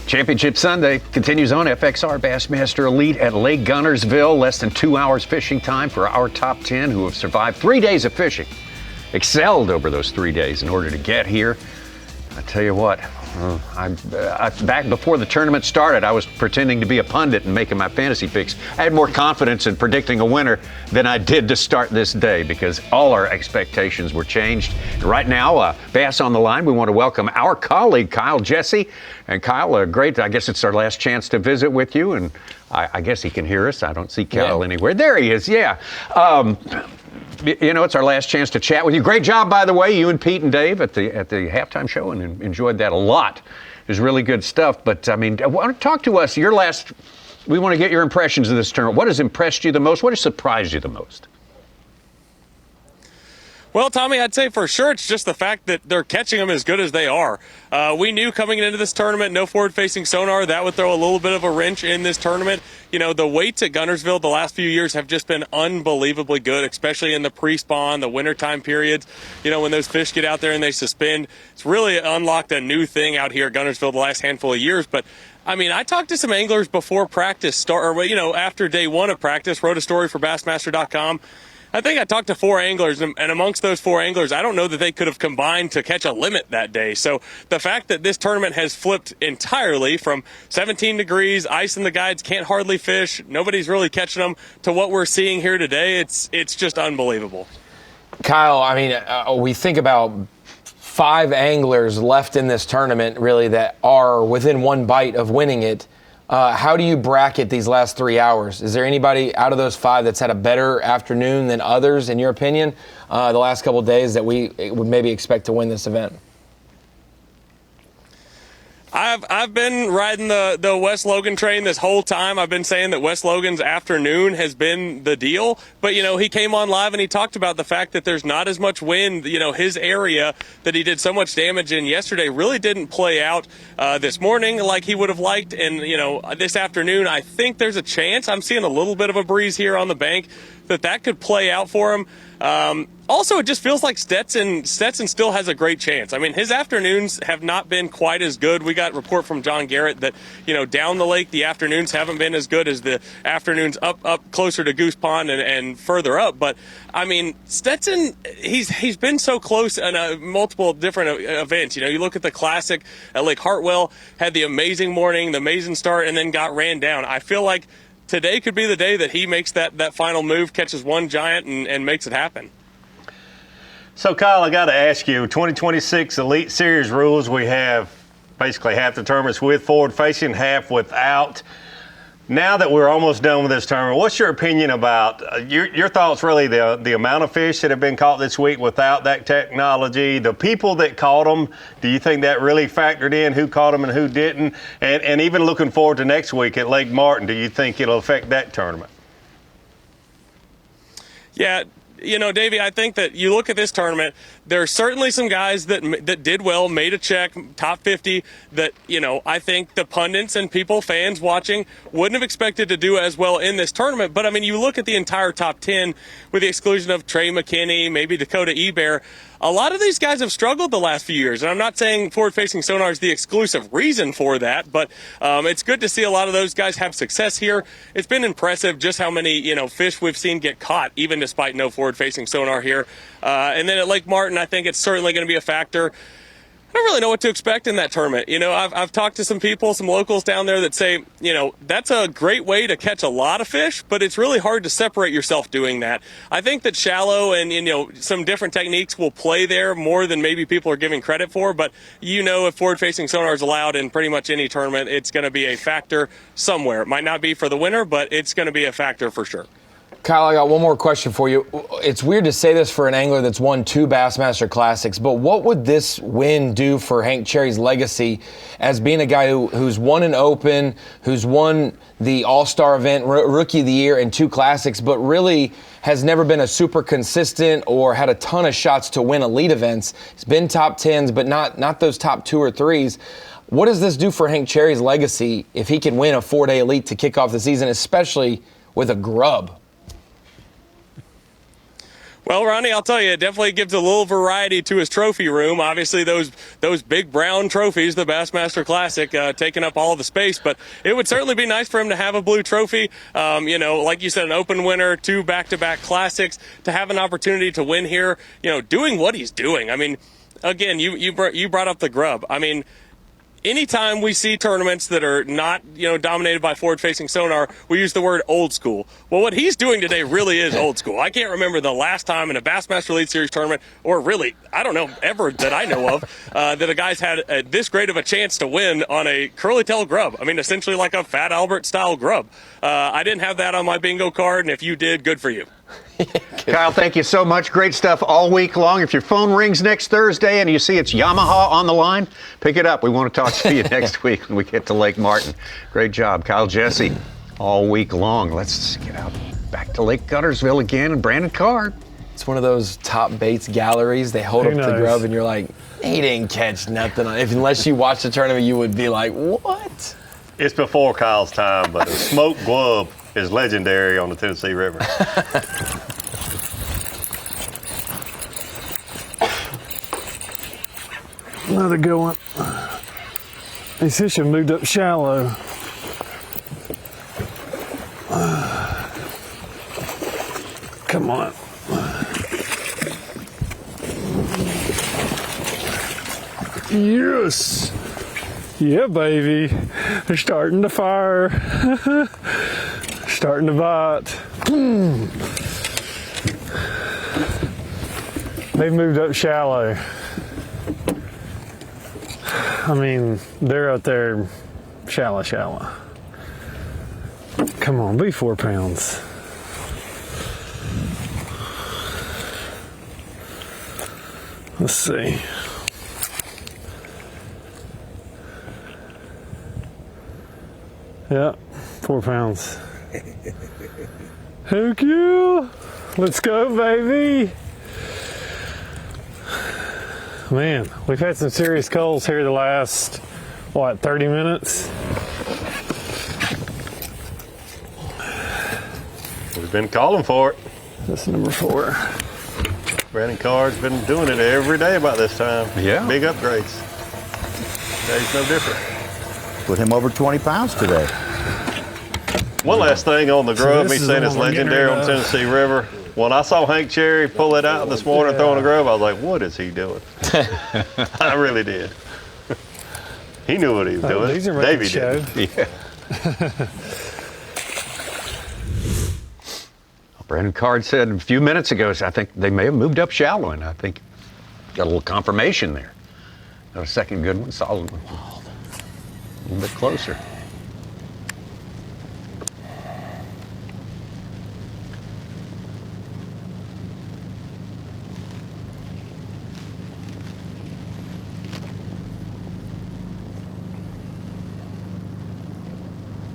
Championship Sunday continues on FXR Bassmaster Elite at Lake Guntersville. Less than 2 hours fishing time for our top 10 who have survived 3 days of fishing. Excelled over those 3 days in order to get here. I tell you what, back before the tournament started, I was pretending to be a pundit and making my fantasy picks. I had more confidence in predicting a winner than I did to start this day because all our expectations were changed. And right now, Bass on the line, we want to welcome our colleague, Kyle Jesse. And Kyle, great, I guess it's our last chance to visit with you. And I guess he can hear us. I don't see Kyle anywhere. There he is, yeah. You know, it's our last chance to chat with you. Great job, by the way, you and Pete and Dave at the halftime show, and enjoyed that a lot. It was really good stuff. But, I mean, talk to us. We want to get your impressions of this tournament. What has impressed you the most? What has surprised you the most? Well, Tommy, I'd say for sure it's just the fact that they're catching them as good as they are. We knew coming into this tournament, no forward-facing sonar, that would throw a little bit of a wrench in this tournament. You know, the weights at Guntersville the last few years have just been unbelievably good, especially in the pre-spawn, the wintertime periods. You know, when those fish get out there and they suspend, it's really unlocked a new thing out here at Guntersville the last handful of years. But I mean, I talked to some anglers before practice after day one of practice, wrote a story for Bassmaster.com. I think I talked to 4 anglers, and amongst those 4 anglers, I don't know that they could have combined to catch a limit that day. So the fact that this tournament has flipped entirely from 17 degrees, ice in the guides, can't hardly fish, nobody's really catching them, to what we're seeing here today, it's just unbelievable. Kyle, I mean, we think about 5 anglers left in this tournament, really, that are within one bite of winning it. How do you bracket these last 3 hours? Is there anybody out of those 5 that's had a better afternoon than others, in your opinion, the last couple of days that we would maybe expect to win this event? I've been riding the Wes Logan train this whole time. I've been saying that Wes Logan's afternoon has been the deal. But, you know, he came on live and he talked about the fact that there's not as much wind. You know, his area that he did so much damage in yesterday really didn't play out this morning like he would have liked. And, you know, this afternoon, I think there's a chance. I'm seeing a little bit of a breeze here on the bank that could play out for him. Also, it just feels like Stetson still has a great chance. I mean, his afternoons have not been quite as good. We got a report from John Garrett that, you know, down the lake, the afternoons haven't been as good as the afternoons up closer to Goose Pond and further up. But, I mean, Stetson, he's been so close in multiple different events. You know, you look at the Classic at Lake Hartwell, had the amazing morning, the amazing start, and then got ran down. I feel like today could be the day that he makes that final move, catches one giant, and makes it happen. So, Kyle, I got to ask you, 2026 Elite Series rules, we have basically half the tournaments with forward-facing, half without. Now that we're almost done with this tournament, what's your opinion about your thoughts, really, the amount of fish that have been caught this week without that technology, the people that caught them? Do you think that really factored in who caught them and who didn't? And even looking forward to next week at Lake Martin, do you think it'll affect that tournament? Yeah. You know, Davey, I think that you look at this tournament, there are certainly some guys that did well, made a check, top 50, that, you know, I think the pundits and people, fans watching, wouldn't have expected to do as well in this tournament. But, I mean, you look at the entire top 10, with the exclusion of Trey McKinney, maybe Dakota Ebear, a lot of these guys have struggled the last few years. And I'm not saying forward-facing sonar is the exclusive reason for that, but it's good to see a lot of those guys have success here. It's been impressive just how many, you know, fish we've seen get caught, even despite no forward-facing sonar here. And then at Lake Martin, I think it's certainly going to be a factor. I don't really know what to expect in that tournament. You know, I've talked to some people, some locals down there that say, you know, that's a great way to catch a lot of fish, but it's really hard to separate yourself doing that. I think that shallow and, you know, some different techniques will play there more than maybe people are giving credit for. But, you know, if forward-facing sonar is allowed in pretty much any tournament, it's going to be a factor somewhere. It might not be for the winner, but it's going to be a factor for sure. Kyle, I got one more question for you. It's weird to say this for an angler that's won 2 Bassmaster Classics, but what would this win do for Hank Cherry's legacy as being a guy who's won an Open, who's won the All-Star event, Rookie of the Year, and 2 Classics, but really has never been a super consistent or had a ton of shots to win elite events? It's been top 10s, but not those top 2 or 3s. What does this do for Hank Cherry's legacy if he can win a 4-day elite to kick off the season, especially with a grub? Well, Ronnie, I'll tell you, it definitely gives a little variety to his trophy room. Obviously, those big brown trophies, the Bassmaster Classic, taking up all the space. But it would certainly be nice for him to have a blue trophy. You know, like you said, an open winner, 2 back-to-back classics, to have an opportunity to win here, you know, doing what he's doing. I mean, again, you brought up the grub. I mean, anytime we see tournaments that are not, you know, dominated by forward-facing sonar, we use the word old school. Well, what he's doing today really is old school. I can't remember the last time in a Bassmaster Elite Series tournament, or really, I don't know, ever that I know of, that a guy's had this great of a chance to win on a curly tail grub. I mean, essentially like a Fat Albert-style grub. I didn't have that on my bingo card, and if you did, good for you. Kyle, thank you so much. Great stuff all week long. If your phone rings next Thursday and you see it's Yamaha on the line, pick it up. We want to talk to you next week when we get to Lake Martin. Great job, Kyle Jesse, all week long. Let's get out back to Lake Guntersville again and Brandon Card. It's one of those top baits galleries. They hold up the grub and you're like, he didn't catch nothing. Unless you watch the tournament, you would be like, what? It's before Kyle's time, but a smoked grub is legendary on the Tennessee River. Another good one. These fish have moved up shallow. Come on. Yes. Yeah, baby. They're starting to fire. Starting to bite. They've moved up shallow. I mean, they're out there shallow. Come on, be 4 pounds. Let's see. Yeah, 4 pounds. Heck yeah! Let's go, baby! Man, we've had some serious culls here the last, 30 minutes? We've been calling for it. That's number 4. Brandon Card's been doing it every day about this time. Yeah. Big upgrades. Today's no different. Put him over 20 pounds today. One last thing on the grub, he's saying it's legendary on the rid of. Tennessee River. When I saw Hank Cherry pull it out this morning throwing a grub, I was like, what is he doing? I really did. He knew what he was doing. These are Davey did. Yeah. Brandon Card said a few minutes ago, I think they may have moved up shallow, and I think got a little confirmation there. Got a second good one, solid one. A little bit closer.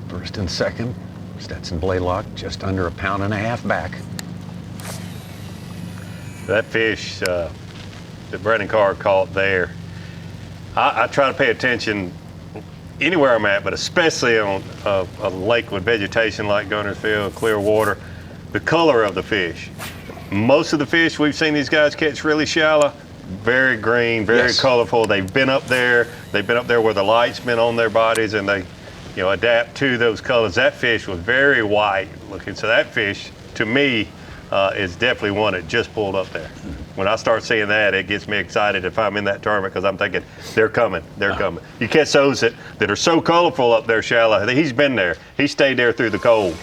First and second, Stetson Blaylock just under 1.5 pounds back. That fish that Brandon Card caught there, I try to pay attention anywhere I'm at, but especially on a lake with vegetation like Guntersville, clear water, the color of the fish. Most of the fish we've seen these guys catch really shallow, very green, very colorful. They've been up there where the light's been on their bodies, and they adapt to those colors. That fish was very white looking, so that fish, to me, is definitely one that just pulled up there. When I start seeing that, it gets me excited if I'm in that tournament, because I'm thinking, they're coming. You catch those that are so colorful up there shallow. He's been there. He stayed there through the cold.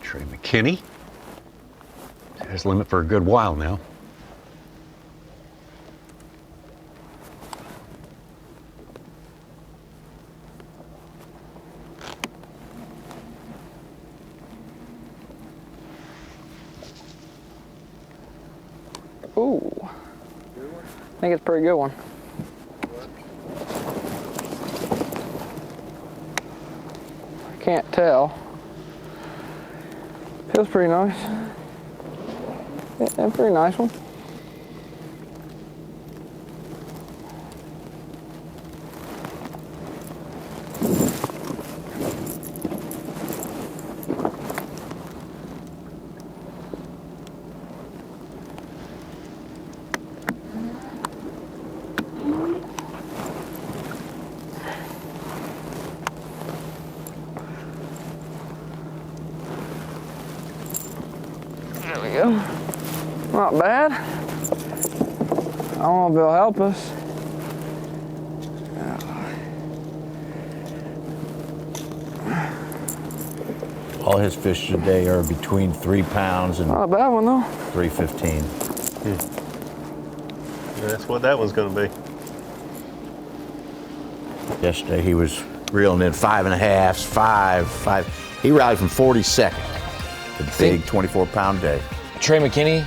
Trey McKinney has limit for a good while now. Ooh. I think it's a pretty good one. I can't tell. Feels pretty nice. Yeah, pretty nice one. There we go. Not bad. I don't know if it'll help us. All his fish today are between 3 pounds and Not a bad one though. 315. Yeah, that's what that one's going to be. Yesterday he was reeling in 5.5s, 5. He rallied from 42nd. The big 24-pound day. Trey McKinney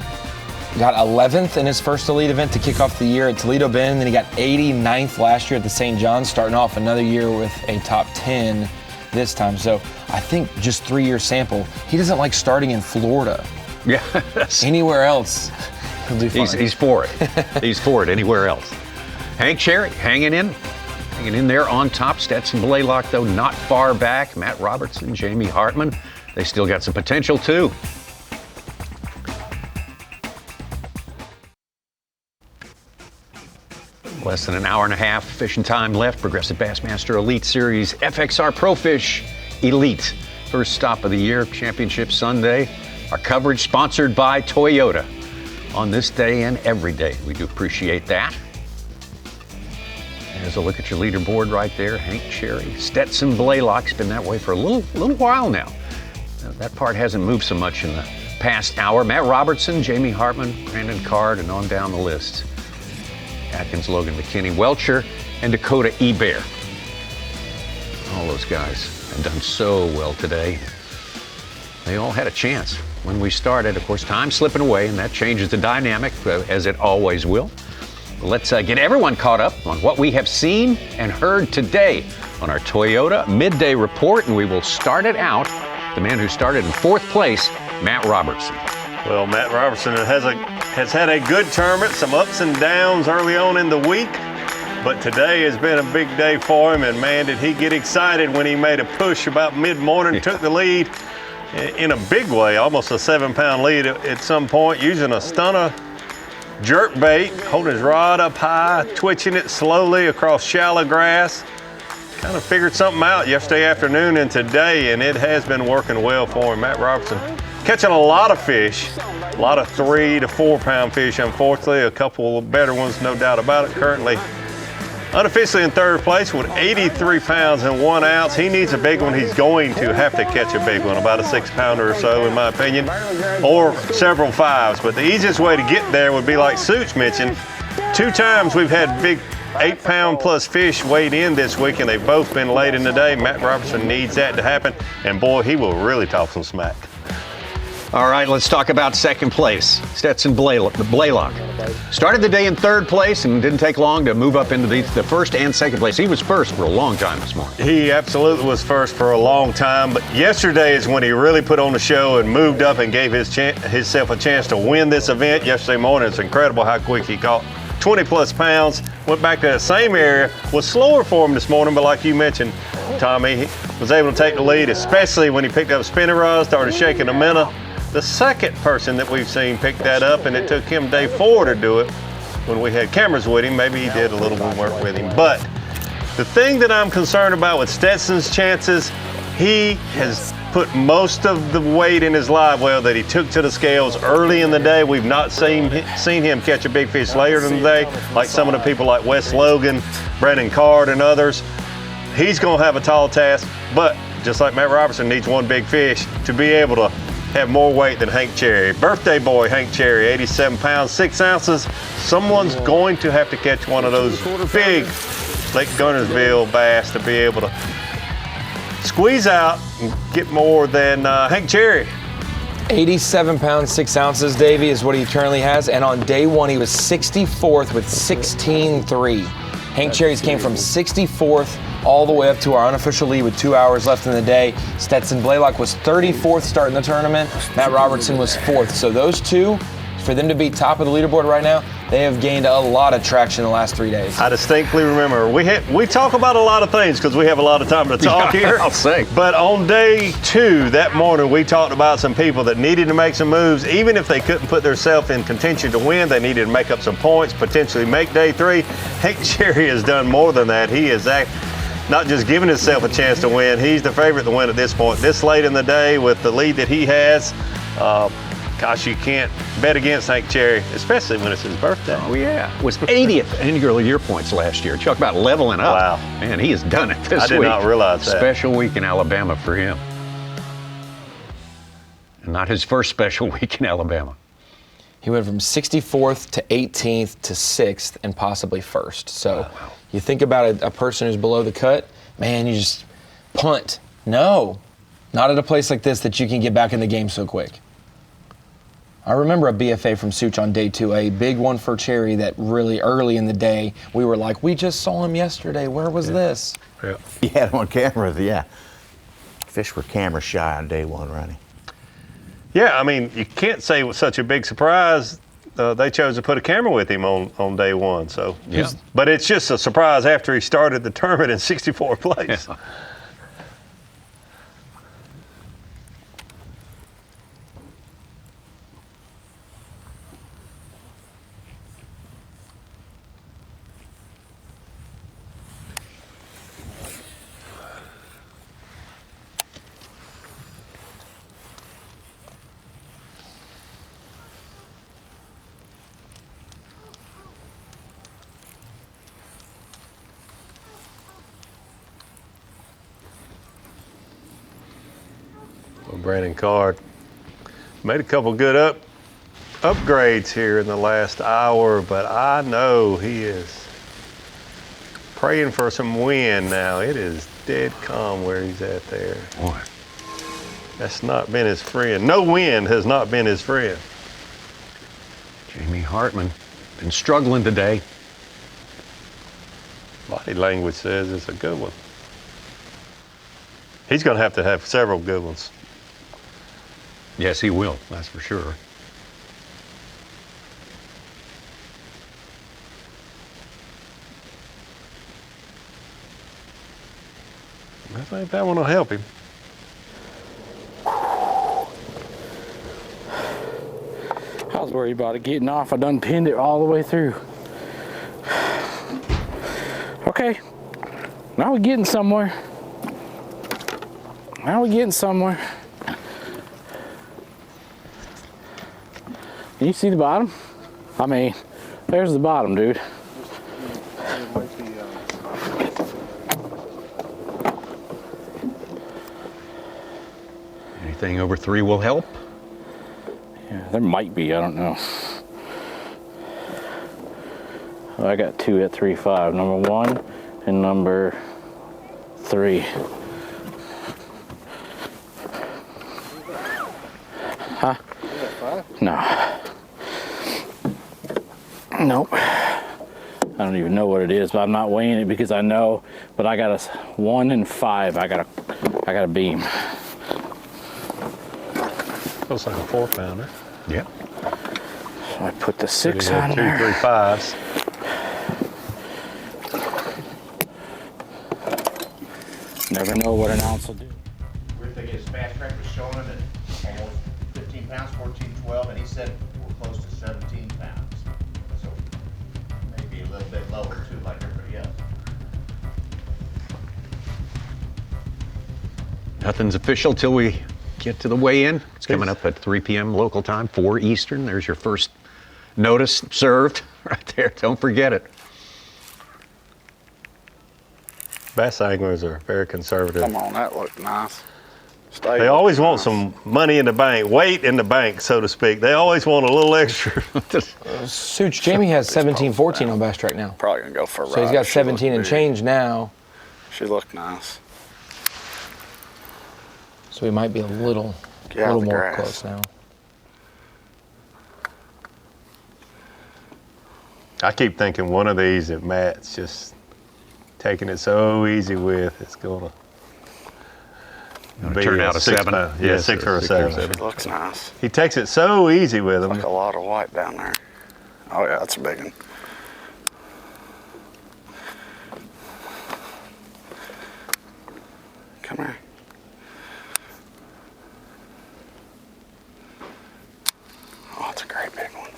got 11th in his first elite event to kick off the year at Toledo Bend. Then he got 89th last year at the St. John's, starting off another year with a top 10 this time. So I think just 3-year sample. He doesn't like starting in Florida. Yeah. Anywhere else, he'll do fine. He's for it. He's for it anywhere else. Hank Cherry hanging in there on top. Stetson Blaylock, though, not far back. Matt Robertson, Jamie Hartman, they still got some potential, too. Less than an hour and a half fishing time left. Progressive Bassmaster Elite Series FXR Pro Fish Elite. First stop of the year, Championship Sunday. Our coverage sponsored by Toyota on this day and every day. We do appreciate that. There's a look at your leaderboard right there. Hank Cherry, Stetson Blaylock's been that way for a little while now. That part hasn't moved so much in the past hour. Matt Robertson, Jamie Hartman, Brandon Card, and on down the list. Atkins, Logan McKinney, Welcher, and Dakota Ebear. All those guys have done so well today. They all had a chance when we started. Of course, time slipping away, and that changes the dynamic, as it always will. Let's get everyone caught up on what we have seen and heard today on our Toyota Midday Report, and we will start it out. The man who started in 4th place, Matt Robertson. Well, Matt Robertson has had a good tournament, some ups and downs early on in the week, but today has been a big day for him, and man, did he get excited when he made a push about mid-morning, took the lead in a big way, almost a 7-pound lead at some point, using a stunner jerk bait, holding his rod up high, twitching it slowly across shallow grass. Kind of figured something out yesterday afternoon and today, and it has been working well for him. Matt Robertson catching a lot of fish, a lot of 3 to 4 pound fish, unfortunately. A couple of better ones, no doubt about it. Currently unofficially in 3rd place with 83 pounds and 1 ounce. He needs a big one. He's going to have to catch a big one, about a 6-pounder or so, in my opinion, or several 5s. But the easiest way to get there would be like Suits mentioned. 2 times we've had big 8-pound plus fish weighed in this week, and they've both been late in the day. Matt Robertson needs that to happen, and boy, he will really talk some smack. All right, let's talk about 2nd place. Stetson Blaylock. Started the day in 3rd place and didn't take long to move up into the 1st and 2nd place. He was 1st for a long time this morning. He absolutely was 1st for a long time, but yesterday is when he really put on the show and moved up and gave himself a chance to win this event. Yesterday morning, it's incredible how quick he caught 20-plus pounds. Went back to the same area. Was slower for him this morning, but like you mentioned, Tommy, he was able to take the lead, especially when he picked up spinning rods, started shaking the minnow. The second person that we've seen pick that up, and it took him day 4 to do it when we had cameras with him. Maybe he did a little more work with him. But the thing that I'm concerned about with Stetson's chances, he has put most of the weight in his live well that he took to the scales early in the day. We've not seen him catch a big fish later in the day, like some of the people like Wes Logan, Brandon Card, and others. He's going to have a tall task, but just like Matt Robertson needs 1 big fish to be able to have more weight than Hank Cherry. Birthday boy Hank Cherry, 87 pounds, 6 ounces. Someone's going to have to catch one of those big Lake Guntersville bass to be able to squeeze out and get more than Hank Cherry. 87 pounds, 6 ounces, Davey, is what he currently has. And on day 1, he was 64th with 16.3. Hank Cherry's came from 64th all the way up to our unofficial lead with 2 hours left in the day. Stetson Blaylock was 34th starting the tournament. Matt Robertson was 4th. So those two For them to be top of the leaderboard right now, they have gained a lot of traction in the last 3 days. I distinctly remember we talk about a lot of things because we have a lot of time to talk here. I'll say. But on day 2 that morning, we talked about some people that needed to make some moves. Even if they couldn't put themselves in contention to win, they needed to make up some points, potentially make day 3. Hank Cherry has done more than that. He is not just giving himself a chance to win. He's the favorite to win at this point. This late in the day with the lead that he has, gosh, you can't bet against Hank Cherry, especially when it's his birthday. Oh, yeah. Was 80th in year points last year. Talk about leveling up. Wow. Man, he has done it this week. I did not realize that. Special week in Alabama for him. And not his first special week in Alabama. He went from 64th to 18th to 6th and possibly 1st. So you think about a person who's below the cut, man, you just punt. No, not at a place like this that you can get back in the game so quick. I remember a BFA from Such on day 2, a big one for Cherry that really early in the day, we were like, we just saw him yesterday. Where was this? Yeah. You had him on camera, yeah. Fish were camera shy on day 1, Ronnie. Yeah, I mean, you can't say it was such a big surprise. They chose to put a camera with him on day 1. So, yeah. But it's just a surprise after he started the tournament in 64th place. Yeah. Brandon Card made a couple good upgrades here in the last hour, but I know he is praying for some wind now. It is dead calm where he's at there. Boy. That's not been his friend. No wind has not been his friend. Jamie Hartman been struggling today. Body language says it's a good one. He's going to have several good ones. Yes, he will. That's for sure. I think that one will help him. I was worried about it getting off. I done pinned it all the way through. Okay, now we're getting somewhere. Can you see the bottom? I mean, there's the bottom, dude. Anything over 3 will help? Yeah, there might be, I don't know. Oh, I got 2 at 3.5, number 1 and number 3. Huh? No. Nope. I don't even know what it is, but I'm not weighing it because I know. But I got a 1 and 5. I got a beam. Looks like a 4-pounder. Yeah. So I put the 6 So on 2 there. 3 5s. Never know what an ounce will do. Weird thing is, Fast Track was showing him at almost 15 pounds, 14, 12, and he said we're close to 17 pounds. So maybe a little bit lower too, like everybody else. Nothing's official till we get to the weigh-in. It's coming up at 3 p.m. local time, 4 Eastern. There's your first notice served right there. Don't forget it. Bass anglers are very conservative. Come on, that looked nice. They always want some money in the bank, weight in the bank, so to speak. They always want a little extra. Such, Jamie has 17-14 on Bass Track now. Probably gonna go for a ride. So he's got She 17 and looked change now. She looked nice. So we might be a little Get out the more grass. close now. I keep thinking one of these that Matt's just taking it so easy with, it's gonna Turn out a 7. pound. Yeah, 6 or a 7. Looks nice. He takes it so easy with him. Like a lot of white down there. Oh yeah, that's a big one. Come here. Oh, it's a great big one.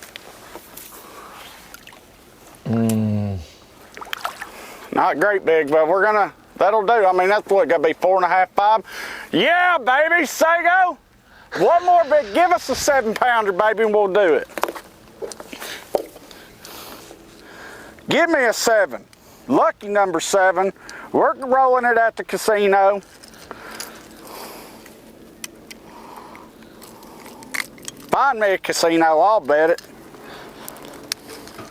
Not great big, but that'll do. I mean, that's what, gotta be 4.5, 5. Yeah, baby, Sago. One more big, give us a 7-pounder, baby, and we'll do it. Give me a 7. Lucky number 7. We're rolling it at the casino. Find me a casino, I'll bet it.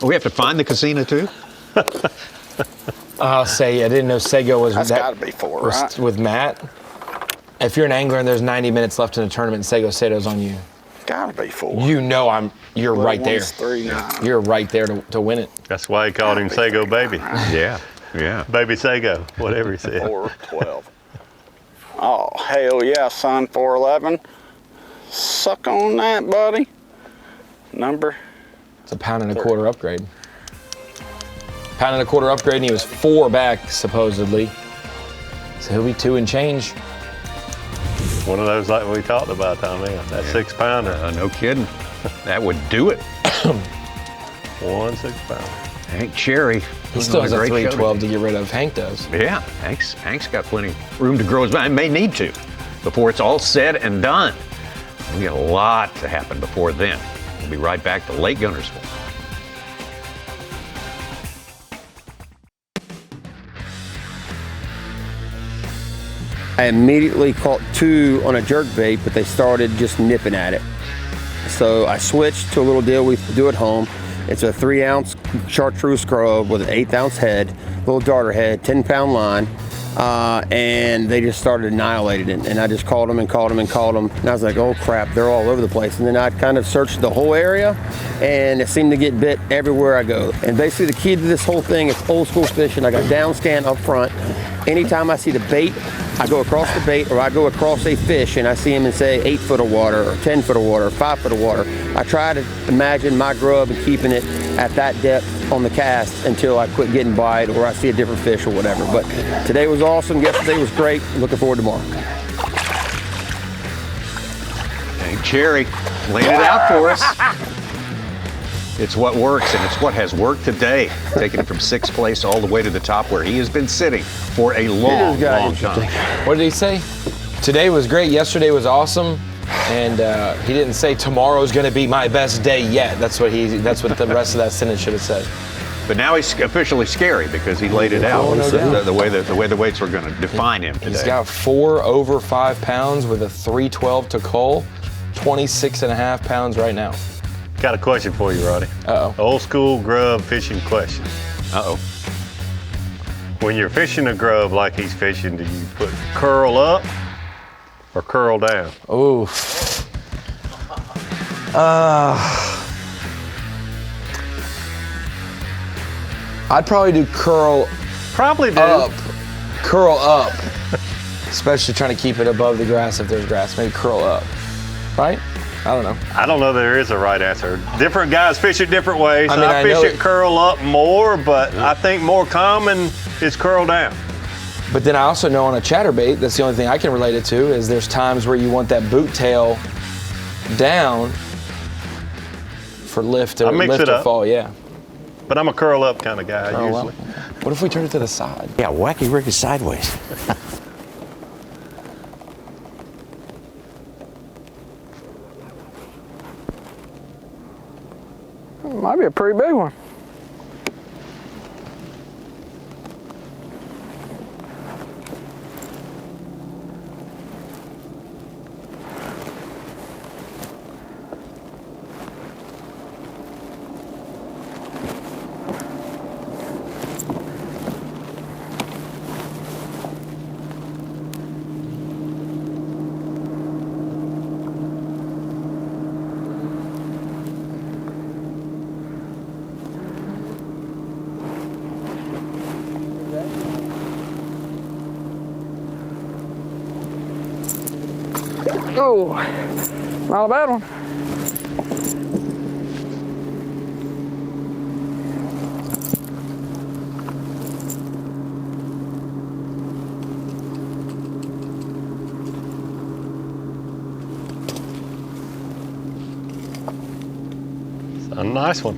We have to find the casino too? I'll say I didn't know Sago was That's gotta be 4, right? with Matt. If you're an angler and there's 90 minutes left in the tournament and Sago Sato's on you. Gotta be 4. You know you're right there. 3, 9. You're right there to win it. That's why he called him Sago Baby. Yeah, yeah. Baby Sago, whatever he said. 4, 12. Oh, hell yeah, son, 411. Suck on that, buddy. Number. It's a pound and a quarter upgrade. Pound and a quarter upgrade, and he was 4 back, supposedly. So he'll be 2 and change. One of those like we talked about, Tommy. That 6-pounder. No kidding. That would do it. 1 6-pounder. Hank Cherry. He still has a 312 to get rid of. Hank does. Yeah, Hank's got plenty room to grow his mind. May need to before it's all said and done. We got a lot to happen before then. We'll be right back to Lake Guntersville. I immediately caught 2 on a jerkbait, but they started just nipping at it. So I switched to a little deal we do at home. It's a 3-ounce chartreuse scrub with an 1/8-ounce head, little darter head, 10-pound line, and they just started annihilating it. And I just called them and called them and called them. And I was like, oh crap, they're all over the place. And then I kind of searched the whole area, and it seemed to get bit everywhere I go. And basically the key to this whole thing is old school fishing. I got down scan up front. Anytime I see the bait, I go across the bait, or I go across a fish and I see him in, say, 8 foot of water or 10 foot of water or 5 foot of water. I try to imagine my grub and keeping it at that depth on the cast until I quit getting bite or I see a different fish or whatever. But today was awesome. Yesterday was great. Looking forward to tomorrow. Hank Cherry laid it out for us. It's what works, and it's what has worked today, taking it from 6th place all the way to the top where he has been sitting for a long, long time. What did he say? Today was great. Yesterday was awesome. And he didn't say tomorrow's going to be my best day yet. That's what the rest of that sentence should have said. But now he's officially scary because he laid it out. no doubt. The way the weights were going to define him today. He's got 4 over 5 pounds with a 312 to Cole, 26.5 pounds right now. Got a question for you, Roddy. Uh-oh. Old school grub fishing question. Uh-oh. When you're fishing a grub like he's fishing, do you put curl up or curl down? Ooh. I'd probably do curl. Probably do. Up. Curl up. Especially trying to keep it above the grass if there's grass. Maybe curl up. Right? I don't know. I don't know there is a right answer. Different guys fish it different ways. I mean, I I fish know it curl up more, but I think more common is curl down. But then I also know on a chatterbait, that's the only thing I can relate it to, is there's times where you want that boot tail down for lift or, fall, yeah. But I'm a curl up kind of guy usually. What if we turn it to the side? Yeah, wacky rig is sideways. Might be a pretty big one. Oh, not a bad one. A nice one.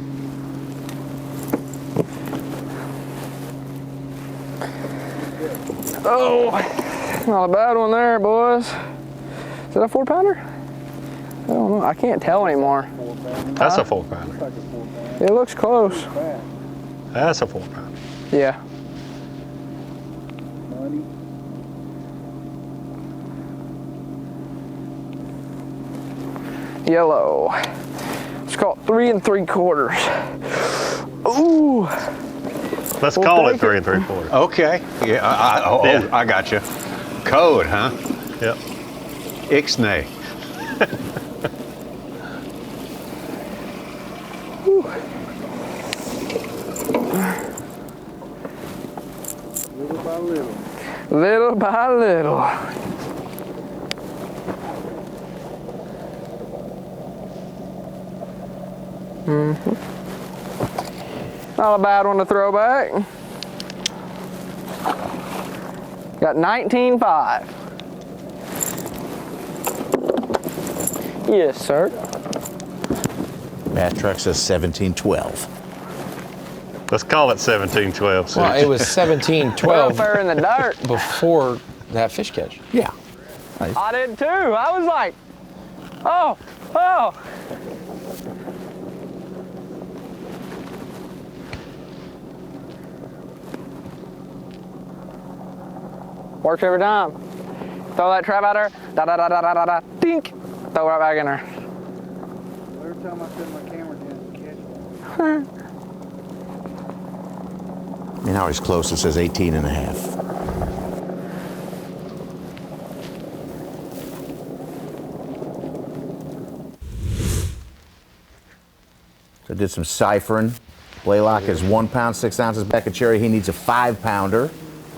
Oh, not a bad one there, boys. Is that a 4-pounder? I don't know. I can't tell anymore. That's a 4-pounder. It looks close. That's a 4-pounder. Yeah. Yellow. It's called 3 3/4. Ooh. Let's call it 3 3/4. Okay. Yeah. Yeah. I got you. Code, huh? Yep. Ixnay. Little by little. Little by little. Not a bad one to throw back. Got 19.5. Yes, sir. Matt Truck says 1712. Let's call it 1712. Well, it was 1712 Welfare in the dirt. before that fish catch. Yeah. I did too. I was like, oh. Works every time. Throw that trap out there, da da da da da da da, dink. Throw it right back in there. Every time I set my camera down to catch one. I mean, how he's close. It says 18 and a half. So I did some ciphering. Blaylock is 1 pound, 6 ounces back of cherry. He needs a 5-pounder.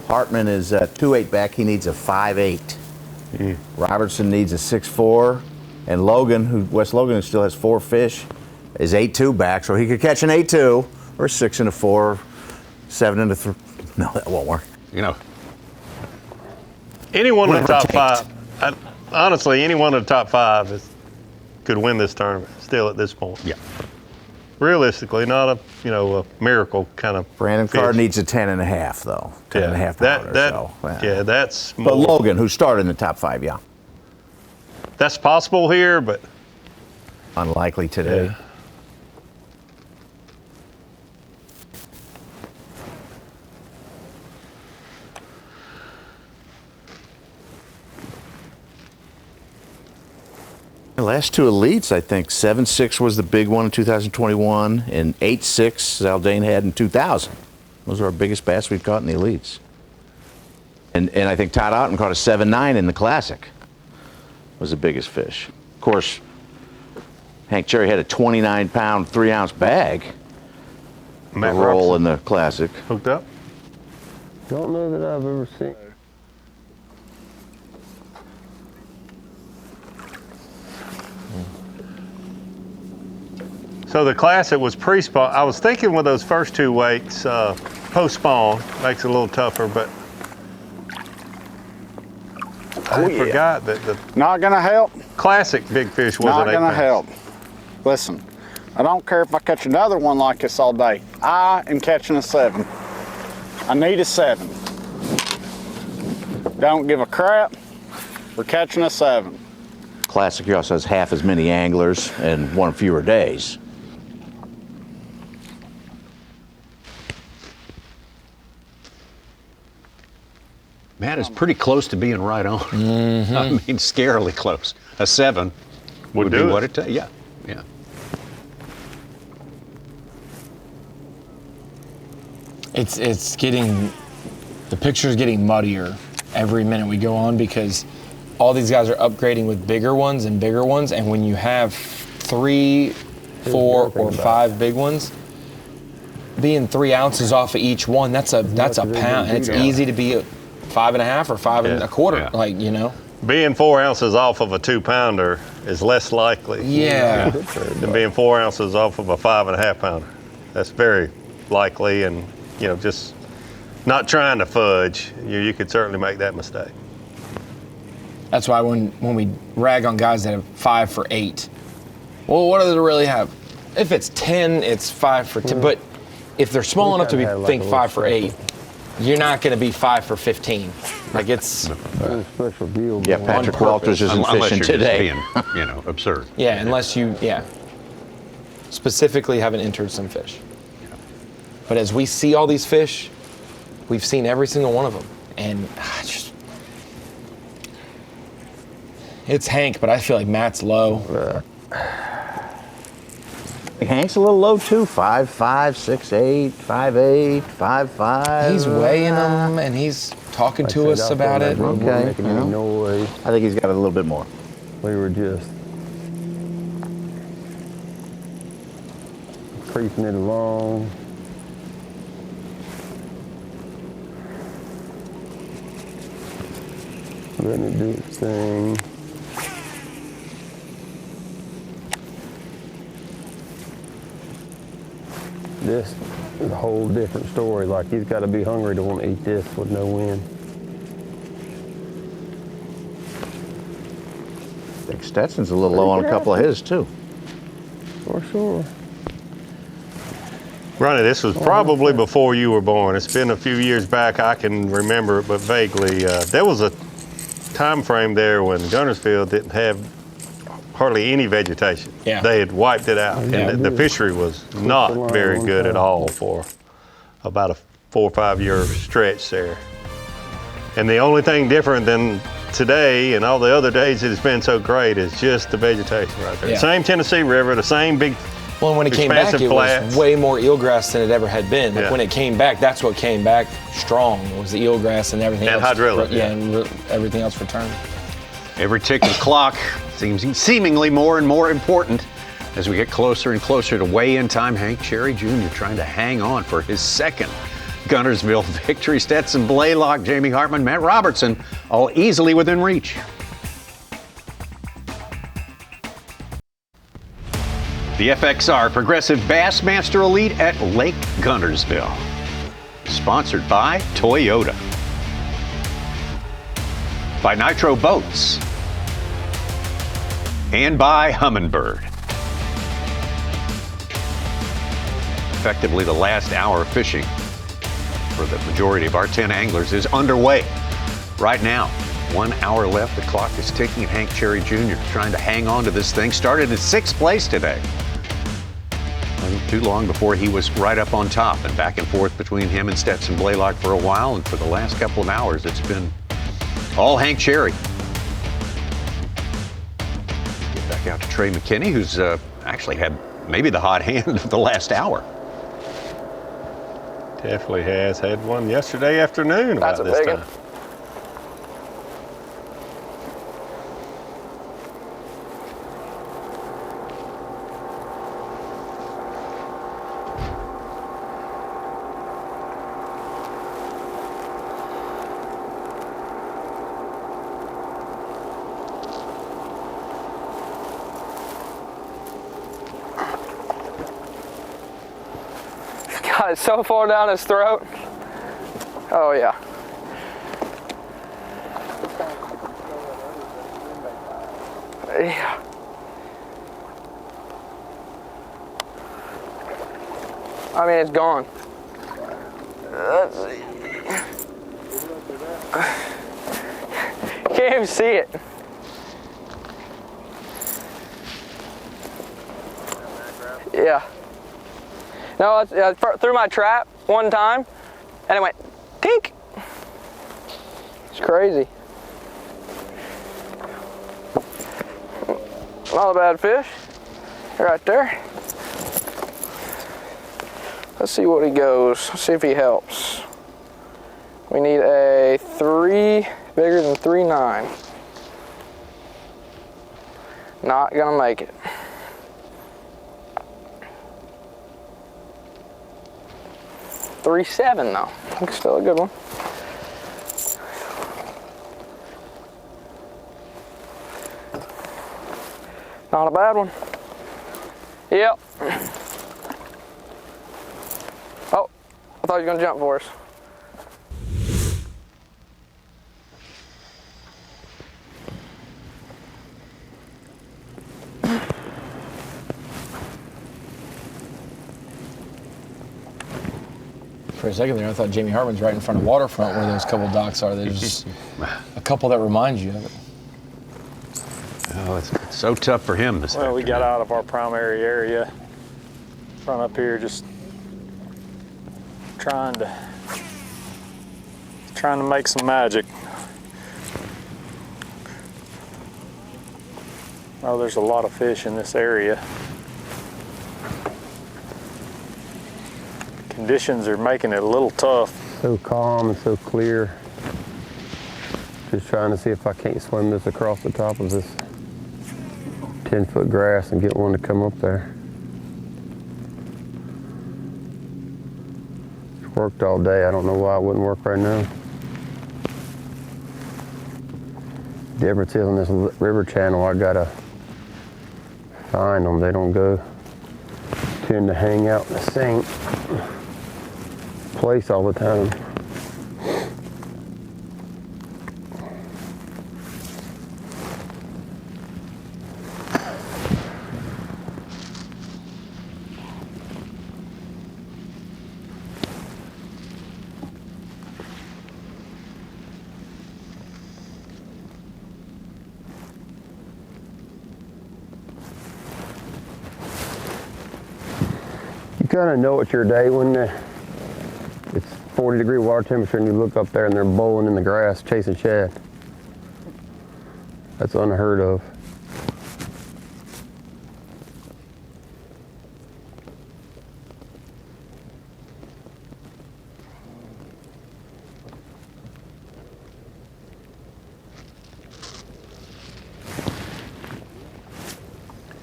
Hartman is 2.8 back. He needs a 5.8. Robertson needs a 6.4. And Logan, Wes Logan, who still has 4 fish, is 8.2 back. So he could catch an 8.2 or 6 and a 4, 7 and a 3. No, that won't work. You know, Anyone in the Whatever top it takes. 5, honestly, anyone in the top 5 could win this tournament still at this point. Yeah. Realistically, not a miracle kind of. Brandon fish. Carr needs a 10 and a half, though. 10 and a half pounder. Yeah, that's more. But Logan, who started in the top 5, yeah. That's possible here, but Unlikely today. Yeah. The last 2 elites, I think 7.6 was the big one in 2021, and 8.6 Zaldane had in 2000. Those are our biggest bass we've caught in the elites. And I think Todd Otten caught a 7.9 in the Classic. Was the biggest fish. Of course, Hank Cherry had a 29-pound, 3-ounce bag. Matt roll Robson in the Classic. hooked up. Don't know that I've ever seen. So the Classic was pre-spawn. I was thinking with those first 2 weights, post-spawn makes it a little tougher, but I forgot that the Not gonna help. Classic big fish was Not an 8 gonna pounds. help. Listen, I don't care if I catch another one like this all day. I am catching a 7. I need a 7. Don't give a crap. We're catching a 7. Classic here also has half as many anglers and 1 fewer days. Matt is pretty close to being right on. Mm-hmm. I mean, scarily close. A 7 would be do what it. it takes. Yeah, yeah. It's getting, the picture's getting muddier every minute we go on because all these guys are upgrading with bigger ones, and when you have 3, 4, or 5 big ones, being 3 ounces off of each one, that's a pound. And it's easy to be 5.5 or 5 1/4. Yeah. Like, being 4 ounces off of a 2-pounder is less likely than being 4 ounces off of a 5.5 pounder. That's very likely, and just not trying to fudge, you could certainly make that mistake. That's why when we rag on guys that have 5 for 8, well, what do they really have? If it's 10, it's 5 for 10. But if they're small enough to think 5 for 8, you're not going to be 5 for 15. Like it's special deal. Yeah, Patrick Walters isn't fishing today. Just being, absurd. Yeah, unless you specifically haven't entered some fish. But as we see all these fish, we've seen every single one of them, and it's Hank, but I feel like Matt's low. Hank's a little low too. 5'5", 6'8", 5'8", 5'5". He's weighing them and he's talking to us about it. Okay. Making any noise. I think he's got a little bit more. We were just creeping it along. Letting it do its thing. This is a whole different story. Like, he's got to be hungry to want to eat this with no wind. I think Stetson's a little low on a couple of his too. For sure. Ronnie, this was probably before you were born. It's been a few years back. I can remember it, but vaguely. There was a time frame there when Guntersville didn't have hardly any vegetation. Yeah. They had wiped it out, and the fishery was not very good at all for about a 4 or 5 year stretch there. And the only thing different than today and all the other days it has been so great is just the vegetation right there. Yeah. Same Tennessee River, the same big. Well, when it came back, it was way more eelgrass than it ever had been. Like when it came back, that's what came back strong, was the eelgrass and everything else. And hydrilla. Yeah, and everything else returned. Every tick of the clock seems seemingly more and more important as we get closer and closer to weigh-in time. Hank Cherry Jr. trying to hang on for his second Guntersville victory. Stetson Blaylock, Jamie Hartman, Matt Robertson, all easily within reach. The FXR Progressive Bassmaster Elite at Lake Guntersville. Sponsored by Toyota. By Nitro Boats. And by Humminbird. Effectively, the last hour of fishing for the majority of our 10 anglers is underway right now. 1 hour left, the clock is ticking, and Hank Cherry Jr. trying to hang on to this thing. Started in 6th place today. Wasn't too long before he was right up on top, and back and forth between him and Stetson Blaylock for a while, and for the last couple of hours, it's been all Hank Cherry. Get back out to Trey McKinney, who's actually had maybe the hot hand of the last hour. Definitely has had one yesterday afternoon about this time. God, it's so far down his throat. Oh yeah. Yeah. I mean, it's gone. Let's see. Can't even see it. Yeah. No, it's through my trap one time, and it went tink. It's crazy. Not a bad fish, right there. Let's see what he goes. Let's see if he helps. We need a 3 bigger than 3.9. Not gonna make it. 3.7 though. Still a good one. Not a bad one. Yep. Oh, I thought you were gonna jump for us. For a second there, I thought Jamie Hartman's right in front of Waterfront where those couple docks are. There's a couple that remind you of it. Oh, it's so tough for him this Well, we got out of our primary area. Front up here, just trying to make some magic. Oh, there's a lot of fish in this area. Conditions are making it a little tough. So calm and so clear. Just trying to see if I can't swim this across the top of this 10-foot grass and get one to come up there. It's worked all day. I don't know why it wouldn't work right now. The difference is on this river channel, I gotta find them. They don't tend to hang out in the same place all the time. You kind of know it's your day when it's 40-degree water temperature and you look up there and they're bowling in the grass chasing shad. That's unheard of.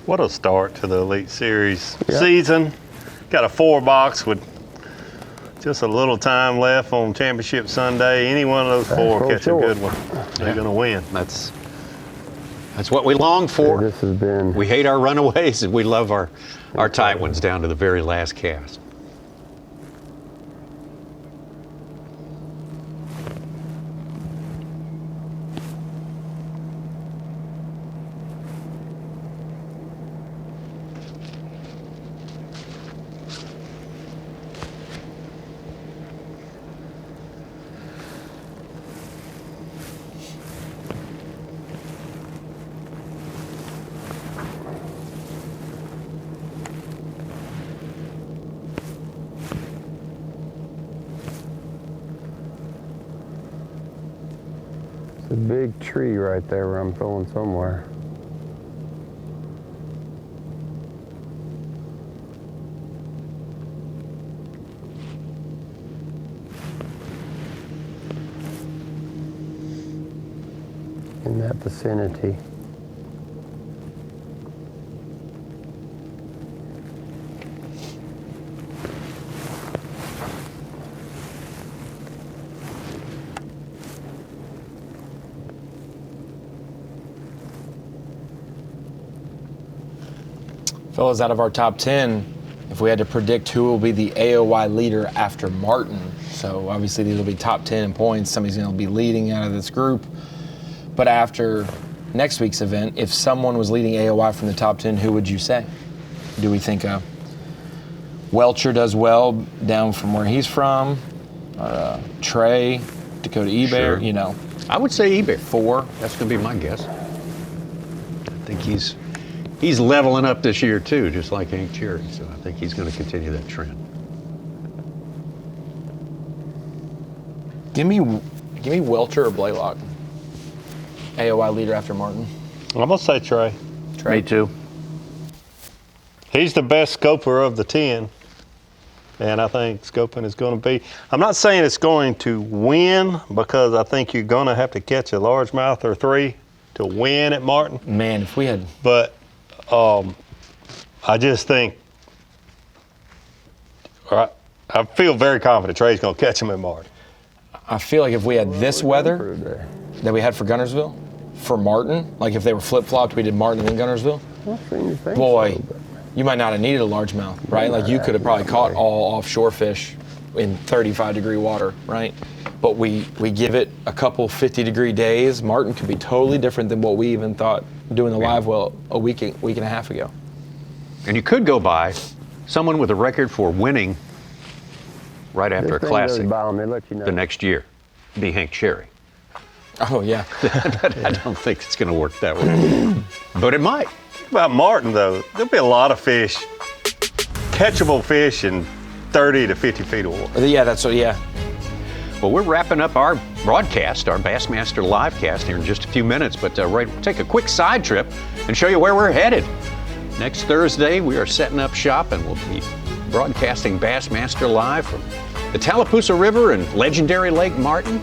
What a start to the Elite Series season. Got a 4-box with just a little time left on Championship Sunday. Any one of those 4 catch a good one, they're going to win. That's what we long for. Yeah, this has been. We hate our runaways and we love our tight ones down to the very last cast. It's a big tree right there where I'm going somewhere. In that vicinity. Fellas, out of our top 10, if we had to predict who will be the AOY leader after Martin, so obviously these will be top 10 in points, somebody's going to be leading out of this group, but after next week's event, if someone was leading AOY from the top 10, who would you say? Do we think Welcher does well down from where he's from, or Trey, Dakota Ebert, Sure. you know? I would say Ebert. 4. That's going to be my guess. I think he's leveling up this year too, just like Hank Cherry. So I think he's going to continue that trend. Give me Welcher or Blaylock. AOY leader after Martin. I'm going to say Trey. Me too. He's the best scoper of the 10. And I think scoping is going to be, I'm not saying it's going to win, because I think you're going to have to catch a largemouth or 3 to win at Martin. Man, if we had. But I just think, I feel very confident Trey's going to catch him at Martin. I feel like if we had this weather that we had for Guntersville, for Martin, like if they were flip-flopped, we did Martin and then Guntersville, boy, you might not have needed a largemouth, right? Like you could have probably caught all offshore fish in 35-degree water, right? But we give it a couple 50-degree days. Martin could be totally different than what we even thought doing the live well a week and a half ago. And you could go by someone with a record for winning right after a classic the next year, be Hank Cherry. Oh, yeah. I don't think it's going to work that way, but it might. About Martin, though, there'll be a lot of fish, catchable fish in 30 to 50 feet of water. Yeah, that's what, yeah. Well, we're wrapping up our broadcast, our Bassmaster live cast here in just a few minutes, but we'll take a quick side trip and show you where we're headed. Next Thursday, we are setting up shop and we'll be broadcasting Bassmaster live from the Tallapoosa River and legendary Lake Martin.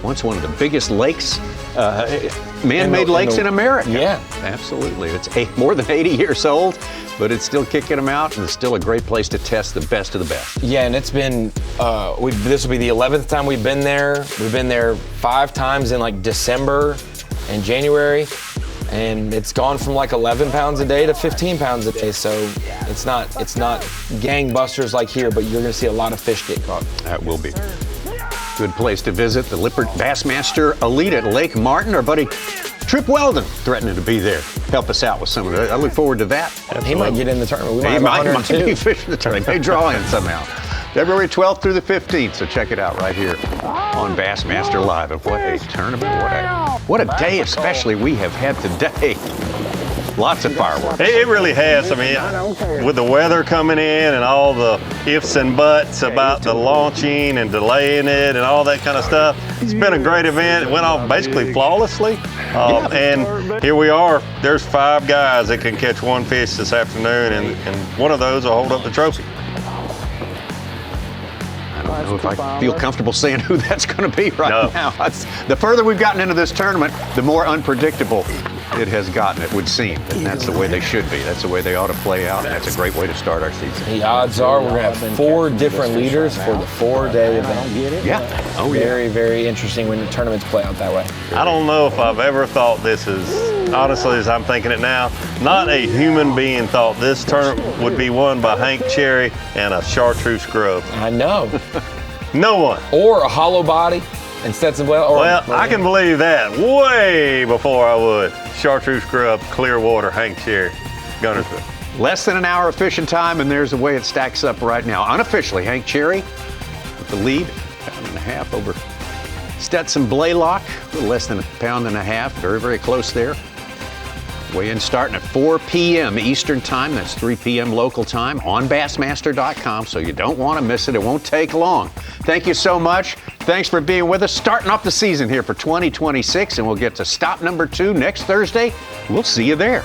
Once one of the biggest lakes, man-made lakes in America. Yeah. Absolutely. It's more than 80 years old, but it's still kicking them out, and it's still a great place to test the best of the best. Yeah, and it's been, this will be the 11th time we've been there. We've been there 5 times in like December and January, and it's gone from like 11 pounds a day to 15 pounds a day. So it's not gangbusters like here, but you're gonna see a lot of fish get caught. That will be. Good place to visit, the Lippert Bassmaster Elite at Lake Martin. Our buddy Trip Weldon threatening to be there. Help us out with some of that. I look forward to that. He might get in the tournament. We He might might be fishing the tournament. They draw in somehow. February 12th through the 15th, so check it out right here on Bassmaster Live. And what a tournament, what a day especially we have had today. Lots of fireworks. It really has. I mean, with the weather coming in and all the ifs and buts about the launching and delaying it and all that kind of stuff, it's been a great event. It went off basically flawlessly. And here we are. There's 5 guys that can catch one fish this afternoon, and one of those will hold up the trophy. I don't know if I feel comfortable saying who that's going to be right now. The further we've gotten into this tournament, the more unpredictable it has gotten, it would seem. And that's the way they should be. That's the way they ought to play out. And that's a great way to start our season. The odds are we're going to have 4 different leaders for the 4-day event. Yeah. Oh, yeah. Very, very interesting when the tournaments play out that way. I don't know if I've ever thought this is, honestly, as I'm thinking it now, not a human being thought this tournament would be won by Hank Cherry and a chartreuse grub. I know. No one. Or a hollow body and Stetson Blaylock. Well, I can believe that way before I would. Chartreuse grub, clear water, Hank Cherry, Guntersville. Less than an hour of fishing time, and there's the way it stacks up right now. Unofficially, Hank Cherry with the lead, 1.5 pounds over Stetson Blaylock, a little less than 1.5 pounds. Very, very close there. Weigh-in starting at 4 p.m. Eastern time. That's 3 p.m. local time on Bassmaster.com, so you don't want to miss it. It won't take long. Thank you so much. Thanks for being with us. Starting off the season here for 2026, and we'll get to stop number 2 next Thursday. We'll see you there.